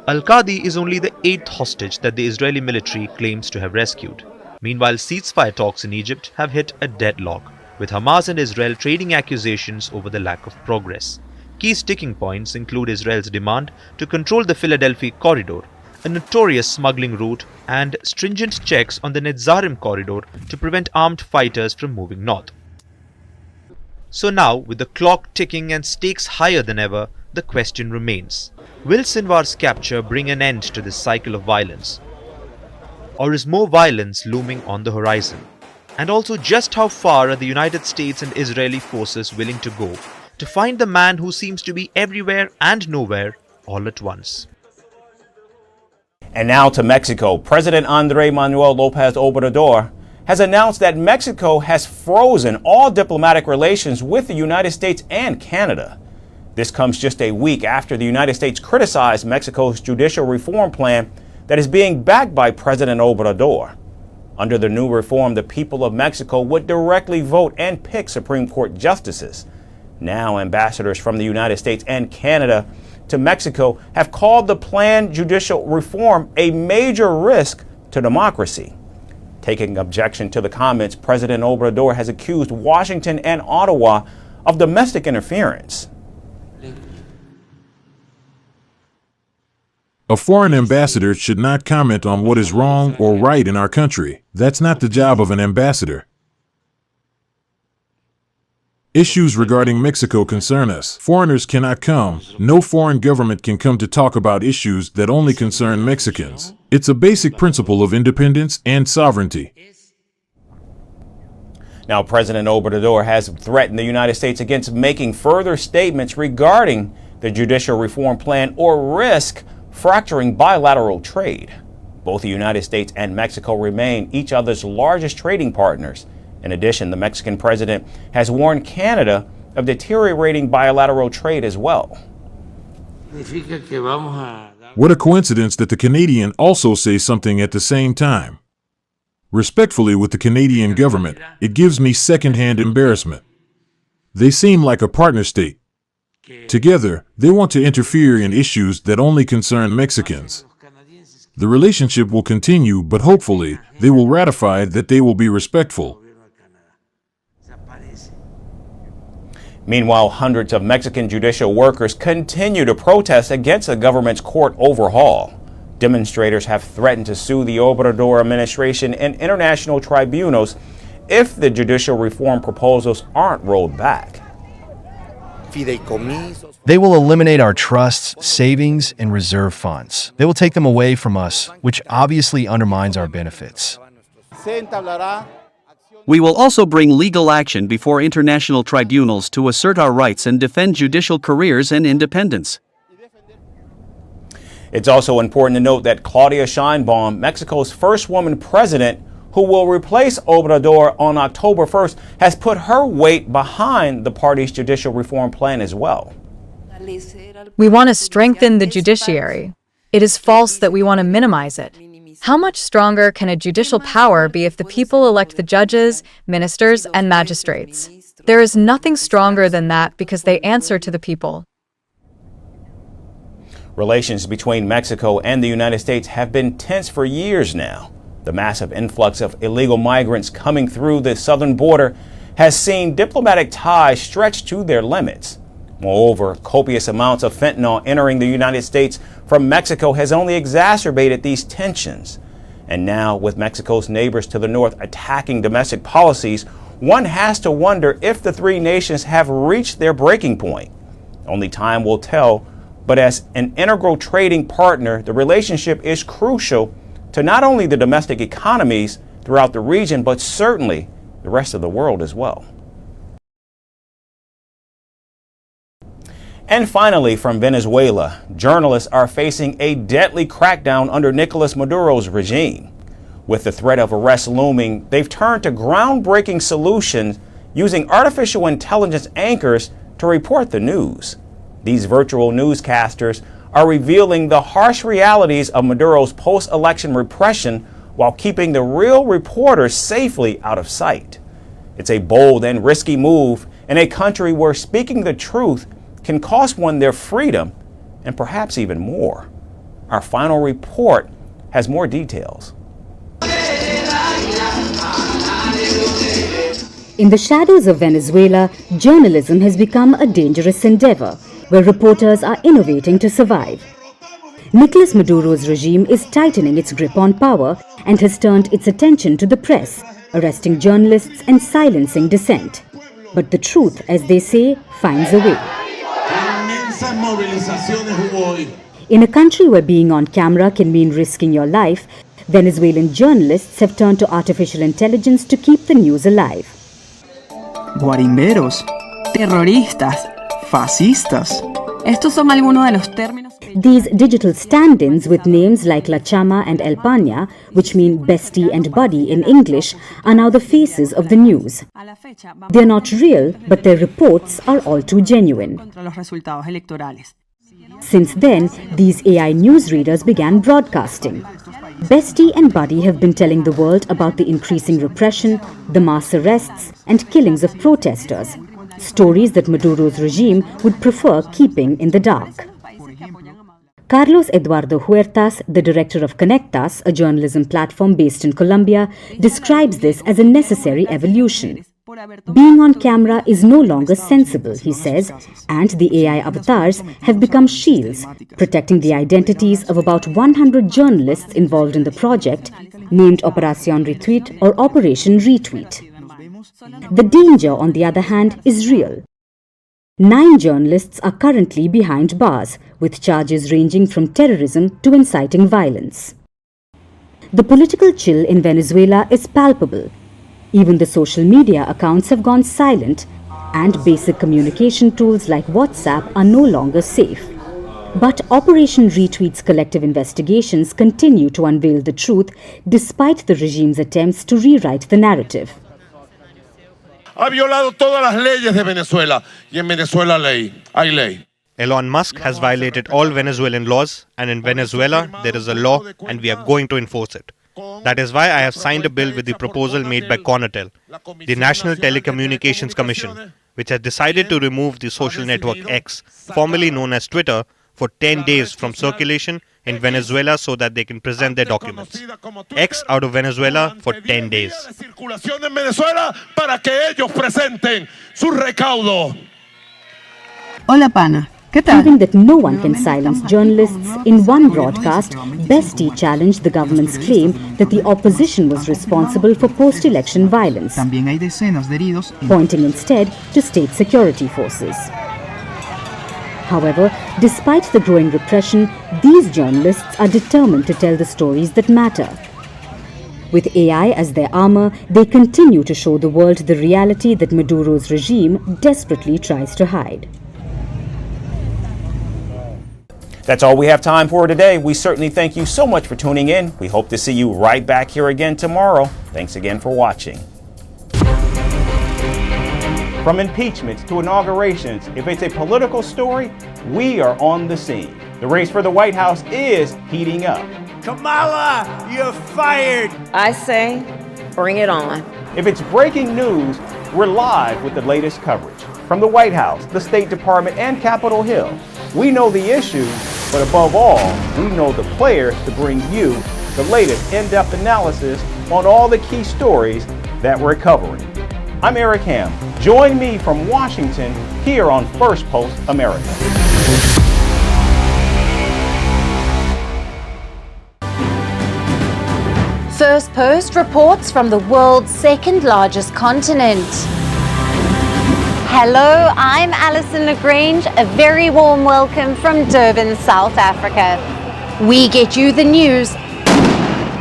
Al-Qadi is only the 8th hostage that the Israeli military claims to have rescued. Meanwhile, ceasefire talks in Egypt have hit a deadlock, with Hamas and Israel trading accusations over the lack of progress. Key sticking points include Israel's demand to control the Philadelphia corridor, a notorious smuggling route, and stringent checks on the Netzarim corridor to prevent armed fighters from moving north. So now, with the clock ticking and stakes higher than ever, the question remains: will Sinwar's capture bring an end to this cycle of violence? Or is more violence looming on the horizon? And also, just how far are the United States and Israeli forces willing to go to find the man who seems to be everywhere and nowhere all at once? And now to Mexico. President Andrés Manuel López Obrador has announced that Mexico has frozen all diplomatic relations with the United States and Canada. This comes just a week after the United States criticized Mexico's judicial reform plan that is being backed by President Obrador. Under the new reform, the people of Mexico would directly vote and pick Supreme Court justices. Now, ambassadors from the United States and Canada to Mexico have called the planned judicial reform a major risk to democracy. Taking objection to the comments, President Obrador has accused Washington and Ottawa of domestic interference. A foreign ambassador should not comment on what is wrong or right in our country. That's not the job of an ambassador. Issues regarding Mexico concern us. Foreigners cannot come. No foreign government can come to talk about issues that only concern Mexicans. It's a basic principle of independence and sovereignty. Now, President Obrador has threatened the United States against making further statements regarding the judicial reform plan or risk fracturing bilateral trade. Both the United States and Mexico remain each other's largest trading partners. In addition, the Mexican president has warned Canada of deteriorating bilateral trade as well. What a coincidence that the Canadian also say something at the same time. Respectfully, with the Canadian government, it gives me second-hand embarrassment. They seem like a partner state. Together, they want to interfere in issues that only concern Mexicans. The relationship will continue, but hopefully, they will ratify that they will be respectful. Meanwhile, hundreds of Mexican judicial workers continue to protest against the government's court overhaul. Demonstrators have threatened to sue the Obrador administration in international tribunals if the judicial reform proposals aren't rolled back. They will eliminate our trusts, savings, and reserve funds. They will take them away from us, which obviously undermines our benefits. We will also bring legal action before international tribunals to assert our rights and defend judicial careers and independence. It's also important to note that Claudia Sheinbaum, Mexico's first woman president, who will replace Obrador on October 1st, has put her weight behind the party's judicial reform plan as well. We want to strengthen the judiciary. It is false that we want to minimize it. How much stronger can a judicial power be if the people elect the judges, ministers, and magistrates? There is nothing stronger than that because they answer to the people. Relations between Mexico and the United States have been tense for years now. The massive influx of illegal migrants coming through the southern border has seen diplomatic ties stretched to their limits. Moreover, copious amounts of fentanyl entering the United States from Mexico has only exacerbated these tensions. And now, with Mexico's neighbors to the north attacking domestic policies, one has to wonder if the three nations have reached their breaking point. Only time will tell, but as an integral trading partner, the relationship is crucial to not only the domestic economies throughout the region, but certainly the rest of the world as well. And finally, from Venezuela, journalists are facing a deadly crackdown under Nicolas Maduro's regime. With the threat of arrest looming, they've turned to groundbreaking solutions using artificial intelligence anchors to report the news. These virtual newscasters are revealing the harsh realities of Maduro's post-election repression while keeping the real reporters safely out of sight. It's a bold and risky move in a country where speaking the truth can cost one their freedom and perhaps even more. Our final report has more details. In the shadows of Venezuela, journalism has become a dangerous endeavor, where reporters are innovating to survive. Nicolas Maduro's regime is tightening its grip on power and has turned its attention to the press, arresting journalists and silencing dissent. But the truth, as they say, finds a way. In a country where being on camera can mean risking your life, Venezuelan journalists have turned to artificial intelligence to keep the news alive. Guarimberos, terroristas, fascistas. Estos son algunos de los términos. These digital stand-ins with names like La Chama and El Paña, which mean bestie and buddy in English, are now the faces of the news. They're not real, but their reports are all too genuine. Since then, these AI newsreaders began broadcasting. Bestie and Buddy have been telling the world about the increasing repression, the mass arrests, and killings of protesters, stories that Maduro's regime would prefer keeping in the dark. Carlos Eduardo Huertas, the director of Conectas, a journalism platform based in Colombia, describes this as a necessary evolution. Being on camera is no longer sensible, he says, and the AI avatars have become shields, protecting the identities of about 100 journalists involved in the project, named Operación Retweet or Operation Retweet. The danger, on the other hand, is real. 9 journalists are currently behind bars, with charges ranging from terrorism to inciting violence. The political chill in Venezuela is palpable. Even the social media accounts have gone silent, and basic communication tools like WhatsApp are no longer safe. But Operation Retweet's collective investigations continue to unveil the truth despite the regime's attempts to rewrite the narrative. Ha violado todas las leyes de Venezuela, y en Venezuela hay ley. Elon Musk has violated all Venezuelan laws, and in Venezuela there is a law and we are going to enforce it. That is why I have signed a bill with the proposal made by Conatel, the National Telecommunications Commission, which has decided to remove the social network X, formerly known as Twitter, for 10 days from circulation in Venezuela so that they can present their documents. X out of Venezuela for 10 days. Hola, pana. Proving that no one can silence journalists, in one broadcast, Bestie challenged the government's claim that the opposition was responsible for post-election violence, pointing instead to state security forces. However, despite the growing repression, these journalists are determined to tell the stories that matter. With AI as their armor, they continue to show the world the reality that Maduro's regime desperately tries to hide. That's all we have time for today. We certainly thank you so much for tuning in. We hope to see you right back here again tomorrow. Thanks again for watching. From impeachments to inaugurations, if it's a political story, we are on the scene. The race for the White House is heating up. Kamala, you're fired. I say, bring it on. If it's breaking news, we're live with the latest coverage. From the White House, the State Department, and Capitol Hill. We know the issues, but above all, we know the players to bring you the latest in-depth analysis on all the key stories that we're covering. I'm Eric Ham. Join me from Washington here on First Post America. First Post reports from the world's second largest continent. Hello, I'm Alison Lagrange. A very warm welcome from Durban, South Africa. We get you the news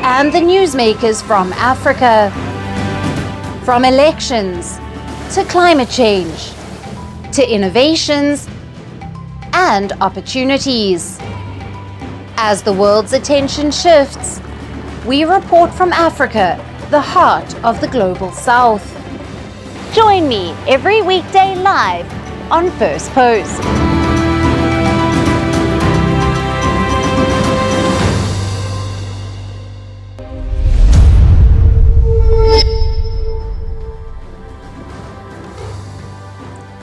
and the newsmakers from Africa. From elections to climate change to innovations and opportunities. As the world's attention shifts, we report from Africa, the heart of the global South. Join me every weekday live on First Post.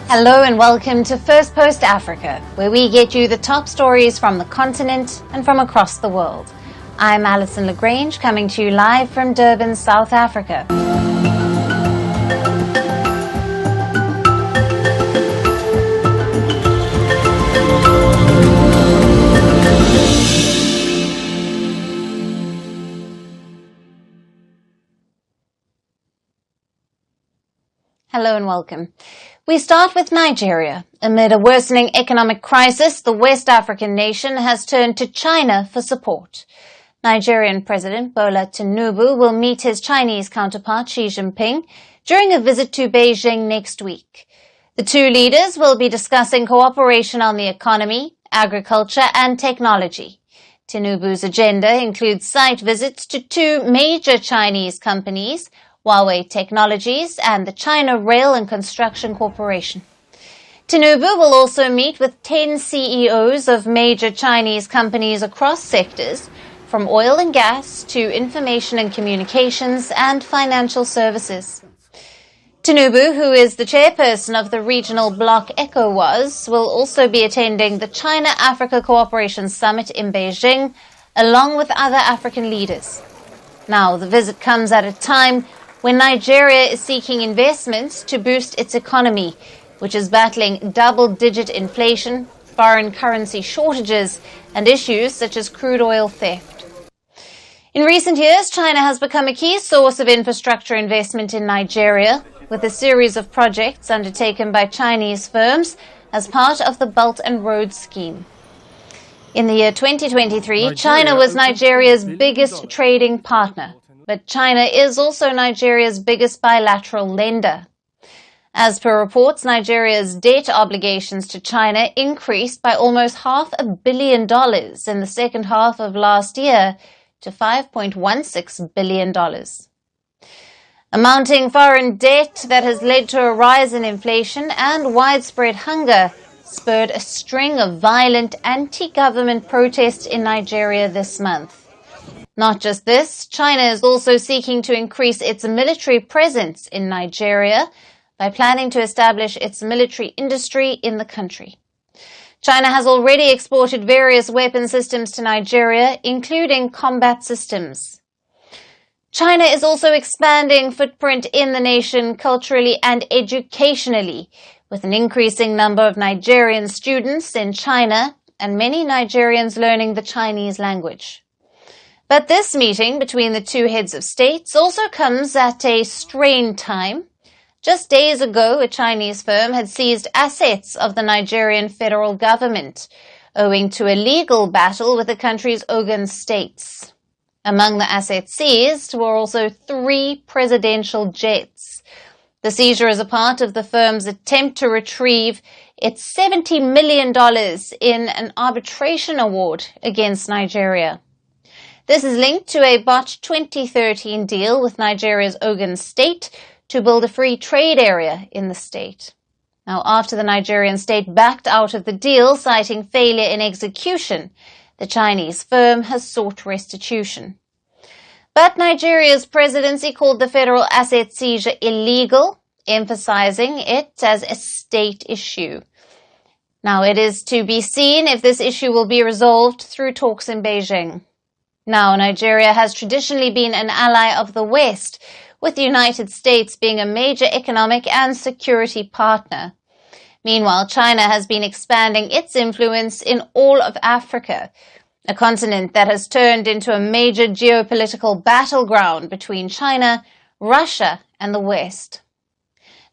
Hello and welcome to First Post Africa, where we get you the top stories from the continent and from across the world. I'm Alison Lagrange, coming to you live from Durban, South Africa. Hello and welcome. We start with Nigeria. Amid a worsening economic crisis, the West African nation has turned to China for support. Nigerian President Bola Tinubu will meet his Chinese counterpart Xi Jinping during a visit to Beijing next week. The two leaders will be discussing cooperation on the economy, agriculture and technology. Tinubu's agenda includes site visits to two major Chinese companies, Huawei Technologies and the China Rail and Construction Corporation. Tinubu will also meet with 10 CEOs of major Chinese companies across sectors, from oil and gas to information and communications and financial services. Tinubu, who is the chairperson of the regional bloc ECOWAS, will also be attending the China-Africa Cooperation Summit in Beijing, along with other African leaders. Now, the visit comes at a time when Nigeria is seeking investments to boost its economy, which is battling double-digit inflation, foreign currency shortages, and issues such as crude oil theft. In recent years, China has become a key source of infrastructure investment in Nigeria, with a series of projects undertaken by Chinese firms as part of the Belt and Road Scheme. In the year 2023, China was Nigeria's biggest trading partner, but China is also Nigeria's biggest bilateral lender. As per reports, Nigeria's debt obligations to China increased by almost $500 million in the second half of last year to $5.16 billion. A mounting foreign debt that has led to a rise in inflation and widespread hunger spurred a string of violent anti-government protests in Nigeria this month. Not just this, China is also seeking to increase its military presence in Nigeria by planning to establish its military industry in the country. China has already exported various weapon systems to Nigeria, including combat systems. China is also expanding footprint in the nation culturally and educationally, with an increasing number of Nigerian students in China and many Nigerians learning the Chinese language. But this meeting between the two heads of states also comes at a strained time. Just days ago, a Chinese firm had seized assets of the Nigerian federal government, owing to a legal battle with the country's Ogun states. Among the assets seized were also 3 presidential jets. The seizure is a part of the firm's attempt to retrieve its $70 million in an arbitration award against Nigeria. This is linked to a botched 2013 deal with Nigeria's Ogun state to build a free trade area in the state. Now, after the Nigerian state backed out of the deal, citing failure in execution, the Chinese firm has sought restitution. But Nigeria's presidency called the federal asset seizure illegal, emphasizing it as a state issue. Now, it is to be seen if this issue will be resolved through talks in Beijing. Now, Nigeria has traditionally been an ally of the West, with the United States being a major economic and security partner. Meanwhile, China has been expanding its influence in all of Africa, a continent that has turned into a major geopolitical battleground between China, Russia, and the West.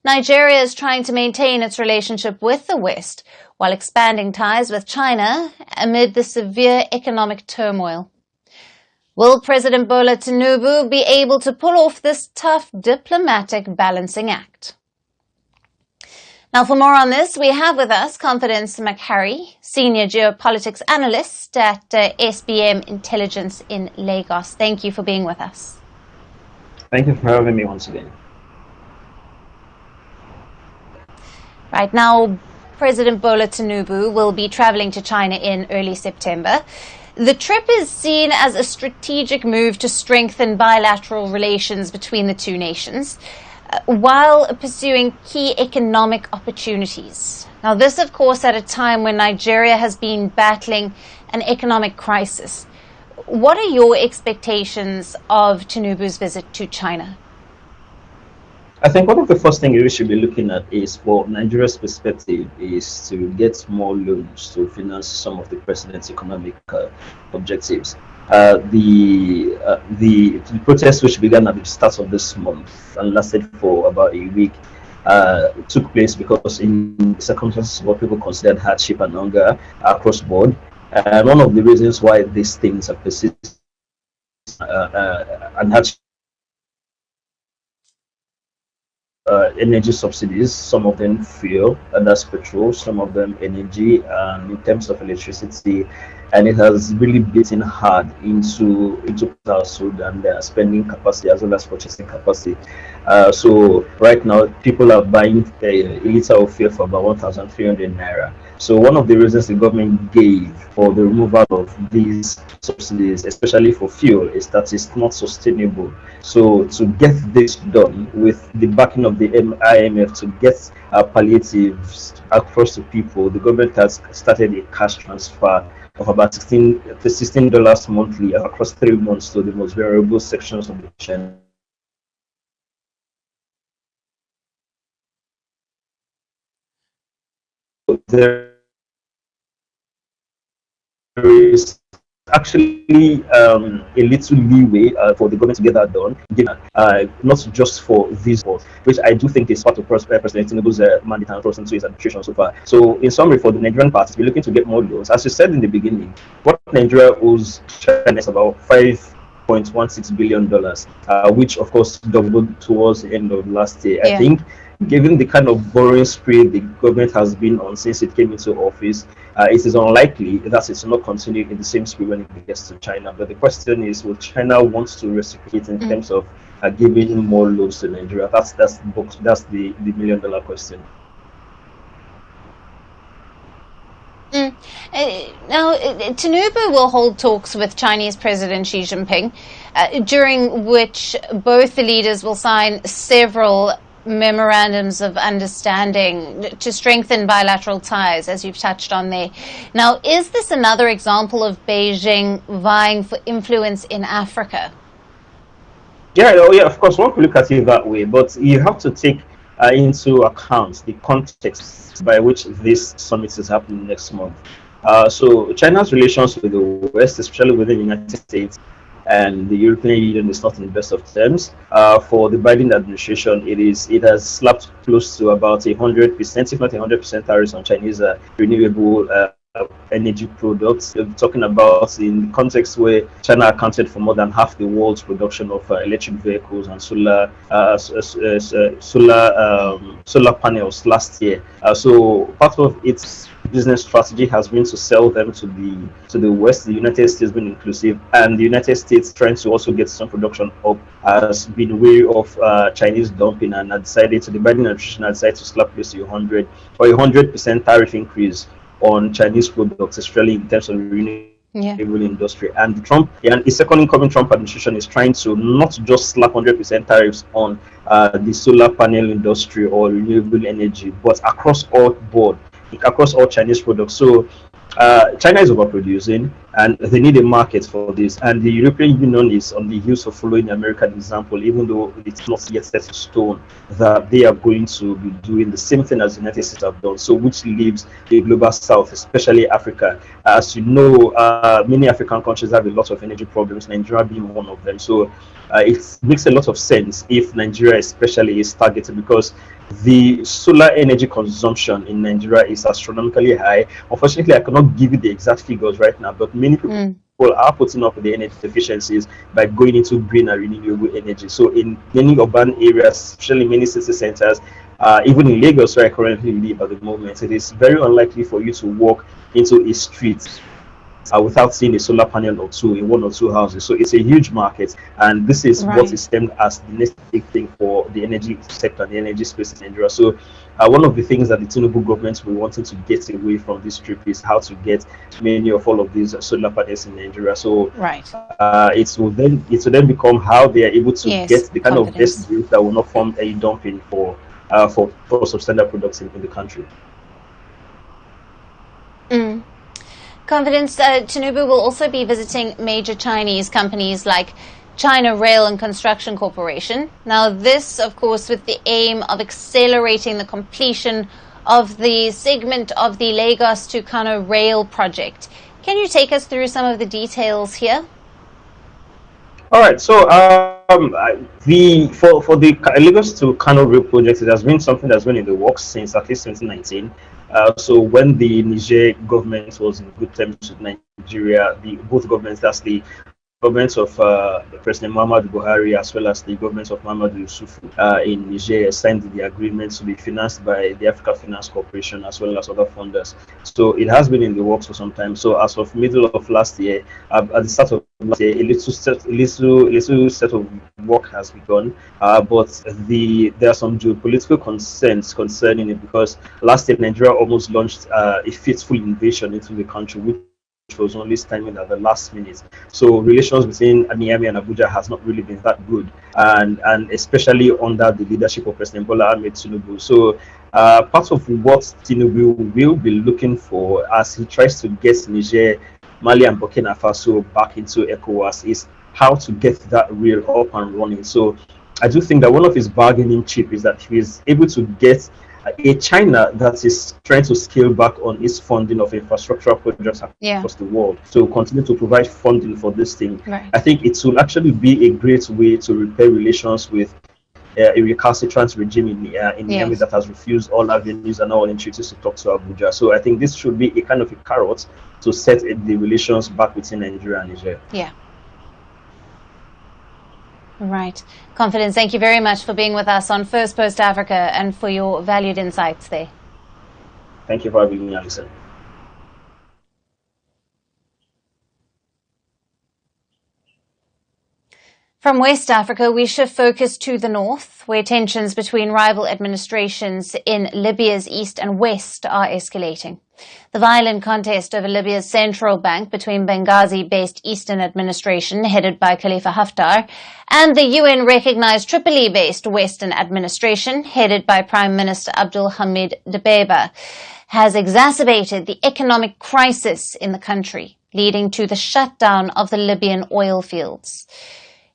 Nigeria is trying to maintain its relationship with the West while expanding ties with China amid the severe economic turmoil. Will President Bola Tinubu be able to pull off this tough diplomatic balancing act? Now, for more on this, we have with us Confidence McHarry, Senior Geopolitics Analyst at SBM Intelligence in Lagos. Thank you for being with us. Thank you for having me once again. Right now, President Bola Tinubu will be traveling to China in early September. The trip is seen as a strategic move to strengthen bilateral relations between the two nations, while pursuing key economic opportunities. Now, this, of course, at a time when Nigeria has been battling an economic crisis. What are your expectations of Tinubu's visit to China? I think one of the first things we should be looking at is, for Nigeria's perspective, is to get more loans to finance some of the president's economic objectives. The protest, which began at the start of this month and lasted for about a week, took place because in circumstances what people considered hardship and hunger across board. And one of the reasons why these things are persistent and hardship, energy subsidies, some of them fuel, and that's petrol, some of them energy, and in terms of electricity, and it has really beaten hard into household and their spending capacity as well as purchasing capacity. So right now, people are buying a liter of fuel for about 1,300 naira. So one of the reasons the government gave for the removal of these subsidies, especially for fuel, is that it's not sustainable. So to get this done with the backing of the IMF to get palliatives across to people, the government has started a cash transfer of about $16 monthly across 3 months to the most vulnerable sections of the nation. There is actually a little leeway for the government to get that done, not just for this vote, which I do think is part of President Tinubu's mandate and thrust into his administration so far. So, in summary, for the Nigerian parties, we're looking to get more loans. As you said in the beginning, what Nigeria owes China is about $5.16 billion, which of course doubled towards the end of last year. I think, given the kind of borrowing spree the government has been on since it came into office, it is unlikely that it will not continue in the same spree when it gets to China. But the question is, will China want to reciprocate in terms of giving more loans to Nigeria? That's the million-dollar question. Now, Tinubu will hold talks with Chinese President Xi Jinping, during which both the leaders will sign several memorandums of understanding to strengthen bilateral ties, as you've touched on there. Now, is this another example of Beijing vying for influence in Africa? Yeah, of course, one could look at it that way, but you have to take into account the context by which this summit is happening next month. So China's relations with the West, especially within the United States and the European Union, is not in the best of terms. For the Biden administration, it has slapped close to about 100%, if not 100% tariffs on Chinese renewable energy products. We're talking about in the context where China accounted for more than half the world's production of electric vehicles and solar panels last year. So part of its business strategy has been to sell them to the West. The United States being inclusive, and the United States trying to also get some production up has been wary of Chinese dumping, and the Biden administration has decided to slap close to 100% tariff increase on Chinese products, especially in terms of renewable industry. And the second incoming Trump administration is trying to not just slap 100% tariffs on the solar panel industry or renewable energy, but across all Chinese products. So China is overproducing, and they need a market for this. And the European Union is on the heels of following the American example, even though it's not yet set in stone that they are going to be doing the same thing as the United States have done. So, which leaves the global South, especially Africa. As you know, many African countries have a lot of energy problems, Nigeria being one of them. So, it makes a lot of sense if Nigeria especially is targeted, because the solar energy consumption in Nigeria is astronomically high. Unfortunately, I cannot give you the exact figures right now, but many people are putting up the energy efficiencies by going into green and renewable energy. So in many urban areas, especially many city centers, even in Lagos, where I currently live at the moment, it is very unlikely for you to walk into a street without seeing a solar panel or two in one or two houses. So it's a huge market, and this is what is termed as the next big thing for the energy sector and the energy space in Nigeria. So one of the things that the Tinubu government will wanting to get away from this trip is how to get many of all of these solar panels in Nigeria. So it will then become how they are able to get the kind of best deals that will not form a dumping for substandard products in the country. Confidence Tinubu will also be visiting major Chinese companies like China Rail and Construction Corporation. Now, this, of course, with the aim of accelerating the completion of the segment of the Lagos to Kano rail project. Can you take us through some of the details here? All right, so for the Lagos to Kano Rail project, it has been something that's been in the works since at least 2019. So when the Niger government was in good terms with Nigeria, both governments, that's the governments of President Muhammadu Buhari as well as the government of Muhammadu Yusufu in Niger signed the agreement to be financed by the Africa Finance Corporation as well as other funders. So it has been in the works for some time. So as of middle of last year, at the start of last year, a little set of work has begun. But there are some geopolitical concerns concerning it because last year Nigeria almost launched a fateful invasion into the country, which was only stymied at the last minute. So relations between Niamey and Abuja has not really been that good, and especially under the leadership of President Bola Ahmed Tinubu. So part of what Tinubu will be looking for as he tries to get Niger, Mali and Burkina Faso back into ECOWAS is how to get that rail up and running. So I do think that one of his bargaining chip is that he is able to get a China that is trying to scale back on its funding of infrastructural projects across the world. So continue to provide funding for this thing. Right. I think it will actually be a great way to repair relations with a recalcitrant regime in Niamey that has refused all avenues and all entreaties to talk to Abuja. So I think this should be a kind of a carrot to set the relations back between Nigeria and Niger. Yeah. Right. Confidence, thank you very much for being with us on Firstpost Africa and for your valued insights there. Thank you for having me, Alison. From West Africa, we shift focus to the north, where tensions between rival administrations in Libya's east and west are escalating. The violent contest over Libya's central bank between Benghazi-based Eastern administration, headed by Khalifa Haftar, and the UN-recognized Tripoli-based Western administration, headed by Prime Minister Abdul Hamid Dbeibah, has exacerbated the economic crisis in the country, leading to the shutdown of the Libyan oil fields.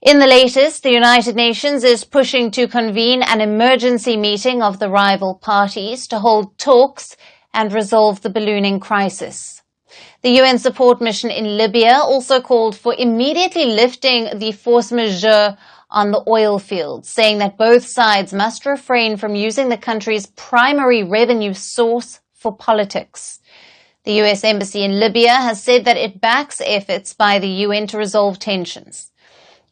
In the latest, the United Nations is pushing to convene an emergency meeting of the rival parties to hold talks and resolve the ballooning crisis. The UN support mission in Libya also called for immediately lifting the force majeure on the oil fields, saying that both sides must refrain from using the country's primary revenue source for politics. The US Embassy in Libya has said that it backs efforts by the UN to resolve tensions.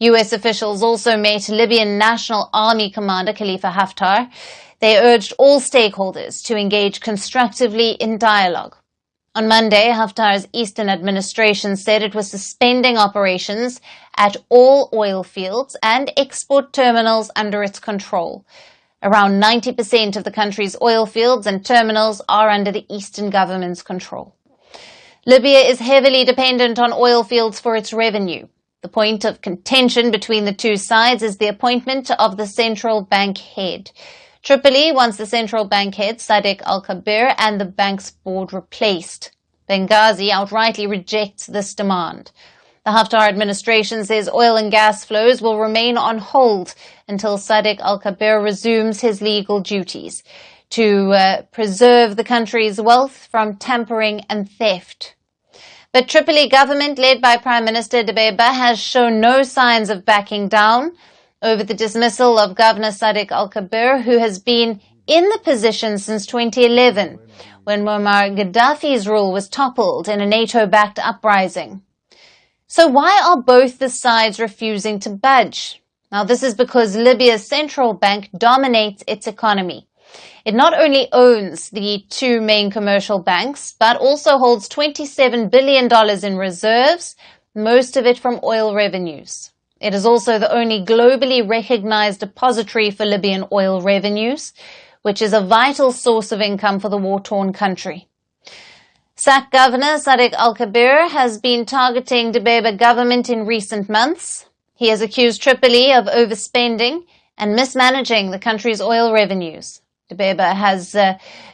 US officials also met Libyan National Army Commander Khalifa Haftar. They urged all stakeholders to engage constructively in dialogue. On Monday, Haftar's Eastern administration said it was suspending operations at all oil fields and export terminals under its control. Around 90% of the country's oil fields and terminals are under the Eastern government's control. Libya is heavily dependent on oil fields for its revenue. The point of contention between the two sides is the appointment of the central bank head. Tripoli wants the central bank head, Sadiq Al-Kabir, and the bank's board replaced. Benghazi outrightly rejects this demand. The Haftar administration says oil and gas flows will remain on hold until Sadiq Al-Kabir resumes his legal duties to preserve the country's wealth from tampering and theft. But Tripoli government, led by Prime Minister Dbeibah, has shown no signs of backing down over the dismissal of Governor Sadiq Al-Kabir, who has been in the position since 2011, when Muammar Gaddafi's rule was toppled in a NATO-backed uprising. So why are both the sides refusing to budge? Now, this is because Libya's central bank dominates its economy. It not only owns the two main commercial banks, but also holds $27 billion in reserves, most of it from oil revenues. It is also the only globally recognized depository for Libyan oil revenues, which is a vital source of income for the war-torn country. SAC Governor Sadiq Al-Kabir has been targeting Dbeibah government in recent months. He has accused Tripoli of overspending and mismanaging the country's oil revenues. Dbeibah has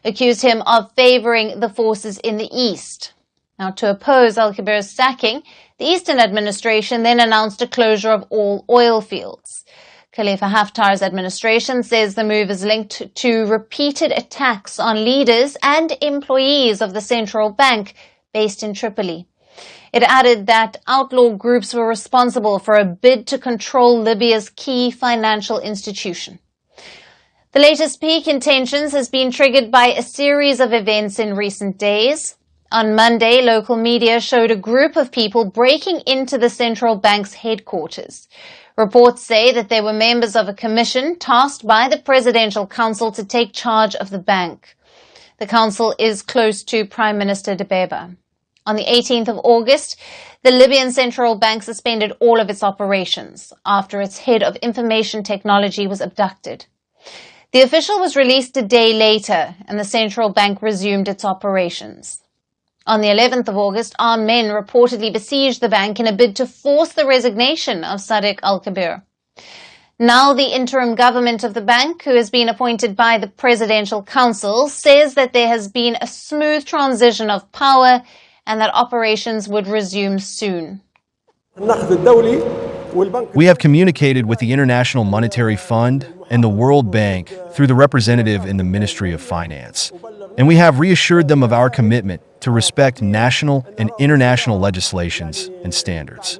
accused him of favoring the forces in the east. Now, to oppose Al-Kabir's sacking, the Eastern administration then announced a closure of all oil fields. Khalifa Haftar's administration says the move is linked to repeated attacks on leaders and employees of the central bank based in Tripoli. It added that outlaw groups were responsible for a bid to control Libya's key financial institution. The latest peak in tensions has been triggered by a series of events in recent days. On Monday, local media showed a group of people breaking into the central bank's headquarters. Reports say that they were members of a commission tasked by the Presidential Council to take charge of the bank. The council is close to Prime Minister Debeba. On the 18th of August, the Libyan Central Bank suspended all of its operations after its head of information technology was abducted. The official was released a day later, and the central bank resumed its operations. On the 11th of August, armed men reportedly besieged the bank in a bid to force the resignation of Sadiq al-Kabir. Now the interim government of the bank, who has been appointed by the Presidential Council, says that there has been a smooth transition of power and that operations would resume soon. We have communicated with the International Monetary Fund and the World Bank through the representative in the Ministry of Finance, and we have reassured them of our commitment to respect national and international legislations and standards.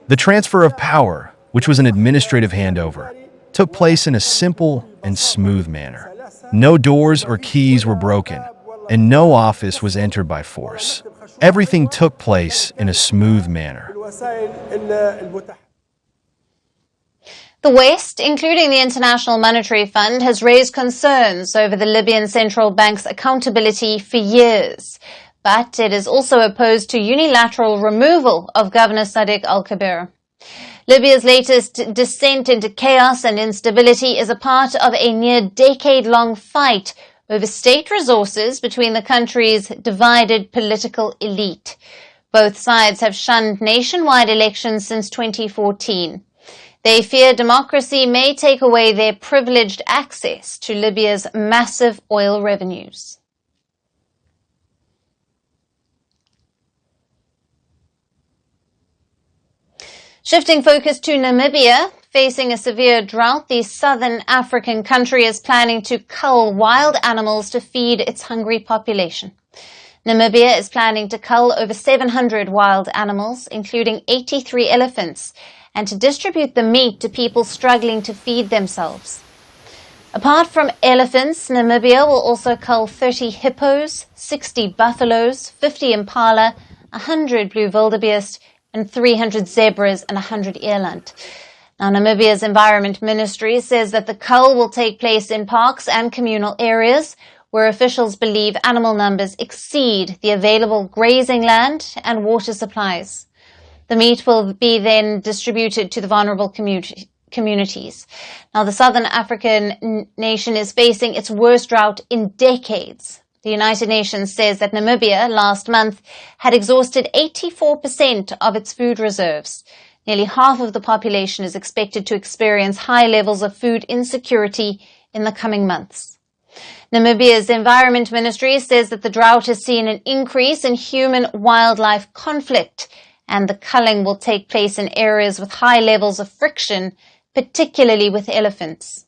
The transfer of power, which was an administrative handover, took place in a simple and smooth manner. No doors or keys were broken, and no office was entered by force. Everything took place in a smooth manner. The West, including the International Monetary Fund, has raised concerns over the Libyan Central Bank's accountability for years. But it is also opposed to unilateral removal of Governor Sadiq al-Kabir. Libya's latest descent into chaos and instability is a part of a near decade-long fight over state resources between the country's divided political elite. Both sides have shunned nationwide elections since 2014. They fear democracy may take away their privileged access to Libya's massive oil revenues. Shifting focus to Namibia, facing a severe drought, the southern African country is planning to cull wild animals to feed its hungry population. Namibia is planning to cull over 700 wild animals, including 83 elephants, and to distribute the meat to people struggling to feed themselves. Apart from elephants, Namibia will also cull 30 hippos, 60 buffaloes, 50 impala, 100 blue wildebeest, and 300 zebras and 100 eland. Now, Namibia's Environment Ministry says that the cull will take place in parks and communal areas where officials believe animal numbers exceed the available grazing land and water supplies. The meat will be then distributed to the vulnerable communities. Now, the southern African nation is facing its worst drought in decades. The United Nations says that Namibia last month had exhausted 84% of its food reserves. Nearly half of the population is expected to experience high levels of food insecurity in the coming months. Namibia's Environment Ministry says that the drought has seen an increase in human-wildlife conflict, and the culling will take place in areas with high levels of friction, particularly with elephants.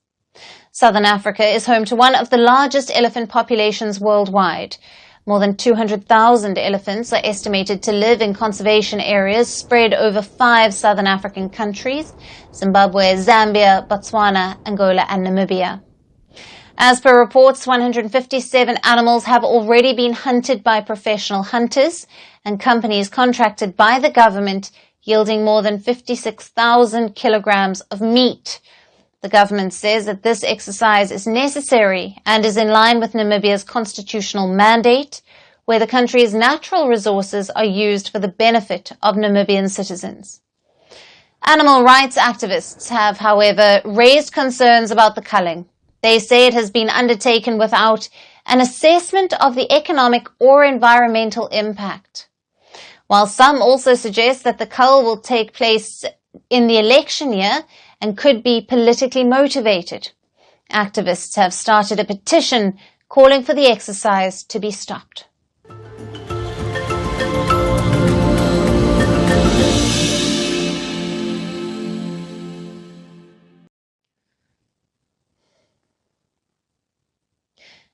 Southern Africa is home to one of the largest elephant populations worldwide. More than 200,000 elephants are estimated to live in conservation areas spread over 5 southern African countries: Zimbabwe, Zambia, Botswana, Angola, and Namibia. As per reports, 157 animals have already been hunted by professional hunters and companies contracted by the government, yielding more than 56,000 kilograms of meat. The government says that this exercise is necessary and is in line with Namibia's constitutional mandate, where the country's natural resources are used for the benefit of Namibian citizens. Animal rights activists have, however, raised concerns about the culling. They say it has been undertaken without an assessment of the economic or environmental impact. While some also suggest that the cull will take place in the election year and could be politically motivated, activists have started a petition calling for the exercise to be stopped.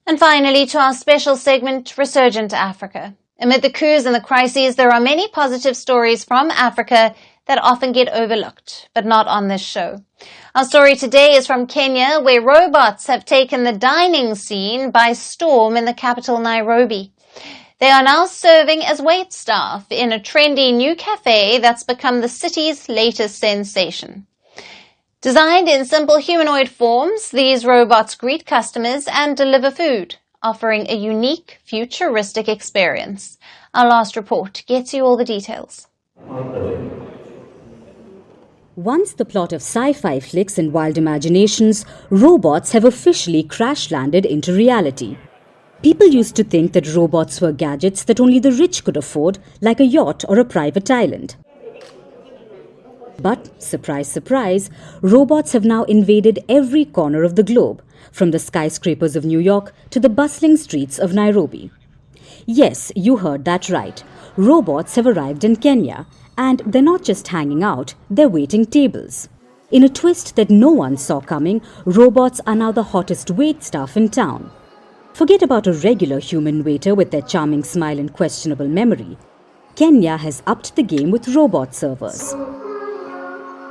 And finally, to our special segment, Resurgent Africa. Amid the coups and the crises, there are many positive stories from Africa that often get overlooked, but not on this show. Our story today is from Kenya, where robots have taken the dining scene by storm in the capital, Nairobi. They are now serving as waitstaff in a trendy new cafe that's become the city's latest sensation. Designed in simple humanoid forms, these robots greet customers and deliver food, offering a unique, futuristic experience. Our last report gets you all the details. Once the plot of sci-fi flicks and wild imaginations, robots have officially crash-landed into reality. People used to think that robots were gadgets that only the rich could afford, like a yacht or a private island. But, surprise, surprise, robots have now invaded every corner of the globe, from the skyscrapers of New York to the bustling streets of Nairobi. Yes, you heard that right. Robots have arrived in Kenya, and they're not just hanging out, they're waiting tables. In a twist that no one saw coming, robots are now the hottest waitstaff in town. Forget about a regular human waiter with their charming smile and questionable memory. Kenya has upped the game with robot servers.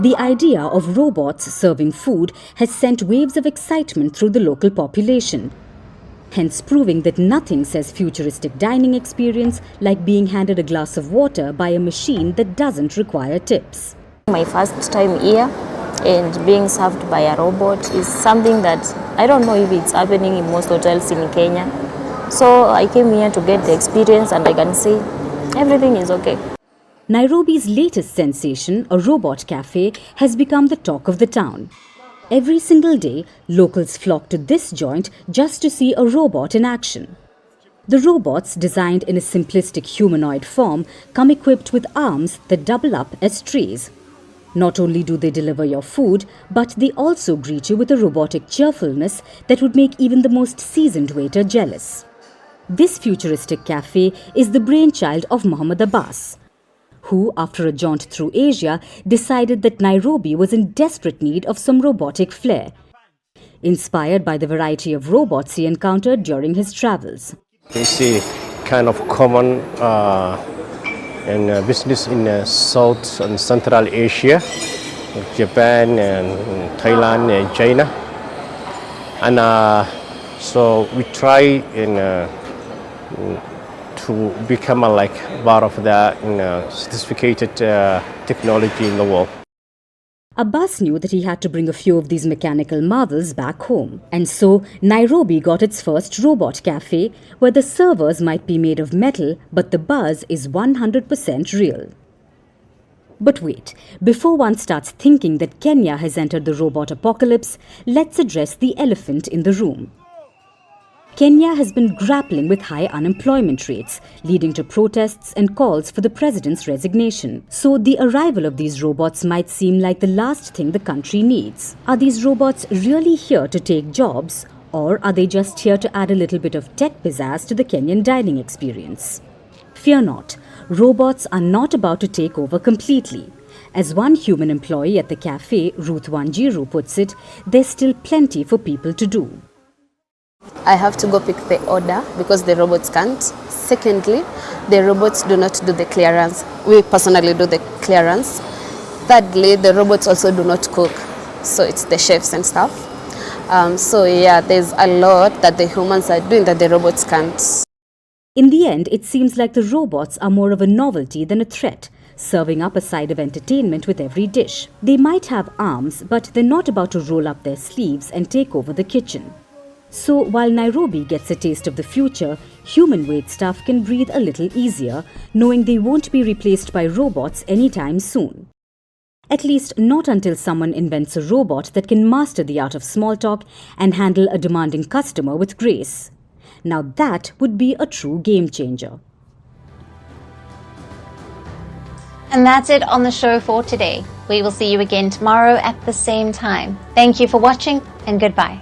The idea of robots serving food has sent waves of excitement through the local population, hence proving that nothing says futuristic dining experience like being handed a glass of water by a machine that doesn't require tips. My first time here and being served by a robot is something that I don't know if it's happening in most hotels in Kenya. So I came here to get the experience and I can say everything is okay. Nairobi's latest sensation, a robot cafe, has become the talk of the town. Every single day, locals flock to this joint just to see a robot in action. The robots, designed in a simplistic humanoid form, come equipped with arms that double up as trays. Not only do they deliver your food, but they also greet you with a robotic cheerfulness that would make even the most seasoned waiter jealous. This futuristic cafe is the brainchild of Mohammed Abbas, who, after a jaunt through Asia, decided that Nairobi was in desperate need of some robotic flair, inspired by the variety of robots he encountered during his travels. We see kind of common in business in South and Central Asia, like Japan and Thailand and China. And so we try to become like part of the sophisticated technology in the world. Abbas knew that he had to bring a few of these mechanical marvels back home. And so, Nairobi got its first robot cafe, where the servers might be made of metal, but the buzz is 100% real. But wait, before one starts thinking that Kenya has entered the robot apocalypse, let's address the elephant in the room. Kenya has been grappling with high unemployment rates, leading to protests and calls for the president's resignation. So the arrival of these robots might seem like the last thing the country needs. Are these robots really here to take jobs, or are they just here to add a little bit of tech pizzazz to the Kenyan dining experience? Fear not, robots are not about to take over completely. As one human employee at the cafe, Ruth Wanjiru, puts it, there's still plenty for people to do. I have to go pick the order because the robots can't. Secondly, the robots do not do the clearance. We personally do the clearance. Thirdly, the robots also do not cook. So it's the chefs and stuff. So yeah, there's a lot that the humans are doing that the robots can't. In the end, it seems like the robots are more of a novelty than a threat, serving up a side of entertainment with every dish. They might have arms, but they're not about to roll up their sleeves and take over the kitchen. So while Nairobi gets a taste of the future, human waitstaff can breathe a little easier, knowing they won't be replaced by robots anytime soon. At least not until someone invents a robot that can master the art of small talk and handle a demanding customer with grace. Now that would be a true game changer. And that's it on the show for today. We will see you again tomorrow at the same time. Thank you for watching and goodbye.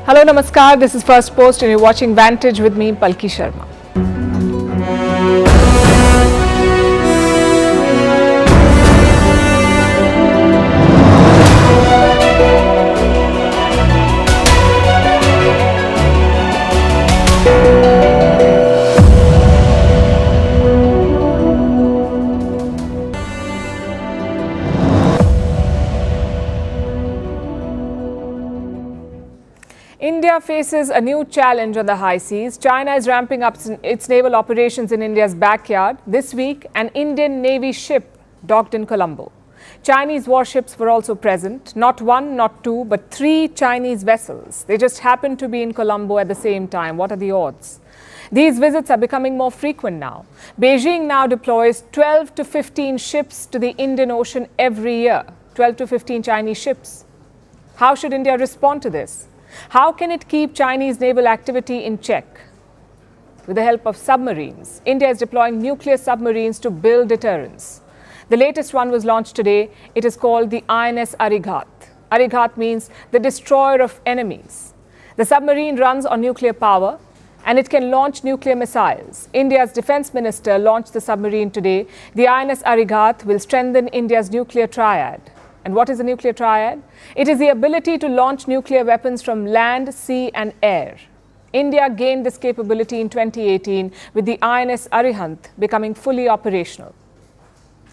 Hello Namaskar. This is Firstpost and you're watching Vantage with me, Palki Sharma. India faces a new challenge on the high seas. China is ramping up its naval operations in India's backyard. This week, an Indian Navy ship docked in Colombo. Chinese warships were also present. Not one, not two, but 3 Chinese vessels. They just happened to be in Colombo at the same time. What are the odds? These visits are becoming more frequent now. Beijing now deploys 12 to 15 ships to the Indian Ocean every year. 12 to 15 Chinese ships. How should India respond to this? How can it keep Chinese naval activity in check? With the help of submarines, India is deploying nuclear submarines to build deterrence. The latest one was launched today. It is called the INS Arighat. Arighat means the destroyer of enemies. The submarine runs on nuclear power and it can launch nuclear missiles. India's defense minister launched the submarine today. The INS Arighat will strengthen India's nuclear triad. And what is a nuclear triad? It is the ability to launch nuclear weapons from land, sea and air. India gained this capability in 2018 with the INS Arihant becoming fully operational.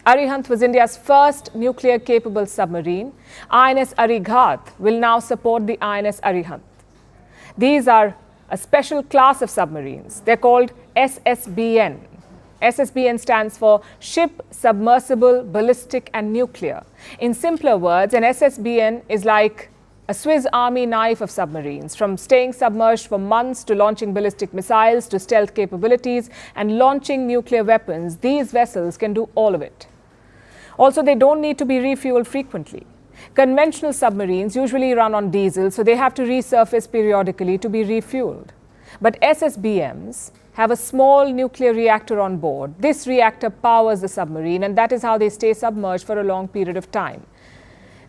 Arihant was India's first nuclear-capable submarine. INS Arighat will now support the INS Arihant. These are a special class of submarines. They're called SSBN. SSBN stands for Ship, Submersible, Ballistic and Nuclear. In simpler words, an SSBN is like a Swiss Army knife of submarines, from staying submerged for months to launching ballistic missiles to stealth capabilities and launching nuclear weapons. These vessels can do all of it. Also, they don't need to be refueled frequently. Conventional submarines usually run on diesel, so they have to resurface periodically to be refueled. But SSBMs have a small nuclear reactor on board. This reactor powers the submarine, and that is how they stay submerged for a long period of time.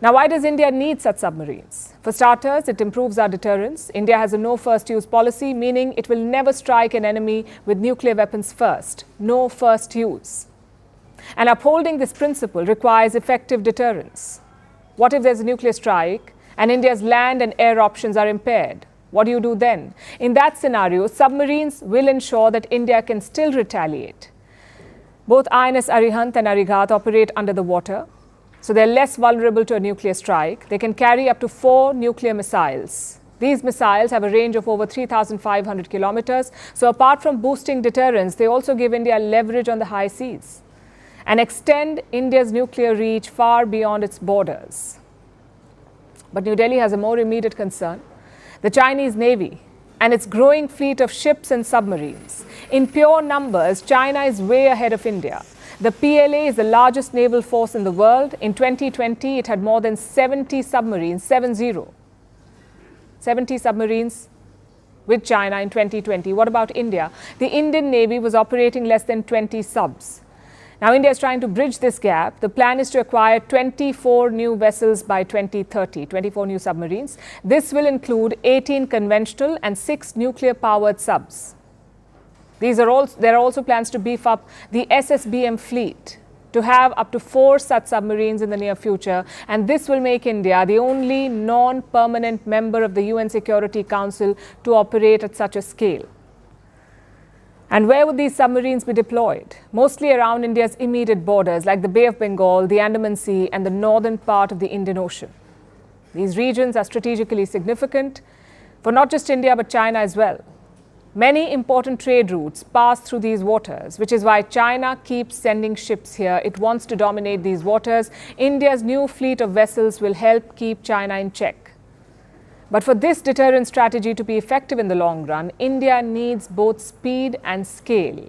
Now, why does India need such submarines? For starters, it improves our deterrence. India has a no first use policy, meaning it will never strike an enemy with nuclear weapons first. No first use. And upholding this principle requires effective deterrence. What if there's a nuclear strike and India's land and air options are impaired? What do you do then? In that scenario, submarines will ensure that India can still retaliate. Both INS Arihant and Arighat operate under the water, so they're less vulnerable to a nuclear strike. They can carry up to 4 nuclear missiles. These missiles have a range of over 3,500 kilometers. So apart from boosting deterrence, they also give India leverage on the high seas and extend India's nuclear reach far beyond its borders. But New Delhi has a more immediate concern: the Chinese Navy and its growing fleet of ships and submarines. In pure numbers, China is way ahead of India. The PLA is the largest naval force in the world. In 2020, it had more than 70 submarines, 70 submarines with China in 2020. What about India? The Indian Navy was operating less than 20 subs. Now, India is trying to bridge this gap. The plan is to acquire 24 new vessels by 2030, 24 new submarines. This will include 18 conventional and 6 nuclear-powered subs. There are also plans to beef up the SSBM fleet to have up to 4 such submarines in the near future. And this will make India the only non-permanent member of the UN Security Council to operate at such a scale. And where would these submarines be deployed? Mostly around India's immediate borders, like the Bay of Bengal, the Andaman Sea, and the northern part of the Indian Ocean. These regions are strategically significant for not just India, but China as well. Many important trade routes pass through these waters, which is why China keeps sending ships here. It wants to dominate these waters. India's new fleet of vessels will help keep China in check. But for this deterrence strategy to be effective in the long run, India needs both speed and scale.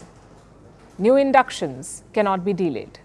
New inductions cannot be delayed.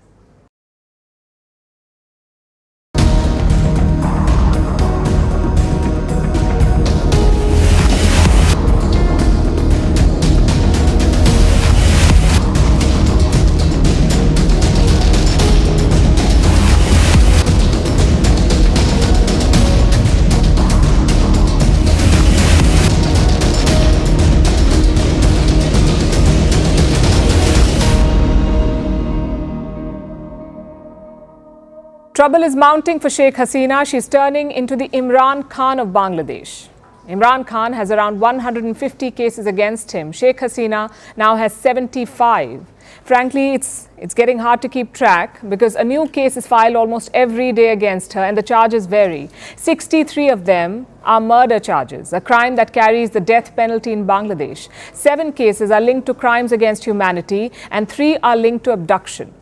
Trouble is mounting for Sheikh Hasina. She's turning into the Imran Khan of Bangladesh. Imran Khan has around 150 cases against him. Sheikh Hasina now has 75. Frankly, it's getting hard to keep track because a new case is filed almost every day against her and the charges vary. 63 of them are murder charges, a crime that carries the death penalty in Bangladesh. 7 cases are linked to crimes against humanity and 3 are linked to abduction.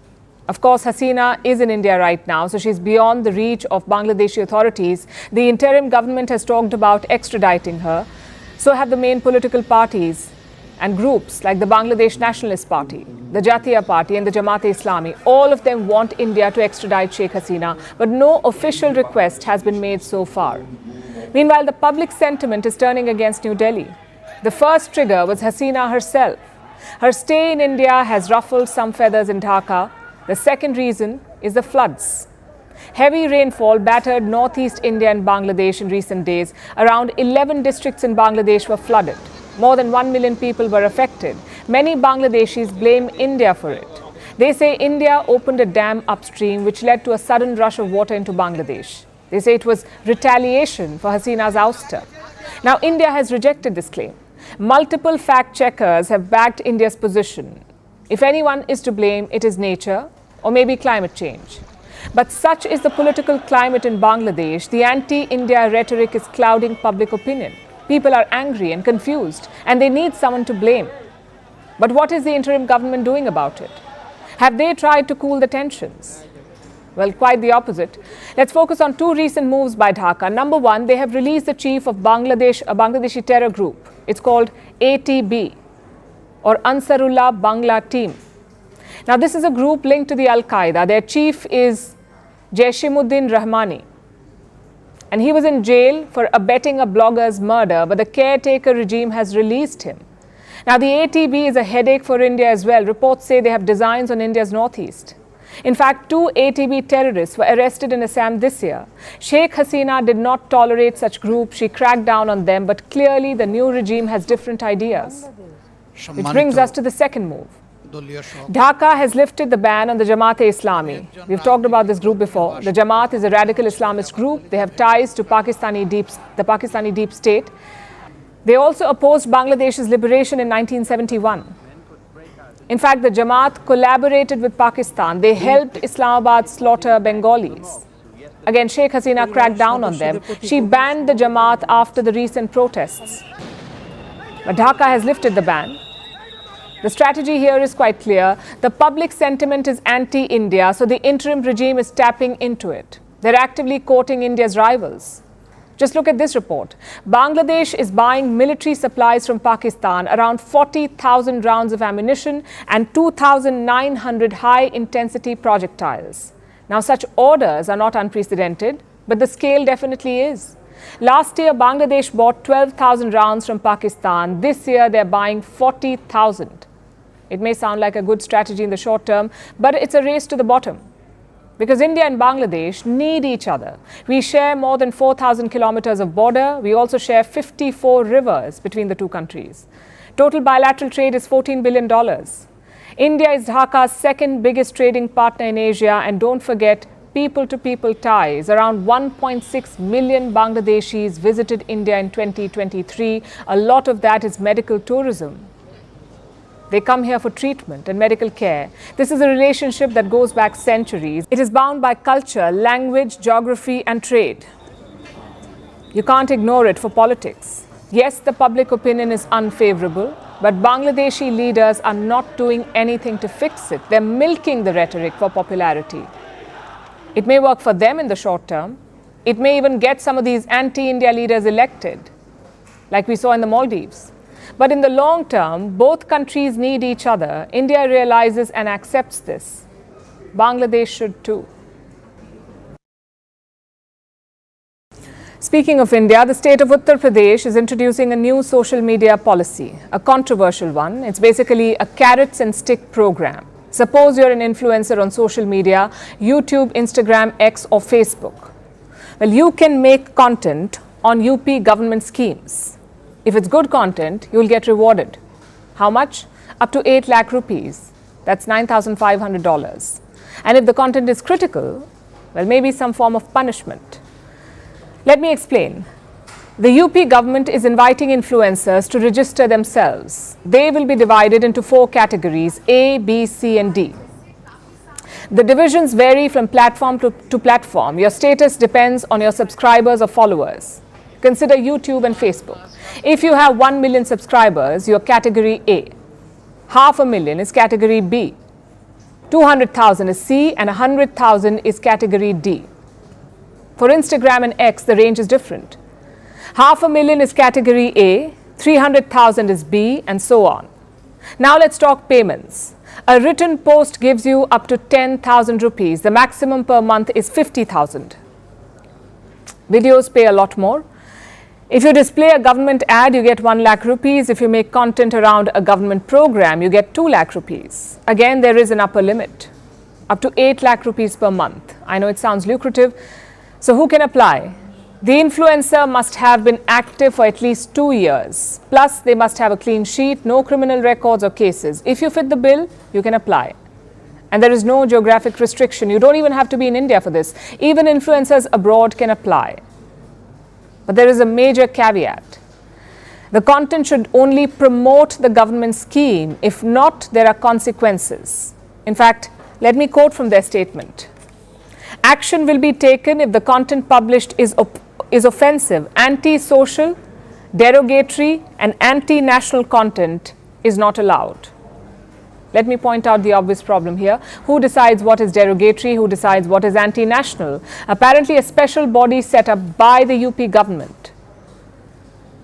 Of course, Hasina is in India right now, so she's beyond the reach of Bangladeshi authorities. The interim government has talked about extraditing her. So have the main political parties and groups like the Bangladesh Nationalist Party, the Jatiya Party and the Jamaat-e-Islami. All of them want India to extradite Sheikh Hasina, but no official request has been made so far. Meanwhile, the public sentiment is turning against New Delhi. The first trigger was Hasina herself. Her stay in India has ruffled some feathers in Dhaka. The second reason is the floods. Heavy rainfall battered northeast India and Bangladesh in recent days. Around 11 districts in Bangladesh were flooded. More than 1 million people were affected. Many Bangladeshis blame India for it. They say India opened a dam upstream which led to a sudden rush of water into Bangladesh. They say it was retaliation for Hasina's ouster. Now, India has rejected this claim. Multiple fact checkers have backed India's position. If anyone is to blame, it is nature or maybe climate change. But such is the political climate in Bangladesh. The anti-India rhetoric is clouding public opinion. People are angry and confused and they need someone to blame. But what is the interim government doing about it? Have they tried to cool the tensions? Well, quite the opposite. Let's focus on 2 recent moves by Dhaka. Number 1, they have released the chief of Bangladesh, a Bangladeshi terror group. It's called ATB, or Ansarullah Bangla Team. Now, this is a group linked to the Al-Qaeda. Their chief is Jaishimuddin Rahmani. And he was in jail for abetting a blogger's murder, but the caretaker regime has released him. Now, the ATB is a headache for India as well. Reports say they have designs on India's northeast. In fact, 2 ATB terrorists were arrested in Assam this year. Sheikh Hasina did not tolerate such groups. She cracked down on them, but clearly the new regime has different ideas. Which brings us to the second move. Dhaka has lifted the ban on the Jamaat-e-Islami. We've talked about this group before. The Jamaat is a radical Islamist group. They have ties to the Pakistani deep state. They also opposed Bangladesh's liberation in 1971. In fact, the Jamaat collaborated with Pakistan. They helped Islamabad slaughter Bengalis. Again, Sheikh Hasina cracked down on them. She banned the Jamaat after the recent protests. But Dhaka has lifted the ban. The strategy here is quite clear. The public sentiment is anti-India, so the interim regime is tapping into it. They're actively courting India's rivals. Just look at this report. Bangladesh is buying military supplies from Pakistan, around 40,000 rounds of ammunition and 2,900 high-intensity projectiles. Now, such orders are not unprecedented, but the scale definitely is. Last year, Bangladesh bought 12,000 rounds from Pakistan. This year, they're buying 40,000. It may sound like a good strategy in the short term, but it's a race to the bottom. Because India and Bangladesh need each other. We share more than 4,000 kilometers of border. We also share 54 rivers between the 2 countries. Total bilateral trade is $14 billion. India is Dhaka's second biggest trading partner in Asia. And don't forget, people-to-people ties. Around 1.6 million Bangladeshis visited India in 2023. A lot of that is medical tourism. They come here for treatment and medical care. This is a relationship that goes back centuries. It is bound by culture, language, geography, and trade. You can't ignore it for politics. Yes, the public opinion is unfavorable, but Bangladeshi leaders are not doing anything to fix it. They're milking the rhetoric for popularity. It may work for them in the short term. It may even get some of these anti-India leaders elected, like we saw in the Maldives. But in the long term, both countries need each other. India realizes and accepts this. Bangladesh should too. Speaking of India, the state of Uttar Pradesh is introducing a new social media policy, a controversial one. It's basically a carrots and stick program. Suppose you're an influencer on social media, YouTube, Instagram, X or Facebook. Well, you can make content on UP government schemes. If it's good content, you'll get rewarded. How much? Up to 8 lakh rupees. That's $9,500. And if the content is critical, Well, maybe some form of punishment. Let me explain. The UP government is inviting influencers to register themselves. They will be divided into 4 categories: A, B, C and D. The divisions vary from platform to platform. Your status depends on your subscribers or followers. Consider YouTube and Facebook. If you have 1 million subscribers, you're category A. 500,000 is category B. 200,000 is C and 100,000 is category D. For Instagram and X, the range is different. 500,000 is category A, 300,000 is B, and so on. Now let's talk payments. A written post gives you up to 10,000 rupees. The maximum per month is 50,000. Videos pay a lot more. If you display a government ad, you get 1 lakh rupees. If you make content around a government program, you get 2 lakh rupees. Again, there is an upper limit, up to 8 lakh rupees per month. I know it sounds lucrative. So who can apply? The influencer must have been active for at least 2 years. Plus, they must have a clean sheet, no criminal records or cases. If you fit the bill, you can apply. And there is no geographic restriction. You don't even have to be in India for this. Even influencers abroad can apply. But there is a major caveat. The content should only promote the government scheme. If not, there are consequences. In fact, let me quote from their statement. Action will be taken if the content published is offensive, anti-social, derogatory and anti-national content is not allowed. Let me point out the obvious problem here. Who decides what is derogatory? Who decides what is anti-national? Apparently a special body set up by the UP government.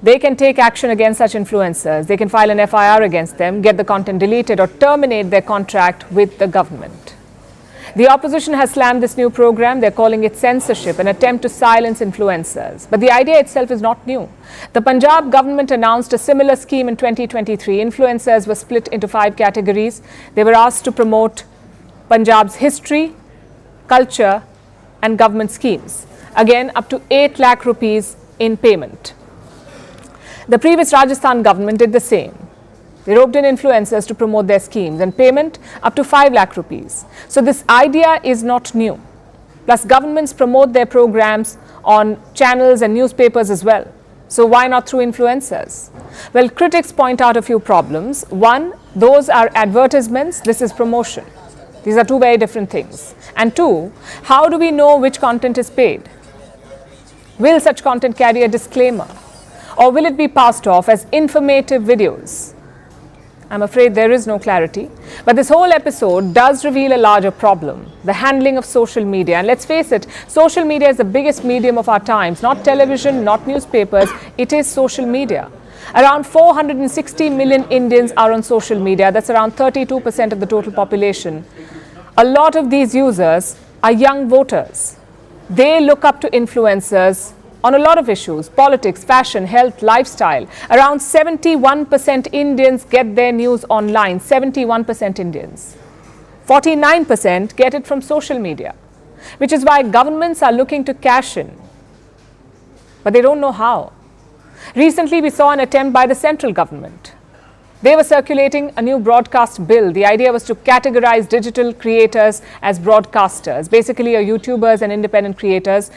They can take action against such influencers. They can file an FIR against them, get the content deleted or terminate their contract with the government. The opposition has slammed this new program. They're calling it censorship, an attempt to silence influencers. But the idea itself is not new. The Punjab government announced a similar scheme in 2023. Influencers were split into 5 categories. They were asked to promote Punjab's history, culture and government schemes. Again, up to 8 lakh rupees in payment. The previous Rajasthan government did the same. They roped in influencers to promote their schemes and payment up to 5 lakh rupees. So this idea is not new. Plus governments promote their programs on channels and newspapers as well. So why not through influencers? Well, critics point out a few problems. One, those are advertisements. This is promotion. These are 2 very different things. And 2, how do we know which content is paid? Will such content carry a disclaimer? Or will it be passed off as informative videos? I'm afraid there is no clarity. But this whole episode does reveal a larger problem, the handling of social media. And let's face it, social media is the biggest medium of our times, not television, not newspapers, it is social media. Around 460 million Indians are on social media. That's around 32% of the total population. A lot of these users are young voters. They look up to influencers on a lot of issues: politics, fashion, health, lifestyle. Around 71% Indians get their news online. 71% Indians. 49% get it from social media, which is why governments are looking to cash in. But they don't know how. Recently, we saw an attempt by the central government. They were circulating a new broadcast bill. The idea was to categorize digital creators as broadcasters, basically your YouTubers and independent creators.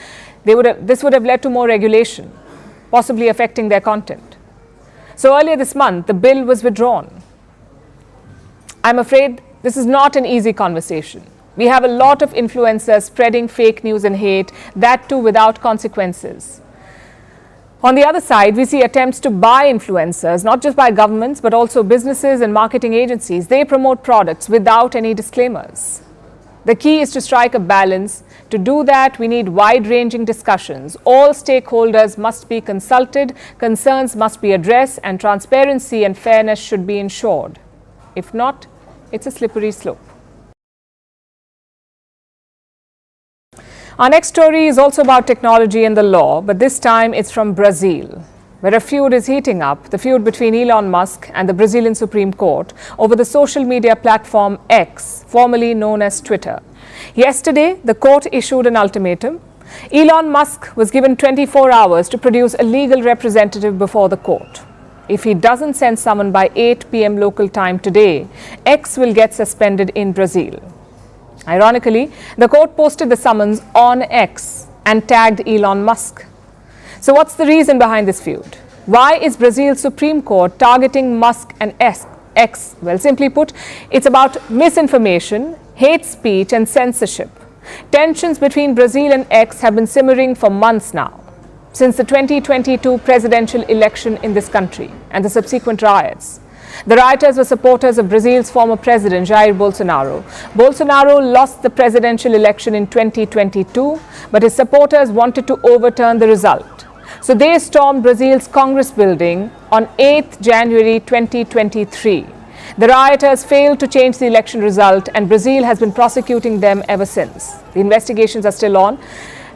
This would have led to more regulation, possibly affecting their content. So earlier this month, the bill was withdrawn. I'm afraid this is not an easy conversation. We have a lot of influencers spreading fake news and hate, that too without consequences. On the other side, we see attempts to buy influencers, not just by governments, but also businesses and marketing agencies. They promote products without any disclaimers. The key is to strike a balance. To do that, we need wide-ranging discussions. All stakeholders must be consulted, concerns must be addressed, and transparency and fairness should be ensured. If not, it's a slippery slope. Our next story is also about technology and the law, but this time it's from Brazil, where a feud is heating up, the feud between Elon Musk and the Brazilian Supreme Court over the social media platform X, formerly known as Twitter. Yesterday, the court issued an ultimatum. Elon Musk was given 24 hours to produce a legal representative before the court. If he doesn't send someone by 8 p.m. local time today, X will get suspended in Brazil. Ironically, the court posted the summons on X and tagged Elon Musk. So what's the reason behind this feud? Why is Brazil's Supreme Court targeting Musk and X? Well, simply put, it's about misinformation, hate speech and censorship. Tensions between Brazil and X have been simmering for months now, since the 2022 presidential election in this country and the subsequent riots. The rioters were supporters of Brazil's former president, Jair Bolsonaro. Bolsonaro lost the presidential election in 2022, but his supporters wanted to overturn the result. So they stormed Brazil's Congress building on 8th January 2023. The rioters failed to change the election result, and Brazil has been prosecuting them ever since. The investigations are still on,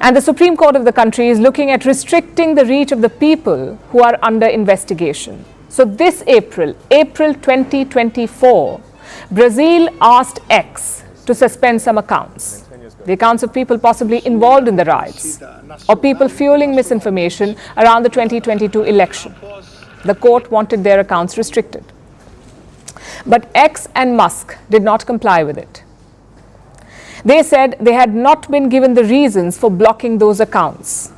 and the Supreme Court of the country is looking at restricting the reach of the people who are under investigation. So this April 2024, Brazil asked X to suspend some accounts. The accounts of people possibly involved in the riots or people fueling misinformation around the 2022 election. The court wanted their accounts restricted. But X and Musk did not comply with it. They said they had not been given the reasons for blocking those accounts.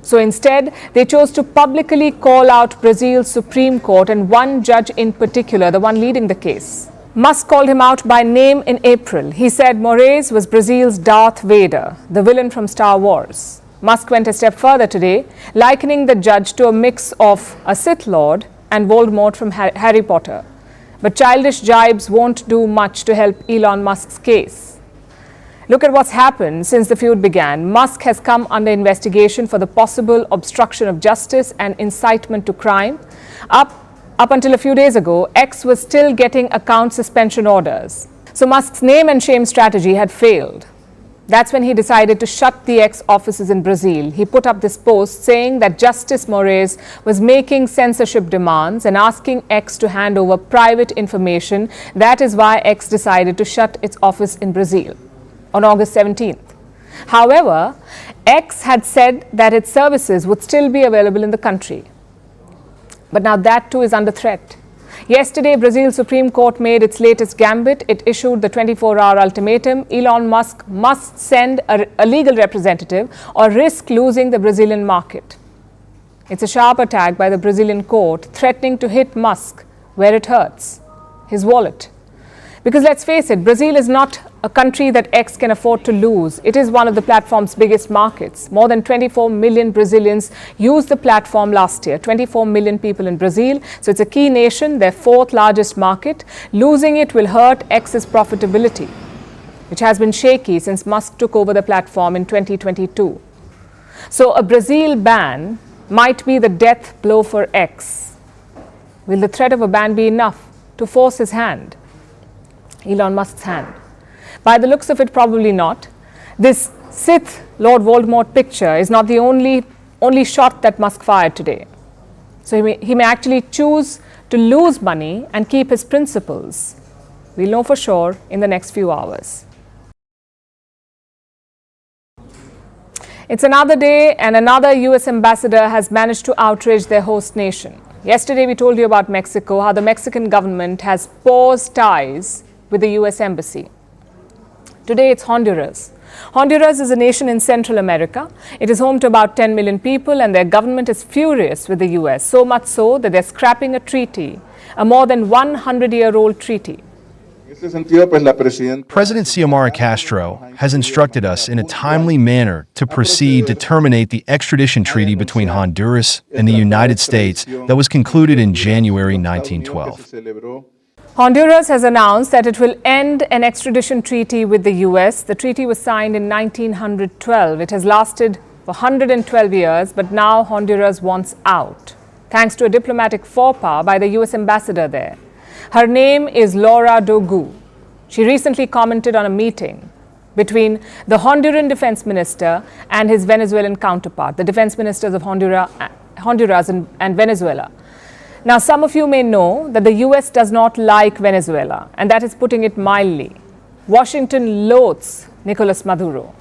So instead, they chose to publicly call out Brazil's Supreme Court and one judge in particular, the one leading the case. Musk called him out by name in April. He said Moraes was Brazil's Darth Vader, the villain from Star Wars. Musk went a step further today, likening the judge to a mix of a Sith Lord and Voldemort from Harry Potter. But childish jibes won't do much to help Elon Musk's case. Look at what's happened since the feud began. Musk has come under investigation for the possible obstruction of justice and incitement to crime. Up until a few days ago, X was still getting account suspension orders. So Musk's name and shame strategy had failed. That's when he decided to shut the X offices in Brazil. He put up this post saying that Justice Moraes was making censorship demands and asking X to hand over private information. That is why X decided to shut its office in Brazil on August 17th. However, X had said that its services would still be available in the country. But now that too is under threat. Yesterday, Brazil's Supreme Court made its latest gambit. It issued the 24-hour ultimatum. Elon Musk must send a legal representative or risk losing the Brazilian market. It's a sharp attack by the Brazilian court, threatening to hit Musk where it hurts, his wallet. Because let's face it, Brazil is not a country that X can afford to lose. It is one of the platform's biggest markets. More than 24 million Brazilians used the platform last year. 24 million people in Brazil. So it's a key nation, their fourth largest market. Losing it will hurt X's profitability, which has been shaky since Musk took over the platform in 2022. So a Brazil ban might be the death blow for X. Will the threat of a ban be enough to force his hand? Elon Musk's hand. By the looks of it, probably not. This Sith Lord Voldemort picture is not the only shot that Musk fired today. So he may actually choose to lose money and keep his principles. We'll know for sure in the next few hours. It's another day and another US ambassador has managed to outrage their host nation. Yesterday we told you about Mexico, how the Mexican government has paused ties with the US Embassy. Today it's Honduras. Honduras is a nation in Central America. It is home to about 10 million people and their government is furious with the US, so much so that they're scrapping a treaty, a more than 100-year-old treaty. President Xiomara Castro has instructed us in a timely manner to proceed to terminate the extradition treaty between Honduras and the United States that was concluded in January 1912. Honduras has announced that it will end an extradition treaty with the US. The treaty was signed in 1912. It has lasted for 112 years, but now Honduras wants out, thanks to a diplomatic faux pas by the US ambassador there. Her name is Laura Dogu. She recently commented on a meeting between the Honduran defense minister and his Venezuelan counterpart, the defense ministers of Honduras and Venezuela. Now, some of you may know that the US does not like Venezuela, and that is putting it mildly. Washington loathes Nicolas Maduro,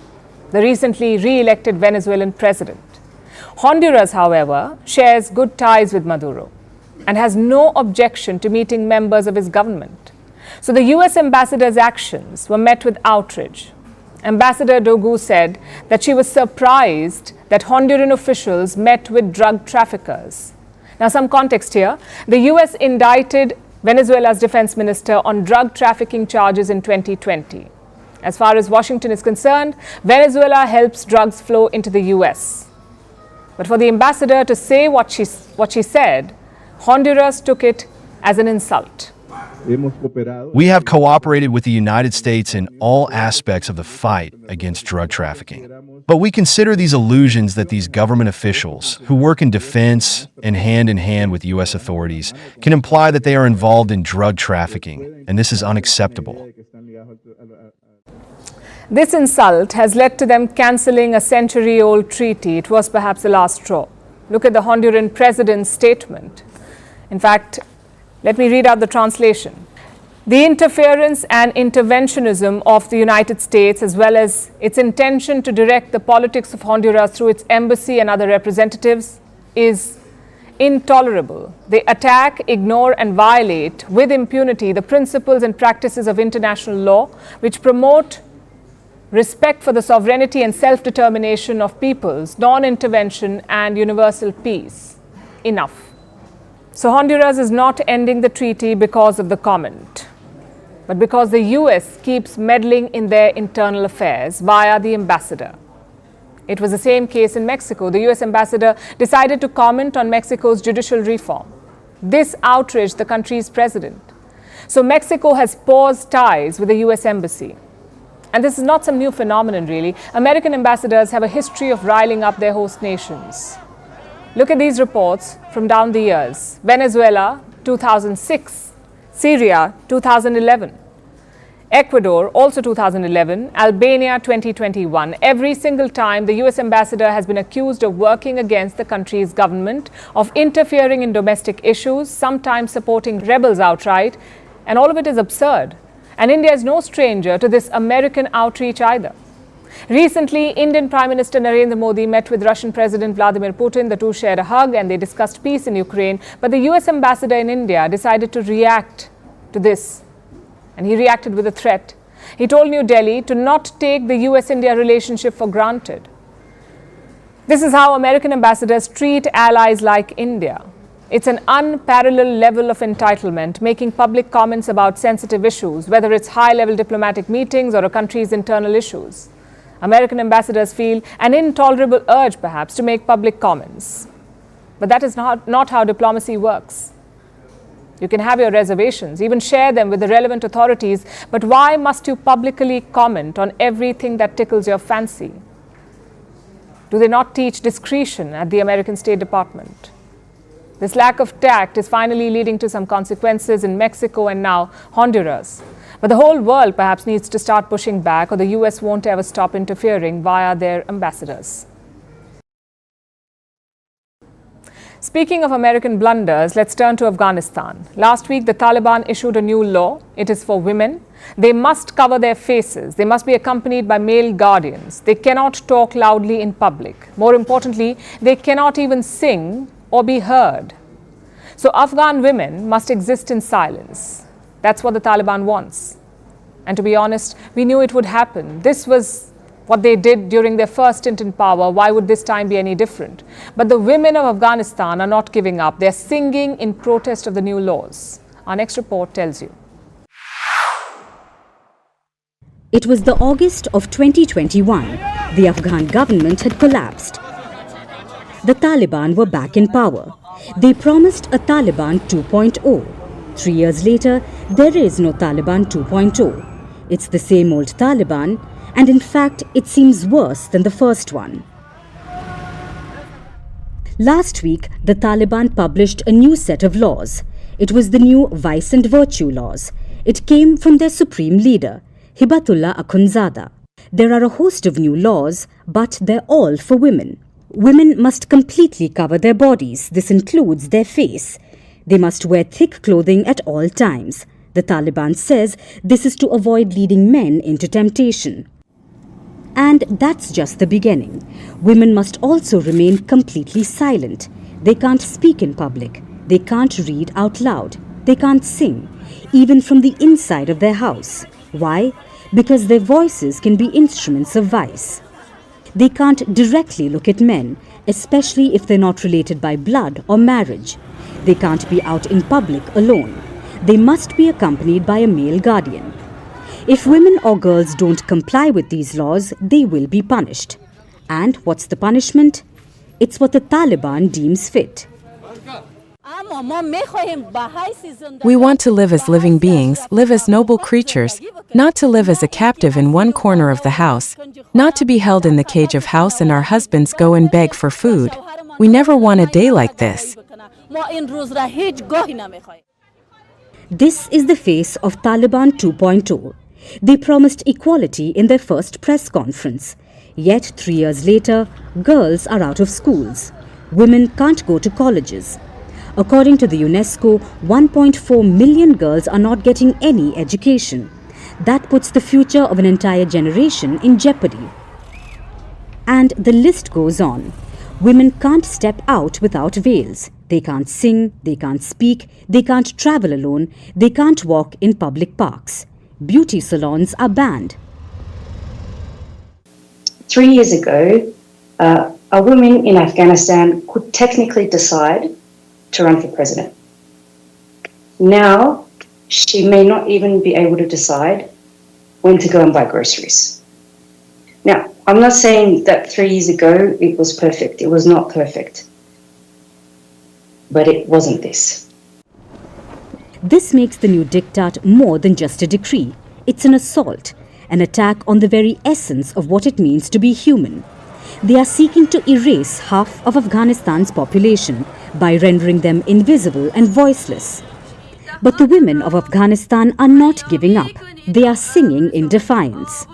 the recently re-elected Venezuelan president. Honduras, however, shares good ties with Maduro and has no objection to meeting members of his government. So the US ambassador's actions were met with outrage. Ambassador Dogu said that she was surprised that Honduran officials met with drug traffickers. Now, some context here. The US indicted Venezuela's defense minister on drug trafficking charges in 2020. As far as Washington is concerned, Venezuela helps drugs flow into the US. But for the ambassador to say what she said, Honduras took it as an insult. We have cooperated with the United States in all aspects of the fight against drug trafficking. But we consider these allusions that these government officials, who work in defense and hand with U.S. authorities, can imply that they are involved in drug trafficking, and this is unacceptable. This insult has led to them cancelling a century-old treaty. It was perhaps the last straw. Look at the Honduran president's statement. In fact, let me read out the translation. The interference and interventionism of the United States, as well as its intention to direct the politics of Honduras through its embassy and other representatives, is intolerable. They attack, ignore, and violate with impunity the principles and practices of international law, which promote respect for the sovereignty and self-determination of peoples, non-intervention, and universal peace. Enough. So Honduras is not ending the treaty because of the comment, but because the US keeps meddling in their internal affairs via the ambassador. It was the same case in Mexico. The US ambassador decided to comment on Mexico's judicial reform. This outraged the country's president. So Mexico has paused ties with the US embassy. And this is not some new phenomenon, really. American ambassadors have a history of riling up their host nations. Look at these reports from down the years. Venezuela, 2006. Syria, 2011. Ecuador, also 2011. Albania, 2021. Every single time, the US ambassador has been accused of working against the country's government, of interfering in domestic issues, sometimes supporting rebels outright. And all of it is absurd. And India is no stranger to this American outreach either. Recently, Indian Prime Minister Narendra Modi met with Russian President Vladimir Putin. The two shared a hug and they discussed peace in Ukraine. But the US ambassador in India decided to react to this. And he reacted with a threat. He told New Delhi to not take the US-India relationship for granted. This is how American ambassadors treat allies like India. It's an unparalleled level of entitlement, making public comments about sensitive issues, whether it's high-level diplomatic meetings or a country's internal issues. American ambassadors feel an intolerable urge, perhaps, to make public comments. But that is not how diplomacy works. You can have your reservations, even share them with the relevant authorities, but why must you publicly comment on everything that tickles your fancy? Do they not teach discretion at the American State Department? This lack of tact is finally leading to some consequences in Mexico and now Honduras. But the whole world perhaps needs to start pushing back, or the US won't ever stop interfering via their ambassadors. Speaking of American blunders, let's turn to Afghanistan. Last week, the Taliban issued a new law. It is for women. They must cover their faces. They must be accompanied by male guardians. They cannot talk loudly in public. More importantly, they cannot even sing or be heard. So Afghan women must exist in silence. That's what the Taliban wants. And to be honest, we knew it would happen. This was what they did during their first stint in power. Why would this time be any different? But the women of Afghanistan are not giving up. They're singing in protest of the new laws. Our next report tells you. It was the August of 2021. The Afghan government had collapsed. The Taliban were back in power. They promised a Taliban 2.0. 3 years later, there is no Taliban 2.0. It's the same old Taliban, and in fact, it seems worse than the first one. Last week, the Taliban published a new set of laws. It was the new Vice and Virtue laws. It came from their supreme leader, Hibatullah Akhundzada. There are a host of new laws, but they're all for women. Women must completely cover their bodies. This includes their face. They must wear thick clothing at all times. The Taliban says this is to avoid leading men into temptation. And that's just the beginning. Women must also remain completely silent. They can't speak in public. They can't read out loud. They can't sing, even from the inside of their house. Why? Because their voices can be instruments of vice. They can't directly look at men, especially if they're not related by blood or marriage. They can't be out in public alone. They must be accompanied by a male guardian. If women or girls don't comply with these laws, they will be punished. And what's the punishment? It's what the Taliban deems fit. We want to live as living beings, live as noble creatures, not to live as a captive in one corner of the house, not to be held in the cage of house and our husbands go and beg for food. We never want a day like this. This is the face of Taliban 2.0. They promised equality in their first press conference. Yet 3 years later, girls are out of schools. Women can't go to colleges. According to the UNESCO, 1.4 million girls are not getting any education. That puts the future of an entire generation in jeopardy. And the list goes on. Women can't step out without veils. They can't sing, they can't speak, they can't travel alone, they can't walk in public parks. Beauty salons are banned. 3 years ago, a woman in Afghanistan could technically decide to run for president. Now, she may not even be able to decide when to go and buy groceries. Now, I'm not saying that 3 years ago it was perfect. It was not perfect. But it wasn't this. This makes the new diktat more than just a decree. It's an assault, an attack on the very essence of what it means to be human. They are seeking to erase half of Afghanistan's population by rendering them invisible and voiceless. But the women of Afghanistan are not giving up. They are singing in defiance.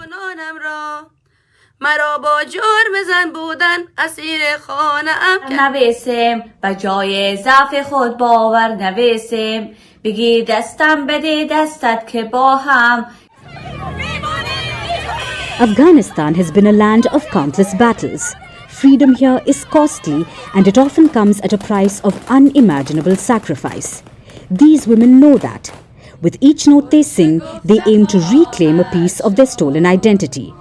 Afghanistan has been a land of countless battles. Freedom here is costly and it often comes at a price of unimaginable sacrifice. These women know that. With each note they sing, they aim to reclaim a piece of their stolen identity.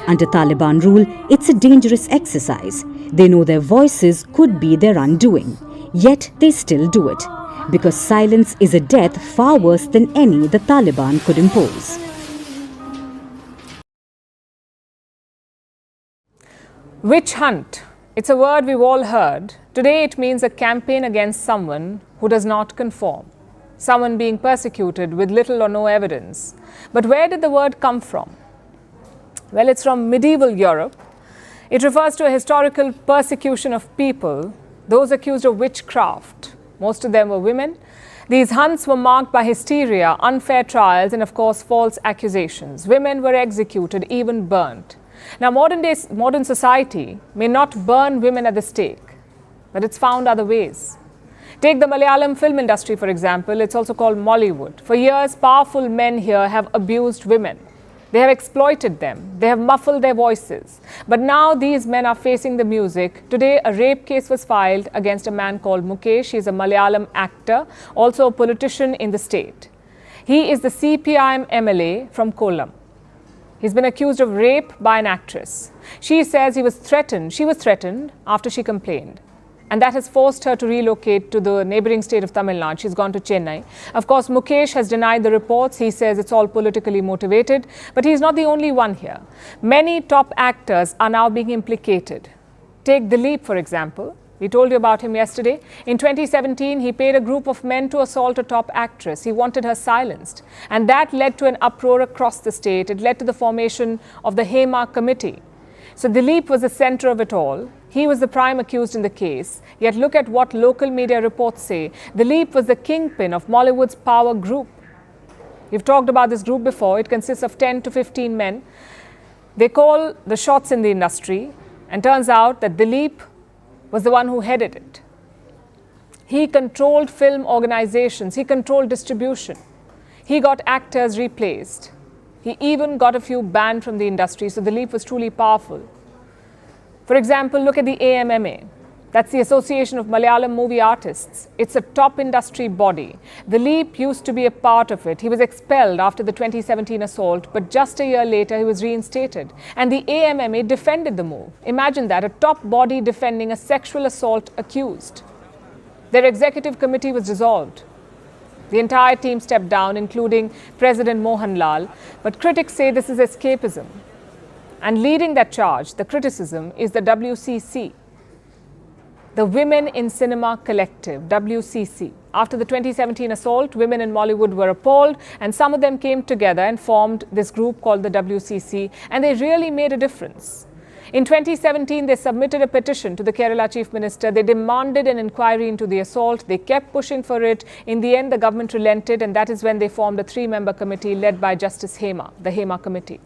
Under Taliban rule, it's a dangerous exercise. They know their voices could be their undoing. Yet they still do it. Because silence is a death far worse than any the Taliban could impose. Witch hunt. It's a word we've all heard. Today it means a campaign against someone who does not conform. Someone being persecuted with little or no evidence. But where did the word come from? Well, it's from medieval Europe. It refers to a historical persecution of people, those accused of witchcraft. Most of them were women. These hunts were marked by hysteria, unfair trials, and of course false accusations. Women were executed, even burnt. Now, modern society may not burn women at the stake, but it's found other ways. Take the Malayalam film industry, for example. It's also called Mollywood. For years, powerful men here have abused women. They have exploited them. They have muffled their voices. But now these men are facing the music. Today, a rape case was filed against a man called Mukesh. He is a Malayalam actor, also a politician in the state. He is the CPIM MLA from Kollam. He's been accused of rape by an actress. She says she was threatened after she complained. And that has forced her to relocate to the neighboring state of Tamil Nadu. She's gone to Chennai. Of course, Mukesh has denied the reports. He says it's all politically motivated. But he's not the only one here. Many top actors are now being implicated. Take Dileep, for example. We told you about him yesterday. In 2017, he paid a group of men to assault a top actress. He wanted her silenced. And that led to an uproar across the state. It led to the formation of the Hema committee. So Dileep was the center of it all. He was the prime accused in the case. Yet look at what local media reports say. Dileep was the kingpin of Mollywood's power group. We've talked about this group before. It consists of 10 to 15 men. They call the shots in the industry. And turns out that Dileep was the one who headed it. He controlled film organizations. He controlled distribution. He got actors replaced. He even got a few banned from the industry. So Dileep was truly powerful. For example, look at the AMMA. That's the Association of Malayalam Movie Artists. It's a top industry body. The Leap used to be a part of it. He was expelled after the 2017 assault, but just a year later he was reinstated. And the AMMA defended the move. Imagine that, a top body defending a sexual assault accused. Their executive committee was dissolved. The entire team stepped down, including President Mohan Lal. But critics say this is escapism. And leading that charge, the criticism, is the WCC. The Women in Cinema Collective, WCC. After the 2017 assault, women in Mollywood were appalled, and some of them came together and formed this group called the WCC, and they really made a difference. In 2017, they submitted a petition to the Kerala Chief Minister. They demanded an inquiry into the assault. They kept pushing for it. In the end, the government relented, and that is when they formed a 3-member committee led by Justice Hema, the Hema Committee.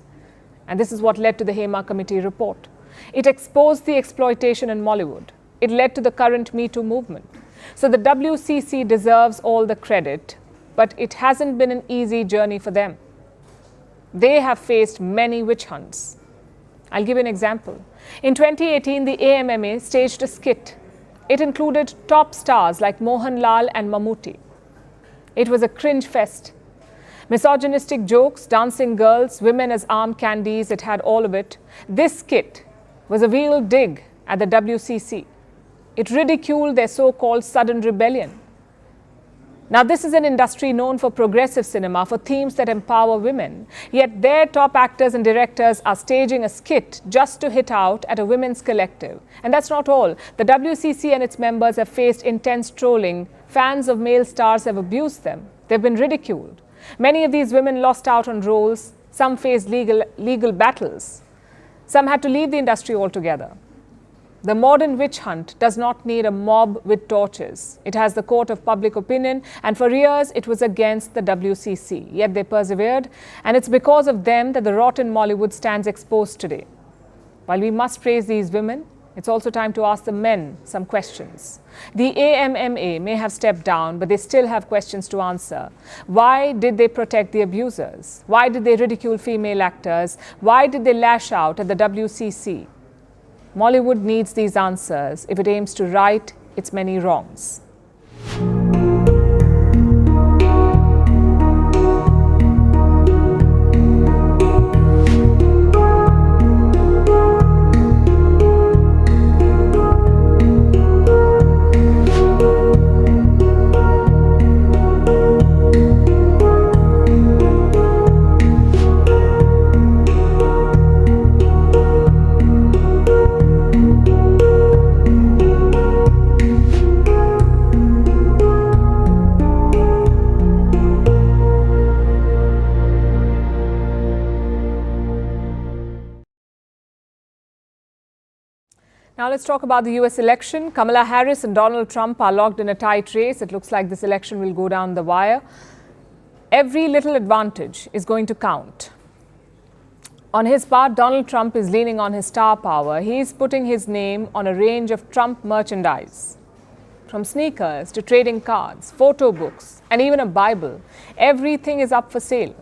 And this is what led to the Hema Committee report. It exposed the exploitation in Mollywood. It led to the current Me Too movement. So the WCC deserves all the credit, but it hasn't been an easy journey for them. They have faced many witch hunts. I'll give you an example. In 2018, the AMMA staged a skit. It included top stars like Mohan Lal and Mammootty. It was a cringe fest. Misogynistic jokes, dancing girls, women as arm candies, it had all of it. This skit was a real dig at the WCC. It ridiculed their so-called sudden rebellion. Now, this is an industry known for progressive cinema, for themes that empower women. Yet their top actors and directors are staging a skit just to hit out at a women's collective. And that's not all. The WCC and its members have faced intense trolling. Fans of male stars have abused them. They've been ridiculed. Many of these women lost out on roles. Some faced legal battles. Some had to leave the industry altogether. The modern witch hunt does not need a mob with torches. It has the court of public opinion, and for years it was against the WCC. Yet they persevered, and it's because of them that the rotten Mollywood stands exposed today. While we must praise these women, it's also time to ask the men some questions. The AMMA may have stepped down, but they still have questions to answer. Why did they protect the abusers? Why did they ridicule female actors? Why did they lash out at the WCC? Mollywood needs these answers if it aims to right its many wrongs. Now let's talk about the US election. Kamala Harris and Donald Trump are locked in a tight race. It looks like this election will go down the wire. Every little advantage is going to count. On his part, Donald Trump is leaning on his star power. He's putting his name on a range of Trump merchandise. From sneakers to trading cards, photo books, and even a Bible. Everything is up for sale.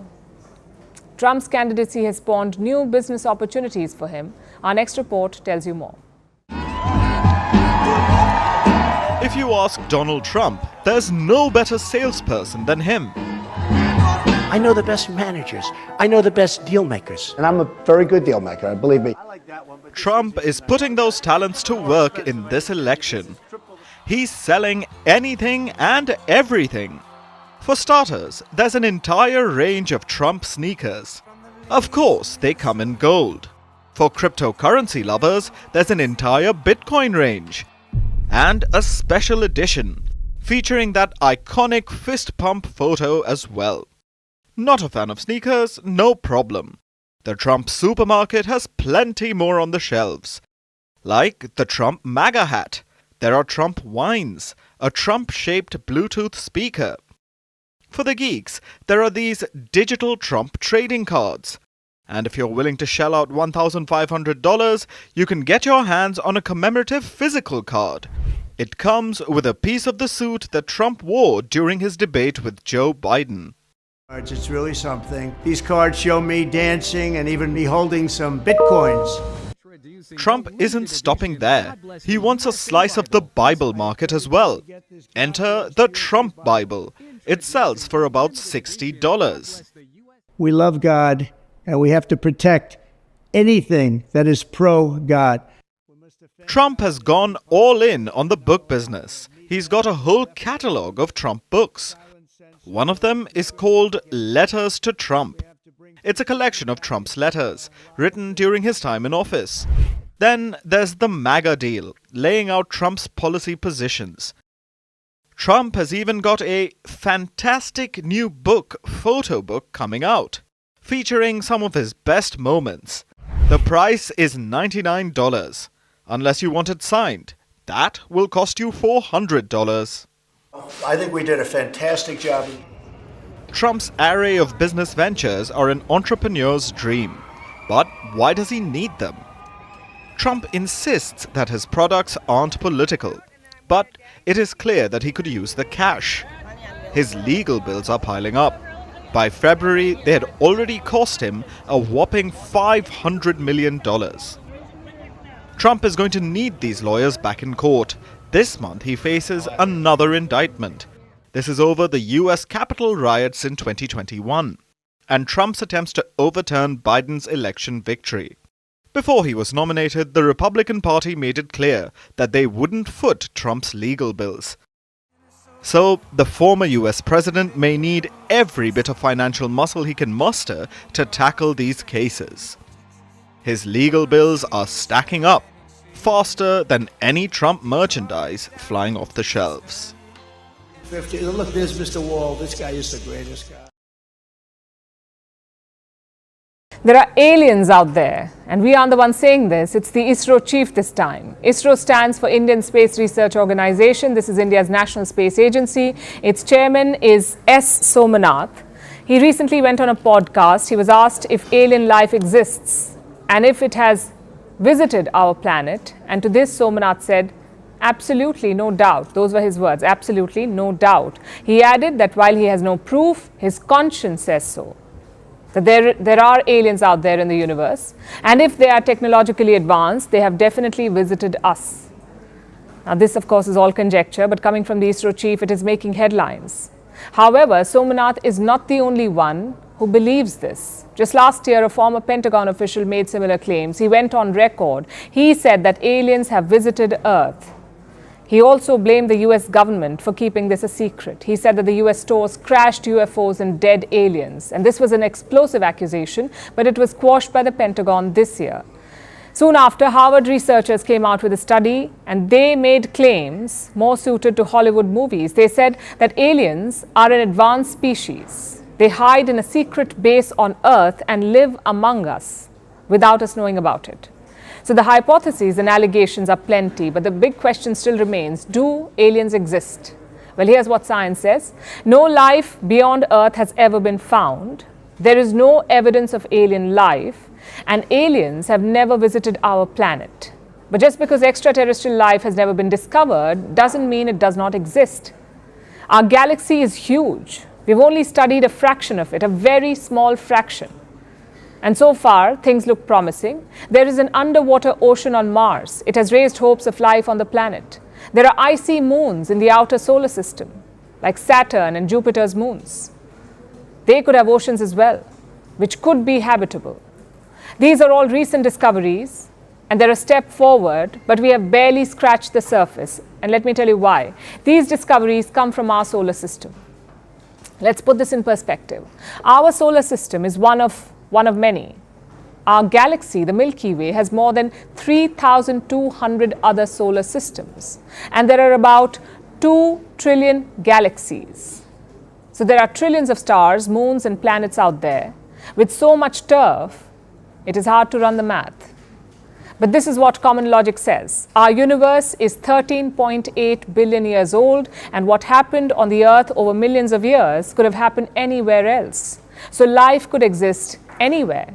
Trump's candidacy has spawned new business opportunities for him. Our next report tells you more. If you ask Donald Trump, there's no better salesperson than him. I know the best managers. I know the best deal makers. And I'm a very good deal maker, believe me. Trump is putting those talents to work in this election. He's selling anything and everything. For starters, there's an entire range of Trump sneakers. Of course, they come in gold. For cryptocurrency lovers, there's an entire Bitcoin range. And a special edition, featuring that iconic fist pump photo as well. Not a fan of sneakers? No problem. The Trump supermarket has plenty more on the shelves. Like the Trump MAGA hat. There are Trump wines, a Trump-shaped Bluetooth speaker. For the geeks, there are these digital Trump trading cards. And if you're willing to shell out $1,500, you can get your hands on a commemorative physical card. It comes with a piece of the suit that Trump wore during his debate with Joe Biden. It's really something. These cards show me dancing and even me holding some bitcoins. Trump isn't stopping there. He wants a slice of the Bible market as well. Enter the Trump Bible. It sells for about $60. We love God, and we have to protect anything that is pro-God. Trump has gone all in on the book business. He's got a whole catalogue of Trump books. One of them is called Letters to Trump. It's a collection of Trump's letters, written during his time in office. Then there's the MAGA deal, laying out Trump's policy positions. Trump has even got a fantastic new book, photo book, coming out, featuring some of his best moments. The price is $99, unless you want it signed. That will cost you $400. I think we did a fantastic job. Trump's array of business ventures are an entrepreneur's dream. But why does he need them? Trump insists that his products aren't political. But it is clear that he could use the cash. His legal bills are piling up. By February, they had already cost him a whopping $500 million. Trump is going to need these lawyers back in court. This month, he faces another indictment. This is over the US Capitol riots in 2021 and Trump's attempts to overturn Biden's election victory. Before he was nominated, the Republican Party made it clear that they wouldn't foot Trump's legal bills. So, the former US president may need every bit of financial muscle he can muster to tackle these cases. His legal bills are stacking up, faster than any Trump merchandise flying off the shelves. 50. Look, there's Mr. Wall. This guy is the greatest guy. There are aliens out there, and we aren't the ones saying this. It's the ISRO chief this time. ISRO stands for Indian Space Research Organization. This is India's national space agency. Its chairman is S. Somanath. He recently went on a podcast. He was asked if alien life exists and if it has visited our planet. And to this, Somanath said, absolutely, no doubt. Those were his words. Absolutely, no doubt. He added that while he has no proof, his conscience says so. That there are aliens out there in the universe, and if they are technologically advanced, they have definitely visited us. Now, this, of course, is all conjecture, but coming from the ISRO chief, it is making headlines. However, Somanath is not the only one who believes this. Just last year, a former Pentagon official made similar claims. He went on record. He said that aliens have visited Earth. He also blamed the US government for keeping this a secret. He said that the US stores crashed UFOs and dead aliens. And this was an explosive accusation, but it was quashed by the Pentagon this year. Soon after, Harvard researchers came out with a study, and they made claims more suited to Hollywood movies. They said that aliens are an advanced species. They hide in a secret base on Earth and live among us without us knowing about it. So the hypotheses and allegations are plenty, but the big question still remains, do aliens exist? Well, here's what science says. No life beyond Earth has ever been found. There is no evidence of alien life, and aliens have never visited our planet. But just because extraterrestrial life has never been discovered doesn't mean it does not exist. Our galaxy is huge. We've only studied a fraction of it, a very small fraction. And so far, things look promising. There is an underwater ocean on Mars. It has raised hopes of life on the planet. There are icy moons in the outer solar system, like Saturn and Jupiter's moons. They could have oceans as well, which could be habitable. These are all recent discoveries, and they're a step forward, but we have barely scratched the surface. And let me tell you why. These discoveries come from our solar system. Let's put this in perspective. Our solar system is one of many. Our galaxy, the Milky Way, has more than 3,200 other solar systems. And there are about 2 trillion galaxies. So there are trillions of stars, moons, and planets out there. With so much turf, it is hard to run the math. But this is what common logic says. Our universe is 13.8 billion years old, and what happened on the Earth over millions of years could have happened anywhere else. So life could exist anywhere.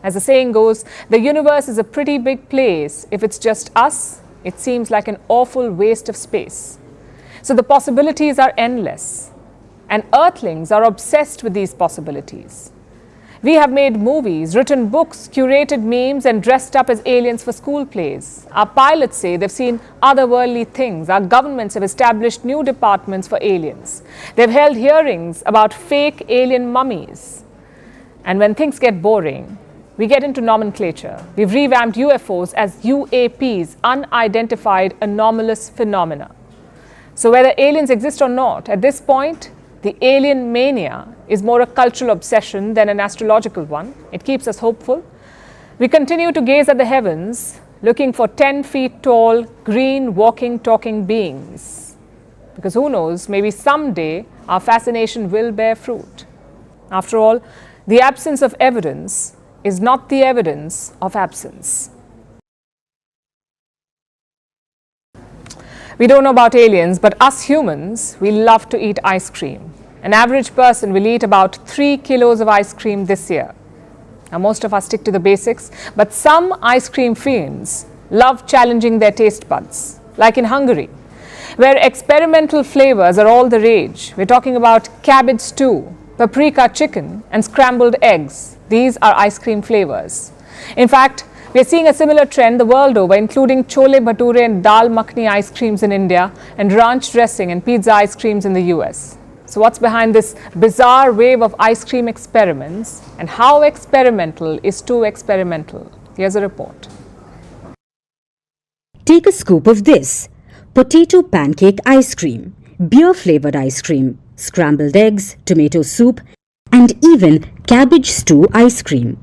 As the saying goes, the universe is a pretty big place. If it's just us, it seems like an awful waste of space. So the possibilities are endless, and Earthlings are obsessed with these possibilities. We have made movies, written books, curated memes and dressed up as aliens for school plays. Our pilots say they've seen otherworldly things. Our governments have established new departments for aliens. They've held hearings about fake alien mummies. And when things get boring, we get into nomenclature. We've revamped UFOs as UAPs, unidentified anomalous phenomena. So whether aliens exist or not, at this point, the alien mania is more a cultural obsession than an astrological one. It keeps us hopeful. We continue to gaze at the heavens, looking for 10 feet tall, green, walking, talking beings. Because who knows, maybe someday our fascination will bear fruit. After all, the absence of evidence is not the evidence of absence. We don't know about aliens, but us humans, we love to eat ice cream. An average person will eat about 3 kilos of ice cream this year. Now, most of us stick to the basics, but some ice cream fiends love challenging their taste buds, like in Hungary, where experimental flavors are all the rage. We're talking about cabbage stew, paprika chicken, and scrambled eggs. These are ice cream flavors. In fact, we are seeing a similar trend the world over, including chole bhature and dal makhni ice creams in India and ranch dressing and pizza ice creams in the US. So what's behind this bizarre wave of ice cream experiments, and how experimental is too experimental? Here's a report. Take a scoop of this: potato pancake ice cream, beer flavored ice cream, scrambled eggs, tomato soup, and even cabbage stew ice cream.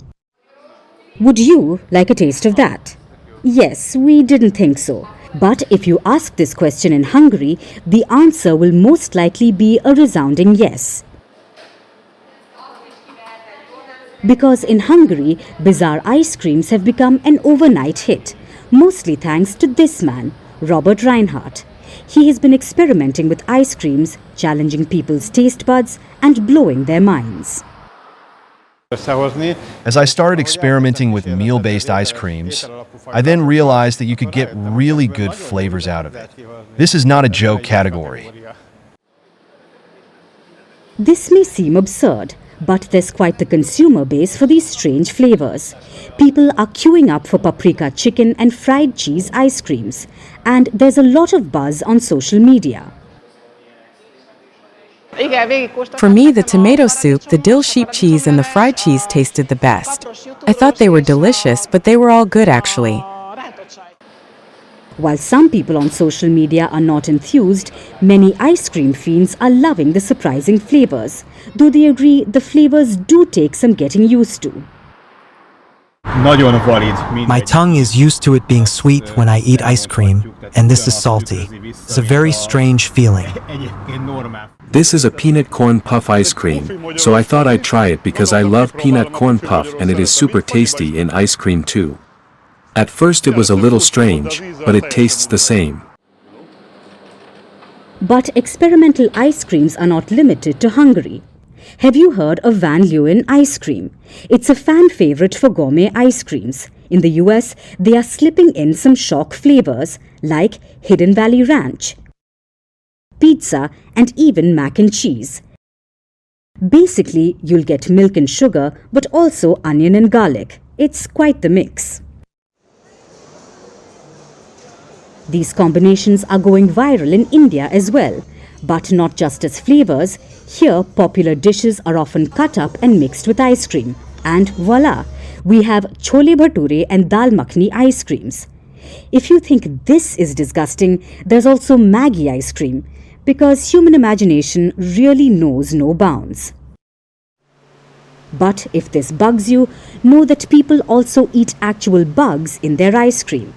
Would you like a taste of that? Yes, we didn't think so. But if you ask this question in Hungary, the answer will most likely be a resounding yes. Because in Hungary, bizarre ice creams have become an overnight hit, mostly thanks to this man, Robert Reinhardt. He has been experimenting with ice creams, challenging people's taste buds and blowing their minds. As I started experimenting with meal-based ice creams, I then realized that you could get really good flavors out of it. This is not a joke category. This may seem absurd, but there's quite the consumer base for these strange flavors. People are queuing up for paprika chicken and fried cheese ice creams, and there's a lot of buzz on social media. For me, the tomato soup, the dill sheep cheese, and the fried cheese tasted the best. I thought they were delicious, but they were all good actually. While some people on social media are not enthused, many ice cream fiends are loving the surprising flavors, though they agree the flavors do take some getting used to. My tongue is used to it being sweet when I eat ice cream, and this is salty. It's a very strange feeling. This is a peanut corn puff ice cream, so I thought I'd try it because I love peanut corn puff and it is super tasty in ice cream too. At first it was a little strange, but it tastes the same. But experimental ice creams are not limited to Hungary. Have you heard of Van Leeuwen ice cream? It's a fan favorite for gourmet ice creams. In the US, they are slipping in some shock flavors like Hidden Valley Ranch, pizza, and even mac and cheese. Basically, you'll get milk and sugar, but also onion and garlic. It's quite the mix. These combinations are going viral in India as well. But not just as flavors, here popular dishes are often cut up and mixed with ice cream. And voila, we have chole bhature and dal makhni ice creams. If you think this is disgusting, there's also Maggi ice cream, because human imagination really knows no bounds. But if this bugs you, know that people also eat actual bugs in their ice cream.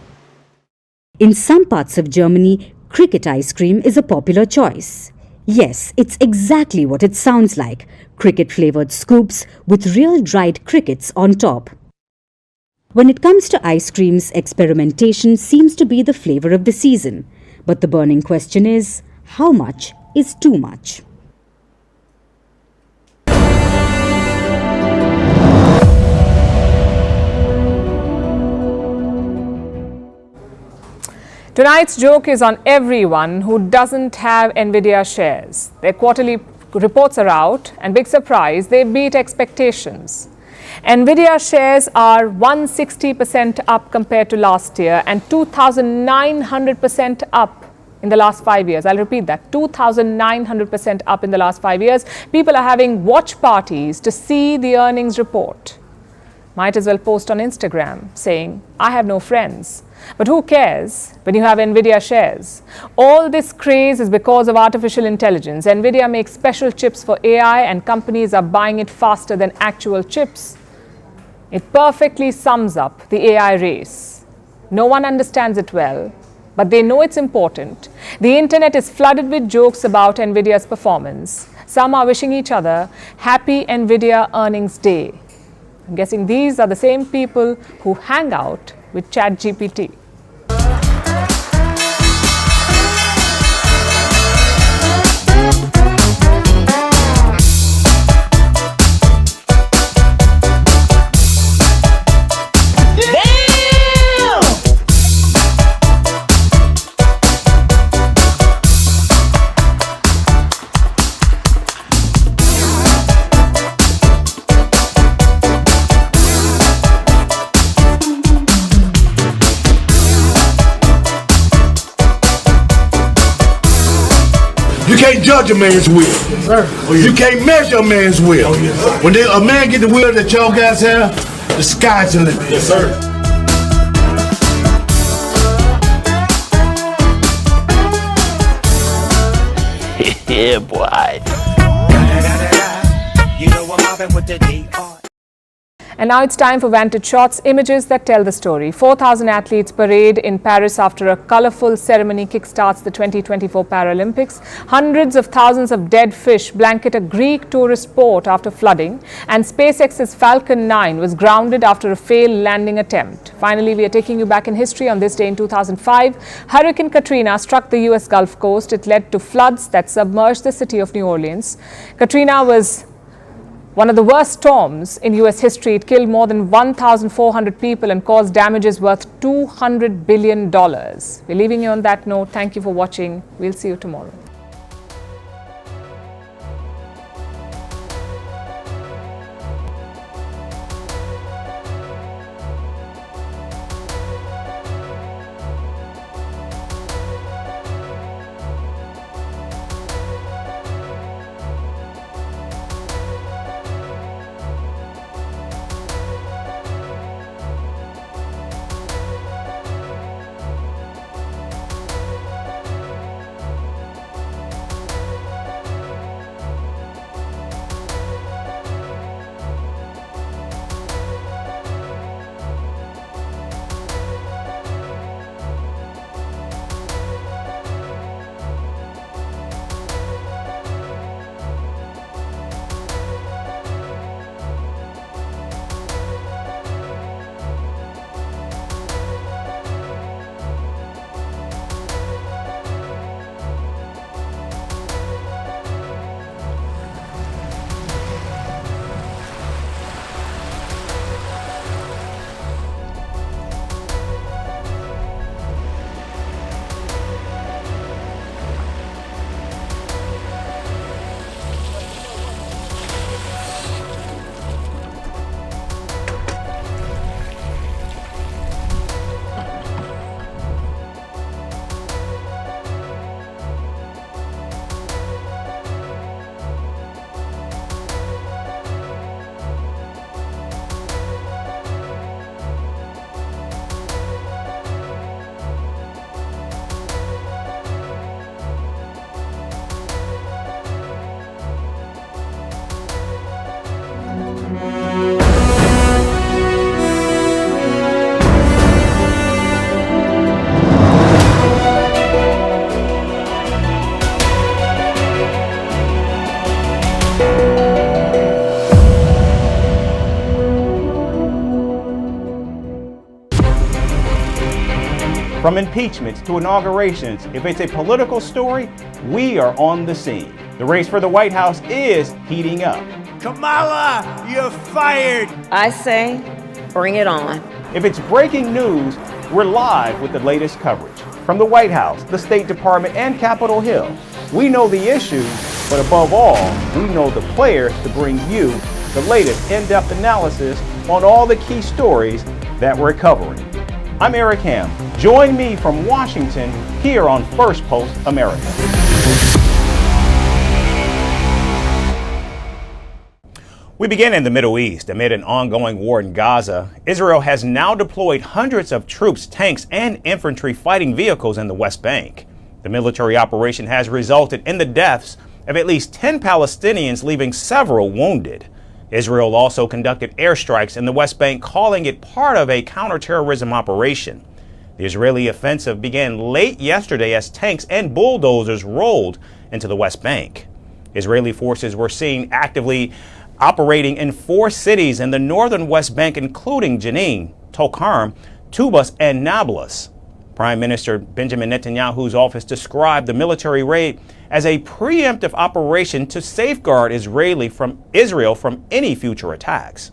In some parts of Germany, cricket ice cream is a popular choice. Yes, it's exactly what it sounds like, cricket-flavored scoops with real dried crickets on top. When it comes to ice creams, experimentation seems to be the flavor of the season. But the burning question is, how much is too much? Tonight's joke is on everyone who doesn't have Nvidia shares. Their quarterly reports are out, and big surprise, they beat expectations. Nvidia shares are 160% up compared to last year and 2,900% up in the last 5 years. I'll repeat that, 2,900% up in the last 5 years. People are having watch parties to see the earnings report. Might as well post on Instagram saying, I have no friends. But who cares when you have Nvidia shares? All this craze is because of artificial intelligence. Nvidia makes special chips for AI and companies are buying it faster than actual chips. It perfectly sums up the AI race. No one understands it well, but they know it's important. The internet is flooded with jokes about Nvidia's performance. Some are wishing each other happy Nvidia earnings day. I'm guessing these are the same people who hang out with ChatGPT. You can't judge a man's will. Yes, sir. You can't measure a man's will. Oh, yes, sir. When a man get the will that y'all guys have, the sky's the limit. Yes, sir. Yeah, boy. You know I'm mobbing with the DR. And now it's time for Vantage Shots, images that tell the story. 4,000 athletes parade in Paris after a colourful ceremony kickstarts the 2024 Paralympics. Hundreds of thousands of dead fish blanket a Greek tourist port after flooding. And SpaceX's Falcon 9 was grounded after a failed landing attempt. Finally, we are taking you back in history on this day in 2005. Hurricane Katrina struck the US Gulf Coast. It led to floods that submerged the city of New Orleans. Katrina was one of the worst storms in US history. It killed more than 1,400 people and caused damages worth $200 billion. We're leaving you on that note. Thank you for watching. We'll see you tomorrow. From impeachments to inaugurations, if it's a political story, we are on the scene. The race for the White House is heating up. Kamala, you're fired. I say, bring it on. If it's breaking news, we're live with the latest coverage. From the White House, the State Department, and Capitol Hill, we know the issues, but above all, we know the players to bring you the latest in-depth analysis on all the key stories that we're covering. I'm Eric Ham. Join me from Washington here on First Post America. We begin in the Middle East. Amid an ongoing war in Gaza, Israel has now deployed hundreds of troops, tanks, and infantry fighting vehicles in the West Bank. The military operation has resulted in the deaths of at least 10 Palestinians, leaving several wounded. Israel also conducted airstrikes in the West Bank, calling it part of a counterterrorism operation. The Israeli offensive began late yesterday as tanks and bulldozers rolled into the West Bank. Israeli forces were seen actively operating in 4 cities in the northern West Bank, including Jenin, Tulkarm, Tubas, and Nablus. Prime Minister Benjamin Netanyahu's office described the military raid as a preemptive operation to safeguard Israel from any future attacks.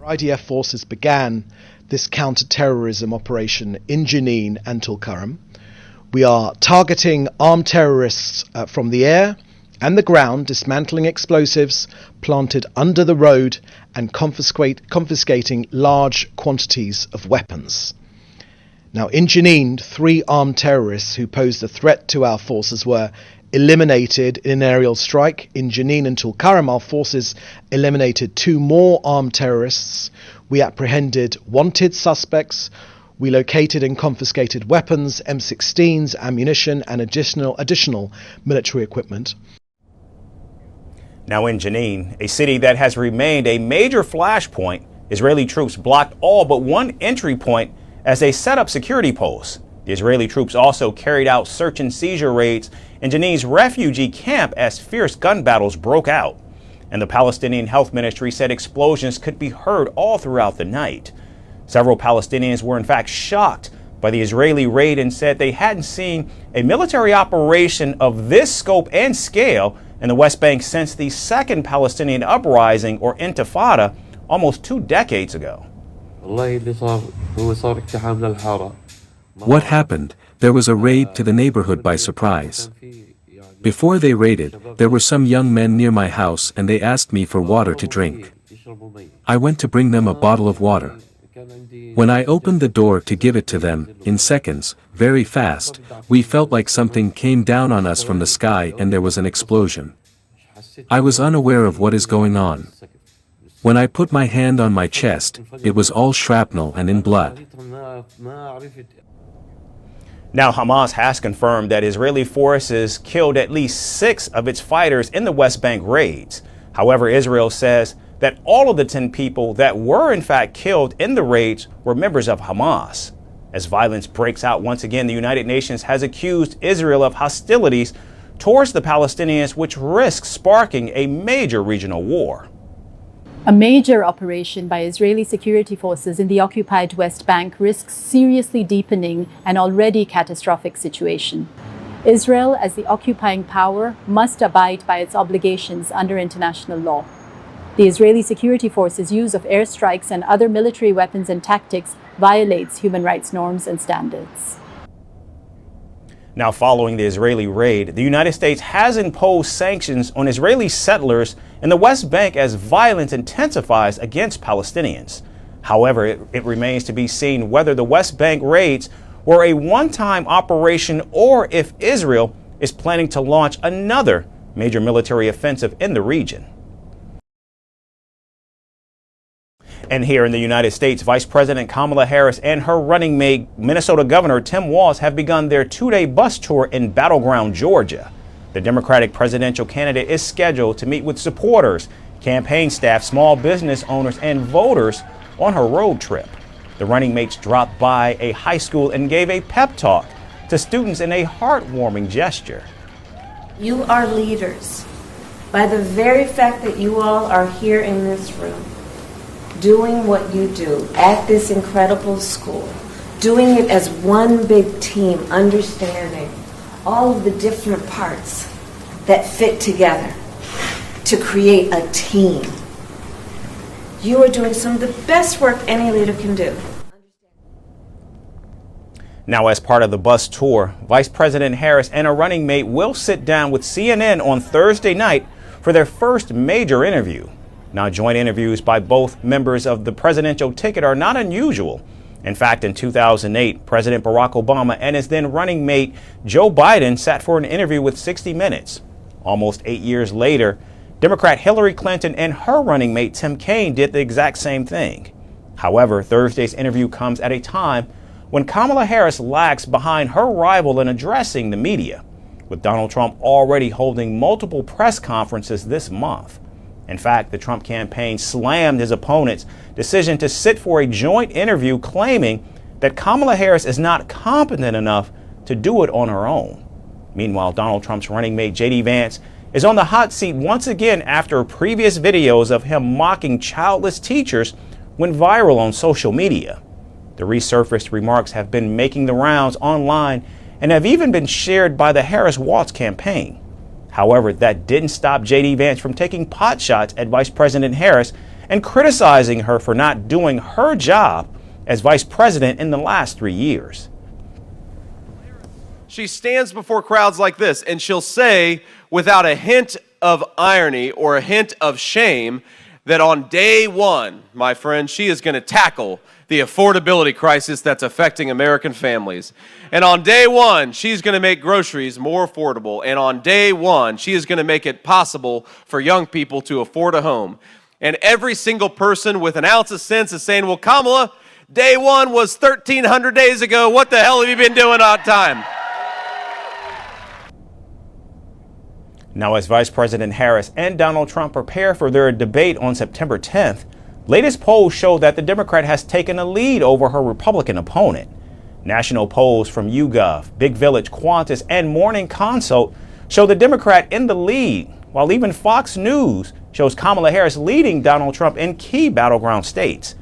IDF forces began this counter-terrorism operation in Jenin and Tulkarm. We are targeting armed terrorists from the air and the ground, dismantling explosives planted under the road and confiscating large quantities of weapons. Now, in Jenin, 3 armed terrorists who posed a threat to our forces were eliminated in an aerial strike. In Jenin and Tulkarm, our forces eliminated 2 more armed terrorists. We apprehended wanted suspects. We located and confiscated weapons, M16s, ammunition, and additional military equipment. Now in Jenin, a city that has remained a major flashpoint, Israeli troops blocked all but one entry point as they set up security posts. The Israeli troops also carried out search and seizure raids in Jenin's refugee camp as fierce gun battles broke out. And the Palestinian Health Ministry said explosions could be heard all throughout the night. Several Palestinians were in fact shocked by the Israeli raid and said they hadn't seen a military operation of this scope and scale in the West Bank since the second Palestinian uprising, or Intifada, almost 2 decades ago. What happened? There was a raid to the neighborhood by surprise. Before they raided, there were some young men near my house and they asked me for water to drink. I went to bring them a bottle of water. When I opened the door to give it to them, in seconds, very fast, we felt like something came down on us from the sky and there was an explosion. I was unaware of what is going on. When I put my hand on my chest, it was all shrapnel and in blood. Now Hamas has confirmed that Israeli forces killed at least 6 of its fighters in the West Bank raids. However, Israel says that all of the 10 people that were in fact killed in the raids were members of Hamas. As violence breaks out once again, the United Nations has accused Israel of hostilities towards the Palestinians, which risks sparking a major regional war. A major operation by Israeli security forces in the occupied West Bank risks seriously deepening an already catastrophic situation. Israel, as the occupying power, must abide by its obligations under international law. The Israeli security forces' use of airstrikes and other military weapons and tactics violates human rights norms and standards. Now, following the Israeli raid, the United States has imposed sanctions on Israeli settlers in the West Bank as violence intensifies against Palestinians. However, it remains to be seen whether the West Bank raids were a one-time operation or if Israel is planning to launch another major military offensive in the region. And here in the United States, Vice President Kamala Harris and her running mate, Minnesota Governor Tim Walz, have begun their 2-day bus tour in battleground Georgia. The Democratic presidential candidate is scheduled to meet with supporters, campaign staff, small business owners, and voters on her road trip. The running mates dropped by a high school and gave a pep talk to students in a heartwarming gesture. You are leaders. By the very fact that you all are here in this room, doing what you do at this incredible school, doing it as one big team, understanding all of the different parts that fit together to create a team. You are doing some of the best work any leader can do. Now, as part of the bus tour, Vice President Harris and a running mate will sit down with CNN on Thursday night for their first major interview. Now, joint interviews by both members of the presidential ticket are not unusual. In fact, in 2008, President Barack Obama and his then running mate Joe Biden sat for an interview with 60 Minutes. Almost 8 years later, Democrat Hillary Clinton and her running mate Tim Kaine did the exact same thing. However, Thursday's interview comes at a time when Kamala Harris lags behind her rival in addressing the media, with Donald Trump already holding multiple press conferences this month. In fact, the Trump campaign slammed his opponent's decision to sit for a joint interview, claiming that Kamala Harris is not competent enough to do it on her own. Meanwhile, Donald Trump's running mate J.D. Vance is on the hot seat once again after previous videos of him mocking childless teachers went viral on social media. The resurfaced remarks have been making the rounds online and have even been shared by the Harris-Walz campaign. However, that didn't stop J.D. Vance from taking potshots at Vice President Harris and criticizing her for not doing her job as vice president in the last 3 years. She stands before crowds like this and she'll say, without a hint of irony or a hint of shame, that on day one, my friend, she is going to tackle the affordability crisis that's affecting American families. And on day one, she's going to make groceries more affordable. And on day one, she is going to make it possible for young people to afford a home. And every single person with an ounce of sense is saying, well, Kamala, day one was 1,300 days ago. What the hell have you been doing all the time? Now, as Vice President Harris and Donald Trump prepare for their debate on September 10th, latest polls show that the Democrat has taken a lead over her Republican opponent. National polls from YouGov, Big Village, Qantas, and Morning Consult show the Democrat in the lead, while even Fox News shows Kamala Harris leading Donald Trump in key battleground states.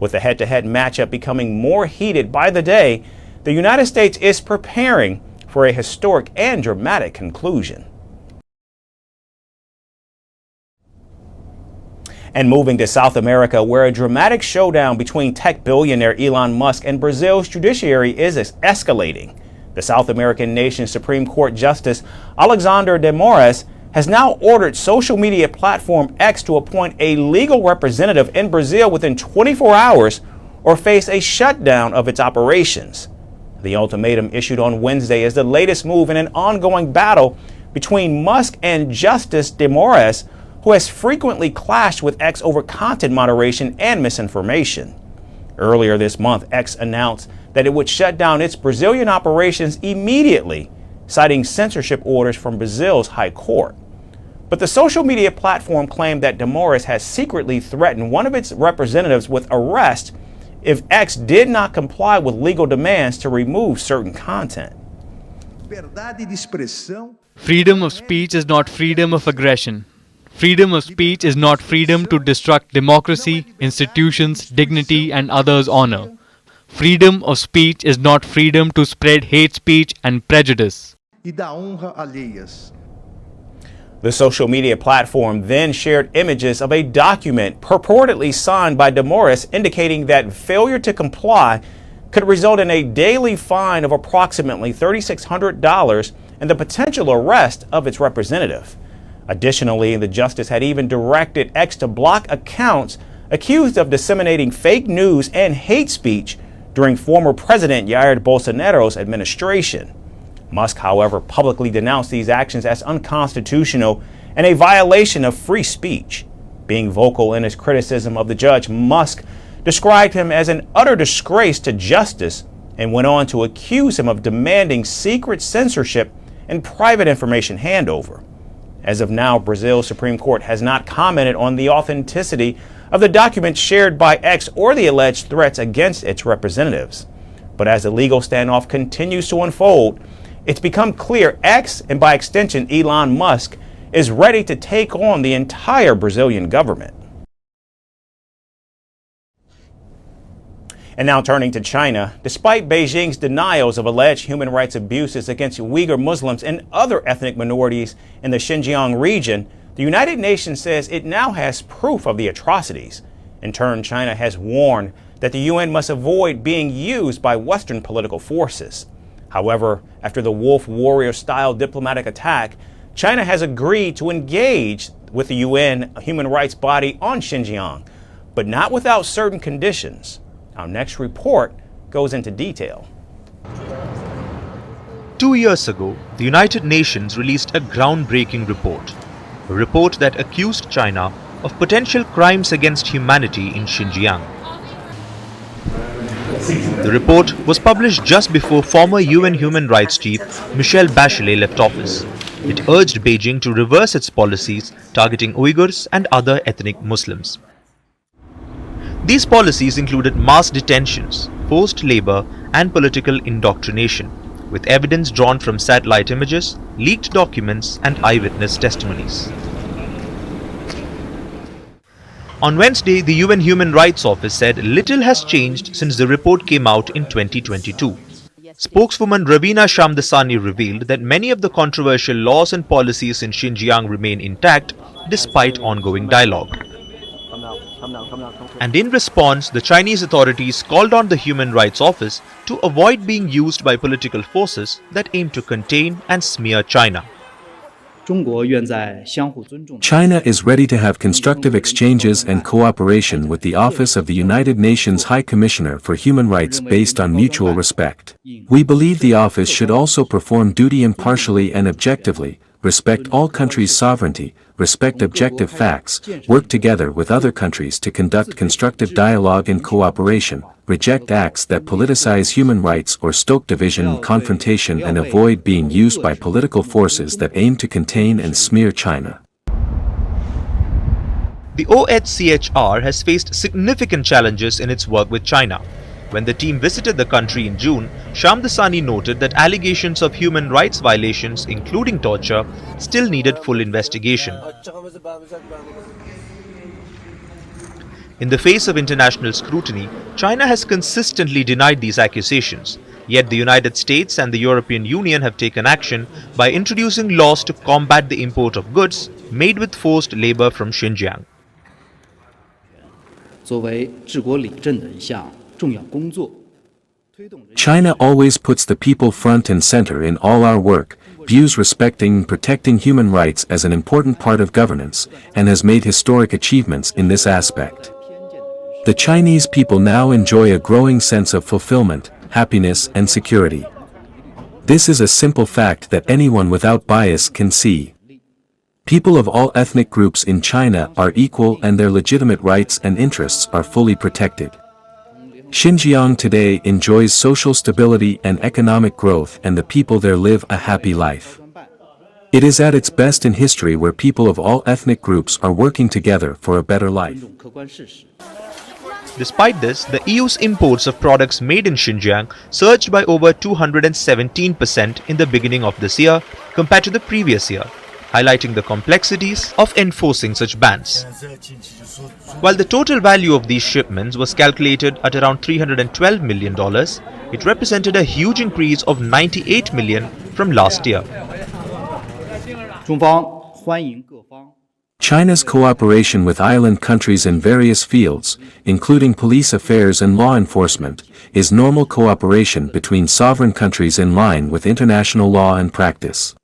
With the head-to-head matchup becoming more heated by the day, the United States is preparing for a historic and dramatic conclusion. And moving to South America, where a dramatic showdown between tech billionaire Elon Musk and Brazil's judiciary is escalating. The South American nation's Supreme Court Justice Alexandre de Moraes has now ordered social media platform X to appoint a legal representative in Brazil within 24 hours or face a shutdown of its operations. The ultimatum issued on Wednesday is the latest move in an ongoing battle between Musk and Justice de Moraes, who has frequently clashed with X over content moderation and misinformation. Earlier this month, X announced that it would shut down its Brazilian operations immediately, citing censorship orders from Brazil's High Court. But the social media platform claimed that de Moraes has secretly threatened one of its representatives with arrest if X did not comply with legal demands to remove certain content. Freedom of speech is not freedom of aggression. Freedom of speech is not freedom to destruct democracy, institutions, dignity, and others' honor. Freedom of speech is not freedom to spread hate speech and prejudice. The social media platform then shared images of a document purportedly signed by de Moraes indicating that failure to comply could result in a daily fine of approximately $3,600 and the potential arrest of its representative. Additionally, the justice had even directed X to block accounts accused of disseminating fake news and hate speech during former President Jair Bolsonaro's administration. Musk, however, publicly denounced these actions as unconstitutional and a violation of free speech. Being vocal in his criticism of the judge, Musk described him as an utter disgrace to justice and went on to accuse him of demanding secret censorship and private information handover. As of now, Brazil's Supreme Court has not commented on the authenticity of the documents shared by X or the alleged threats against its representatives. But as the legal standoff continues to unfold, it's become clear X, and by extension Elon Musk, is ready to take on the entire Brazilian government. And now turning to China, despite Beijing's denials of alleged human rights abuses against Uyghur Muslims and other ethnic minorities in the Xinjiang region, the United Nations says it now has proof of the atrocities. In turn, China has warned that the UN must avoid being used by Western political forces. However, after the wolf warrior-style diplomatic attack, China has agreed to engage with the UN human rights body on Xinjiang, but not without certain conditions. Our next report goes into detail. 2 years ago, the United Nations released a groundbreaking report, a report that accused China of potential crimes against humanity in Xinjiang. The report was published just before former UN Human Rights Chief Michelle Bachelet left office. It urged Beijing to reverse its policies targeting Uyghurs and other ethnic Muslims. These policies included mass detentions, forced labor, and political indoctrination, with evidence drawn from satellite images, leaked documents, and eyewitness testimonies. On Wednesday, the UN Human Rights Office said little has changed since the report came out in 2022. Spokeswoman Ravina Shamdasani revealed that many of the controversial laws and policies in Xinjiang remain intact despite ongoing dialogue. And in response, the Chinese authorities called on the Human Rights Office to avoid being used by political forces that aim to contain and smear China. China is ready to have constructive exchanges and cooperation with the Office of the United Nations High Commissioner for Human Rights based on mutual respect. We believe the office should also perform duty impartially and objectively, respect all countries' sovereignty, respect objective facts, work together with other countries to conduct constructive dialogue and cooperation, reject acts that politicize human rights or stoke division and confrontation, and avoid being used by political forces that aim to contain and smear China. The OHCHR has faced significant challenges in its work with China. When the team visited the country in June, Shamdasani noted that allegations of human rights violations, including torture, still needed full investigation. In the face of international scrutiny, China has consistently denied these accusations. Yet the United States and the European Union have taken action by introducing laws to combat the import of goods made with forced labor from Xinjiang. China always puts the people front and center in all our work, views respecting and protecting human rights as an important part of governance, and has made historic achievements in this aspect. The Chinese people now enjoy a growing sense of fulfillment, happiness, and security. This is a simple fact that anyone without bias can see. People of all ethnic groups in China are equal and their legitimate rights and interests are fully protected. Xinjiang today enjoys social stability and economic growth, and the people there live a happy life. It is at its best in history, where people of all ethnic groups are working together for a better life. Despite this, the EU's imports of products made in Xinjiang surged by over 217% in the beginning of this year compared to the previous year, highlighting the complexities of enforcing such bans. While the total value of these shipments was calculated at around $312 million, it represented a huge increase of $98 million from last year. China's cooperation with island countries in various fields, including police affairs and law enforcement, is normal cooperation between sovereign countries in line with international law and practice.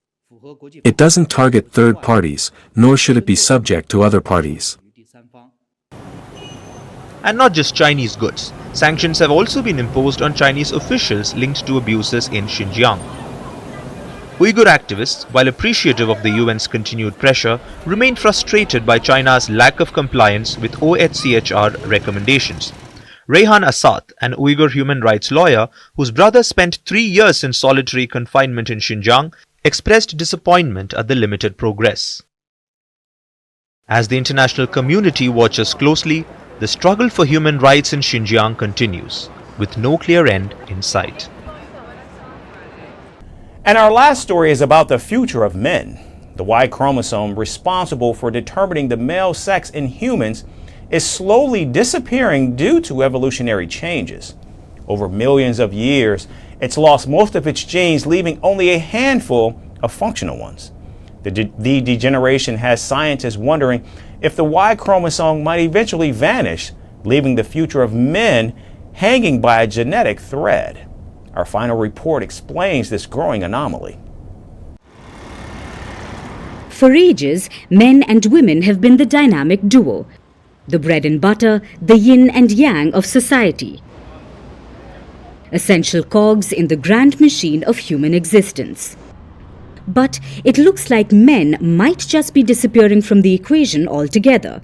It doesn't target third parties, nor should it be subject to other parties. And not just Chinese goods. Sanctions have also been imposed on Chinese officials linked to abuses in Xinjiang. Uyghur activists, while appreciative of the UN's continued pressure, remain frustrated by China's lack of compliance with OHCHR recommendations. Rehan Asad, an Uyghur human rights lawyer whose brother spent 3 years in solitary confinement in Xinjiang, expressed disappointment at the limited progress. As the international community watches closely, the struggle for human rights in Xinjiang continues, with no clear end in sight. And our last story is about the future of men. The Y chromosome, responsible for determining the male sex in humans, is slowly disappearing due to evolutionary changes. Over millions of years, it's lost most of its genes, leaving only a handful of functional ones. The degeneration has scientists wondering if the Y chromosome might eventually vanish, leaving the future of men hanging by a genetic thread. Our Our final report explains this growing anomaly. For ages, men and women have been the dynamic duo, the bread and butter, the yin and yang of society, essential cogs in the grand machine of human existence. But it looks like men might just be disappearing from the equation altogether.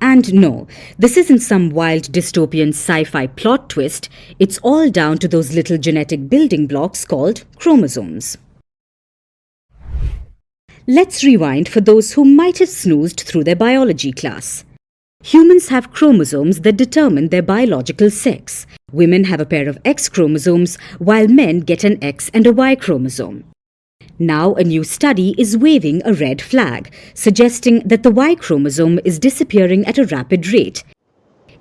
And no, this isn't some wild dystopian sci-fi plot twist. It's all down to those little genetic building blocks called chromosomes. Let's rewind for those who might have snoozed through their biology class. Humans have chromosomes that determine their biological sex. Women have a pair of X chromosomes, while men get an X and a Y chromosome. Now a new study is waving a red flag, suggesting that the Y chromosome is disappearing at a rapid rate.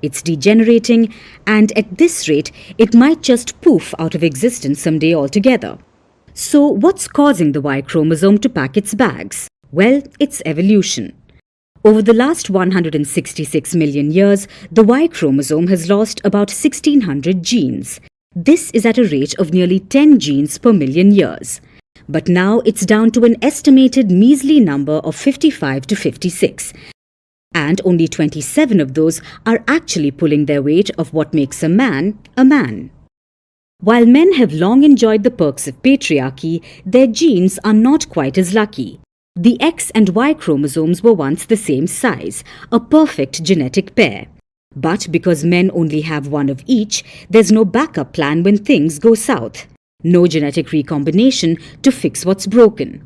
It's degenerating, and at this rate, it might just poof out of existence someday altogether. So what's causing the Y chromosome to pack its bags? Well, it's evolution. Over the last 166 million years, the Y chromosome has lost about 1,600 genes. This is at a rate of nearly 10 genes per million years. But now it's down to an estimated measly number of 55 to 56. And only 27 of those are actually pulling their weight of what makes a man a man. While men have long enjoyed the perks of patriarchy, their genes are not quite as lucky. The X and Y chromosomes were once the same size, a perfect genetic pair. But because men only have one of each, there's no backup plan when things go south. No genetic recombination to fix what's broken.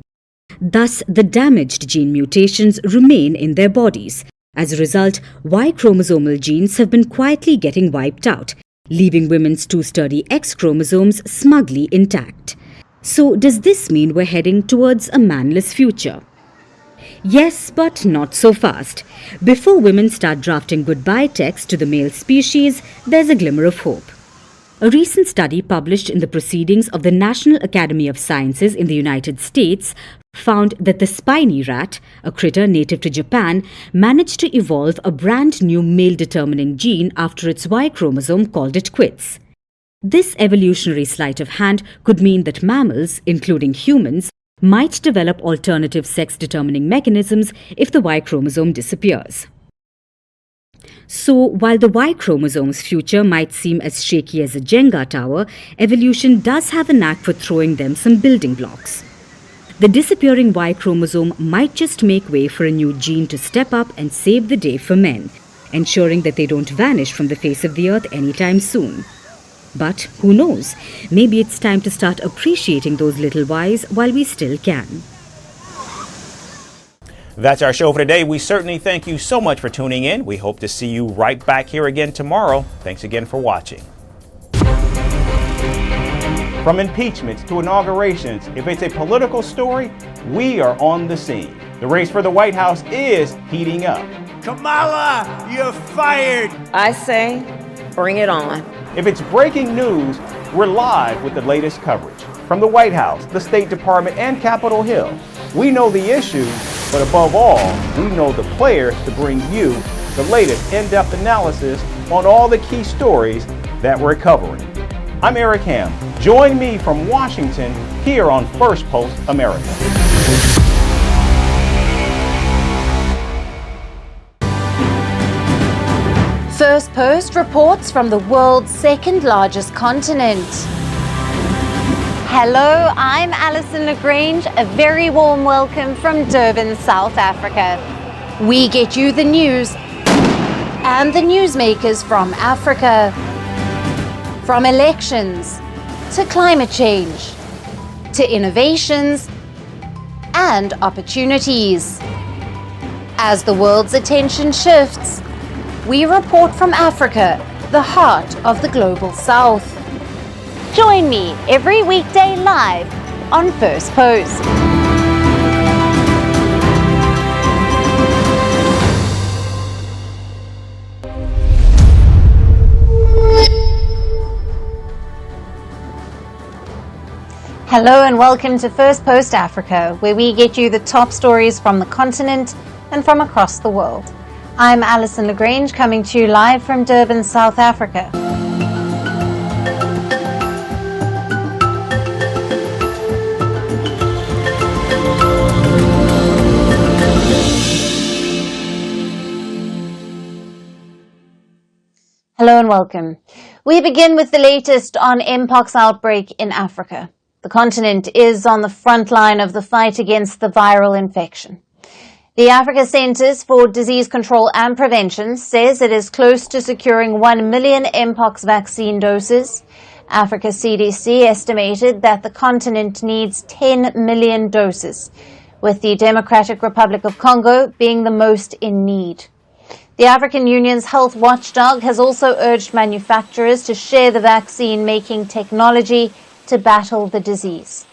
Thus, the damaged gene mutations remain in their bodies. As a result, Y chromosomal genes have been quietly getting wiped out, leaving women's two sturdy X chromosomes smugly intact. So does this mean we're heading towards a manless future? Yes, but not so fast. Before women start drafting goodbye texts to the male species, there's a glimmer of hope. A recent study published in the Proceedings of the National Academy of Sciences in the United States found that the spiny rat, a critter native to Japan, managed to evolve a brand new male-determining gene after its Y chromosome called it quits. This evolutionary sleight of hand could mean that mammals, including humans, might develop alternative sex-determining mechanisms if the Y chromosome disappears. So, while the Y chromosome's future might seem as shaky as a Jenga tower, evolution does have a knack for throwing them some building blocks. The disappearing Y chromosome might just make way for a new gene to step up and save the day for men, ensuring that they don't vanish from the face of the earth anytime soon. But who knows? Maybe it's time to start appreciating those little Ys while we still can. That's our show for today. We certainly thank you so much for tuning in. We hope to see you right back here again tomorrow. Thanks again for watching. From impeachments to inaugurations, if it's a political story, we are on the scene. The race for the White House is heating up. Kamala, you're fired. I say, bring it on. If it's breaking news, we're live with the latest coverage. From the White House, the State Department, and Capitol Hill. We know the issues, but above all, we know the players to bring you the latest in-depth analysis on all the key stories that we're covering. I'm Eric Ham. Join me from Washington here on Firstpost America. Firstpost reports from the world's second largest continent. Hello, I'm Alison Lagrange. A very warm welcome from Durban, South Africa. We get you the news and the newsmakers from Africa. From elections to climate change to innovations and opportunities. As the world's attention shifts, we report from Africa, the heart of the global South. Join me every weekday live on Firstpost. Hello and welcome to Firstpost Africa, where we get you the top stories from the continent and from across the world. I'm Alison Lagrange, coming to you live from Durban, South Africa. Hello and welcome. We begin with the latest on Mpox outbreak in Africa. The continent is on the front line of the fight against the viral infection. The Africa Centers for Disease Control and Prevention says it is close to securing 1 million Mpox vaccine doses. Africa CDC estimated that the continent needs 10 million doses, with the Democratic Republic of Congo being the most in need. The African Union's health watchdog has also urged manufacturers to share the vaccine-making technology to battle the disease.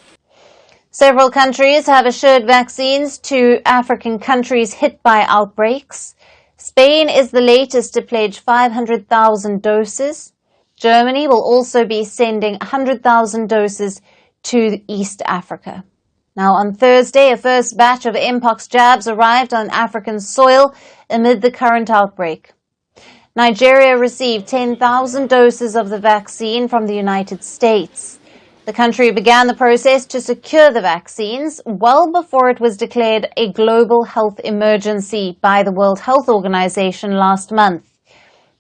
Several countries have assured vaccines to African countries hit by outbreaks. Spain is the latest to pledge 500,000 doses. Germany will also be sending 100,000 doses to East Africa. Now, on Thursday, a first batch of Mpox jabs arrived on African soil amid the current outbreak. Nigeria received 10,000 doses of the vaccine from the United States. The country began the process to secure the vaccines well before it was declared a global health emergency by the World Health Organization last month.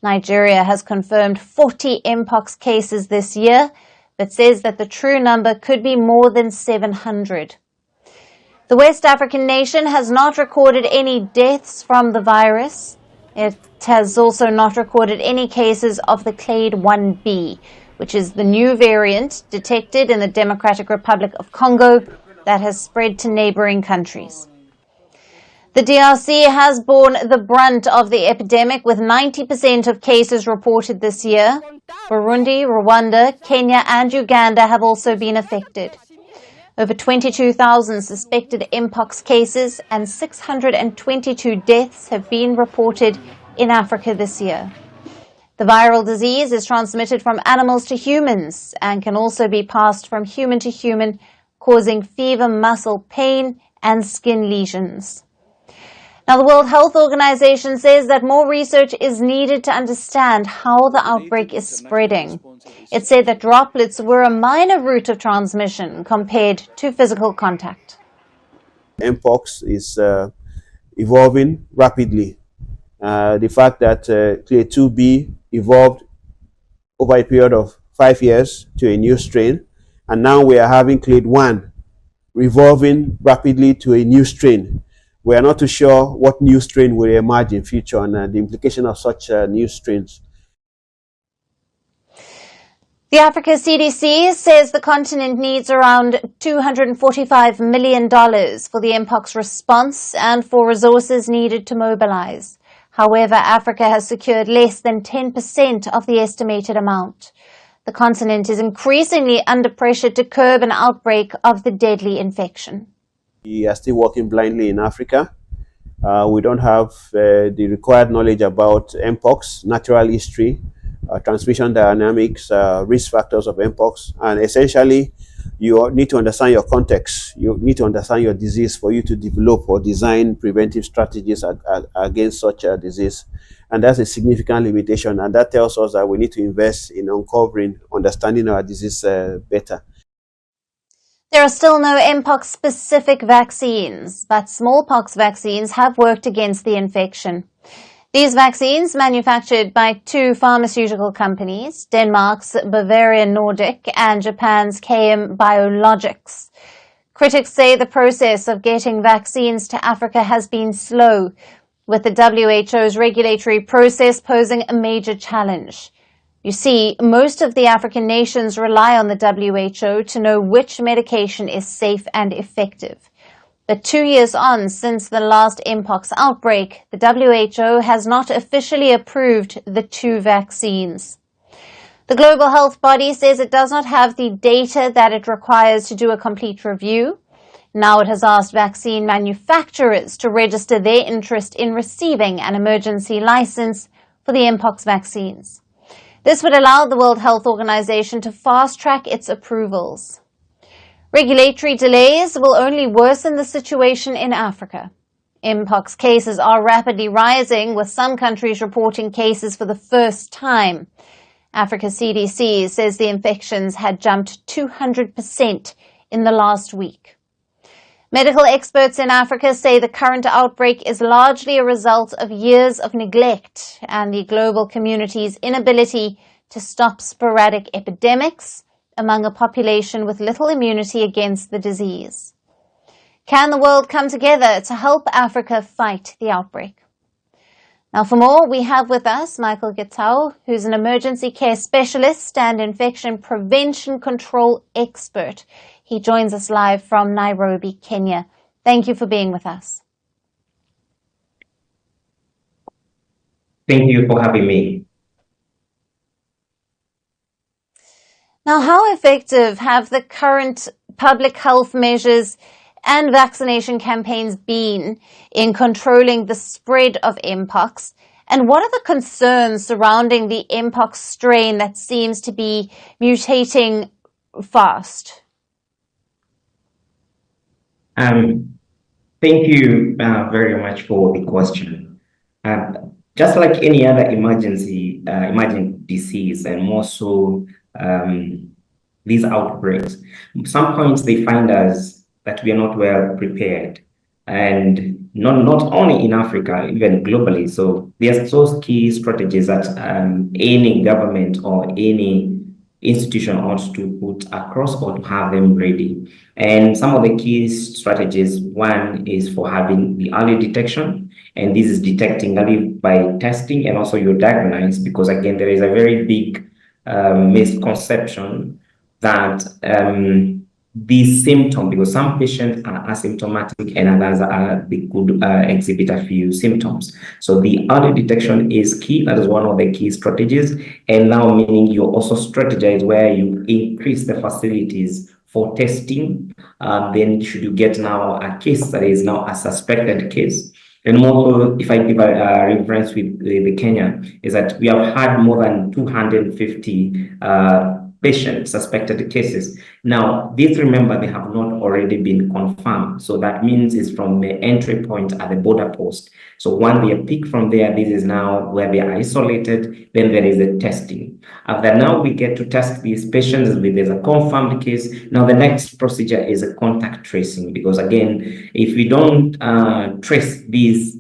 Nigeria has confirmed 40 Mpox cases this year, but says that the true number could be more than 700. The West African nation has not recorded any deaths from the virus. It has also not recorded any cases of the Clade 1b, which is the new variant detected in the Democratic Republic of Congo that has spread to neighboring countries. The DRC has borne the brunt of the epidemic, with 90% of cases reported this year. Burundi, Rwanda, Kenya and Uganda have also been affected. Over 22,000 suspected Mpox cases and 622 deaths have been reported in Africa this year. The viral disease is transmitted from animals to humans and can also be passed from human to human, causing fever, muscle pain and skin lesions. Now, the World Health Organization says that more research is needed to understand how the outbreak is spreading. It said that droplets were a minor route of transmission compared to physical contact. Mpox is evolving rapidly. The fact that Clade 2b evolved over a period of 5 years to a new strain, and now we are having Clade 1 evolving rapidly to a new strain. We are not too sure what new strain will emerge in future and the implication of such new strains. The Africa CDC says the continent needs around $245 million for the Mpox response and for resources needed to mobilize. However, Africa has secured less than 10% of the estimated amount. The continent is increasingly under pressure to curb an outbreak of the deadly infection. We are still working blindly in Africa. We don't have the required knowledge about Mpox, natural history, transmission dynamics, risk factors of Mpox, and essentially you need to understand your context. You need to understand your disease for you to develop or design preventive strategies against such a disease. And that's a significant limitation, and that tells us that we need to invest in uncovering, understanding our disease better. There are still no Mpox-specific vaccines, but smallpox vaccines have worked against the infection. These vaccines, manufactured by two pharmaceutical companies, Denmark's Bavarian Nordic and Japan's KM Biologics. Critics say the process of getting vaccines to Africa has been slow, with the WHO's regulatory process posing a major challenge. You see, most of the African nations rely on the WHO to know which medication is safe and effective. But 2 years on since the last Mpox outbreak, the WHO has not officially approved the two vaccines. The global health body says it does not have the data that it requires to do a complete review. Now it has asked vaccine manufacturers to register their interest in receiving an emergency license for the Mpox vaccines. This would allow the World Health Organization to fast-track its approvals. Regulatory delays will only worsen the situation in Africa. Mpox cases are rapidly rising, with some countries reporting cases for the first time. Africa CDC says the infections had jumped 200% in the last week. Medical experts in Africa say the current outbreak is largely a result of years of neglect and the global community's inability to stop sporadic epidemics among a population with little immunity against the disease. Can the world come together to help Africa fight the outbreak? Now, for more, we have with us Michael Gitau, who's an emergency care specialist and infection prevention control expert. He joins us live from Nairobi, Kenya. Thank you for being with us. Thank you for having me. Now, how effective have the current public health measures and vaccination campaigns been in controlling the spread of Mpox? And what are the concerns surrounding the Mpox strain that seems to be mutating fast? Thank you very much for the question. Just like any other emerging disease, and more so these outbreaks, some points they find us that we are not well prepared, and not only in Africa, even globally. So there's those key strategies that any government or any institution ought to put across or to have them ready. And some of the key strategies, one is for having the early detection, and this is detecting early by testing, and also you diagnose, because again, there is a very big misconception that these symptoms, because some patients are asymptomatic and others they could exhibit a few symptoms. So the early detection is key. That is one of the key strategies. And now, meaning you also strategize where you increase the facilities for testing. Then should you get now a case that is now a suspected case. And more, if I give a reference with the Kenya, is that we have had more than 250 patient suspected cases. Now, these, remember, they have not already been confirmed. So that means it's from the entry point at the border post. So when they are picked from there, this is now where they are isolated. Then there is a testing. After now we get to test these patients, there's a confirmed case. Now the next procedure is a contact tracing, because again, if we don't trace these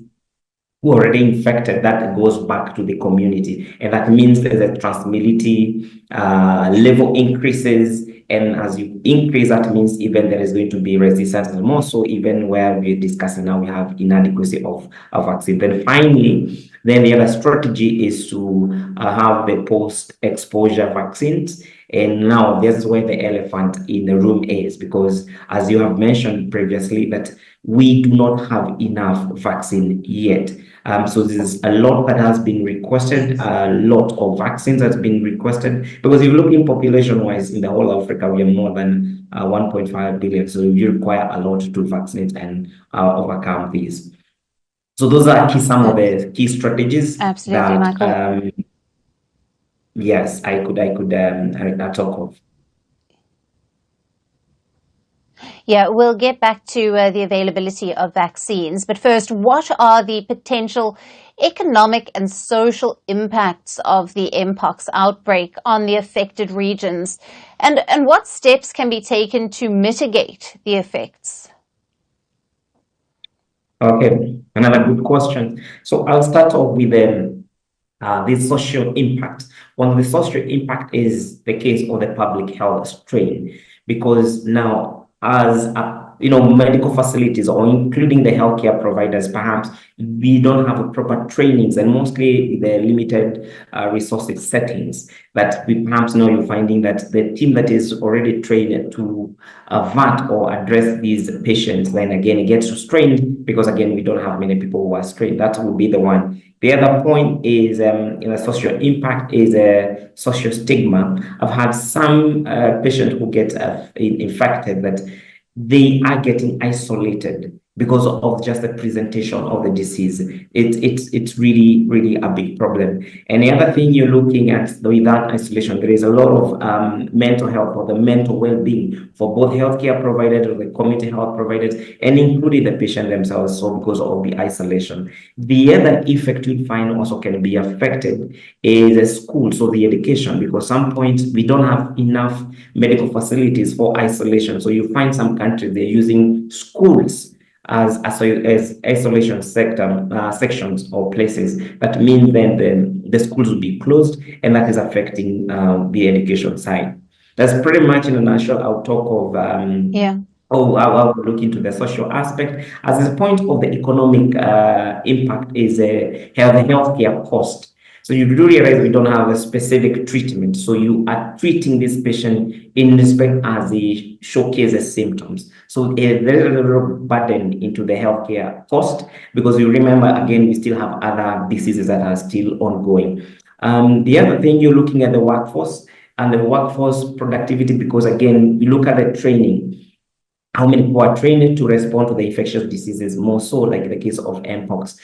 who are already infected, that goes back to the community. And that means there's a transmissibility level increases. And as you increase, that means even there is going to be resistance. And more so, even where we're discussing now, we have inadequacy of vaccine. Then finally, then the other strategy is to have the post-exposure vaccines. And now this is where the elephant in the room is, because as you have mentioned previously, that we do not have enough vaccine yet. So there's a lot that has been requested, a lot of vaccines that's been requested, because if you look in population-wise in the whole of Africa, we are more than 1.5 billion. So we require a lot to vaccinate and overcome these. So those are some of the key strategies. Absolutely, that, Michael. Yes, I could talk of. Yeah, we'll get back to the availability of vaccines. But first, what are the potential economic and social impacts of the Mpox outbreak on the affected regions? And what steps can be taken to mitigate the effects? Okay, another good question. So I'll start off with the social impact. One of the social impact is the case of the public health strain, because now, as medical facilities, or including the healthcare providers, perhaps we don't have proper trainings, and mostly the limited resources settings that we perhaps know you're finding that the team that is already trained to avert or address these patients, then again, it gets strained, because again, we don't have many people who are trained. That would be the one. The other point is social impact is a social stigma. I've had some patients who get infected, that they are getting isolated because of just the presentation of the disease. It's really a big problem. And the other thing you're looking at with that isolation, there is a lot of mental health or the mental well-being for both healthcare providers or the community health providers, and including the patient themselves, so because of the isolation. The other effect we find also can be affected is the school, so the education, because some point we don't have enough medical facilities for isolation. So you find some countries, they're using schools as isolation sections or places. That means then the schools will be closed, and that is affecting the education side. That's pretty much in a nutshell. I'll talk of I'll look into the social aspect. As a point of the economic impact is the healthcare cost. So you do realize we don't have a specific treatment. So you are treating this patient in respect as they showcase the symptoms. So there is a little burden into the healthcare cost, because you remember, again, we still have other diseases that are still ongoing. The other thing, you're looking at the workforce and the workforce productivity, because again, we look at the training. How many people are trained to respond to the infectious diseases, more so like in the case of Mpox?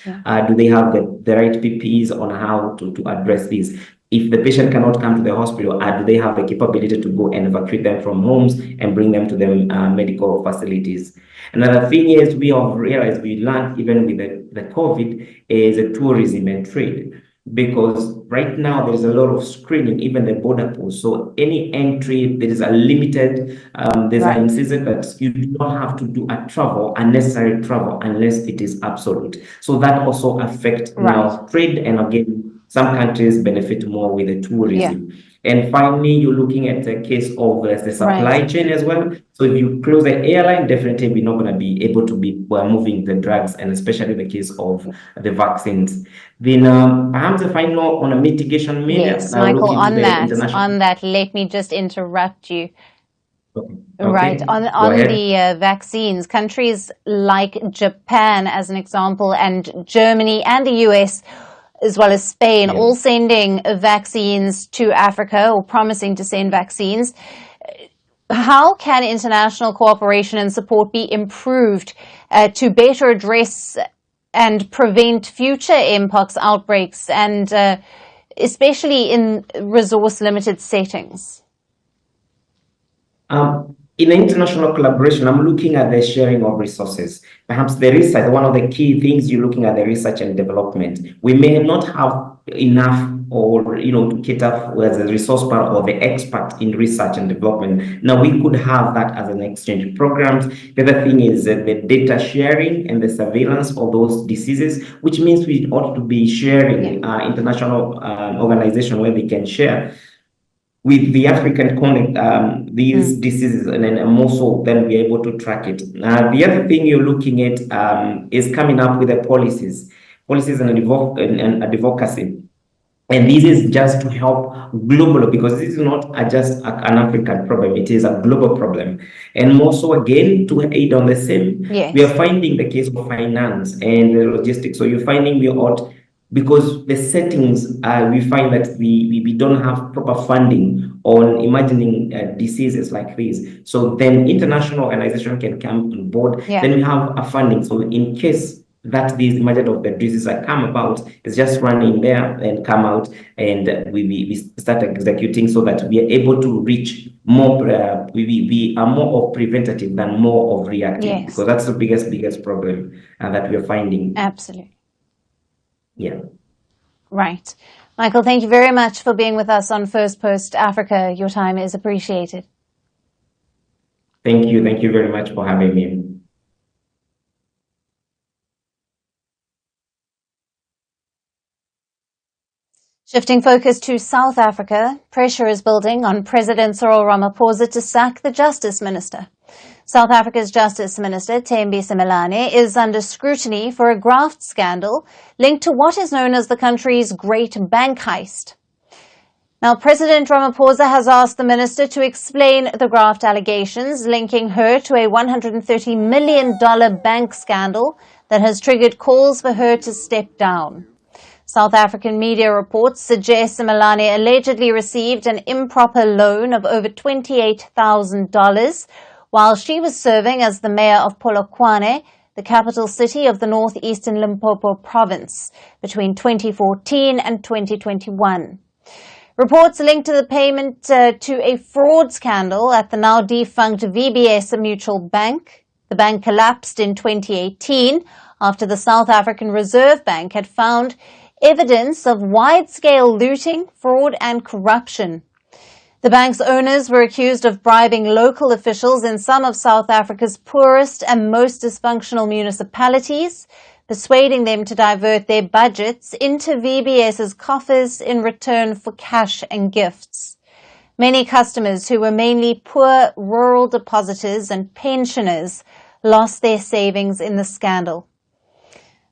Do they have the right PPEs on how to address this? If the patient cannot come to the hospital, do they have the capability to go and evacuate them from homes and bring them to the medical facilities? Another thing is we have realized, we learned even with the COVID, is the tourism and trade. Because right now there is a lot of screening, even the border posts. So any entry, there is a limited, there's an incident that you do not have to do unnecessary travel unless it is absolute. So that also affects now trade, and again, some countries benefit more with the tourism. And finally, you're looking at the case of the supply chain as well. So if you close the airline, definitely we're not going to be able to be moving the drugs, and especially the case of the vaccines. Then perhaps the final on a mitigation measure. Yes, Michael, on that, let me just interrupt you. Right, on the vaccines, countries like Japan, as an example, and Germany and the US, as well as Spain, all sending vaccines to Africa, or promising to send vaccines. How can international cooperation and support be improved to better address and prevent future Mpox outbreaks, and especially in resource-limited settings? In international collaboration, I'm looking at the sharing of resources. Perhaps the research, one of the key things you're looking at, the research and development. We may not have enough, or to cater as a resource part or the expert in research and development. Now we could have that as an exchange programs. The other thing is the data sharing and the surveillance of those diseases, which means we ought to be sharing international organization where we can share with the African continent these diseases, and then also then be able to track it. The other thing you're looking at is coming up with the policies and advocacy. And this is just to help globally, because this is not just an African problem, it is a global problem. And more so, again, to aid on the same, we are finding the case of finance and the logistics. So you're finding we ought, because the settings, we find that we don't have proper funding on imagining diseases like this. So then international organization can come on board. Then we have a funding. So in case that these images of the diseases that come about, is just running there and come out, and we start executing, so that we are able to reach more. We are more of preventative than more of reactive, because that's the biggest problem that we are finding. Absolutely. Yeah. Right. Michael, thank you very much for being with us on Firstpost Africa. Your time is appreciated. Thank you. Thank you very much for having me. Shifting focus to South Africa, pressure is building on President Cyril Ramaphosa to sack the Justice Minister. South Africa's Justice Minister, Thembi Simelane, is under scrutiny for a graft scandal linked to what is known as the country's Great Bank Heist. Now, President Ramaphosa has asked the minister to explain the graft allegations linking her to a $130 million bank scandal that has triggered calls for her to step down. South African media reports suggest Simelane allegedly received an improper loan of over $28,000 while she was serving as the mayor of Polokwane the capital city of the northeastern Limpopo province, between 2014 and 2021. Reports linked to the payment to a fraud scandal at the now defunct VBS Mutual Bank. The bank collapsed in 2018 after the South African Reserve Bank had found evidence of wide-scale looting, fraud and corruption. The bank's owners were accused of bribing local officials in some of South Africa's poorest and most dysfunctional municipalities, persuading them to divert their budgets into VBS's coffers in return for cash and gifts. Many customers who were mainly poor rural depositors and pensioners lost their savings in the scandal.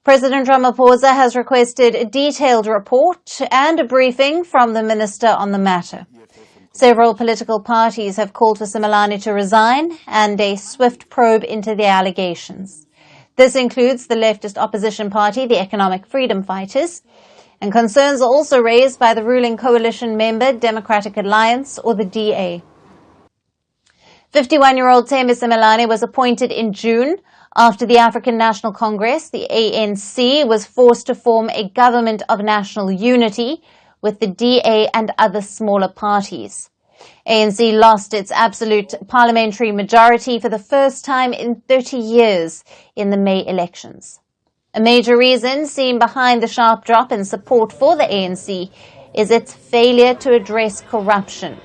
President Ramaphosa has requested a detailed report and a briefing from the minister on the matter. Several political parties have called for Simelane to resign and a swift probe into the allegations. This includes the leftist opposition party, the Economic Freedom Fighters, and concerns are also raised by the ruling coalition member, Democratic Alliance, or the DA. 51-year-old Thembi Simelane was appointed in June after the African National Congress, the ANC, was forced to form a government of national unity with the DA and other smaller parties. ANC lost its absolute parliamentary majority for the first time in 30 years in the May elections. A major reason seen behind the sharp drop in support for the ANC is its failure to address corruption.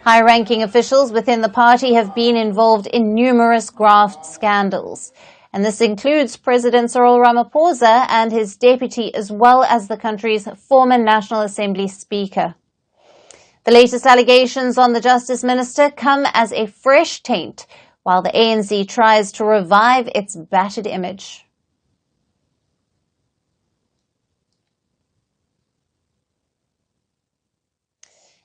High-ranking officials within the party have been involved in numerous graft scandals, and this includes President Cyril Ramaphosa and his deputy, as well as the country's former National Assembly Speaker. The latest allegations on the Justice Minister come as a fresh taint, while the ANC tries to revive its battered image.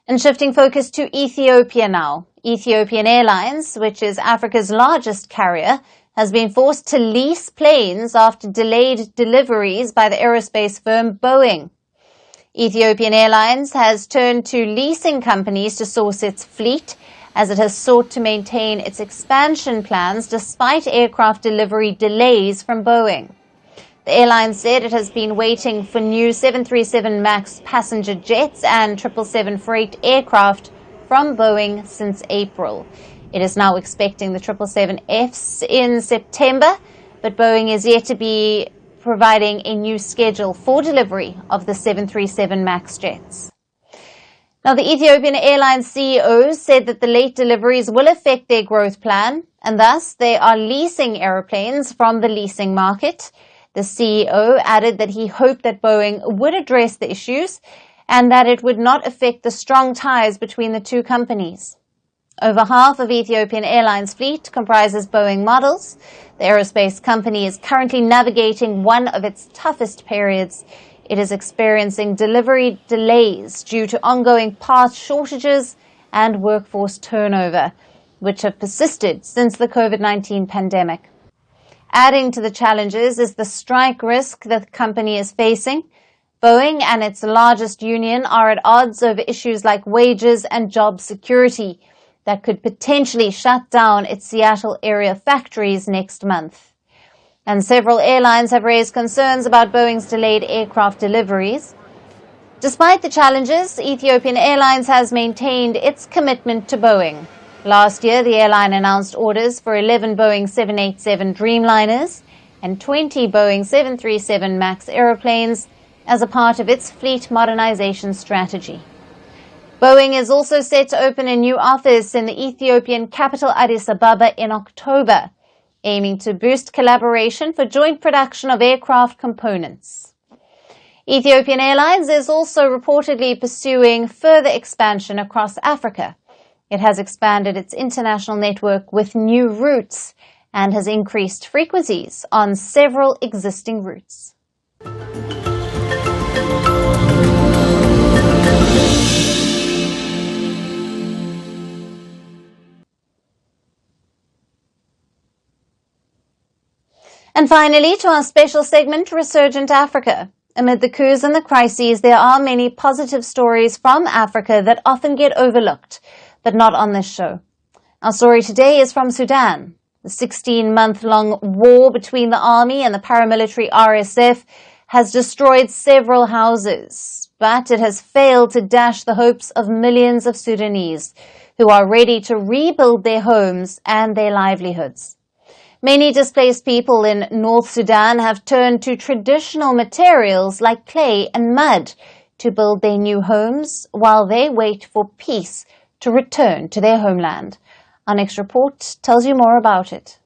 And shifting focus to Ethiopia now. Ethiopian Airlines, which is Africa's largest carrier, has been forced to lease planes after delayed deliveries by the aerospace firm Boeing. Ethiopian Airlines has turned to leasing companies to source its fleet as it has sought to maintain its expansion plans despite aircraft delivery delays from Boeing. The airline said it has been waiting for new 737 MAX passenger jets and 777 freight aircraft from Boeing since April. It is now expecting the 777Fs in September, but Boeing is yet to be providing a new schedule for delivery of the 737 MAX jets. Now, the Ethiopian Airlines CEO said that the late deliveries will affect their growth plan, and thus they are leasing aeroplanes from the leasing market. The CEO added that he hoped that Boeing would address the issues and that it would not affect the strong ties between the two companies. Over half of Ethiopian Airlines' fleet comprises Boeing models. The aerospace company is currently navigating one of its toughest periods. It is experiencing delivery delays due to ongoing parts shortages and workforce turnover, which have persisted since the COVID-19 pandemic. Adding to the challenges is the strike risk that the company is facing. Boeing and its largest union are at odds over issues like wages and job security that could potentially shut down its Seattle area factories next month. And several airlines have raised concerns about Boeing's delayed aircraft deliveries. Despite the challenges, Ethiopian Airlines has maintained its commitment to Boeing. Last year, the airline announced orders for 11 Boeing 787 Dreamliners and 20 Boeing 737 MAX aeroplanes as a part of its fleet modernization strategy. Boeing is also set to open a new office in the Ethiopian capital Addis Ababa in October, aiming to boost collaboration for joint production of aircraft components. Ethiopian Airlines is also reportedly pursuing further expansion across Africa. It has expanded its international network with new routes and has increased frequencies on several existing routes. And finally, to our special segment, Resurgent Africa. Amid the coups and the crises, there are many positive stories from Africa that often get overlooked, but not on this show. Our story today is from Sudan. The 16-month-long war between the army and the paramilitary RSF has destroyed several houses, but it has failed to dash the hopes of millions of Sudanese who are ready to rebuild their homes and their livelihoods. Many displaced people in North Sudan have turned to traditional materials like clay and mud to build their new homes while they wait for peace to return to their homeland. Our next report tells you more about it.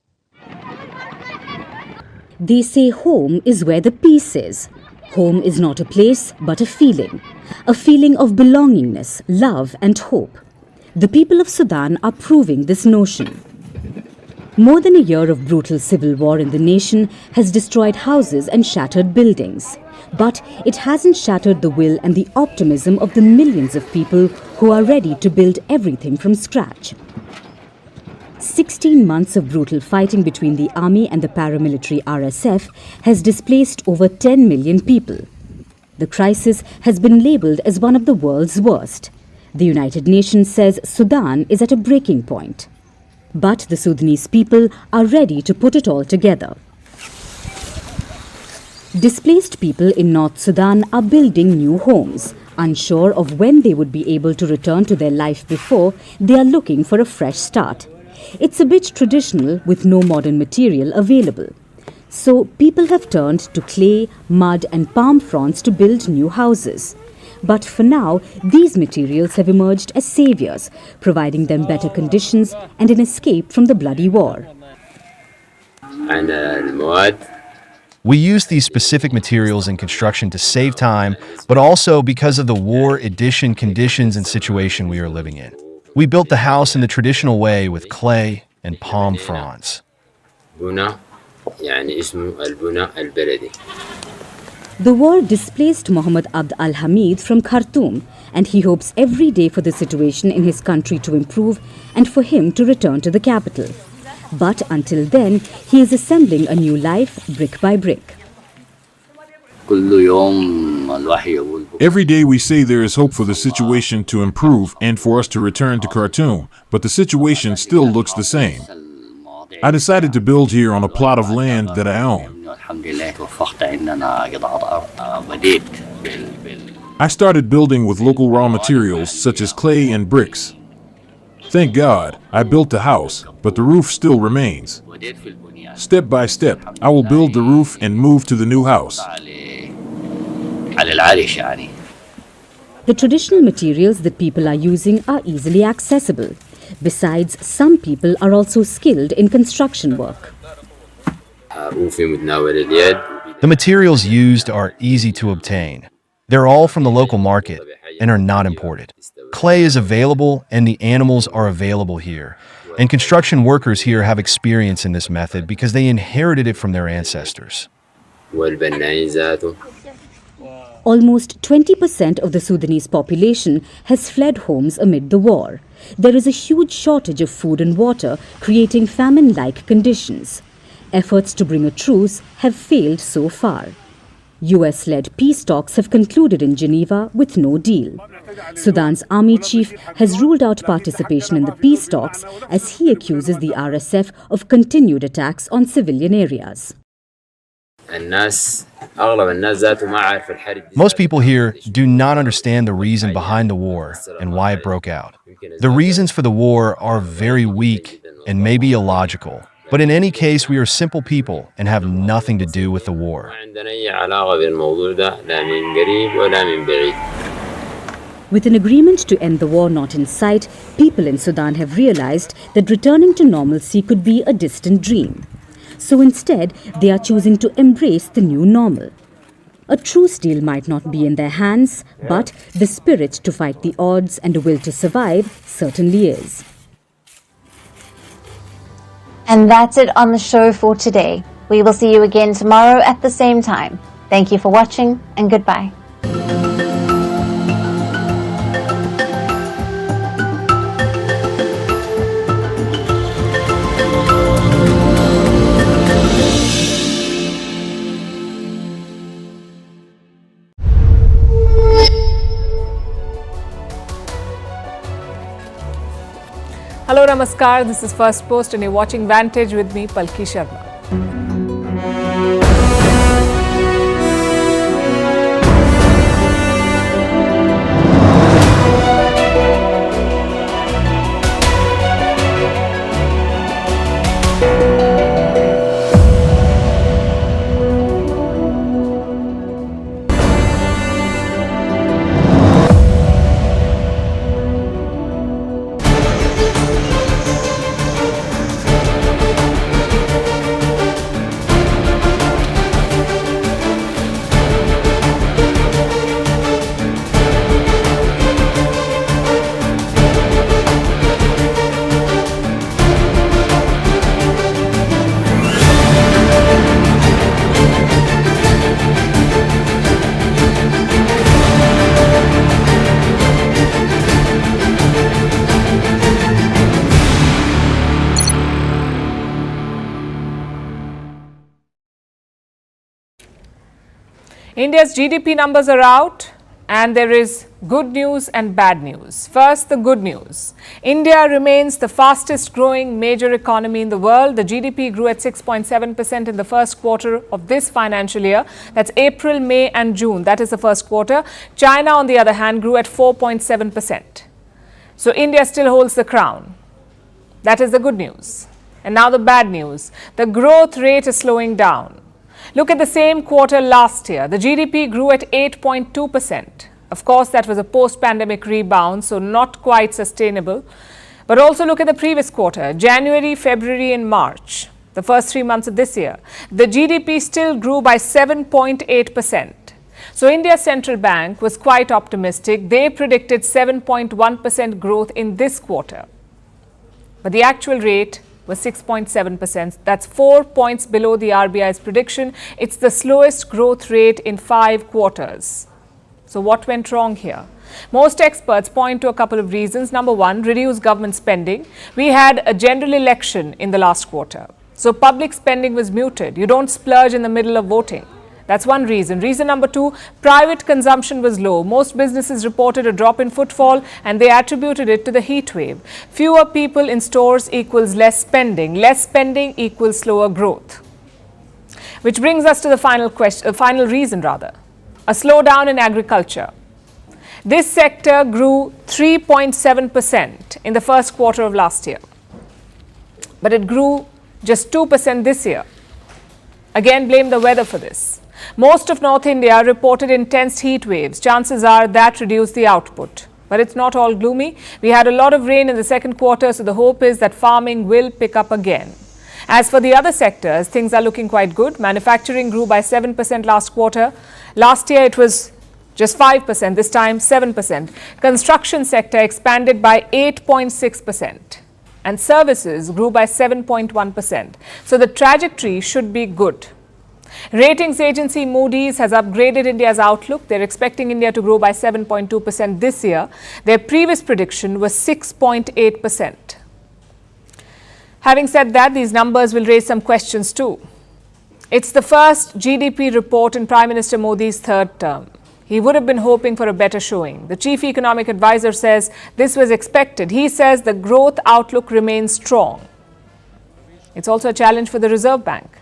They say home is where the peace is. Home is not a place, but a feeling of belongingness, love and hope. The people of Sudan are proving this notion. More than a year of brutal civil war in the nation has destroyed houses and shattered buildings. But it hasn't shattered the will and the optimism of the millions of people who are ready to build everything from scratch. 16 months of brutal fighting between the army and the paramilitary RSF has displaced over 10 million people. The crisis has been labelled as one of the world's worst. The United Nations says Sudan is at a breaking point. But the Sudanese people are ready to put it all together. Displaced people in North Sudan are building new homes. Unsure of when they would be able to return to their life before, they are looking for a fresh start. It's a bit traditional with no modern material available. So people have turned to clay, mud and palm fronds to build new houses. But for now, these materials have emerged as saviors, providing them better conditions and an escape from the bloody war. We use these specific materials in construction to save time, but also because of the war edition conditions and situation we are living in. We built the house in the traditional way with clay and palm fronds. The war displaced Mohammed Abd al-Hamid from Khartoum, and he hopes every day for the situation in his country to improve and for him to return to the capital. But until then, he is assembling a new life brick by brick. Every day we say there is hope for the situation to improve and for us to return to Khartoum, but the situation still looks the same. I decided to build here on a plot of land that I own. I started building with local raw materials such as clay and bricks. Thank God, I built the house, but the roof still remains. Step by step, I will build the roof and move to the new house. The traditional materials that people are using are easily accessible. Besides, some people are also skilled in construction work. The materials used are easy to obtain. They're all from the local market and are not imported. Clay is available and the animals are available here. And construction workers here have experience in this method because they inherited it from their ancestors. Almost 20% of the Sudanese population has fled homes amid the war. There is a huge shortage of food and water, creating famine-like conditions. Efforts to bring a truce have failed so far. US-led peace talks have concluded in Geneva with no deal. Sudan's army chief has ruled out participation in the peace talks as he accuses the RSF of continued attacks on civilian areas. Most people here do not understand the reason behind the war and why it broke out. The reasons for the war are very weak and maybe illogical. But in any case, we are simple people and have nothing to do with the war. With an agreement to end the war not in sight, people in Sudan have realized that returning to normalcy could be a distant dream. So instead, they are choosing to embrace the new normal. A truce deal might not be in their hands, but the spirit to fight the odds and a will to survive certainly is. And that's it on the show for today. We will see you again tomorrow at the same time. Thank you for watching and goodbye. Hello, Namaskar. This is Firstpost and you're watching Vantage with me, Palki Sharma. India's GDP numbers are out and there is good news and bad news. First, the good news. India remains the fastest growing major economy in the world. The GDP grew at 6.7% in the first quarter of this financial year. That's April, May and June. That is the first quarter. China, on the other hand, grew at 4.7%. So India still holds the crown. That is the good news. And now the bad news. The growth rate is slowing down. Look at the same quarter last year. The GDP grew at 8.2%. Of course, that was a post-pandemic rebound, so not quite sustainable. But also look at the previous quarter, January, February and March, the first 3 months of this year. The GDP still grew by 7.8%. So India's central bank was quite optimistic. They predicted 7.1% growth in this quarter. But the actual rate was 6.7%. That's 4 points below the RBI's prediction. It's the slowest growth rate in 5 quarters. So what went wrong here? Most experts point to a couple of reasons. Number one, reduced government spending. We had a general election in the last quarter. So public spending was muted. You don't splurge in the middle of voting. That's one reason. Reason number two, private consumption was low. Most businesses reported a drop in footfall and they attributed it to the heat wave. Fewer people in stores equals less spending. Less spending equals slower growth. Which brings us to the final reason, a slowdown in agriculture. This sector grew 3.7% in the first quarter of last year. But it grew just 2% this year. Again, blame the weather for this. Most of North India reported intense heat waves. Chances are that reduced the output. But it's not all gloomy. We had a lot of rain in the second quarter, so the hope is that farming will pick up again. As for the other sectors, things are looking quite good. Manufacturing grew by 7% last quarter. Last year it was just 5%, this time 7%. Construction sector expanded by 8.6%. And services grew by 7.1%. So the trajectory should be good. Ratings agency Moody's has upgraded India's outlook. They're expecting India to grow by 7.2% this year. Their previous prediction was 6.8%. Having said that, these numbers will raise some questions too. It's the first GDP report in Prime Minister Modi's third term. He would have been hoping for a better showing. The chief economic advisor says this was expected. He says the growth outlook remains strong. It's also a challenge for the Reserve Bank.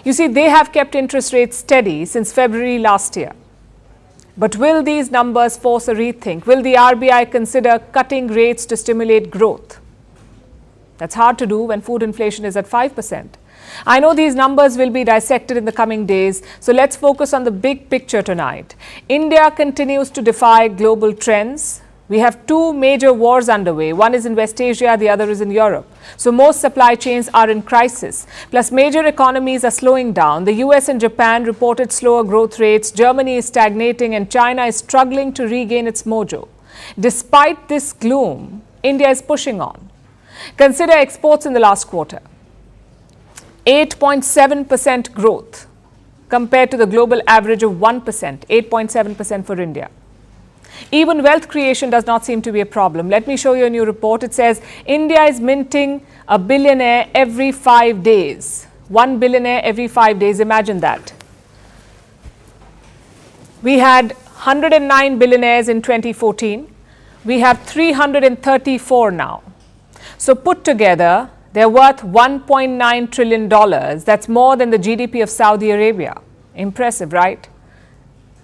You see, they have kept interest rates steady since February last year. But will these numbers force a rethink? Will the RBI consider cutting rates to stimulate growth? That's hard to do when food inflation is at 5%. I know these numbers will be dissected in the coming days, so let's focus on the big picture tonight. India continues to defy global trends. We have two major wars underway. One is in West Asia, the other is in Europe. So most supply chains are in crisis. Plus major economies are slowing down. The US and Japan reported slower growth rates. Germany is stagnating and China is struggling to regain its mojo. Despite this gloom, India is pushing on. Consider exports in the last quarter. 8.7% growth compared to the global average of 1%, 8.7% for India. Even wealth creation does not seem to be a problem. Let me show you a new report. It says India is minting a billionaire every 5 days. 1 billionaire every 5 days. Imagine that. We had 109 billionaires in 2014. We have 334 now. So put together, they're worth $1.9 trillion. That's more than the GDP of Saudi Arabia. Impressive, right?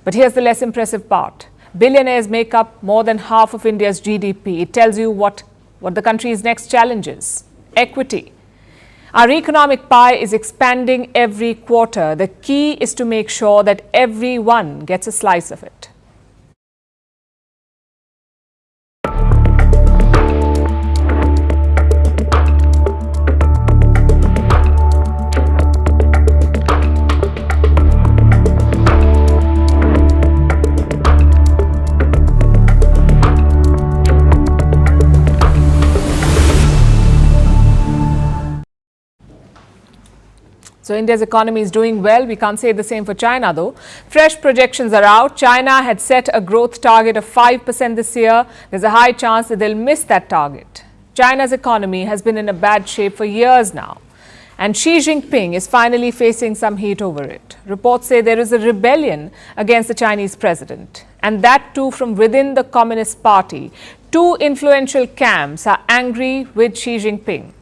But here's the less impressive part. Billionaires make up more than half of India's GDP. It tells you what the country's next challenge is. Equity. Our economic pie is expanding every quarter. The key is to make sure that everyone gets a slice of it. So India's economy is doing well. We can't say the same for China though. Fresh projections are out. China had set a growth target of 5% this year. There's a high chance that they'll miss that target. China's economy has been in a bad shape for years now. And Xi Jinping is finally facing some heat over it. Reports say there is a rebellion against the Chinese president. And that too from within the Communist Party. Two influential camps are angry with Xi Jinping.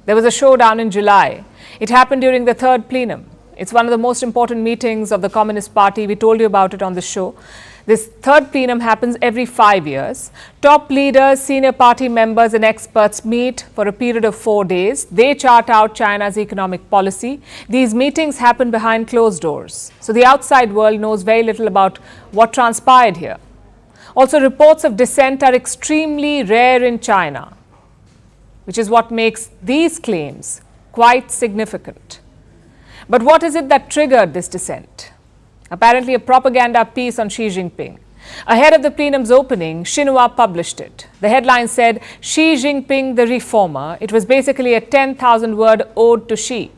There was a showdown in July. It happened during the third plenum. It's one of the most important meetings of the Communist Party. We told you about it on the show. This third plenum happens every 5 years. Top leaders, senior party members and experts meet for a period of 4 days. They chart out China's economic policy. These meetings happen behind closed doors. So the outside world knows very little about what transpired here. Also, reports of dissent are extremely rare in China, which is what makes these claims quite significant. But what is it that triggered this dissent? Apparently a propaganda piece on Xi Jinping. Ahead of the plenum's opening, Xinhua published it. The headline said, Xi Jinping the Reformer. It was basically a 10,000-word ode to Xi.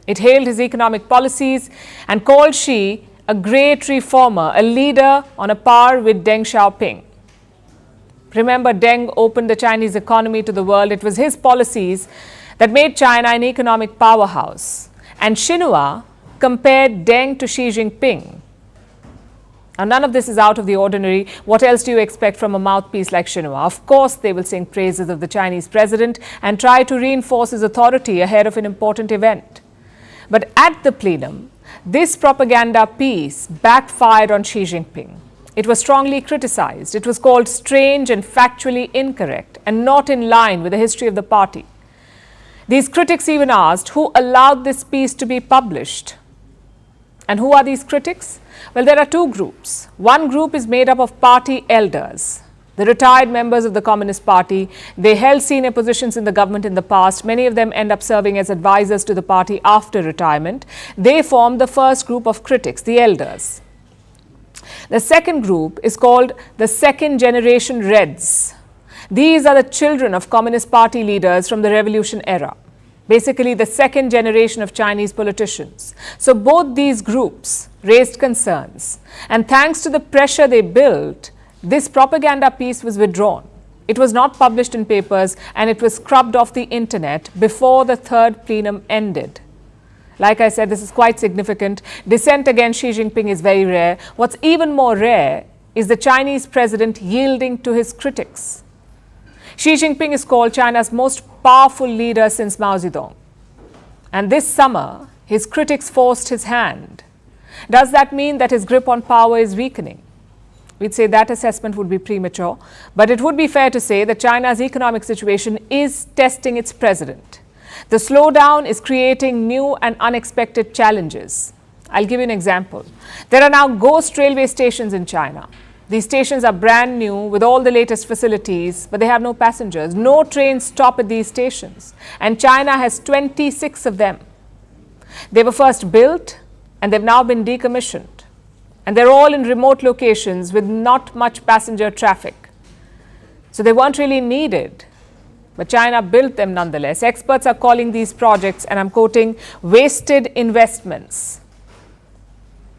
It hailed his economic policies and called Xi a great reformer, a leader on a par with Deng Xiaoping. Remember, Deng opened the Chinese economy to the world. It was his policies that made China an economic powerhouse. And Xinhua compared Deng to Xi Jinping. Now, none of this is out of the ordinary. What else do you expect from a mouthpiece like Xinhua? Of course, they will sing praises of the Chinese president and try to reinforce his authority ahead of an important event. But at the plenum, this propaganda piece backfired on Xi Jinping. It was strongly criticized. It was called strange and factually incorrect and not in line with the history of the party. These critics even asked who allowed this piece to be published. And who are these critics? Well, there are two groups. One group is made up of party elders, the retired members of the Communist Party. They held senior positions in the government in the past. Many of them end up serving as advisors to the party after retirement. They form the first group of critics, the elders. The second group is called the second generation Reds. These are the children of Communist Party leaders from the revolution era. Basically, the second generation of Chinese politicians. So both these groups raised concerns. And thanks to the pressure they built, this propaganda piece was withdrawn. It was not published in papers and it was scrubbed off the internet before the third plenum ended. Like I said, this is quite significant. Dissent against Xi Jinping is very rare. What's even more rare is the Chinese president yielding to his critics. Xi Jinping is called China's most powerful leader since Mao Zedong. And this summer, his critics forced his hand. Does that mean that his grip on power is weakening? We'd say that assessment would be premature, but it would be fair to say that China's economic situation is testing its president. The slowdown is creating new and unexpected challenges. I'll give you an example. There are now ghost railway stations in China. These stations are brand new with all the latest facilities, but they have no passengers. No trains stop at these stations. And China has 26 of them. They were first built and they've now been decommissioned. And they're all in remote locations with not much passenger traffic. So they weren't really needed. But China built them nonetheless. Experts are calling these projects, and I'm quoting, wasted investments.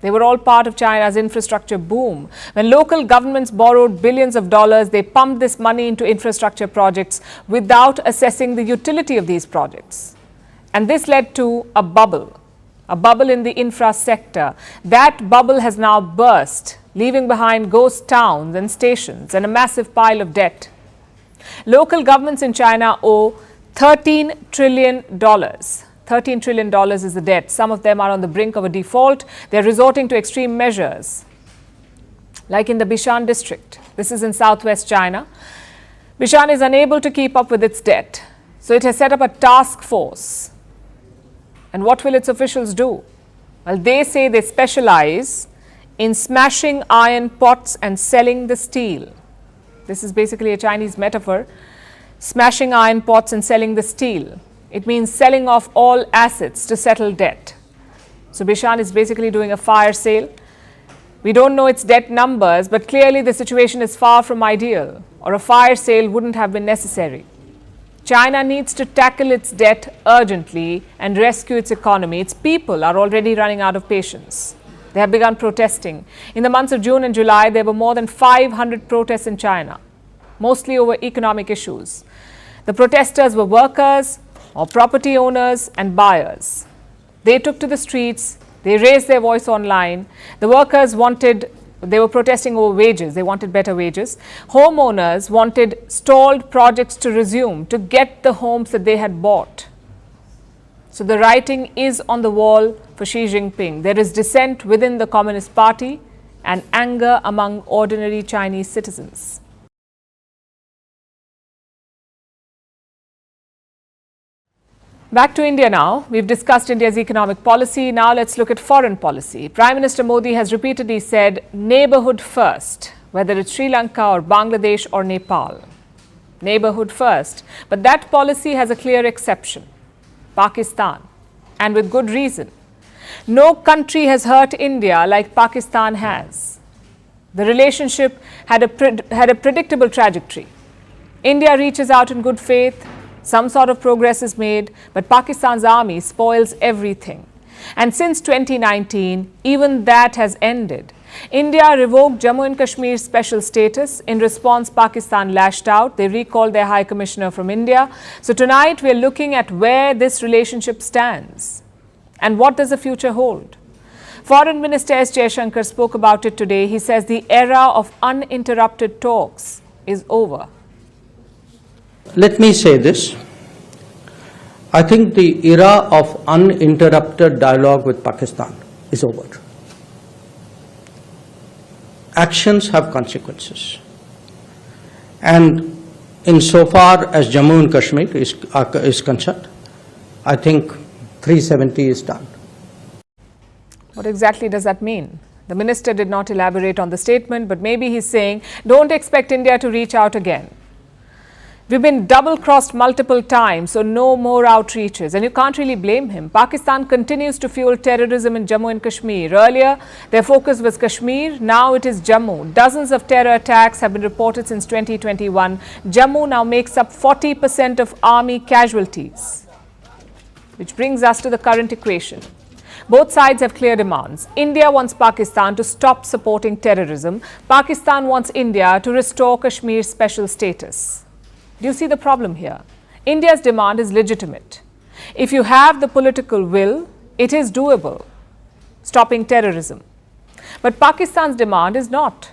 They were all part of China's infrastructure boom. When local governments borrowed billions of dollars, they pumped this money into infrastructure projects without assessing the utility of these projects. And this led to a bubble in the infra sector. That bubble has now burst, leaving behind ghost towns and stations and a massive pile of debt. Local governments in China owe $13 trillion. $13 trillion is the debt. Some of them are on the brink of a default. They're resorting to extreme measures, like in the Bishan district. This is in southwest China. Bishan is unable to keep up with its debt, so it has set up a task force. And what will its officials do? Well, they say they specialize in smashing iron pots and selling the steel. This is basically a Chinese metaphor. Smashing iron pots and selling the steel. It means selling off all assets to settle debt. So Bishan is basically doing a fire sale. We don't know its debt numbers, but clearly the situation is far from ideal, or a fire sale wouldn't have been necessary. China needs to tackle its debt urgently and rescue its economy. Its people are already running out of patience. They have begun protesting. In the months of June and July, there were more than 500 protests in China, mostly over economic issues. The protesters were workers or property owners and buyers. They took to the streets. They raised their voice online. The workers they were protesting over wages. They wanted better wages. Homeowners wanted stalled projects to resume to get the homes that they had bought. So the writing is on the wall for Xi Jinping. There is dissent within the Communist Party and anger among ordinary Chinese citizens. Back to India now. We've discussed India's economic policy. Now let's look at foreign policy. Prime Minister Modi has repeatedly said neighborhood first, whether it's Sri Lanka or Bangladesh or Nepal. Neighborhood first. But that policy has a clear exception, Pakistan, and with good reason. No country has hurt India like Pakistan has. The relationship had a predictable trajectory. India reaches out in good faith. Some sort of progress is made, but Pakistan's army spoils everything. And since 2019, even that has ended. India revoked Jammu and Kashmir's special status. In response, Pakistan lashed out. They recalled their High Commissioner from India. So tonight, we're looking at where this relationship stands and what does the future hold. Foreign Minister S. Jaishankar spoke about it today. He says the era of uninterrupted talks is over. Let me say this. I think the era of uninterrupted dialogue with Pakistan is over. Actions have consequences. And insofar as Jammu and Kashmir is concerned, I think 370 is done. What exactly does that mean? The minister did not elaborate on the statement, but maybe he's saying, don't expect India to reach out again. We've been double-crossed multiple times, so no more outreaches. And you can't really blame him. Pakistan continues to fuel terrorism in Jammu and Kashmir. Earlier, their focus was Kashmir. Now it is Jammu. Dozens of terror attacks have been reported since 2021. Jammu now makes up 40% of army casualties. Which brings us to the current equation. Both sides have clear demands. India wants Pakistan to stop supporting terrorism. Pakistan wants India to restore Kashmir's special status. Do you see the problem here? India's demand is legitimate. If you have the political will, it is doable, stopping terrorism. But Pakistan's demand is not.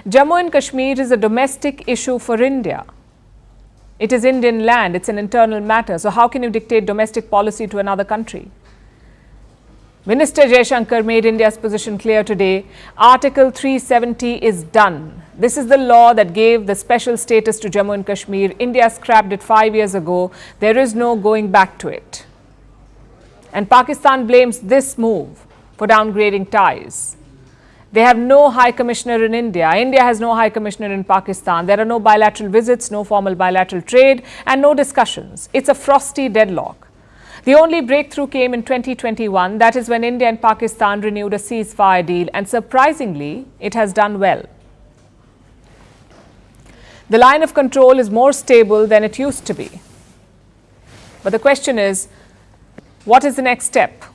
Jammu and Kashmir is a domestic issue for India. It is Indian land, it's an internal matter. So how can you dictate domestic policy to another country? Minister Jaishankar made India's position clear today. Article 370 is done. This is the law that gave the special status to Jammu and Kashmir. India scrapped it 5 years ago. There is no going back to it. And Pakistan blames this move for downgrading ties. They have no High Commissioner in India. India has no High Commissioner in Pakistan. There are no bilateral visits, no formal bilateral trade, and no discussions. It's a frosty deadlock. The only breakthrough came in 2021. That is when India and Pakistan renewed a ceasefire deal, and surprisingly, it has done well. The line of control is more stable than it used to be. But the question is, what is the next step?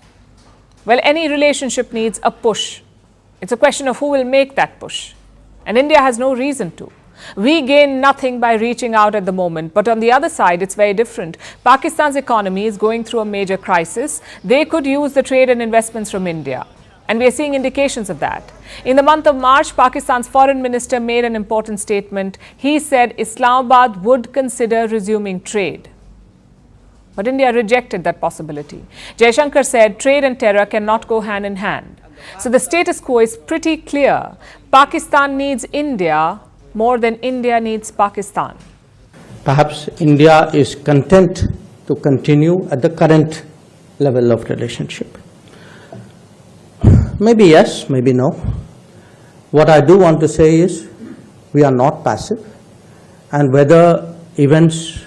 Well, any relationship needs a push. It's a question of who will make that push. And India has no reason to. We gain nothing by reaching out at the moment. But on the other side, it's very different. Pakistan's economy is going through a major crisis. They could use the trade and investments from India. And we are seeing indications of that. In the month of March, Pakistan's foreign minister made an important statement. He said Islamabad would consider resuming trade. But India rejected that possibility. Jaishankar said trade and terror cannot go hand in hand. So the status quo is pretty clear. Pakistan needs India more than India needs Pakistan. Perhaps India is content to continue at the current level of relationship. Maybe yes, maybe no. What I do want to say is we are not passive, and whether events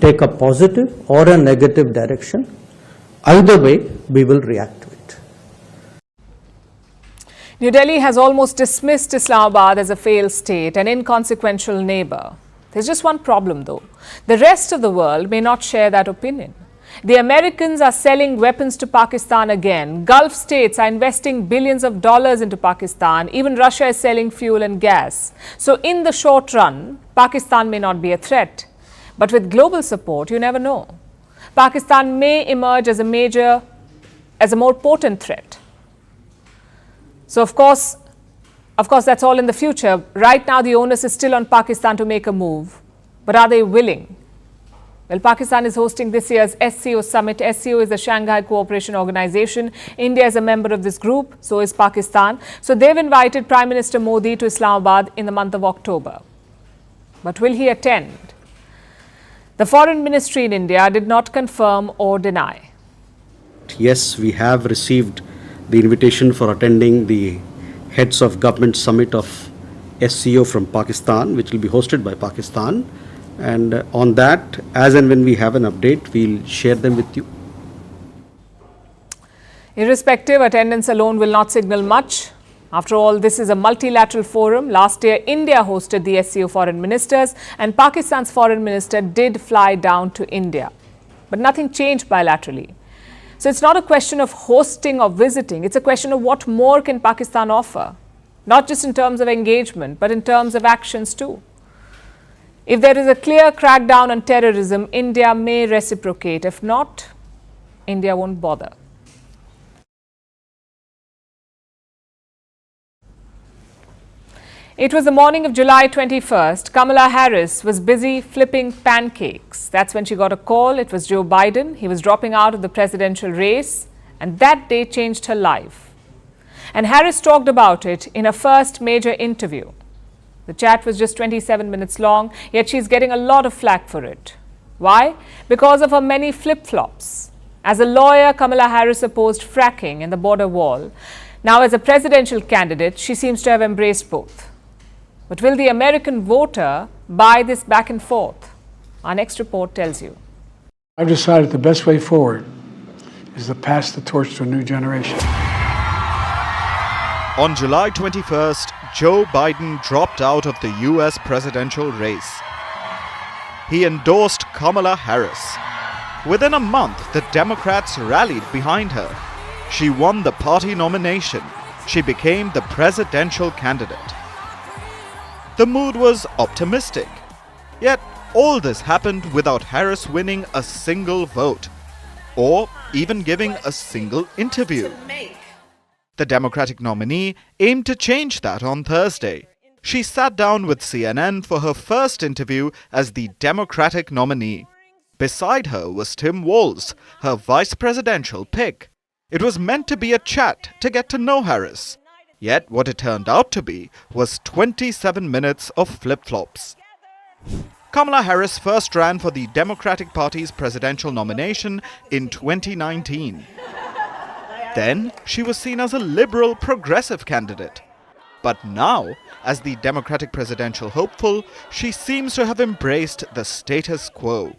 take a positive or a negative direction, either way we will react to it. New Delhi has almost dismissed Islamabad as a failed state, an inconsequential neighbor. There's just one problem though. The rest of the world may not share that opinion. The Americans are selling weapons to Pakistan again. Gulf states are investing billions of dollars into Pakistan. Even Russia is selling fuel and gas. So in the short run, Pakistan may not be a threat. But with global support, you never know. Pakistan may emerge as a more potent threat. So of course, that's all in the future. Right now, the onus is still on Pakistan to make a move. But are they willing? Well, Pakistan is hosting this year's SCO summit. SCO is the Shanghai Cooperation Organization. India is a member of this group, so is Pakistan. So they've invited Prime Minister Modi to Islamabad in the month of October. But will he attend? The Foreign Ministry in India did not confirm or deny. Yes, we have received the invitation for attending the Heads of Government Summit of SCO from Pakistan, which will be hosted by Pakistan. And on that, as and when we have an update, we'll share them with you. Irrespective, attendance alone will not signal much. After all, this is a multilateral forum. Last year, India hosted the SCO foreign ministers, and Pakistan's foreign minister did fly down to India. But nothing changed bilaterally. So it's not a question of hosting or visiting. It's a question of what more can Pakistan offer, not just in terms of engagement, but in terms of actions too. If there is a clear crackdown on terrorism, India may reciprocate. If not, India won't bother. It was the morning of July 21st. Kamala Harris was busy flipping pancakes. That's when she got a call. It was Joe Biden. He was dropping out of the presidential race, and that day changed her life. And Harris talked about it in her first major interview. The chat was just 27 minutes long, yet she's getting a lot of flack for it. Why? Because of her many flip-flops. As a lawyer, Kamala Harris opposed fracking and the border wall. Now, as a presidential candidate, she seems to have embraced both. But will the American voter buy this back and forth? Our next report tells you. I've decided the best way forward is to pass the torch to a new generation. On July 21st, Joe Biden dropped out of the US presidential race. He endorsed Kamala Harris. Within a month, the Democrats rallied behind her. She won the party nomination. She became the presidential candidate. The mood was optimistic. Yet, all this happened without Harris winning a single vote, or even giving a single interview. The Democratic nominee aimed to change that on Thursday. She sat down with CNN for her first interview as the Democratic nominee. Beside her was Tim Walz, her vice presidential pick. It was meant to be a chat to get to know Harris. Yet what it turned out to be was 27 minutes of flip-flops. Kamala Harris first ran for the Democratic Party's presidential nomination in 2019. Then, she was seen as a liberal progressive candidate. But now, as the Democratic presidential hopeful, she seems to have embraced the status quo.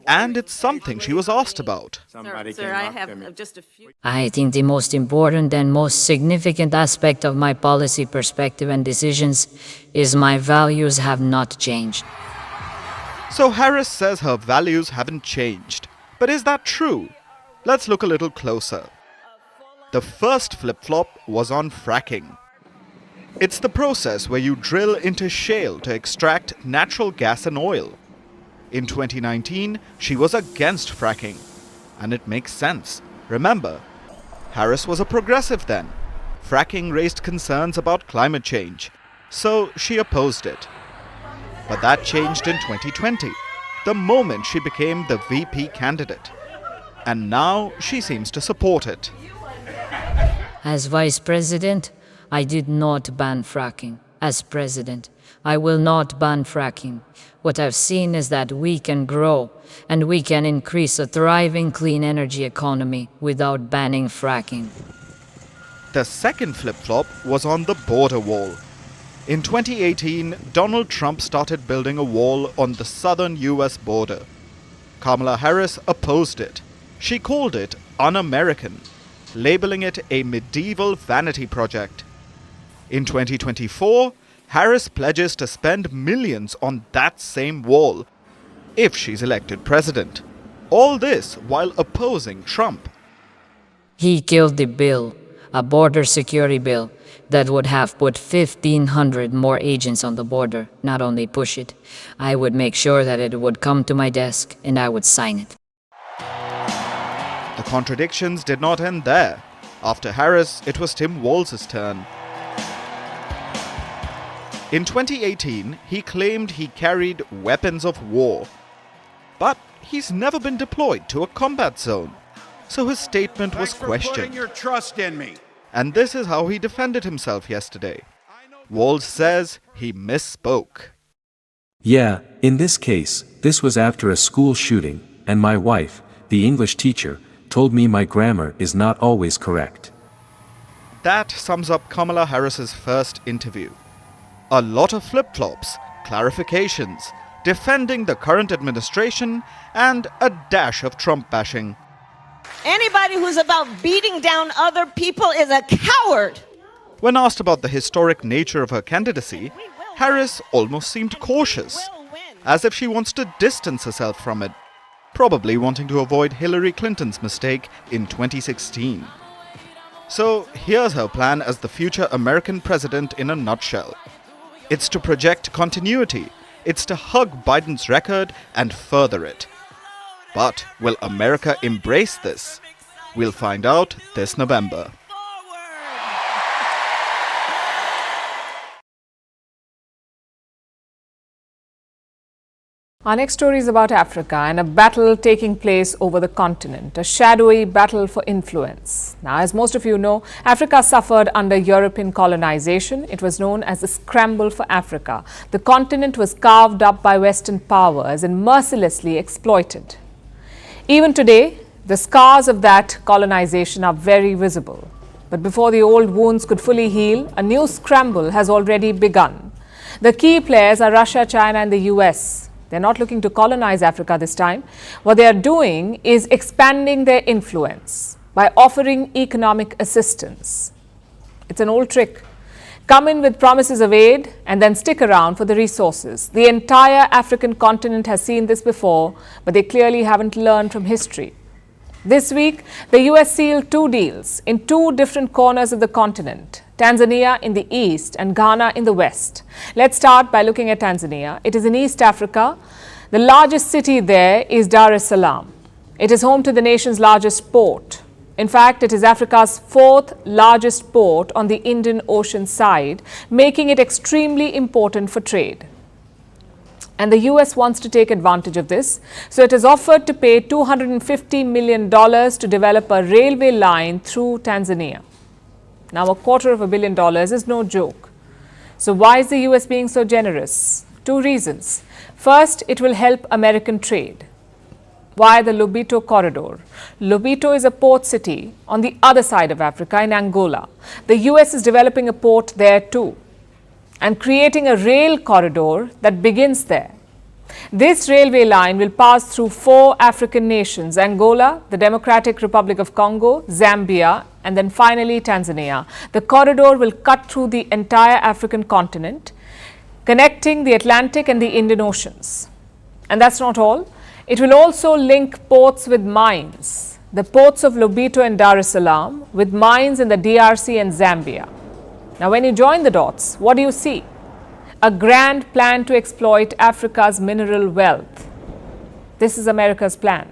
And it's something she was asked about. Sir, I have just a few. I think the most important and most significant aspect of my policy perspective and decisions is my values have not changed. So Harris says her values haven't changed. But is that true? Let's look a little closer. The first flip-flop was on fracking. It's the process where you drill into shale to extract natural gas and oil. In 2019, she was against fracking. And it makes sense. Remember, Harris was a progressive then. Fracking raised concerns about climate change, so she opposed it. But that changed in 2020, the moment she became the VP candidate. And now she seems to support it. As Vice President, I did not ban fracking. As President, I will not ban fracking. What I've seen is that we can grow and we can increase a thriving clean energy economy without banning fracking. The second flip-flop was on the border wall. In 2018, Donald Trump started building a wall on the southern US border. Kamala Harris opposed it. She called it un-American, labeling it a medieval vanity project. In 2024, Harris pledges to spend millions on that same wall if she's elected president. All this while opposing Trump. He killed the bill, a border security bill that would have put 1,500 more agents on the border. Not only push it, I would make sure that it would come to my desk and I would sign it. The contradictions did not end there. After Harris, it was Tim Walz's turn. In 2018, he claimed he carried weapons of war. But he's never been deployed to a combat zone, so his statement was questioned. Putting your trust in me. And this is how he defended himself yesterday. Walz says he misspoke. Yeah, in this case, this was after a school shooting, and my wife, the English teacher, told me my grammar is not always correct. That sums up Kamala Harris's first interview. A lot of flip-flops, clarifications, defending the current administration, and a dash of Trump bashing. Anybody who's about beating down other people is a coward. When asked about the historic nature of her candidacy, Harris almost seemed cautious, as if she wants to distance herself from it, probably wanting to avoid Hillary Clinton's mistake in 2016. So here's her plan as the future American president in a nutshell. It's to project continuity. It's to hug Biden's record and further it. But will America embrace this? We'll find out this November. Our next story is about Africa and a battle taking place over the continent, a shadowy battle for influence. Now, as most of you know, Africa suffered under European colonization. It was known as the Scramble for Africa. The continent was carved up by Western powers and mercilessly exploited. Even today, the scars of that colonization are very visible. But before the old wounds could fully heal, a new scramble has already begun. The key players are Russia, China, and the US. They're not looking to colonize Africa this time. What they are doing is expanding their influence by offering economic assistance. It's an old trick. Come in with promises of aid and then stick around for the resources. The entire African continent has seen this before, but they clearly haven't learned from history. This week, the US sealed 2 deals in 2 different corners of the continent. Tanzania in the east and Ghana in the west. Let's start by looking at Tanzania. It is in East Africa. The largest city there is Dar es Salaam. It is home to the nation's largest port. In fact, it is Africa's 4th largest port on the Indian Ocean side, making it extremely important for trade. And the US wants to take advantage of this, so it has offered to pay $250 million to develop a railway line through Tanzania. Now, $250 million is no joke. So why is the US being so generous? 2 reasons. First, it will help American trade via the Lobito corridor. Lobito is a port city on the other side of Africa in Angola. The US is developing a port there too and creating a rail corridor that begins there. This railway line will pass through 4 African nations: Angola, the Democratic Republic of Congo, Zambia, and then finally Tanzania. The corridor will cut through the entire African continent, connecting the Atlantic and the Indian Oceans. And that's not all. It will also link ports with mines. The ports of Lobito and Dar es Salaam with mines in the DRC and Zambia. Now, when you join the dots, what do you see? A grand plan to exploit Africa's mineral wealth. This is America's plan.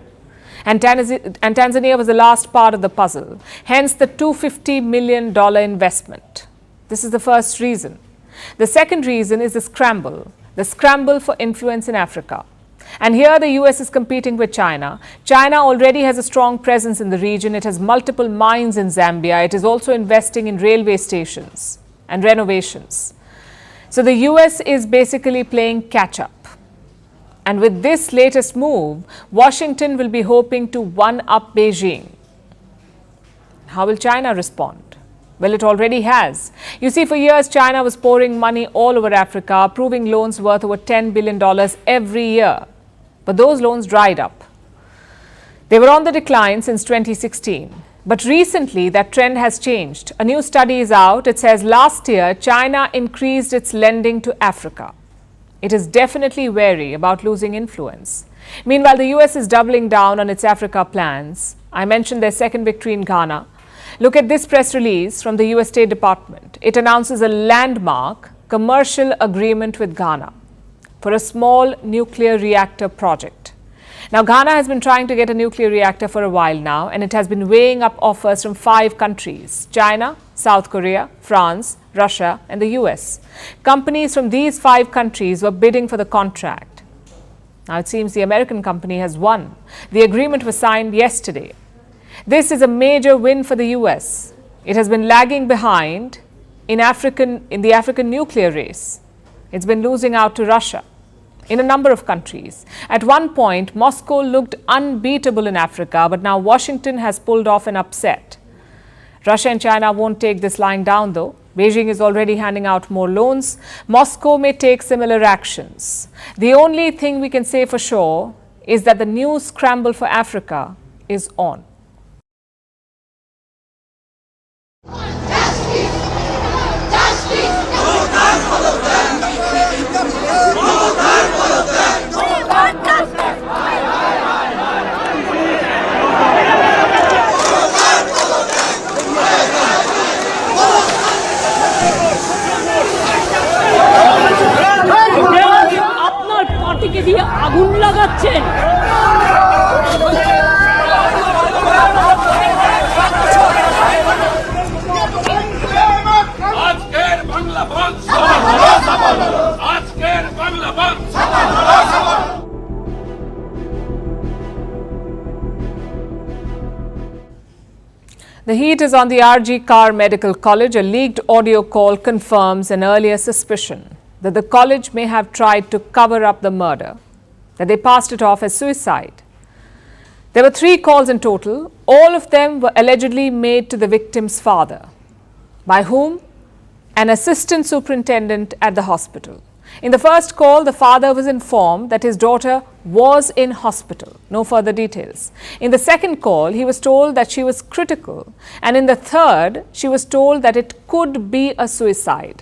And Tanzania was the last part of the puzzle, hence the $250 million investment. This is the first reason. The second reason is the scramble for influence in Africa. And here the US is competing with China. China already has a strong presence in the region. It has multiple mines in Zambia. It is also investing in railway stations and renovations. So the US is basically playing catch up. And with this latest move, Washington will be hoping to one-up Beijing. How will China respond? Well, it already has. You see, for years, China was pouring money all over Africa, approving loans worth over $10 billion every year. But those loans dried up. They were on the decline since 2016. But recently, that trend has changed. A new study is out. It says last year, China increased its lending to Africa. It is definitely wary about losing influence. Meanwhile, the US is doubling down on its Africa plans. I mentioned their second victory in Ghana. Look at this press release from the US State Department. It announces a landmark commercial agreement with Ghana for a small nuclear reactor project. Now, Ghana has been trying to get a nuclear reactor for a while now, and it has been weighing up offers from 5 countries: China, South Korea, France, Russia, and the US. Companies from these 5 countries were bidding for the contract. Now, it seems the American company has won. The agreement was signed yesterday. This is a major win for the US. It has been lagging behind in the African nuclear race. It's been losing out to Russia in a number of countries. At one point, Moscow looked unbeatable in Africa, but now Washington has pulled off an upset. Russia and China won't take this lying down, though. Beijing is already handing out more loans. Moscow may take similar actions. The only thing we can say for sure is that the new scramble for Africa is on. আপনার পার্টিকে দিয়ে আগুন লাগাচ্ছেন। আজকের বাংলা বন্ধ, আজকের বাংলা বন্ধ। The heat is on the RG Kar Medical College. A leaked audio call confirms an earlier suspicion that the college may have tried to cover up the murder, that they passed it off as suicide. There were 3 calls in total. All of them were allegedly made to the victim's father. By whom? An assistant superintendent at the hospital. In the first call, the father was informed that his daughter was in hospital. No further details. In the second call, he was told that she was critical. And in the third, she was told that it could be a suicide.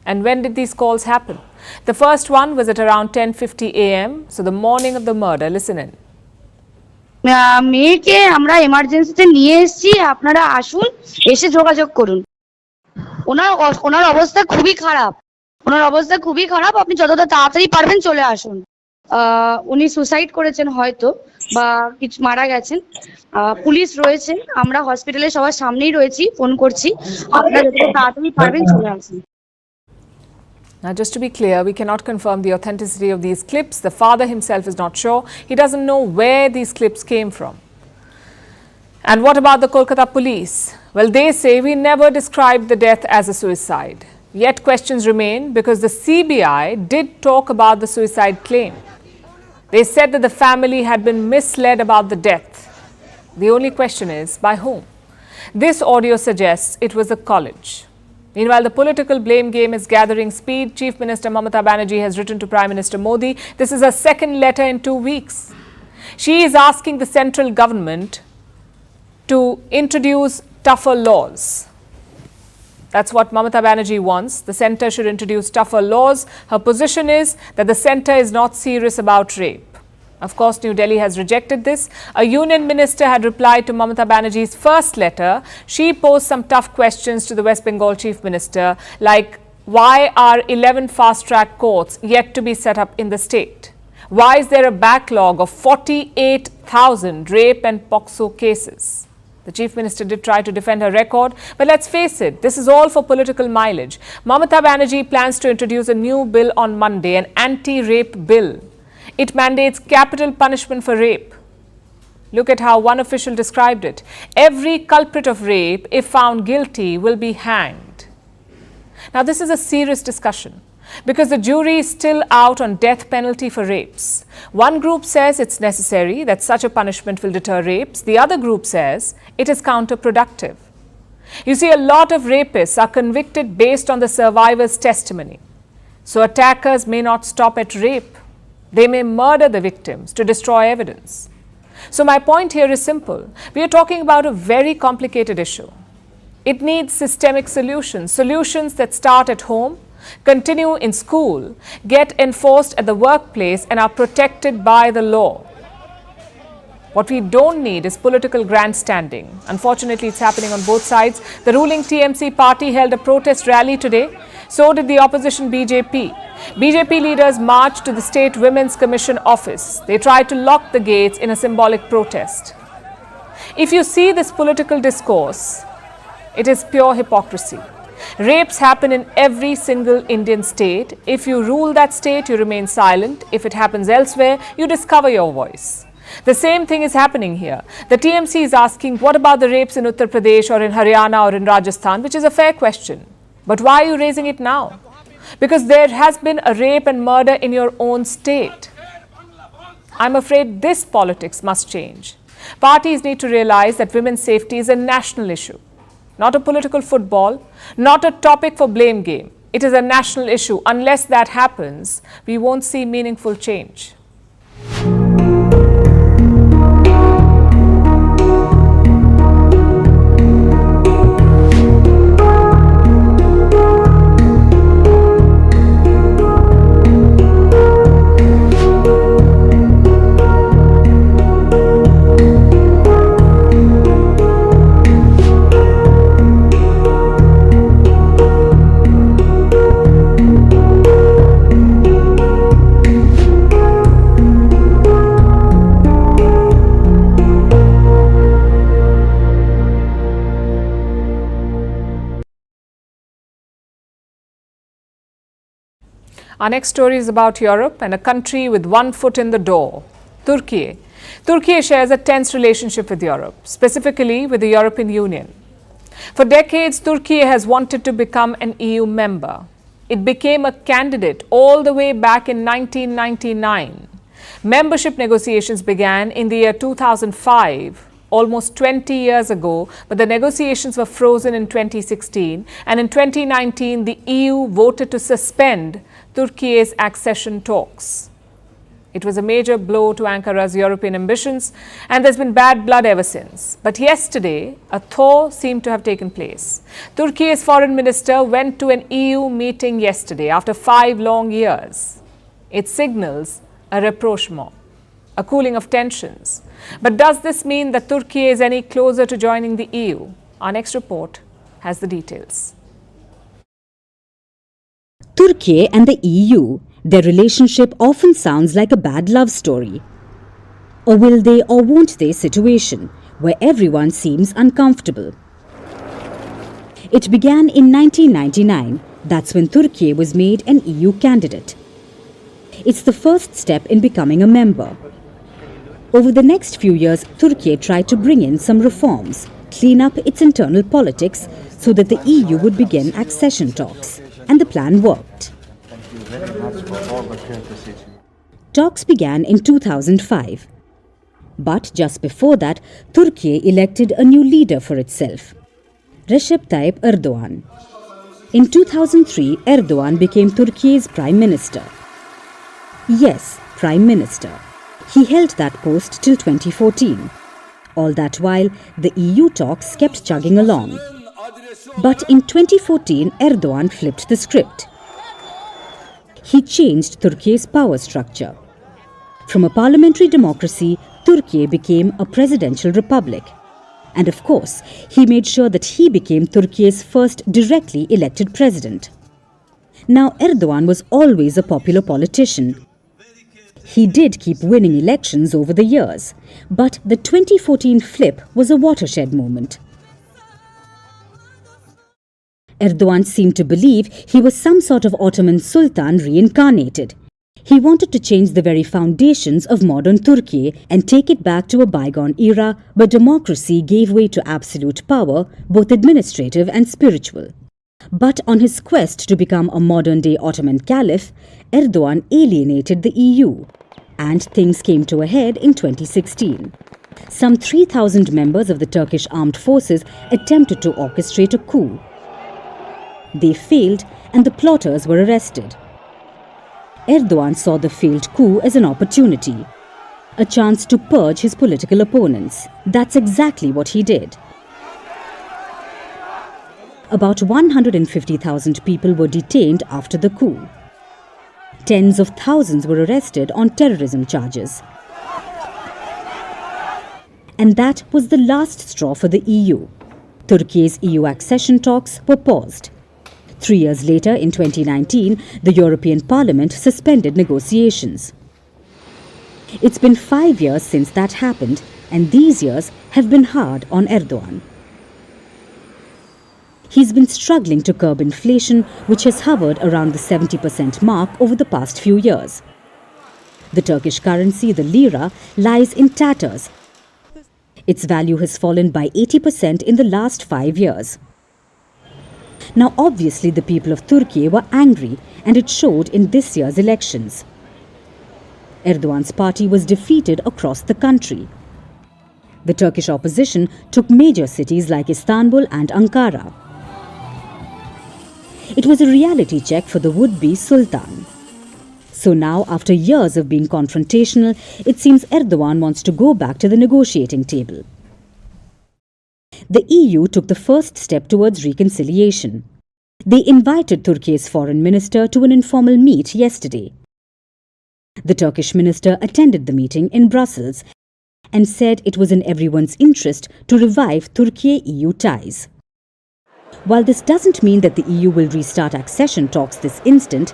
And when did these calls happen? The first one was at around 10:50 a.m., so the morning of the murder. Listen in. মেয়েকে আমরা এমার্জেন্সিতে নিয়ে এসেছি, আপনারা আসুন, এসে যোগাযোগ করুন। ওনার অবস্থা খুবই খারাপ, আপনি যতটা তাড়াতাড়ি পারবেন চলে আসুন। উনি সুসাইড করেছেন হয়তো, বা কিছু মারা গেছেন। পুলিশ রয়েছে, আমরা হসপিটালে সবার সামনেই রয়েছি, ফোন করছি, আপনারা যতটা তাড়াতাড়ি পারবেন চলে আসুন। Now, just to be clear, we cannot confirm the authenticity of these clips. The father himself is not sure. He doesn't know where these clips came from. And what about the Kolkata police? Well, they say we never described the death as a suicide. Yet questions remain because the CBI did talk about the suicide claim. They said that the family had been misled about the death. The only question is, by whom? This audio suggests it was the college. Meanwhile, the political blame game is gathering speed. Chief Minister Mamata Banerjee has written to Prime Minister Modi. This is her second letter in 2 weeks. She is asking the central government to introduce tougher laws. That's what Mamata Banerjee wants. The centre should introduce tougher laws. Her position is that the centre is not serious about rape. Of course, New Delhi has rejected this. A union minister had replied to Mamata Banerjee's first letter. She posed some tough questions to the West Bengal chief minister, like why are 11 fast-track courts yet to be set up in the state? Why is there a backlog of 48 1,000 rape and POCSO cases. The Chief Minister did try to defend her record, but let's face it, this is all for political mileage. Mamata Banerjee plans to introduce a new bill on Monday, an anti-rape bill. It mandates capital punishment for rape. Look at how one official described it. Every culprit of rape, if found guilty, will be hanged. Now, this is a serious discussion because the jury is still out on death penalty for rapes. One group says it's necessary, that such a punishment will deter rapes. The other group says it is counterproductive. You see, a lot of rapists are convicted based on the survivor's testimony. So attackers may not stop at rape. They may murder the victims to destroy evidence. So my point here is simple. We are talking about a very complicated issue. It needs systemic solutions, solutions that start at home, continue in school, get enforced at the workplace, and are protected by the law. What we don't need is political grandstanding. Unfortunately, it's happening on both sides. The ruling TMC party held a protest rally today. So did the opposition BJP. BJP leaders marched to the State Women's Commission office. They tried to lock the gates in a symbolic protest. If you see this political discourse, it is pure hypocrisy. Rapes happen in every single Indian state. If you rule that state, you remain silent. If it happens elsewhere, you discover your voice. The same thing is happening here. The TMC is asking, what about the rapes in Uttar Pradesh or in Haryana or in Rajasthan, which is a fair question. But why are you raising it now? Because there has been a rape and murder in your own state. I'm afraid this politics must change. Parties need to realize that women's safety is a national issue, not a political football, not a topic for blame game. It is a national issue. Unless that happens, we won't see meaningful change. Our next story is about Europe and a country with one foot in the door, Turkey. Turkey shares a tense relationship with Europe, specifically with the European Union. For decades, Turkey has wanted to become an EU member. It became a candidate all the way back in 1999. Membership negotiations began in the year 2005, almost 20 years ago, but the negotiations were frozen in 2016, and in 2019, the EU voted to suspend Turkey's accession talks. It was a major blow to Ankara's European ambitions, and there's been bad blood ever since. But yesterday, a thaw seemed to have taken place. Turkey's foreign minister went to an EU meeting yesterday after 5 long years. It signals a rapprochement, a cooling of tensions. But does this mean that Turkey is any closer to joining the EU? Our next report has the details. Turkey and the EU, their relationship often sounds like a bad love story. Or will they or won't they situation where everyone seems uncomfortable. It began in 1999. That's when Turkey was made an EU candidate. It's the first step in becoming a member. Over the next few years, Turkey tried to bring in some reforms, clean up its internal politics so that the EU would begin accession talks. And the plan worked. Talks began in 2005. But just before that, Turkey elected a new leader for itself, Recep Tayyip Erdogan. In 2003, Erdogan became Turkey's Prime Minister. Yes, Prime Minister. He held that post till 2014. All that while, the EU talks kept chugging along. But in 2014, Erdogan flipped the script. He changed Turkey's power structure. From a parliamentary democracy, Turkey became a presidential republic. And of course, he made sure that he became Turkey's first directly elected president. Now, Erdogan was always a popular politician. He did keep winning elections over the years, but the 2014 flip was a watershed moment. Erdogan seemed to believe he was some sort of Ottoman Sultan reincarnated. He wanted to change the very foundations of modern Turkey and take it back to a bygone era where democracy gave way to absolute power, both administrative and spiritual. But on his quest to become a modern-day Ottoman caliph, Erdogan alienated the EU, and things came to a head in 2016. Some 3,000 members of the Turkish armed forces attempted to orchestrate a coup. They failed, and the plotters were arrested. Erdogan saw the failed coup as an opportunity, a chance to purge his political opponents. That's exactly what he did. About 150,000 people were detained after the coup. Tens of thousands were arrested on terrorism charges. And that was the last straw for the EU. Turkey's EU accession talks were paused. 3 years later, in 2019, the European Parliament suspended negotiations. It's been 5 years since that happened, and these years have been hard on Erdogan. He's been struggling to curb inflation, which has hovered around the 70% mark over the past few years. The Turkish currency, the lira, lies in tatters. Its value has fallen by 80% in the last 5 years. Now, obviously, the people of Turkey were angry, and it showed in this year's elections. Erdogan's party was defeated across the country. The Turkish opposition took major cities like Istanbul and Ankara. It was a reality check for the would-be Sultan. So now, after years of being confrontational, it seems Erdogan wants to go back to the negotiating table. The EU took the first step towards reconciliation. They invited Turkey's foreign minister to an informal meet yesterday. The Turkish minister attended the meeting in Brussels and said it was in everyone's interest to revive Turkey-EU ties. While this doesn't mean that the EU will restart accession talks this instant,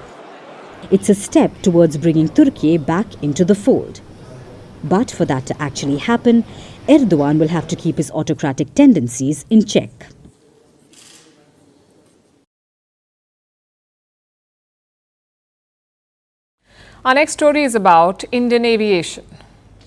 it's a step towards bringing Turkey back into the fold. But for that to actually happen, Erdogan will have to keep his autocratic tendencies in check. Our next story is about Indian aviation.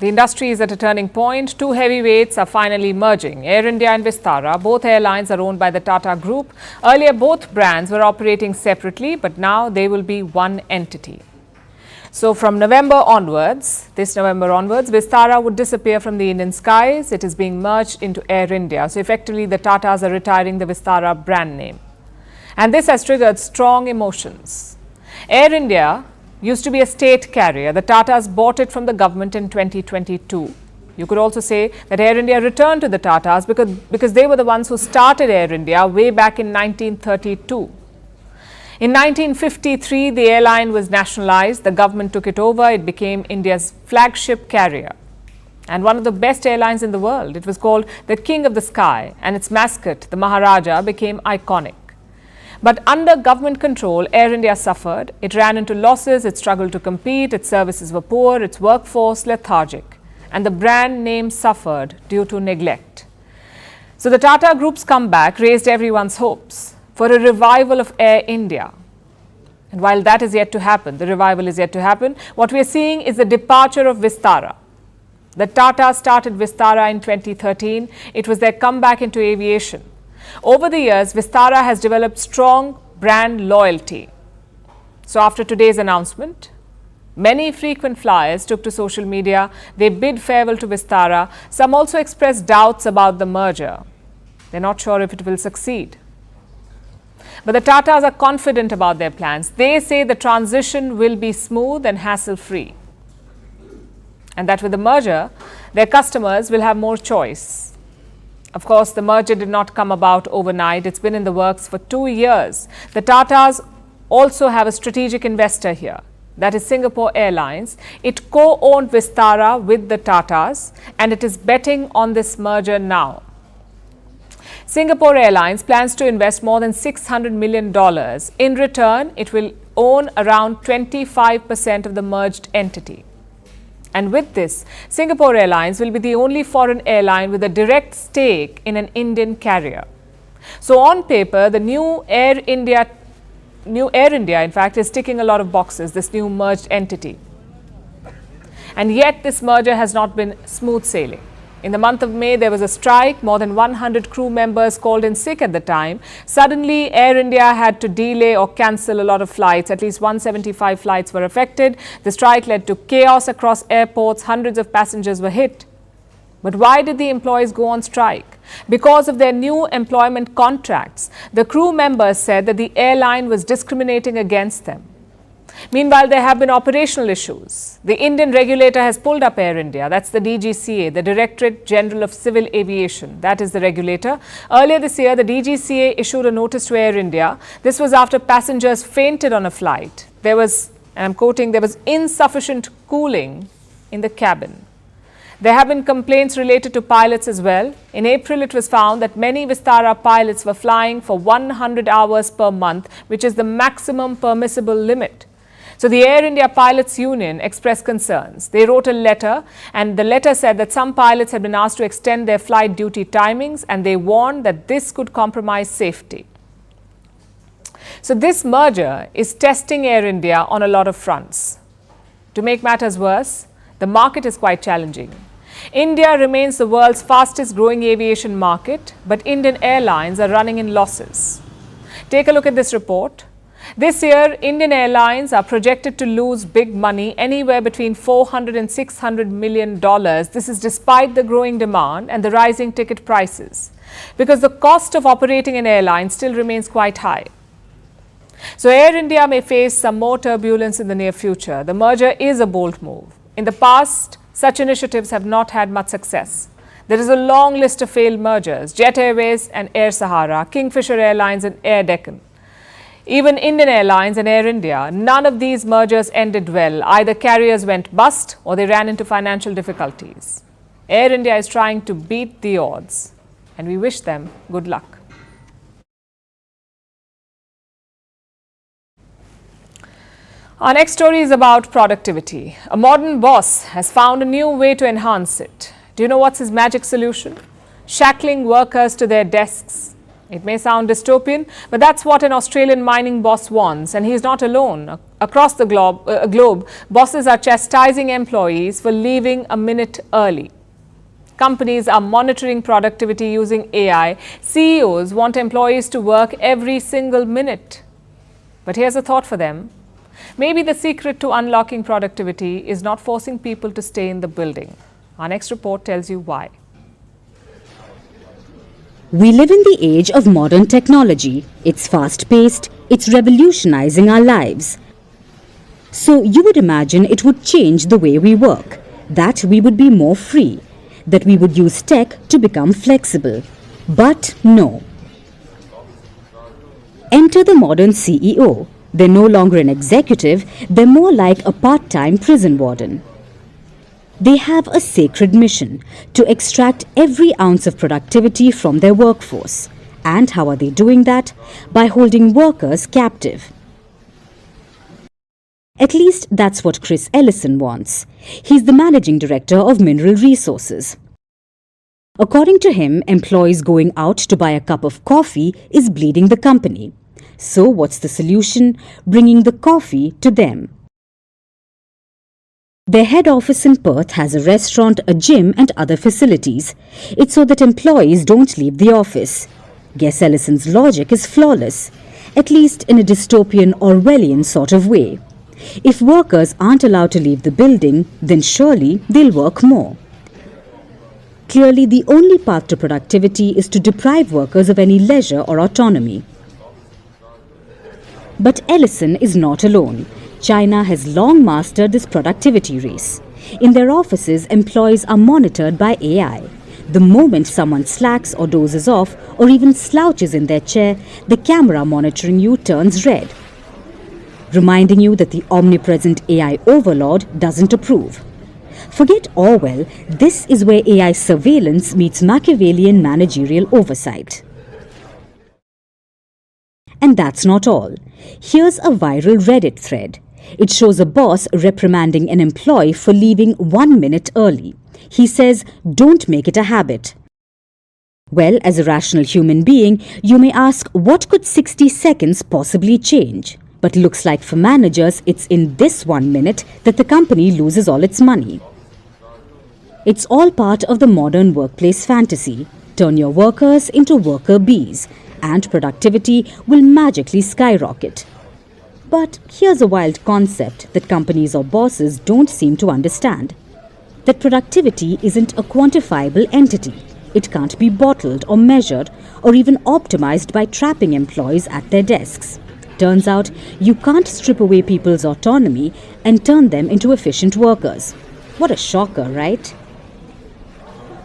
The industry is at a turning point. Two heavyweights are finally merging. Air India and Vistara, both airlines are owned by the Tata Group. Earlier, both brands were operating separately, but now they will be one entity. So from November onwards, Vistara would disappear from the Indian skies. It is being merged into Air India. So effectively, the Tatas are retiring the Vistara brand name. And this has triggered strong emotions. Air India used to be a state carrier. The Tatas bought it from the government in 2022. You could also say that Air India returned to the Tatas because they were the ones who started Air India way back in 1932. In 1953, the airline was nationalized. The government took it over. It became India's flagship carrier and one of the best airlines in the world. It was called the King of the Sky, and its mascot, the Maharaja, became iconic. But under government control, Air India suffered. It ran into losses, it struggled to compete, its services were poor, its workforce lethargic, and the brand name suffered due to neglect. So the Tata Group's comeback raised everyone's hopes for a revival of Air India. And while that is yet to happen, the revival is yet to happen, what we are seeing is the departure of Vistara. The Tata started Vistara in 2013. It was their comeback into aviation. Over the years, Vistara has developed strong brand loyalty. So after today's announcement, many frequent flyers took to social media. They bid farewell to Vistara. Some also expressed doubts about the merger. They're not sure if it will succeed. But the Tatas are confident about their plans. They say the transition will be smooth and hassle-free. And that with the merger, their customers will have more choice. Of course, the merger did not come about overnight. It's been in the works for 2 years. The Tatas also have a strategic investor here. That is Singapore Airlines. It co-owned Vistara with the Tatas, and it is betting on this merger now. Singapore Airlines plans to invest more than $600 million. In return, it will own around 25% of the merged entity. And with this, Singapore Airlines will be the only foreign airline with a direct stake in an Indian carrier. So on paper, the new Air India, in fact, is ticking a lot of boxes, this new merged entity. And yet this merger has not been smooth sailing. In the month of May, there was a strike. More than 100 crew members called in sick at the time. Suddenly, Air India had to delay or cancel a lot of flights. At least 175 flights were affected. The strike led to chaos across airports. Hundreds of passengers were hit. But why did the employees go on strike? Because of their new employment contracts. The crew members said that the airline was discriminating against them. Meanwhile, there have been operational issues. The Indian regulator has pulled up Air India. That's the DGCA, the Directorate General of Civil Aviation. That is the regulator. Earlier this year, the DGCA issued a notice to Air India. This was after passengers fainted on a flight. There was, and I'm quoting, there was insufficient cooling in the cabin. There have been complaints related to pilots as well. In April, it was found that many Vistara pilots were flying for 100 hours per month, which is the maximum permissible limit. So the Air India Pilots Union expressed concerns. They wrote a letter, and the letter said that some pilots had been asked to extend their flight duty timings, and they warned that this could compromise safety. So this merger is testing Air India on a lot of fronts. To make matters worse, the market is quite challenging. India remains the world's fastest growing aviation market, but Indian airlines are running in losses. Take a look at this report. This year, Indian airlines are projected to lose big money, anywhere between $400 and $600 million. This is despite the growing demand and the rising ticket prices, because the cost of operating an airline still remains quite high. So Air India may face some more turbulence in the near future. The merger is a bold move. In the past, such initiatives have not had much success. There is a long list of failed mergers: Jet Airways and Air Sahara, Kingfisher Airlines and Air Deccan. Even Indian Airlines and Air India, none of these mergers ended well. Either carriers went bust or they ran into financial difficulties. Air India is trying to beat the odds, and we wish them good luck. Our next story is about productivity. A modern boss has found a new way to enhance it. Do you know what's his magic solution? Shackling workers to their desks. It may sound dystopian, but that's what an Australian mining boss wants, and he's not alone. Across the globe, bosses are chastising employees for leaving a minute early. Companies are monitoring productivity using AI. CEOs want employees to work every single minute. But here's a thought for them. Maybe the secret to unlocking productivity is not forcing people to stay in the building. Our next report tells you why. We live in the age of modern technology. It's fast-paced, it's revolutionizing our lives. So you would imagine it would change the way we work, that we would be more free, that we would use tech to become flexible. But no. Enter the modern CEO. They're no longer an executive, they're more like a part-time prison warden. They have a sacred mission to extract every ounce of productivity from their workforce. And how are they doing that? By holding workers captive. At least that's what Chris Ellison wants. He's the managing director of Mineral Resources. According to him, employees going out to buy a cup of coffee is bleeding the company. So what's the solution? Bringing the coffee to them. Their head office in Perth has a restaurant, a gym and other facilities. It's so that employees don't leave the office. Guess Ellison's logic is flawless, at least in a dystopian Orwellian sort of way. If workers aren't allowed to leave the building, then surely they'll work more. Clearly, the only path to productivity is to deprive workers of any leisure or autonomy. But Ellison is not alone. China has long mastered this productivity race. In their offices, employees are monitored by AI. The moment someone slacks or dozes off or even slouches in their chair, the camera monitoring you turns red, reminding you that the omnipresent AI overlord doesn't approve. Forget Orwell, this is where AI surveillance meets Machiavellian managerial oversight. And that's not all. Here's a viral Reddit thread. It shows a boss reprimanding an employee for leaving 1 minute early. He says, "Don't make it a habit." Well, as a rational human being, you may ask, what could 60 seconds possibly change? But looks like for managers, it's in this 1 minute that the company loses all its money. It's all part of the modern workplace fantasy. Turn your workers into worker bees, and productivity will magically skyrocket. But here's a wild concept that companies or bosses don't seem to understand. That productivity isn't a quantifiable entity. It can't be bottled or measured or even optimized by trapping employees at their desks. Turns out, you can't strip away people's autonomy and turn them into efficient workers. What a shocker, right?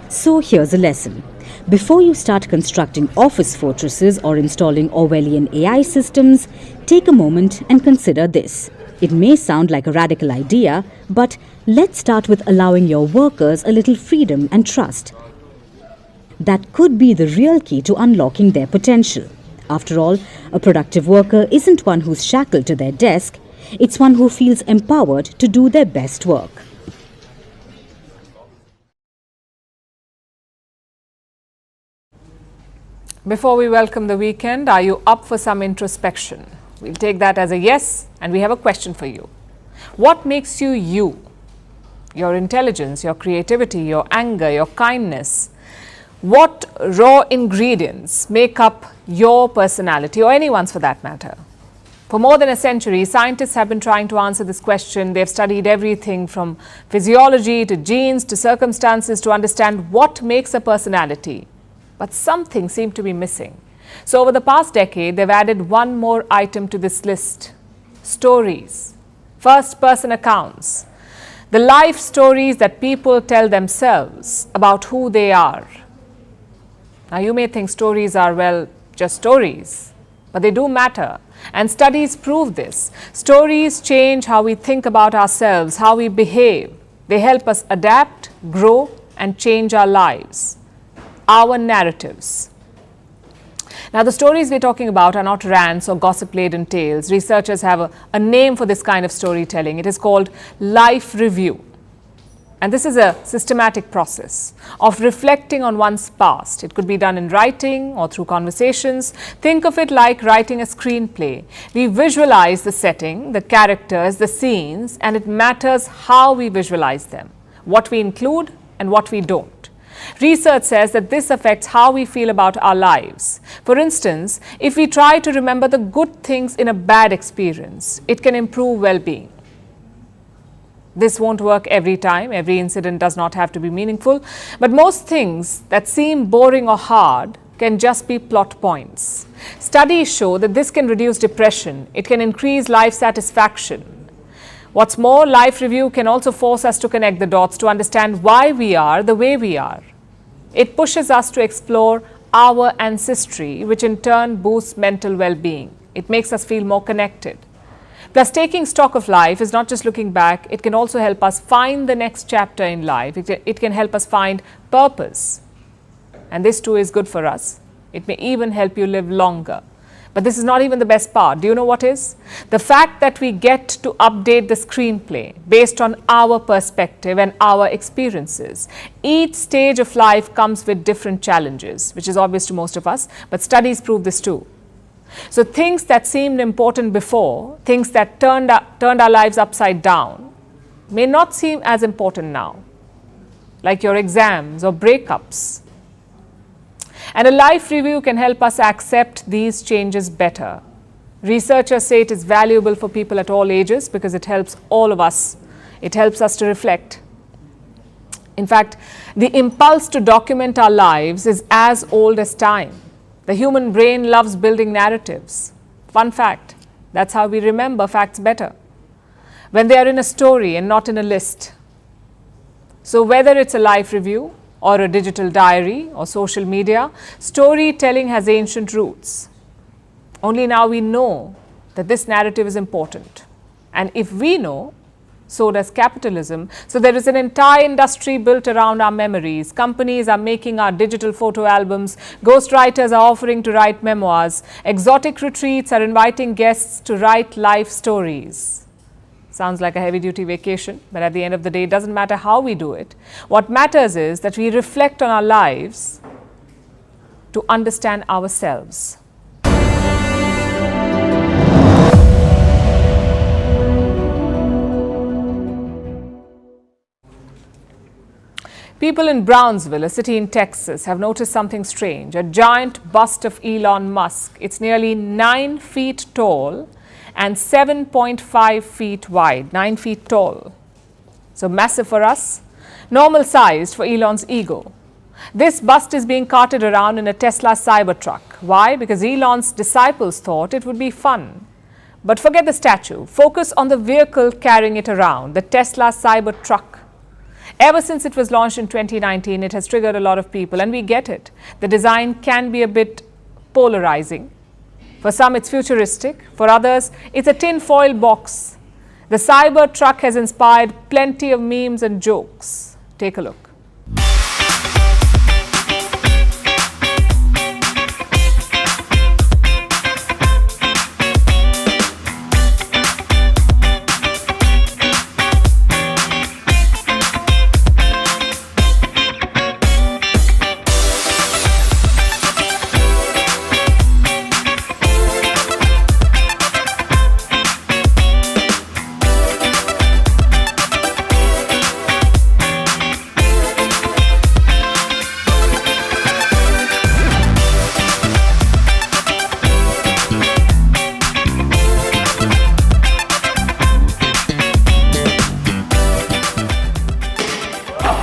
So here's a lesson. Before you start constructing office fortresses or installing Orwellian AI systems, take a moment and consider this. It may sound like a radical idea, but let's start with allowing your workers a little freedom and trust. That could be the real key to unlocking their potential. After all, a productive worker isn't one who's shackled to their desk, it's one who feels empowered to do their best work. Before we welcome the weekend, are you up for some introspection? We'll take that as a yes, and we have a question for you. What makes you you? Your intelligence, your creativity, your anger, your kindness. What raw ingredients make up your personality, or anyone's for that matter? For more than a century, scientists have been trying to answer this question. They've studied everything from physiology to genes to circumstances to understand what makes a personality. But something seemed to be missing. So over the past decade, they've added one more item to this list: stories, first-person accounts, the life stories that people tell themselves about who they are. Now, you may think stories are, well, just stories, but they do matter. And studies prove this. Stories change how we think about ourselves, how we behave. They help us adapt, grow, and change our lives. Our narratives. Now, the stories we're talking about are not rants or gossip-laden tales. Researchers have a name for this kind of storytelling. It is called life review. And this is a systematic process of reflecting on one's past. It could be done in writing or through conversations. Think of it like writing a screenplay. We visualize the setting, the characters, the scenes, and it matters how we visualize them, what we include and what we don't. Research says that this affects how we feel about our lives. For instance, if we try to remember the good things in a bad experience, it can improve well-being. This won't work every time. Every incident does not have to be meaningful. But most things that seem boring or hard can just be plot points. Studies show that this can reduce depression. It can increase life satisfaction. What's more, life review can also force us to connect the dots to understand why we are the way we are. It pushes us to explore our ancestry, which in turn boosts mental well-being. It makes us feel more connected. Plus, taking stock of life is not just looking back, it can also help us find the next chapter in life. It can help us find purpose. And this too is good for us. It may even help you live longer. But this is not even the best part. Do you know what is? The fact that we get to update the screenplay based on our perspective and our experiences. Each stage of life comes with different challenges, which is obvious to most of us, but studies prove this too. So things that seemed important before, things that turned our lives upside down, may not seem as important now, like your exams or breakups. And a life review can help us accept these changes better. Researchers say it is valuable for people at all ages because it helps all of us. It helps us to reflect. In fact, the impulse to document our lives is as old as time. The human brain loves building narratives. Fun fact, that's how we remember facts better, when they are in a story and not in a list. So whether it's a life review, or a digital diary, or social media, storytelling has ancient roots. Only now we know that this narrative is important. And if we know, so does capitalism. So there is an entire industry built around our memories. Companies are making our digital photo albums. Ghostwriters are offering to write memoirs. Exotic retreats are inviting guests to write life stories. Sounds like a heavy-duty vacation, but at the end of the day, it doesn't matter how we do it. What matters is that we reflect on our lives to understand ourselves. People in Brownsville, a city in Texas, have noticed something strange. A giant bust of Elon Musk. It's nearly 9 feet tall and 7.5 feet wide. 9 feet tall. So massive for us, normal sized for Elon's ego. This bust is being carted around in a Tesla Cybertruck. Why? Because Elon's disciples thought it would be fun. But forget the statue. Focus on the vehicle carrying it around, the Tesla Cybertruck. Ever since it was launched in 2019, it has triggered a lot of people, and we get it. The design can be a bit polarizing. For some, it's futuristic. For others, it's a tinfoil box. The Cybertruck has inspired plenty of memes and jokes. Take a look.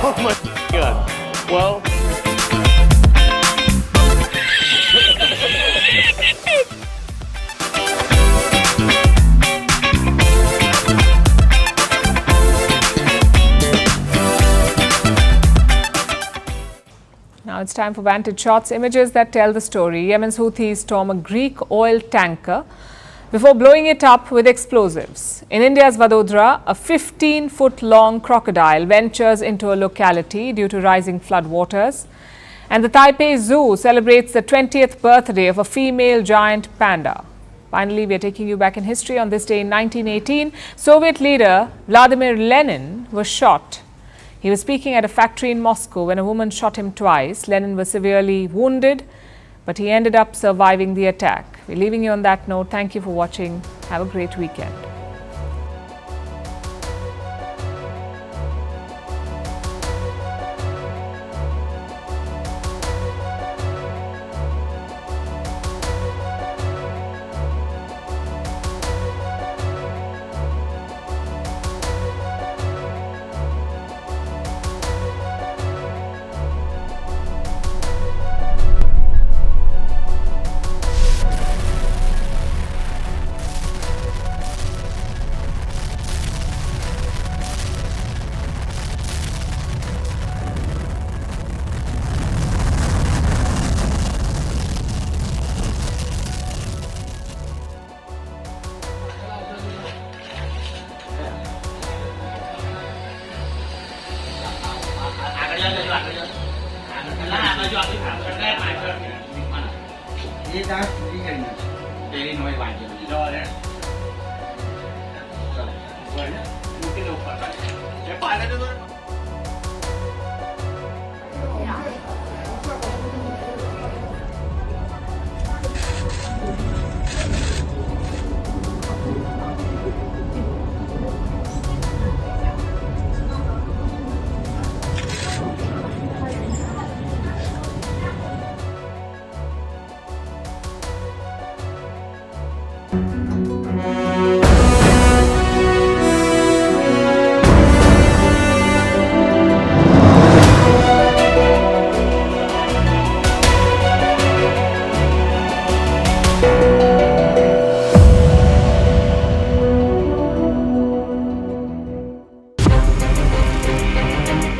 Oh my God. Well. Now it's time for Vantage Shots, images that tell the story. Yemen's Houthis storm a Greek oil tanker before blowing it up with explosives. In India's Vadodara, a 15-foot-long crocodile ventures into a locality due to rising floodwaters. And the Taipei Zoo celebrates the 20th birthday of a female giant panda. Finally, we are taking you back in history. On this day in 1918, Soviet leader Vladimir Lenin was shot. He was speaking at a factory in Moscow when a woman shot him twice. Lenin was severely wounded, but he ended up surviving the attack. We're leaving you on that note. Thank you for watching. Have a great weekend.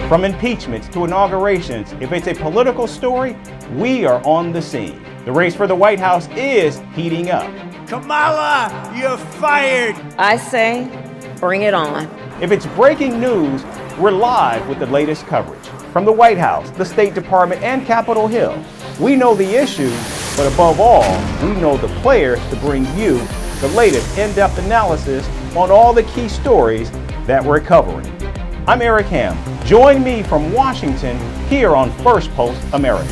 From impeachments to inaugurations, if it's a political story, we are on the scene. The race for the White House is heating up. Kamala, you're fired. I say, bring it on. If it's breaking news, we're live with the latest coverage. From the White House, the State Department, and Capitol Hill, we know the issues, but above all, we know the players to bring you the latest in-depth analysis on all the key stories that we're covering. I'm Eric Ham. Join me from Washington here on Firstpost America.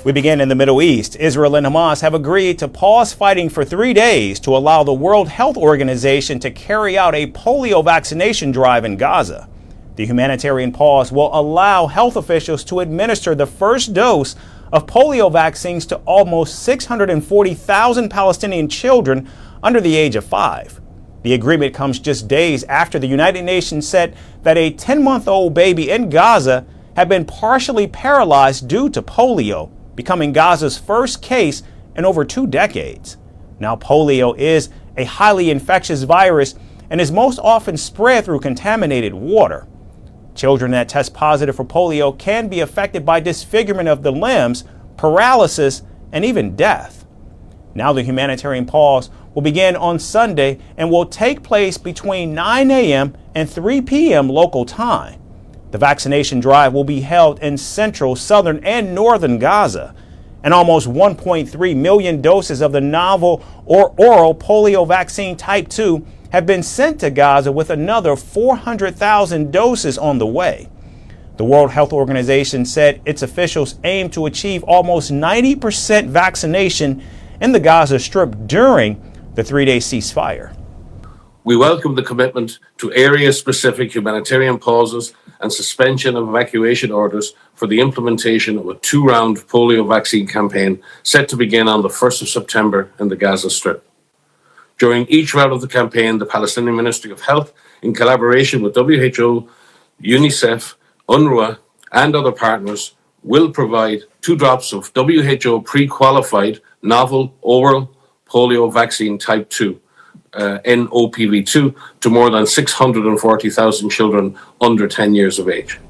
We begin in the Middle East. Israel and Hamas have agreed to pause fighting for 3 days to allow the World Health Organization to carry out a polio vaccination drive in Gaza. The humanitarian pause will allow health officials to administer the first dose of polio vaccines to almost 640,000 Palestinian children under the age of 5. The agreement comes just days after the United Nations said that a 10-month-old baby in Gaza had been partially paralyzed due to polio, becoming Gaza's first case in over 2 decades. Now, polio is a highly infectious virus and is most often spread through contaminated water. Children that test positive for polio can be affected by disfigurement of the limbs, paralysis, and even death. Now, the humanitarian pause will begin on Sunday and will take place between 9 a.m. and 3 p.m. local time. The vaccination drive will be held in central, southern, and northern Gaza, and almost 1.3 million doses of the novel or oral polio vaccine type 2 have been sent to Gaza, with another 400,000 doses on the way. The World Health Organization said its officials aim to achieve almost 90% vaccination in the Gaza Strip during the 3-day ceasefire. We welcome the commitment to area-specific humanitarian pauses and suspension of evacuation orders for the implementation of a 2-round polio vaccine campaign set to begin on the 1st of September in the Gaza Strip. During each round of the campaign, the Palestinian Ministry of Health, in collaboration with WHO, UNICEF, UNRWA, and other partners, will provide 2 drops of WHO pre-qualified novel oral polio vaccine type 2, NOPV2, to more than 640,000 children under 10 years of age.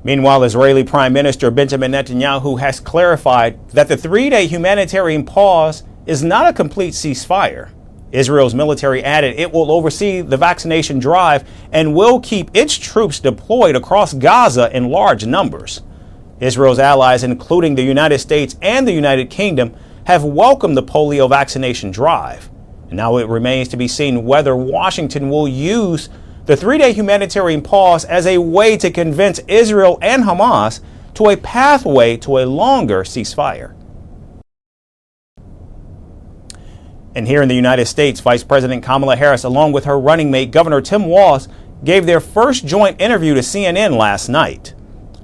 Meanwhile, Israeli Prime Minister Benjamin Netanyahu has clarified that the 3-day humanitarian pause is not a complete ceasefire. Israel's military added it will oversee the vaccination drive and will keep its troops deployed across Gaza in large numbers. Israel's allies, including the United States and the United Kingdom, have welcomed the polio vaccination drive. Now it remains to be seen whether Washington will use the 3-day humanitarian pause as a way to convince Israel and Hamas to a pathway to a longer ceasefire. And here in the United States, Vice President Kamala Harris, along with her running mate, Governor Tim Walz, gave their first joint interview to CNN last night.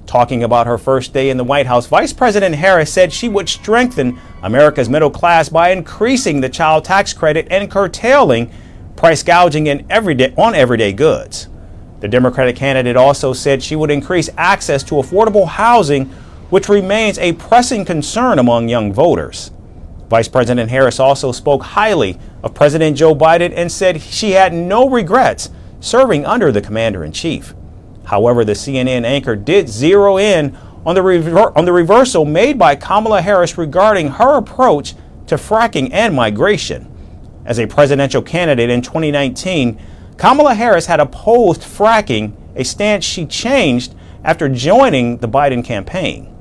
Talking about her first day in the White House, Vice President Harris said she would strengthen America's middle class by increasing the child tax credit and curtailing price gouging on everyday goods. The Democratic candidate also said she would increase access to affordable housing, which remains a pressing concern among young voters. Vice President Harris also spoke highly of President Joe Biden and said she had no regrets serving under the commander-in-chief. However, the CNN anchor did zero in on the reversal made by Kamala Harris regarding her approach to fracking and migration. As a presidential candidate in 2019, Kamala Harris had opposed fracking, a stance she changed after joining the Biden campaign.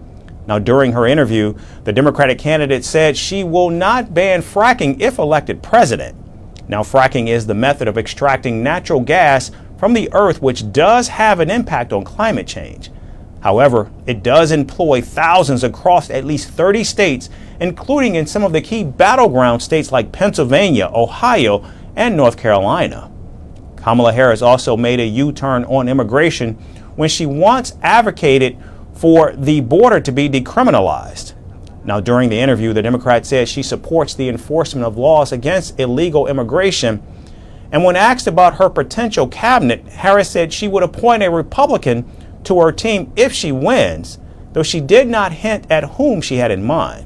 Now, during her interview, the Democratic candidate said she will not ban fracking if elected president. Now, fracking is the method of extracting natural gas from the earth, which does have an impact on climate change. However, it does employ thousands across at least 30 states, including in some of the key battleground states like Pennsylvania, Ohio, and North Carolina. Kamala Harris also made a U-turn on immigration when she once advocated for the border to be decriminalized. Now, during the interview, the Democrat said she supports the enforcement of laws against illegal immigration. And when asked about her potential cabinet, Harris said she would appoint a Republican to her team if she wins, though she did not hint at whom she had in mind.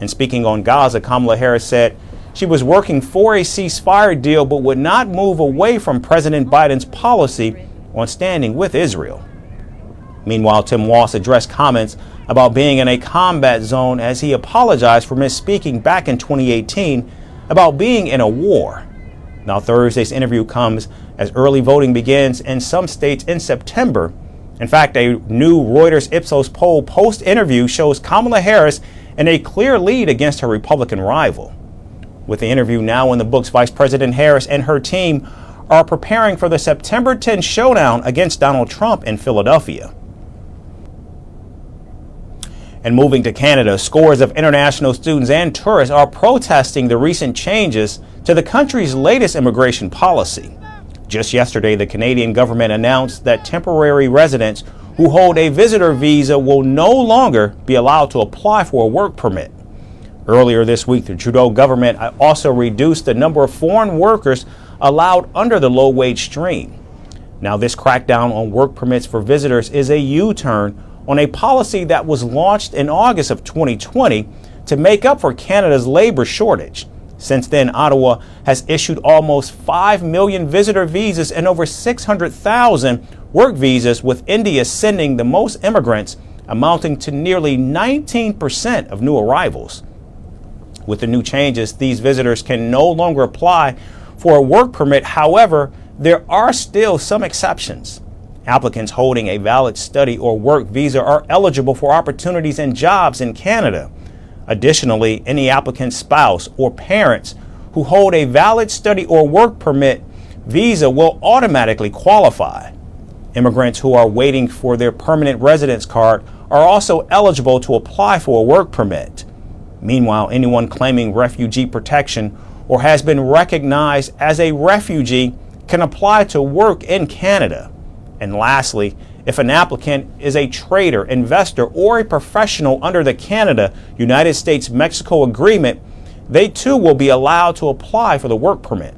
And speaking on Gaza, Kamala Harris said she was working for a ceasefire deal but would not move away from President Biden's policy on standing with Israel. Meanwhile, Tim Walz addressed comments about being in a combat zone as he apologized for misspeaking back in 2018 about being in a war. Now, Thursday's interview comes as early voting begins in some states in September. In fact, a new Reuters Ipsos poll post-interview shows Kamala Harris and a clear lead against her Republican rival. With the interview now in the books, Vice President Harris and her team are preparing for the September 10 showdown against Donald Trump in Philadelphia. And moving to Canada, scores of international students and tourists are protesting the recent changes to the country's latest immigration policy. Just yesterday, the Canadian government announced that temporary residents who hold a visitor visa will no longer be allowed to apply for a work permit. Earlier this week, the Trudeau government also reduced the number of foreign workers allowed under the low-wage stream. Now, this crackdown on work permits for visitors is a U-turn on a policy that was launched in August of 2020 to make up for Canada's labor shortage. Since then, Ottawa has issued almost 5 million visitor visas and over 600,000 work visas, with India sending the most immigrants, amounting to nearly 19% of new arrivals. With the new changes, these visitors can no longer apply for a work permit. However, there are still some exceptions. Applicants holding a valid study or work visa are eligible for opportunities and jobs in Canada. Additionally, any applicant's spouse or parents who hold a valid study or work permit visa will automatically qualify. Immigrants who are waiting for their permanent residence card are also eligible to apply for a work permit. Meanwhile, anyone claiming refugee protection or has been recognized as a refugee can apply to work in Canada. And lastly, if an applicant is a trader, investor, or a professional under the Canada-United States-Mexico agreement, they too will be allowed to apply for the work permit.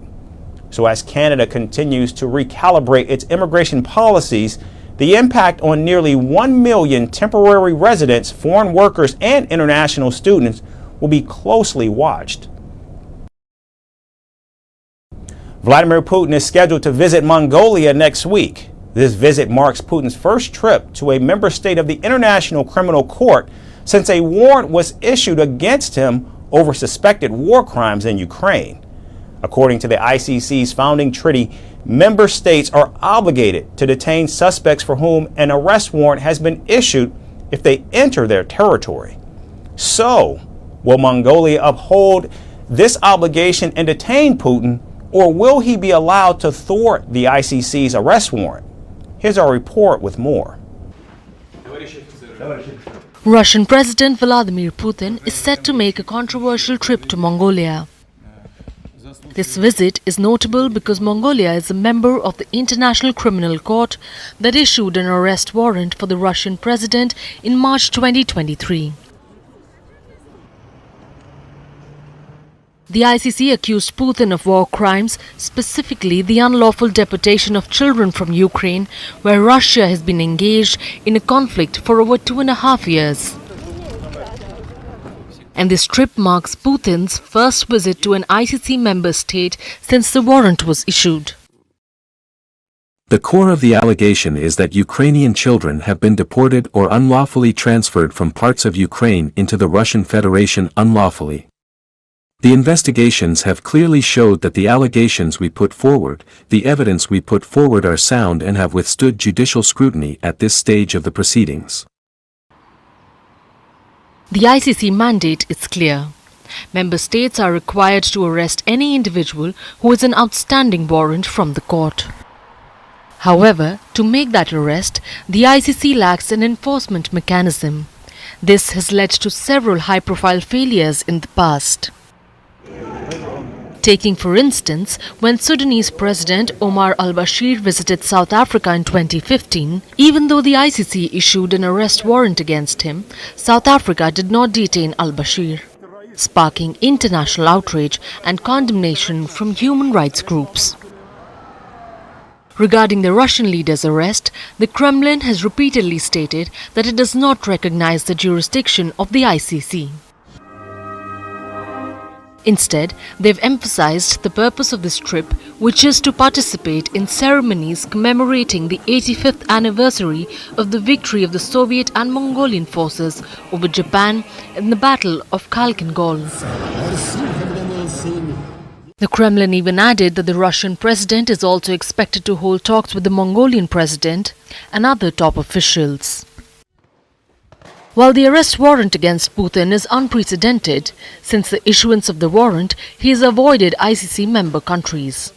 So as Canada continues to recalibrate its immigration policies, the impact on nearly 1 million temporary residents, foreign workers, and international students will be closely watched. Vladimir Putin is scheduled to visit Mongolia next week. This visit marks Putin's first trip to a member state of the International Criminal Court since a warrant was issued against him over suspected war crimes in Ukraine. According to the ICC's founding treaty, member states are obligated to detain suspects for whom an arrest warrant has been issued if they enter their territory. So, will Mongolia uphold this obligation and detain Putin, or will he be allowed to thwart the ICC's arrest warrant? Here's our report with more. Russian President Vladimir Putin is set to make a controversial trip to Mongolia. This visit is notable because Mongolia is a member of the International Criminal Court that issued an arrest warrant for the Russian president in March 2023. The ICC accused Putin of war crimes, specifically the unlawful deportation of children from Ukraine, where Russia has been engaged in a conflict for over 2.5 years. And this trip marks Putin's first visit to an ICC member state since the warrant was issued. The core of the allegation is that Ukrainian children have been deported or unlawfully transferred from parts of Ukraine into the Russian Federation unlawfully. The investigations have clearly showed that the allegations we put forward, the evidence we put forward are sound and have withstood judicial scrutiny at this stage of the proceedings. The ICC mandate is clear. Member states are required to arrest any individual who has an outstanding warrant from the court. However, to make that arrest, the ICC lacks an enforcement mechanism. This has led to several high-profile failures in the past. Taking for instance, when Sudanese President Omar al-Bashir visited South Africa in 2015, even though the ICC issued an arrest warrant against him, South Africa did not detain al-Bashir, sparking international outrage and condemnation from human rights groups. Regarding the Russian leader's arrest, the Kremlin has repeatedly stated that it does not recognize the jurisdiction of the ICC. Instead, they've emphasized the purpose of this trip, which is to participate in ceremonies commemorating the 85th anniversary of the victory of the Soviet and Mongolian forces over Japan in the Battle of Khalkhin Gol. The Kremlin even added that the Russian president is also expected to hold talks with the Mongolian president and other top officials. While the arrest warrant against Putin is unprecedented, since the issuance of the warrant, he has avoided ICC member countries.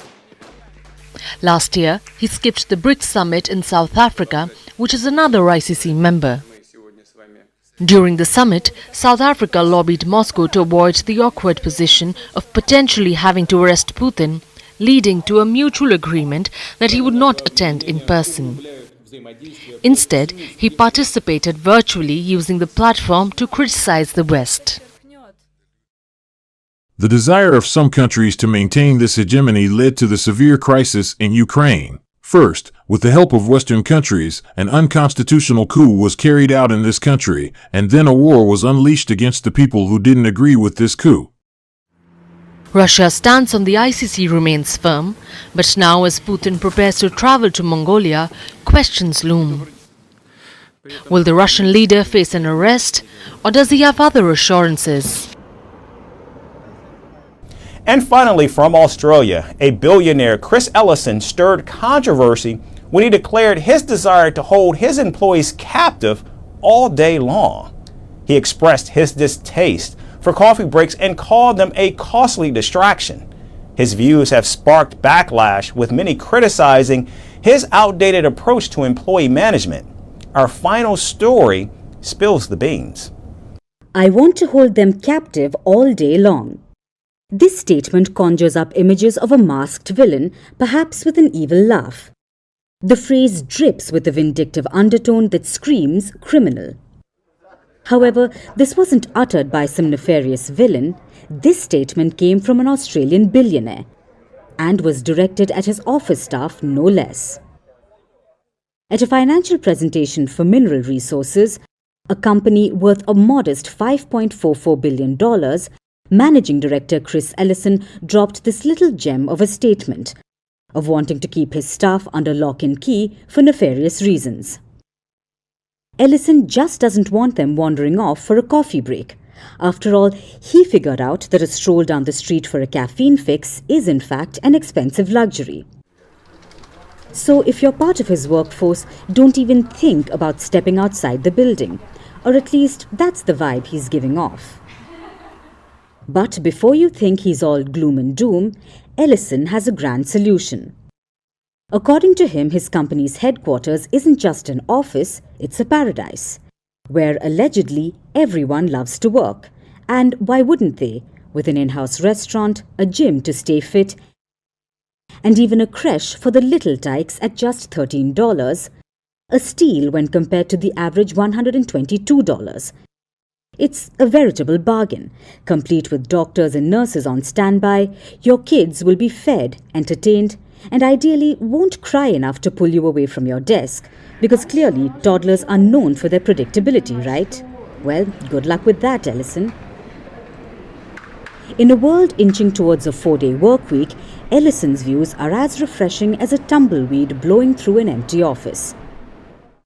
Last year, he skipped the BRICS summit in South Africa, which is another ICC member. During the summit, South Africa lobbied Moscow to avoid the awkward position of potentially having to arrest Putin, leading to a mutual agreement that he would not attend in person. Instead, he participated virtually using the platform to criticize the West. The desire of some countries to maintain this hegemony led to the severe crisis in Ukraine. First, with the help of Western countries, an unconstitutional coup was carried out in this country, and then a war was unleashed against the people who didn't agree with this coup. Russia's stance on the ICC remains firm, but now as Putin prepares to travel to Mongolia, questions loom. Will the Russian leader face an arrest, or does he have other assurances? And finally, from Australia, a billionaire, Chris Ellison, stirred controversy when he declared his desire to hold his employees captive all day long. He expressed his distaste for coffee breaks and called them a costly distraction. His views have sparked backlash, with many criticizing his outdated approach to employee management. Our final story spills the beans. I want to hold them captive all day long. This statement conjures up images of a masked villain, perhaps with an evil laugh. The phrase drips with a vindictive undertone that screams criminal. However, this wasn't uttered by some nefarious villain. This statement came from an Australian billionaire and was directed at his office staff, no less. At a financial presentation for Mineral Resources, a company worth a modest $5.44 billion, Managing Director Chris Ellison dropped this little gem of a statement of wanting to keep his staff under lock and key for nefarious reasons. Ellison just doesn't want them wandering off for a coffee break. After all, he figured out that a stroll down the street for a caffeine fix is in fact an expensive luxury. So if you're part of his workforce, don't even think about stepping outside the building, or at least that's the vibe he's giving off. But before you think he's all gloom and doom, Ellison has a grand solution. According to him, his company's headquarters isn't just an office, it's a paradise, where allegedly everyone loves to work. And why wouldn't they, with an in-house restaurant, a gym to stay fit, and even a creche for the little tykes at just $13, a steal when compared to the average $122. It's a veritable bargain, complete with doctors and nurses on standby. Your kids will be fed, entertained, and ideally won't cry enough to pull you away from your desk, because clearly toddlers are known for their predictability, right? Well, good luck with that, Ellison. In a world inching towards a 4-day work week, Ellison's views are as refreshing as a tumbleweed blowing through an empty office.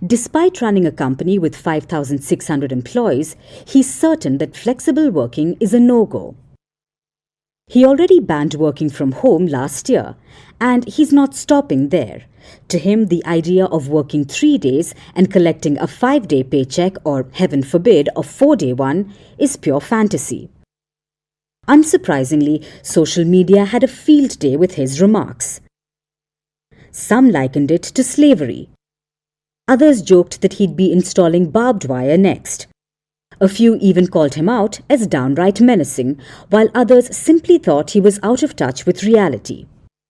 Despite running a company with 5,600 employees, he's certain that flexible working is a no-go. He already banned working from home last year, and he's not stopping there. To him, the idea of working 3 days and collecting a 5-day paycheck, or heaven forbid, a 4-day one, is pure fantasy. Unsurprisingly, social media had a field day with his remarks. Some likened it to slavery. Others joked that he'd be installing barbed wire next. A few even called him out as downright menacing, while others simply thought he was out of touch with reality.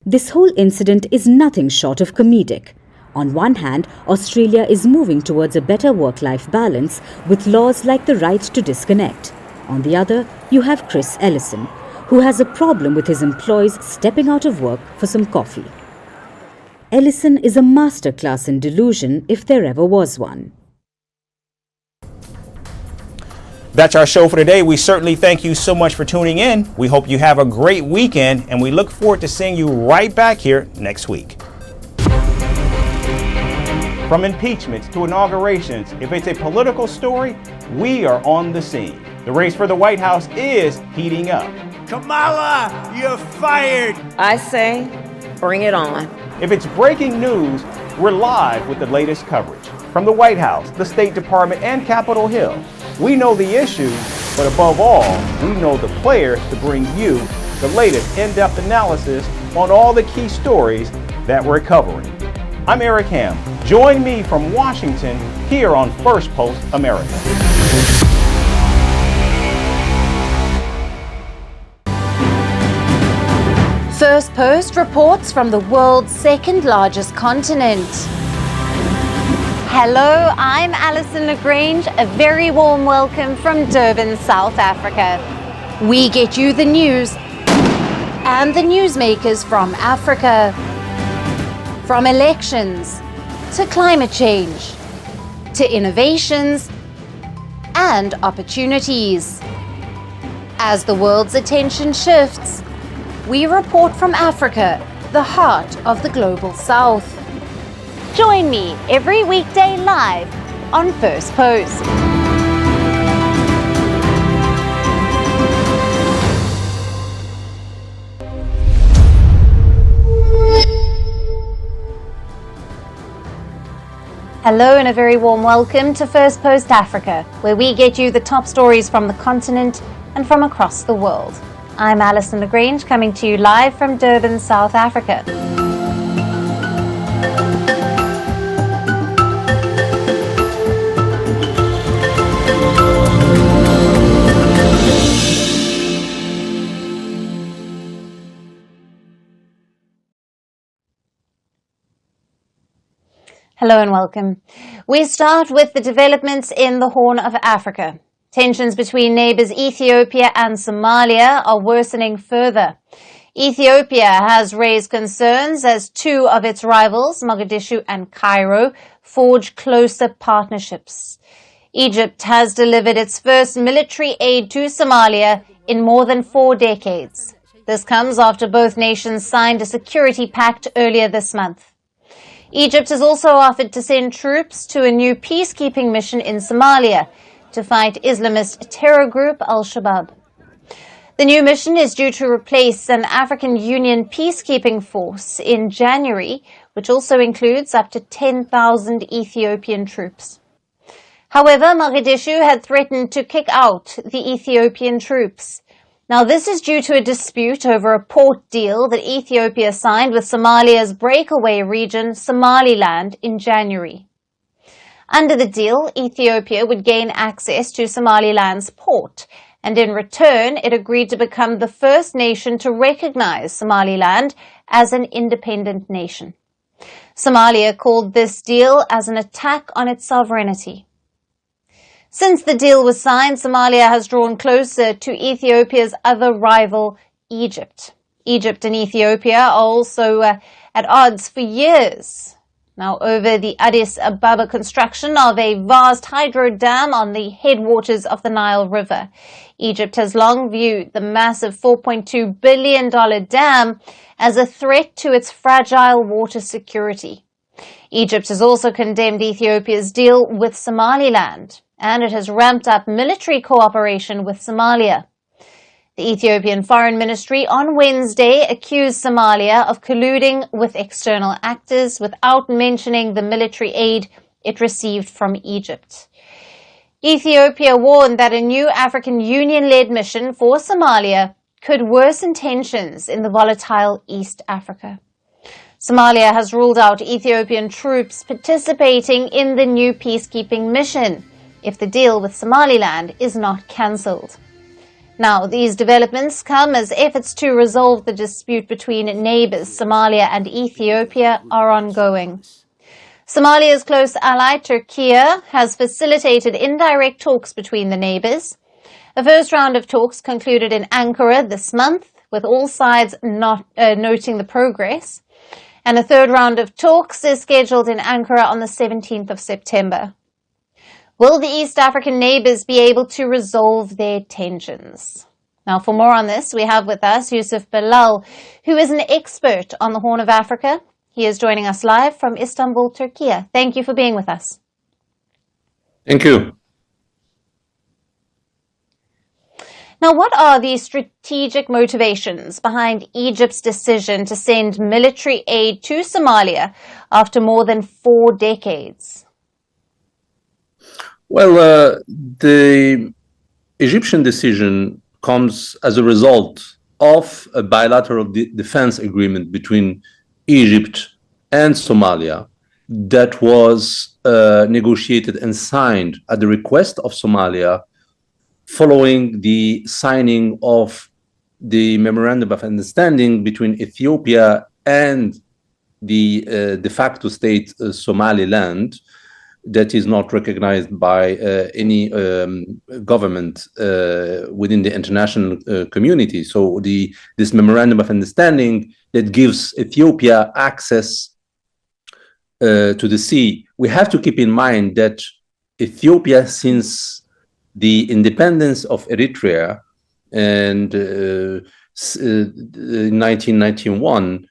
This whole incident is nothing short of comedic. On one hand, Australia is moving towards a better work-life balance with laws like the right to disconnect. On the other, you have Chris Ellison, who has a problem with his employees stepping out of work for some coffee. Ellison is a masterclass in delusion, if there ever was one. That's our show for today. We certainly thank you so much for tuning in. We hope you have a great weekend, and we look forward to seeing you right back here next week. From impeachments to inaugurations, if it's a political story, we are on the scene. The race for the White House is heating up. Kamala, you're fired. I say, bring it on. If it's breaking news, we're live with the latest coverage. from the White House, the State Department, and Capitol Hill. We know the issues, but above all, we know the players to bring you the latest in-depth analysis on all the key stories that we're covering. I'm Eric Ham. Join me from Washington here on First Post America. Firstpost reports from the world's second largest continent. Hello, I'm Alison LaGrange. A very warm welcome from Durban, South Africa. We get you the news and the newsmakers from Africa. From elections to climate change to innovations and opportunities. As the world's attention shifts, we report from Africa, the heart of the global south. Join me every weekday live on First Post. Hello and a very warm welcome to First Post Africa, where we get you the top stories from the continent and from across the world. I'm Alison LaGrange, coming to you live from Durban, South Africa. Hello and welcome. We start with the developments in the Horn of Africa. Tensions between neighbors Ethiopia and Somalia are worsening further. Ethiopia has raised concerns as two of its rivals, Mogadishu and Cairo, forge closer partnerships. Egypt has delivered its first military aid to Somalia in more than 4 decades. This comes after both nations signed a security pact earlier this month. Egypt has also offered to send troops to a new peacekeeping mission in Somalia to fight Islamist terror group Al-Shabaab. The new mission is due to replace an African Union peacekeeping force in January, which also includes up to 10,000 Ethiopian troops. However, Mogadishu had threatened to kick out the Ethiopian troops. Now, this is due to a dispute over a port deal that Ethiopia signed with Somalia's breakaway region, Somaliland, in January. Under the deal, Ethiopia would gain access to Somaliland's port, and in return, it agreed to become the first nation to recognize Somaliland as an independent nation. Somalia called this deal as an attack on its sovereignty. Since the deal was signed, Somalia has drawn closer to Ethiopia's other rival, Egypt. Egypt and Ethiopia are also at odds for years now over the Addis Ababa construction of a vast hydro dam on the headwaters of the Nile River. Egypt has long viewed the massive $4.2 billion dam as a threat to its fragile water security. Egypt has also condemned Ethiopia's deal with Somaliland, and it has ramped up military cooperation with Somalia. The Ethiopian Foreign Ministry on Wednesday accused Somalia of colluding with external actors without mentioning the military aid it received from Egypt. Ethiopia warned that a new African Union-led mission for Somalia could worsen tensions in the volatile East Africa. Somalia has ruled out Ethiopian troops participating in the new peacekeeping mission if the deal with Somaliland is not cancelled. Now, these developments come as efforts to resolve the dispute between neighbors Somalia and Ethiopia are ongoing. Somalia's close ally, Turkey, has facilitated indirect talks between the neighbors. A first round of talks concluded in Ankara this month, with all sides noting the progress. And a third round of talks is scheduled in Ankara on the 17th of September. Will the East African neighbors be able to resolve their tensions? Now, for more on this, we have with us Yusuf Bilal, who is an expert on the Horn of Africa. He is joining us live from Istanbul, Turkey. Thank you for being with us. Thank you. Now, what are the strategic motivations behind Egypt's decision to send military aid to Somalia after more than 4 decades? Well, the Egyptian decision comes as a result of a bilateral defense agreement between Egypt and Somalia that was negotiated and signed at the request of Somalia following the signing of the Memorandum of Understanding between Ethiopia and the de facto state Somaliland that is not recognized by any government within the international community. So this Memorandum of Understanding that gives Ethiopia access to the sea. We have to keep in mind that Ethiopia, since the independence of Eritrea and in 1991,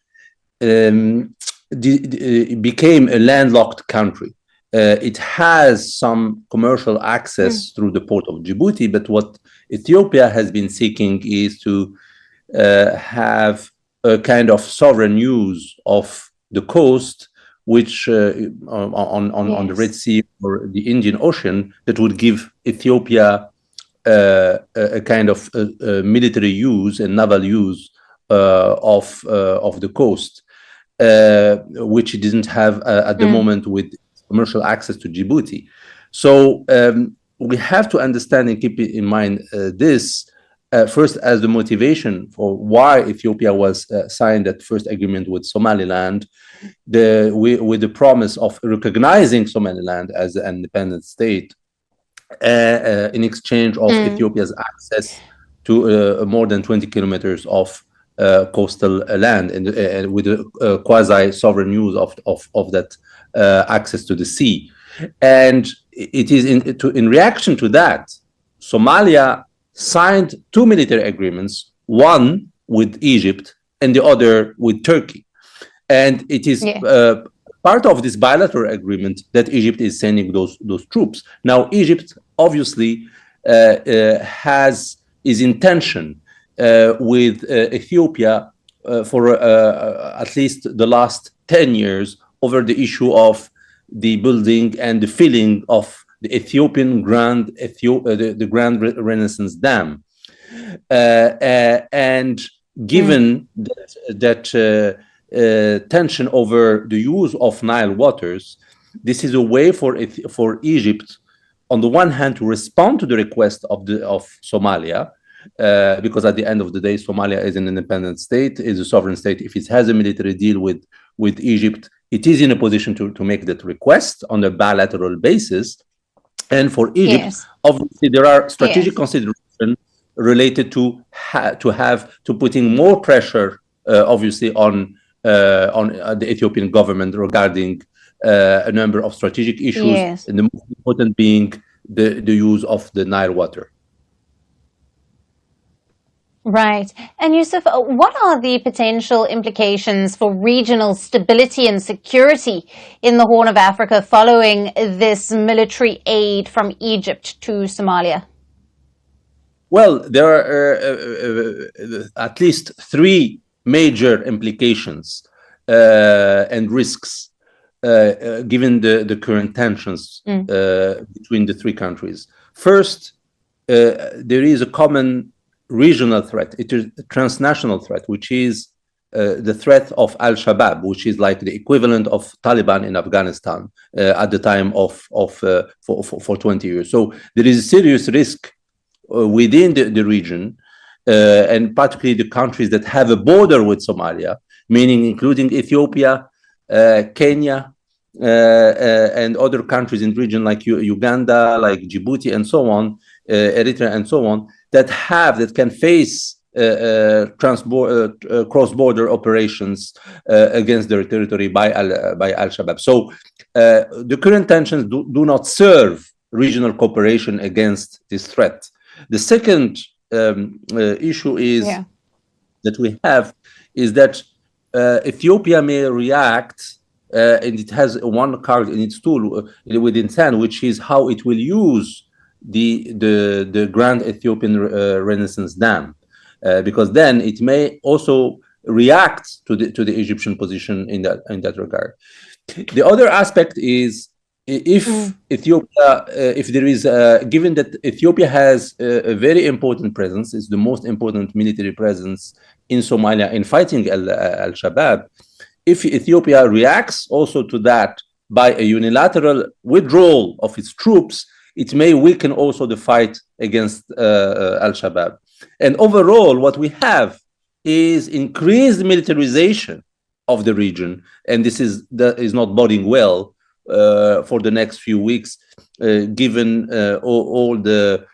became a landlocked country. It has some commercial access through the port of Djibouti, but what Ethiopia has been seeking is to have a kind of sovereign use of the coast, which on the Red Sea or the Indian Ocean, that would give Ethiopia a kind of military use and naval use of the coast, which it didn't have at the moment with commercial access to Djibouti. So we have to understand and keep in mind this first as the motivation for why Ethiopia was signed that first agreement with Somaliland, with the promise of recognizing Somaliland as an independent state in exchange of Ethiopia's access to more than 20 kilometers of coastal land and with a quasi-sovereign use of that access to the sea. And it is in reaction to that, Somalia signed two military agreements, one with Egypt and the other with Turkey. And it is part of this bilateral agreement that Egypt is sending those troops. Now, Egypt obviously has his intention with Ethiopia for at least the last 10 years over the issue of the building and the filling of the Ethiopian the Grand Renaissance Dam. And given that tension over the use of Nile waters, this is a way for Egypt, on the one hand, to respond to the request of Somalia, because at the end of the day, Somalia is an independent state, is a sovereign state. If it has a military deal with Egypt, it is in a position to make that request on a bilateral basis. And for Egypt, obviously, there are strategic considerations related to putting more pressure, obviously, on the Ethiopian government regarding a number of strategic issues, and the most important being the use of the Nile water. Right. And Yusuf, what are the potential implications for regional stability and security in the Horn of Africa following this military aid from Egypt to Somalia? Well, there are at least three major implications and risks given the current tensions between the three countries. First, there is a common regional threat. It is a transnational threat, which is the threat of Al-Shabaab, which is like the equivalent of Taliban in Afghanistan at the time for 20 years. So there is a serious risk within the region, and particularly the countries that have a border with Somalia, meaning including Ethiopia, Kenya, and other countries in the region like Uganda, like Djibouti, and so on, Eritrea, and so on, that can face cross-border operations against their territory by Al-Shabaab. So the current tensions do not serve regional cooperation against this threat. The second issue is that we have is that Ethiopia may react, and it has one card in its tool within hand, which is how it will use the Grand Ethiopian Renaissance Dam, because then it may also react to the Egyptian position in that regard. The other aspect is if Ethiopia, if there is, given that Ethiopia has a very important presence, it's the most important military presence in Somalia in fighting Al-Shabaab, if Ethiopia reacts also to that by a unilateral withdrawal of its troops, it may weaken also the fight against Al-Shabaab. And overall, what we have is increased militarization of the region, and this is not boding well for the next few weeks, given all the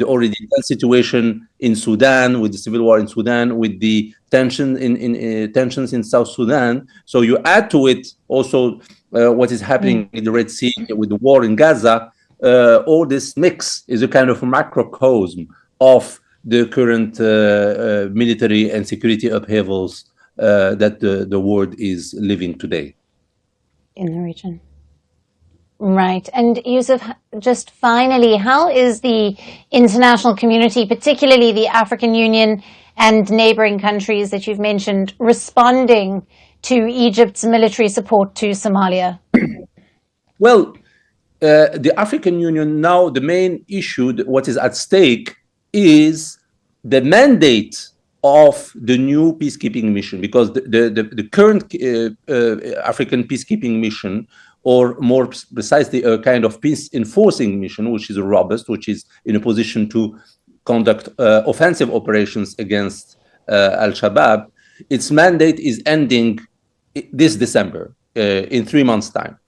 already tense situation in Sudan, with the civil war in Sudan, with the tensions in South Sudan. So you add to it also what is happening in the Red Sea with the war in Gaza. All this mix is a kind of macrocosm of the current military and security upheavals that the world is living today. In the region. Right. And Yusuf, just finally, how is the international community, particularly the African Union and neighboring countries that you've mentioned, responding to Egypt's military support to Somalia? Well, the African Union now, the main issue, what is at stake is the mandate of the new peacekeeping mission, because the current African peacekeeping mission, or more precisely a kind of peace enforcing mission, which is robust, which is in a position to conduct offensive operations against Al-Shabaab, its mandate is ending this December, in 3 months' time.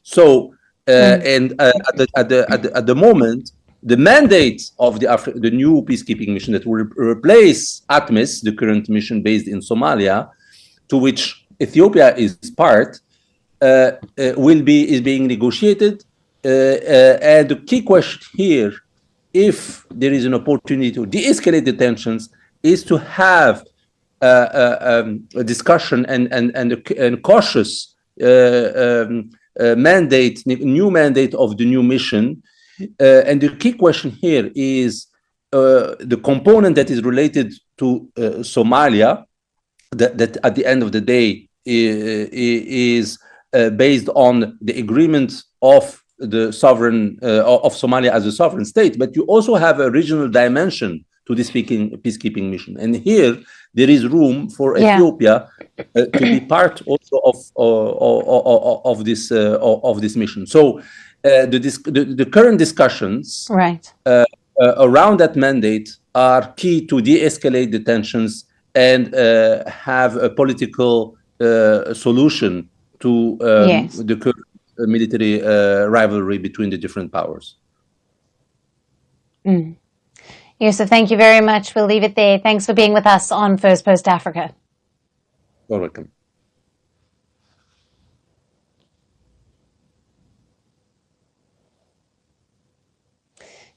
So, and at the moment, the mandate of the new peacekeeping mission that will replace ATMIS, the current mission based in Somalia, to which Ethiopia is part, is being negotiated, and the key question here, if there is an opportunity to de-escalate the tensions, is to have a discussion and cautious mandate, new mandate of the new mission. And the key question here is the component that is related to Somalia, that at the end of the day is based on the agreement of the sovereign of Somalia as a sovereign state, but you also have a regional dimension to this peacekeeping mission, and here there is room for Ethiopia to be part also of this mission. So the current discussions around that mandate are key to de-escalate the tensions and have a political solution to the current military rivalry between the different powers. Yusuf, thank you very much. We'll leave it there. Thanks for being with us on Firstpost Africa. You're welcome.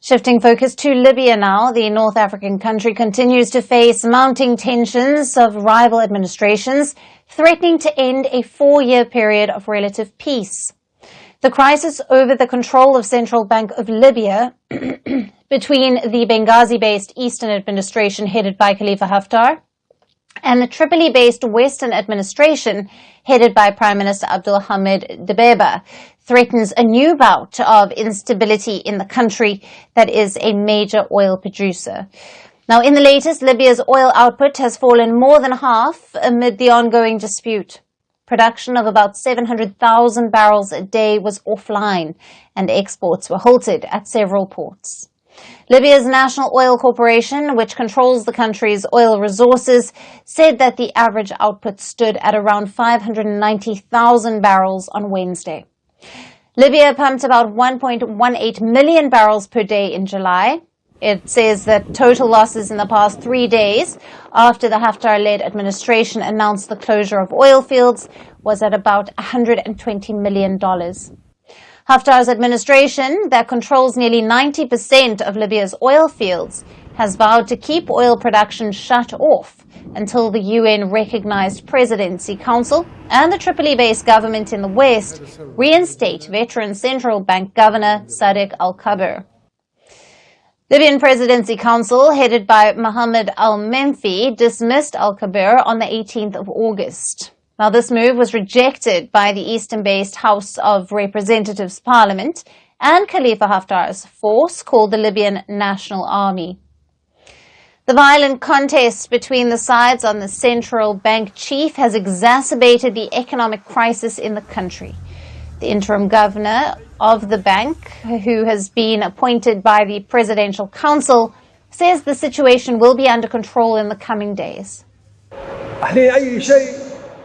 Shifting focus to Libya now, the North African country continues to face mounting tensions of rival administrations, threatening to end a 4-year period of relative peace. The crisis over the control of Central Bank of Libya between the Benghazi-based Eastern administration headed by Khalifa Haftar and the Tripoli-based Western administration headed by Prime Minister Abdul Hamid Dbeiba threatens a new bout of instability in the country that is a major oil producer. Now, in the latest, Libya's oil output has fallen more than half amid the ongoing dispute. Production of about 700,000 barrels a day was offline, and exports were halted at several ports. Libya's National Oil Corporation, which controls the country's oil resources, said that the average output stood at around 590,000 barrels on Wednesday. Libya pumped about 1.18 million barrels per day in July. It says that total losses in the past 3 days after the Haftar-led administration announced the closure of oil fields was at about $120 million. Haftar's administration, that controls nearly 90% of Libya's oil fields, has vowed to keep oil production shut off until the UN-recognized Presidency Council and the Tripoli-based government in the West reinstate veteran Central Bank Governor Sadiq Al-Kabir. Libyan Presidency Council, headed by Mohammed Al-Menfi, dismissed Al-Kabir on the 18th of August. Now, this move was rejected by the Eastern-based House of Representatives Parliament and Khalifa Haftar's force called the Libyan National Army. The violent contest between the sides on the central bank chief has exacerbated the economic crisis in the country. The interim governor of the bank, who has been appointed by the Presidential Council, says the situation will be under control in the coming days.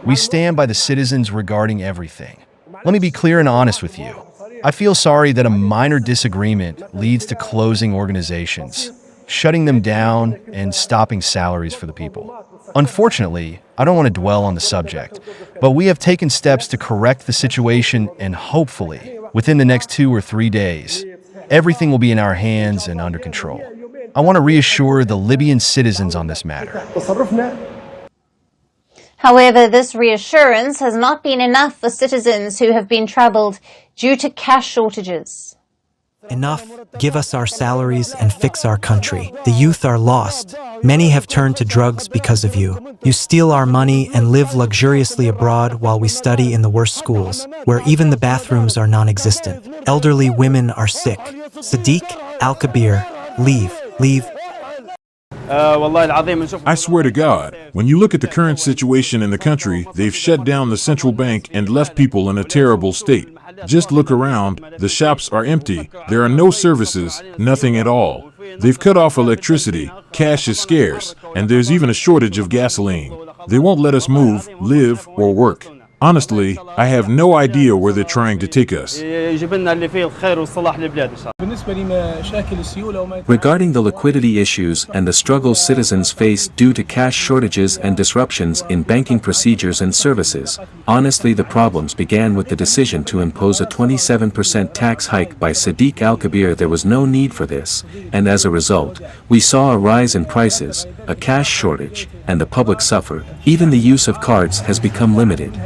We stand by the citizens regarding everything. Let me be clear and honest with you. I feel sorry that a minor disagreement leads to closing organizations, shutting them down, and stopping salaries for the people. Unfortunately, I don't want to dwell on the subject, but we have taken steps to correct the situation, and hopefully, within the next 2 or 3 days, everything will be in our hands and under control. I want to reassure the Libyan citizens on this matter. However, this reassurance has not been enough for citizens who have been troubled due to cash shortages. Enough, give us our salaries and fix our country. The youth are lost. Many have turned to drugs because of you. You steal our money and live luxuriously abroad while we study in the worst schools, where even the bathrooms are non-existent. Elderly women are sick. Sadiq, Al-Kabir, leave. I swear to God, when you look at the current situation in the country, they've shut down the central bank and left people in a terrible state. Just look around, the shops are empty, there are no services, nothing at all. They've cut off electricity, cash is scarce, and there's even a shortage of gasoline. They won't let us move, live, or work. Honestly, I have no idea where they're trying to take us. Regarding the liquidity issues and the struggles citizens face due to cash shortages and disruptions in banking procedures and services, honestly the problems began with the decision to impose a 27% tax hike by Sadiq Al-Kabir. There was no need for this, and as a result, we saw a rise in prices, a cash shortage, and the public suffer. Even the use of cards has become limited.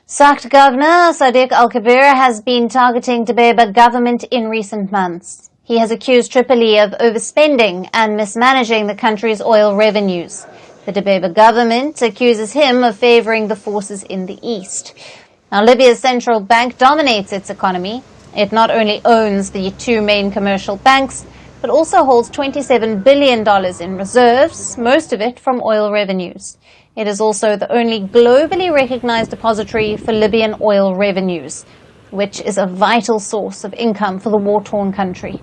Sacked Governor Sadiq Al-Kabir has been targeting Dbeiba government in recent months. He has accused Tripoli of overspending and mismanaging the country's oil revenues. The Dbeiba government accuses him of favoring the forces in the east. Now, Libya's central bank dominates its economy. It not only owns the 2 main commercial banks, but also holds $27 billion in reserves, most of it from oil revenues. It is also the only globally recognized depository for Libyan oil revenues, which is a vital source of income for the war-torn country.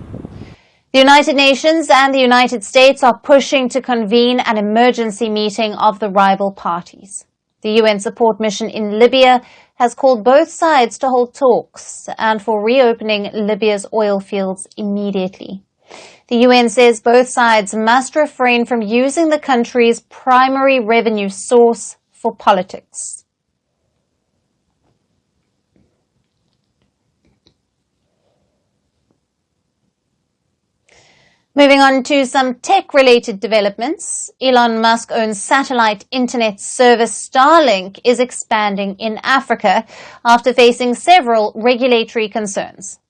The United Nations and the United States are pushing to convene an emergency meeting of the rival parties. The UN support mission in Libya has called both sides to hold talks and for reopening Libya's oil fields immediately. The UN says both sides must refrain from using the country's primary revenue source for politics. Moving on to some tech-related developments, Elon Musk-owned satellite internet service Starlink is expanding in Africa after facing several regulatory concerns.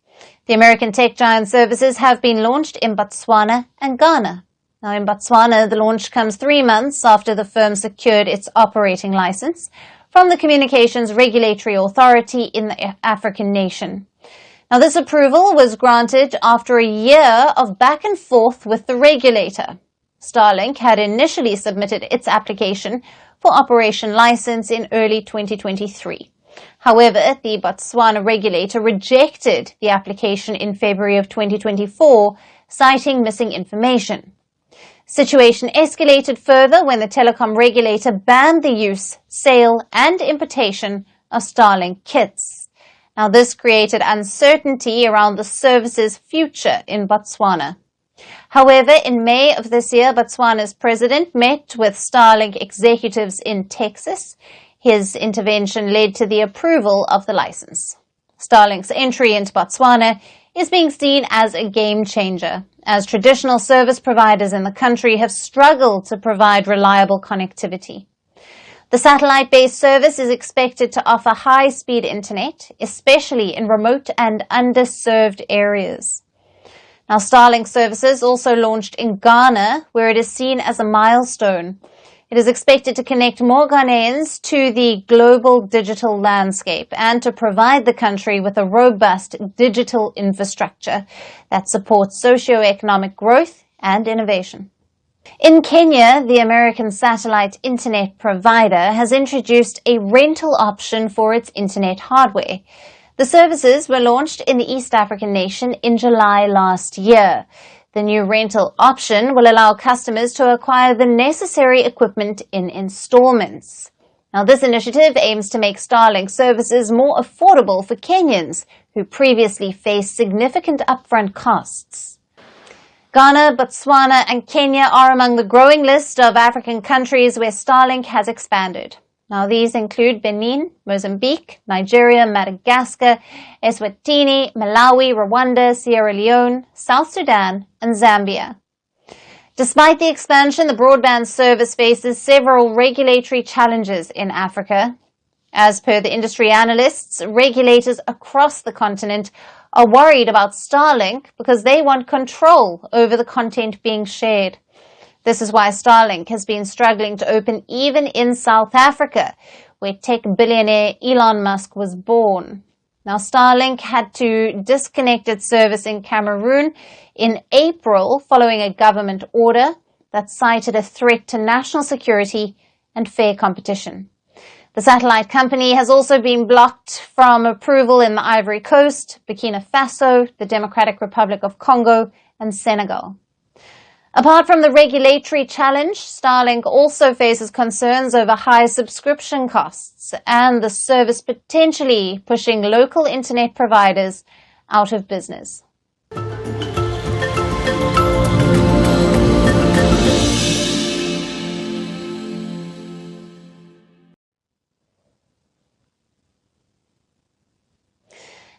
The American tech giant services have been launched in Botswana and Ghana. Now, in Botswana, the launch comes 3 months after the firm secured its operating license from the Communications Regulatory Authority in the African nation. Now, this approval was granted after a year of back and forth with the regulator. Starlink had initially submitted its application for operation license in early 2023. However, the Botswana regulator rejected the application in February of 2024, citing missing information. Situation escalated further when the telecom regulator banned the use, sale, and importation of Starlink kits. Now, this created uncertainty around the service's future in Botswana. However, in May of this year, Botswana's president met with Starlink executives in Texas. His intervention led to the approval of the license. Starlink's entry into Botswana is being seen as a game changer, as traditional service providers in the country have struggled to provide reliable connectivity. The satellite-based service is expected to offer high-speed internet, especially in remote and underserved areas. Now, Starlink services also launched in Ghana, where it is seen as a milestone. It is expected to connect more Ghanaians to the global digital landscape and to provide the country with a robust digital infrastructure that supports socio-economic growth and innovation. In Kenya, the American satellite internet provider has introduced a rental option for its internet hardware. The services were launched in the East African nation in July last year. The new rental option will allow customers to acquire the necessary equipment in installments. Now, this initiative aims to make Starlink services more affordable for Kenyans who previously faced significant upfront costs. Ghana, Botswana and Kenya are among the growing list of African countries where Starlink has expanded. Now, these include Benin, Mozambique, Nigeria, Madagascar, Eswatini, Malawi, Rwanda, Sierra Leone, South Sudan, and Zambia. Despite the expansion, the broadband service faces several regulatory challenges in Africa. As per the industry analysts, regulators across the continent are worried about Starlink because they want control over the content being shared. This is why Starlink has been struggling to open even in South Africa, where tech billionaire Elon Musk was born. Now, Starlink had to disconnect its service in Cameroon in April following a government order that cited a threat to national security and fair competition. The satellite company has also been blocked from approval in the Ivory Coast, Burkina Faso, the Democratic Republic of Congo, and Senegal. Apart from the regulatory challenge, Starlink also faces concerns over high subscription costs and the service potentially pushing local internet providers out of business.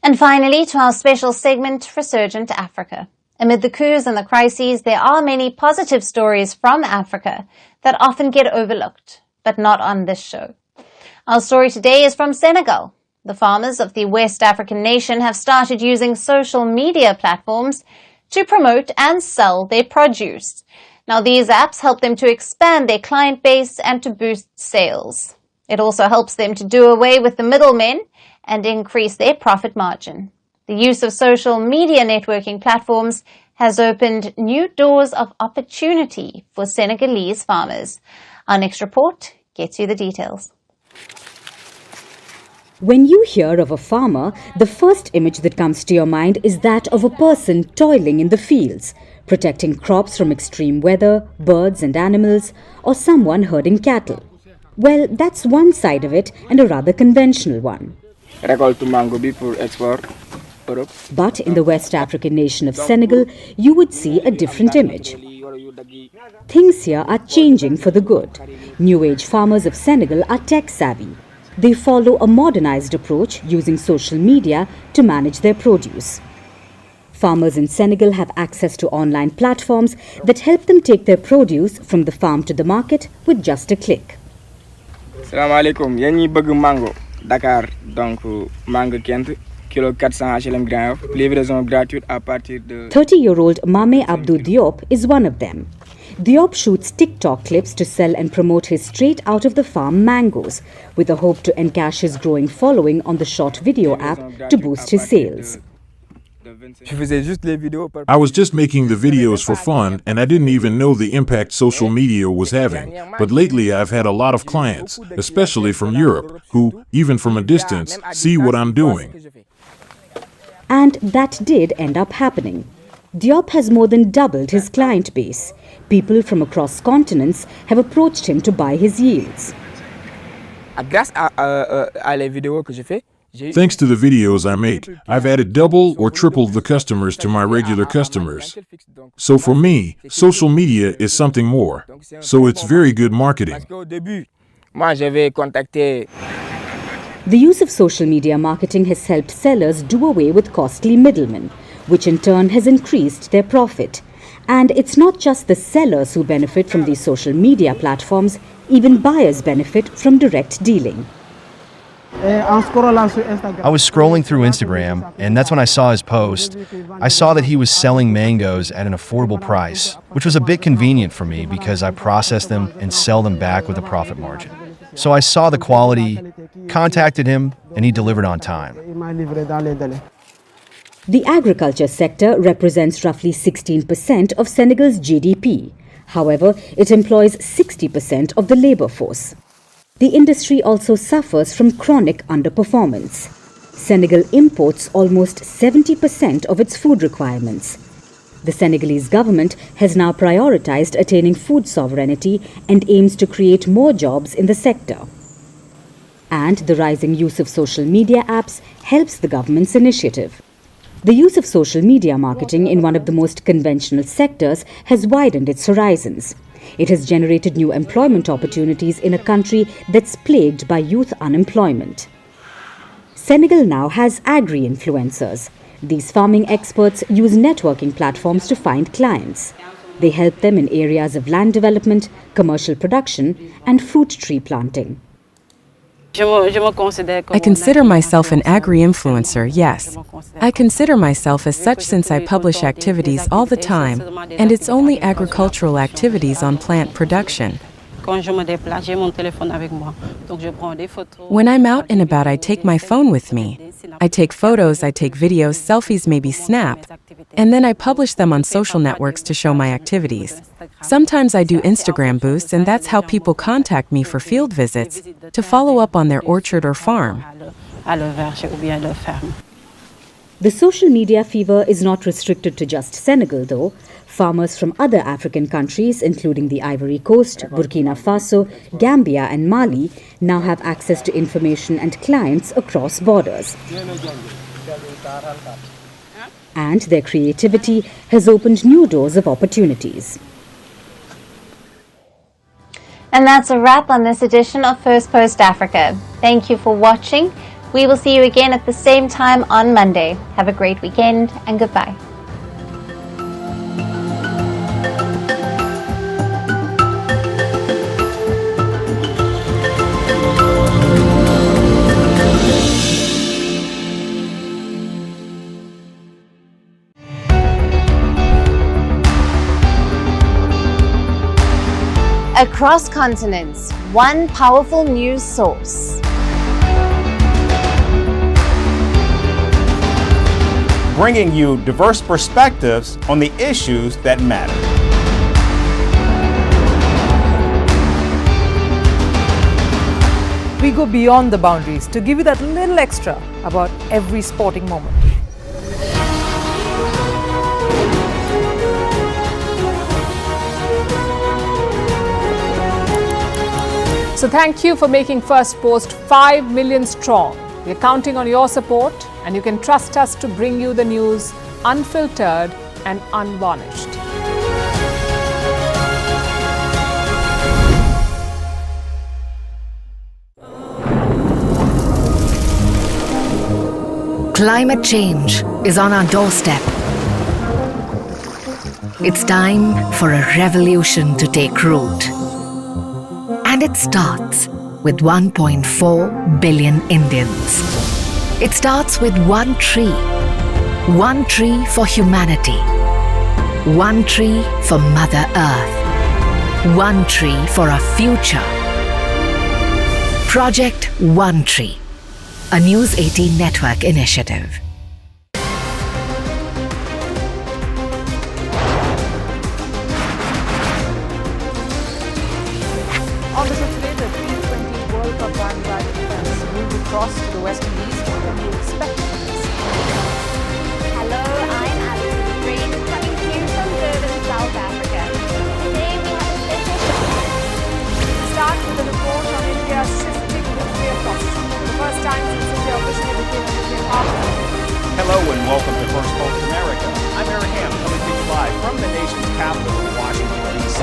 And finally, to our special segment, Resurgent Africa. Amid the coups and the crises, there are many positive stories from Africa that often get overlooked, but not on this show. Our story today is from Senegal. The farmers of the West African nation have started using social media platforms to promote and sell their produce. Now, these apps help them to expand their client base and to boost sales. It also helps them to do away with the middlemen and increase their profit margin. The use of social media networking platforms has opened new doors of opportunity for Senegalese farmers. Our next report gets you the details. When you hear of a farmer, the first image that comes to your mind is that of a person toiling in the fields, protecting crops from extreme weather, birds and animals, or someone herding cattle. Well, that's one side of it, and a rather conventional one. But in the West African nation of Senegal, you would see a different image. Things here are changing for the good. New age farmers of Senegal are tech savvy. They follow a modernized approach using social media to manage their produce. Farmers in Senegal have access to online platforms that help them take their produce from the farm to the market with just a click. Salam alaikum, yéen ñi bëgg mango Dakar donc mango Kent kilo 400 HLM Grand Yoff livraison gratuite à partir de 30-year-old Mame Abdou Diop is one of them. Diop shoots TikTok clips to sell and promote his straight out of the farm mangoes, with a hope to encash his growing following on the short video app to boost his sales. I was just making the videos for fun, and I didn't even know the impact social media was having. But lately I've had a lot of clients, especially from Europe, who, even from a distance, see what I'm doing. And that did end up happening. Diop has more than doubled his client base. People from across continents have approached him to buy his yields. Thanks to the videos I make, I've added double or tripled the customers to my regular customers. So for me, social media is something more. So it's very good marketing. The use of social media marketing has helped sellers do away with costly middlemen, which in turn has increased their profit. And it's not just the sellers who benefit from these social media platforms, even buyers benefit from direct dealing. I was scrolling through Instagram, and that's when I saw his post. I saw that he was selling mangoes at an affordable price, which was a bit convenient for me because I process them and sell them back with a profit margin. So I saw the quality, contacted him, and he delivered on time. The agriculture sector represents roughly 16% of Senegal's GDP. However, it employs 60% of the labor force. The industry also suffers from chronic underperformance. Senegal imports almost 70% of its food requirements. The Senegalese government has now prioritized attaining food sovereignty and aims to create more jobs in the sector. And the rising use of social media apps helps the government's initiative. The use of social media marketing in one of the most conventional sectors has widened its horizons. It has generated new employment opportunities in a country that's plagued by youth unemployment. Senegal now has agri-influencers. These farming experts use networking platforms to find clients. They help them in areas of land development, commercial production, and fruit tree planting. I consider myself an agri-influencer, yes. I consider myself as such since I publish activities all the time, and it's only agricultural activities on plant production. When I'm out and about, I take my phone with me. I take photos, I take videos, selfies, maybe snap, and then I publish them on social networks to show my activities. Sometimes I do Instagram boosts, and that's how people contact me for field visits to follow up on their orchard or farm. The social media fever is not restricted to just Senegal, though. Farmers from other African countries, including the Ivory Coast, Burkina Faso, Gambia, and Mali, now have access to information and clients across borders. And their creativity has opened new doors of opportunities. And that's a wrap on this edition of Firstpost Africa. Thank you for watching. We will see you again at the same time on Monday. Have a great weekend and goodbye. Across continents, one powerful news source. Bringing you diverse perspectives on the issues that matter. We go beyond the boundaries to give you that little extra about every sporting moment. So thank you for making Firstpost 5 million strong. We're counting on your support, and you can trust us to bring you the news unfiltered and unvarnished. Climate change is on our doorstep. It's time for a revolution to take root. And it starts with 1.4 billion Indians. It starts with one tree for humanity, one tree for Mother Earth, one tree for our future. Project One Tree, a News 18 network initiative. On the show today, the T20 World Cup bandwagon fans will be crossed to the West Indies. What can you expect from this? Hello, I'm Alison Green, coming to you from Durban, South Africa. Today we have a special show. We start with a report on India's shifting nuclear posture. For the first time since India officially became a nuclear power. Hello and welcome to Firstpost America. I'm Aaron Ham, coming to you live from the nation's capital, Washington, D.C.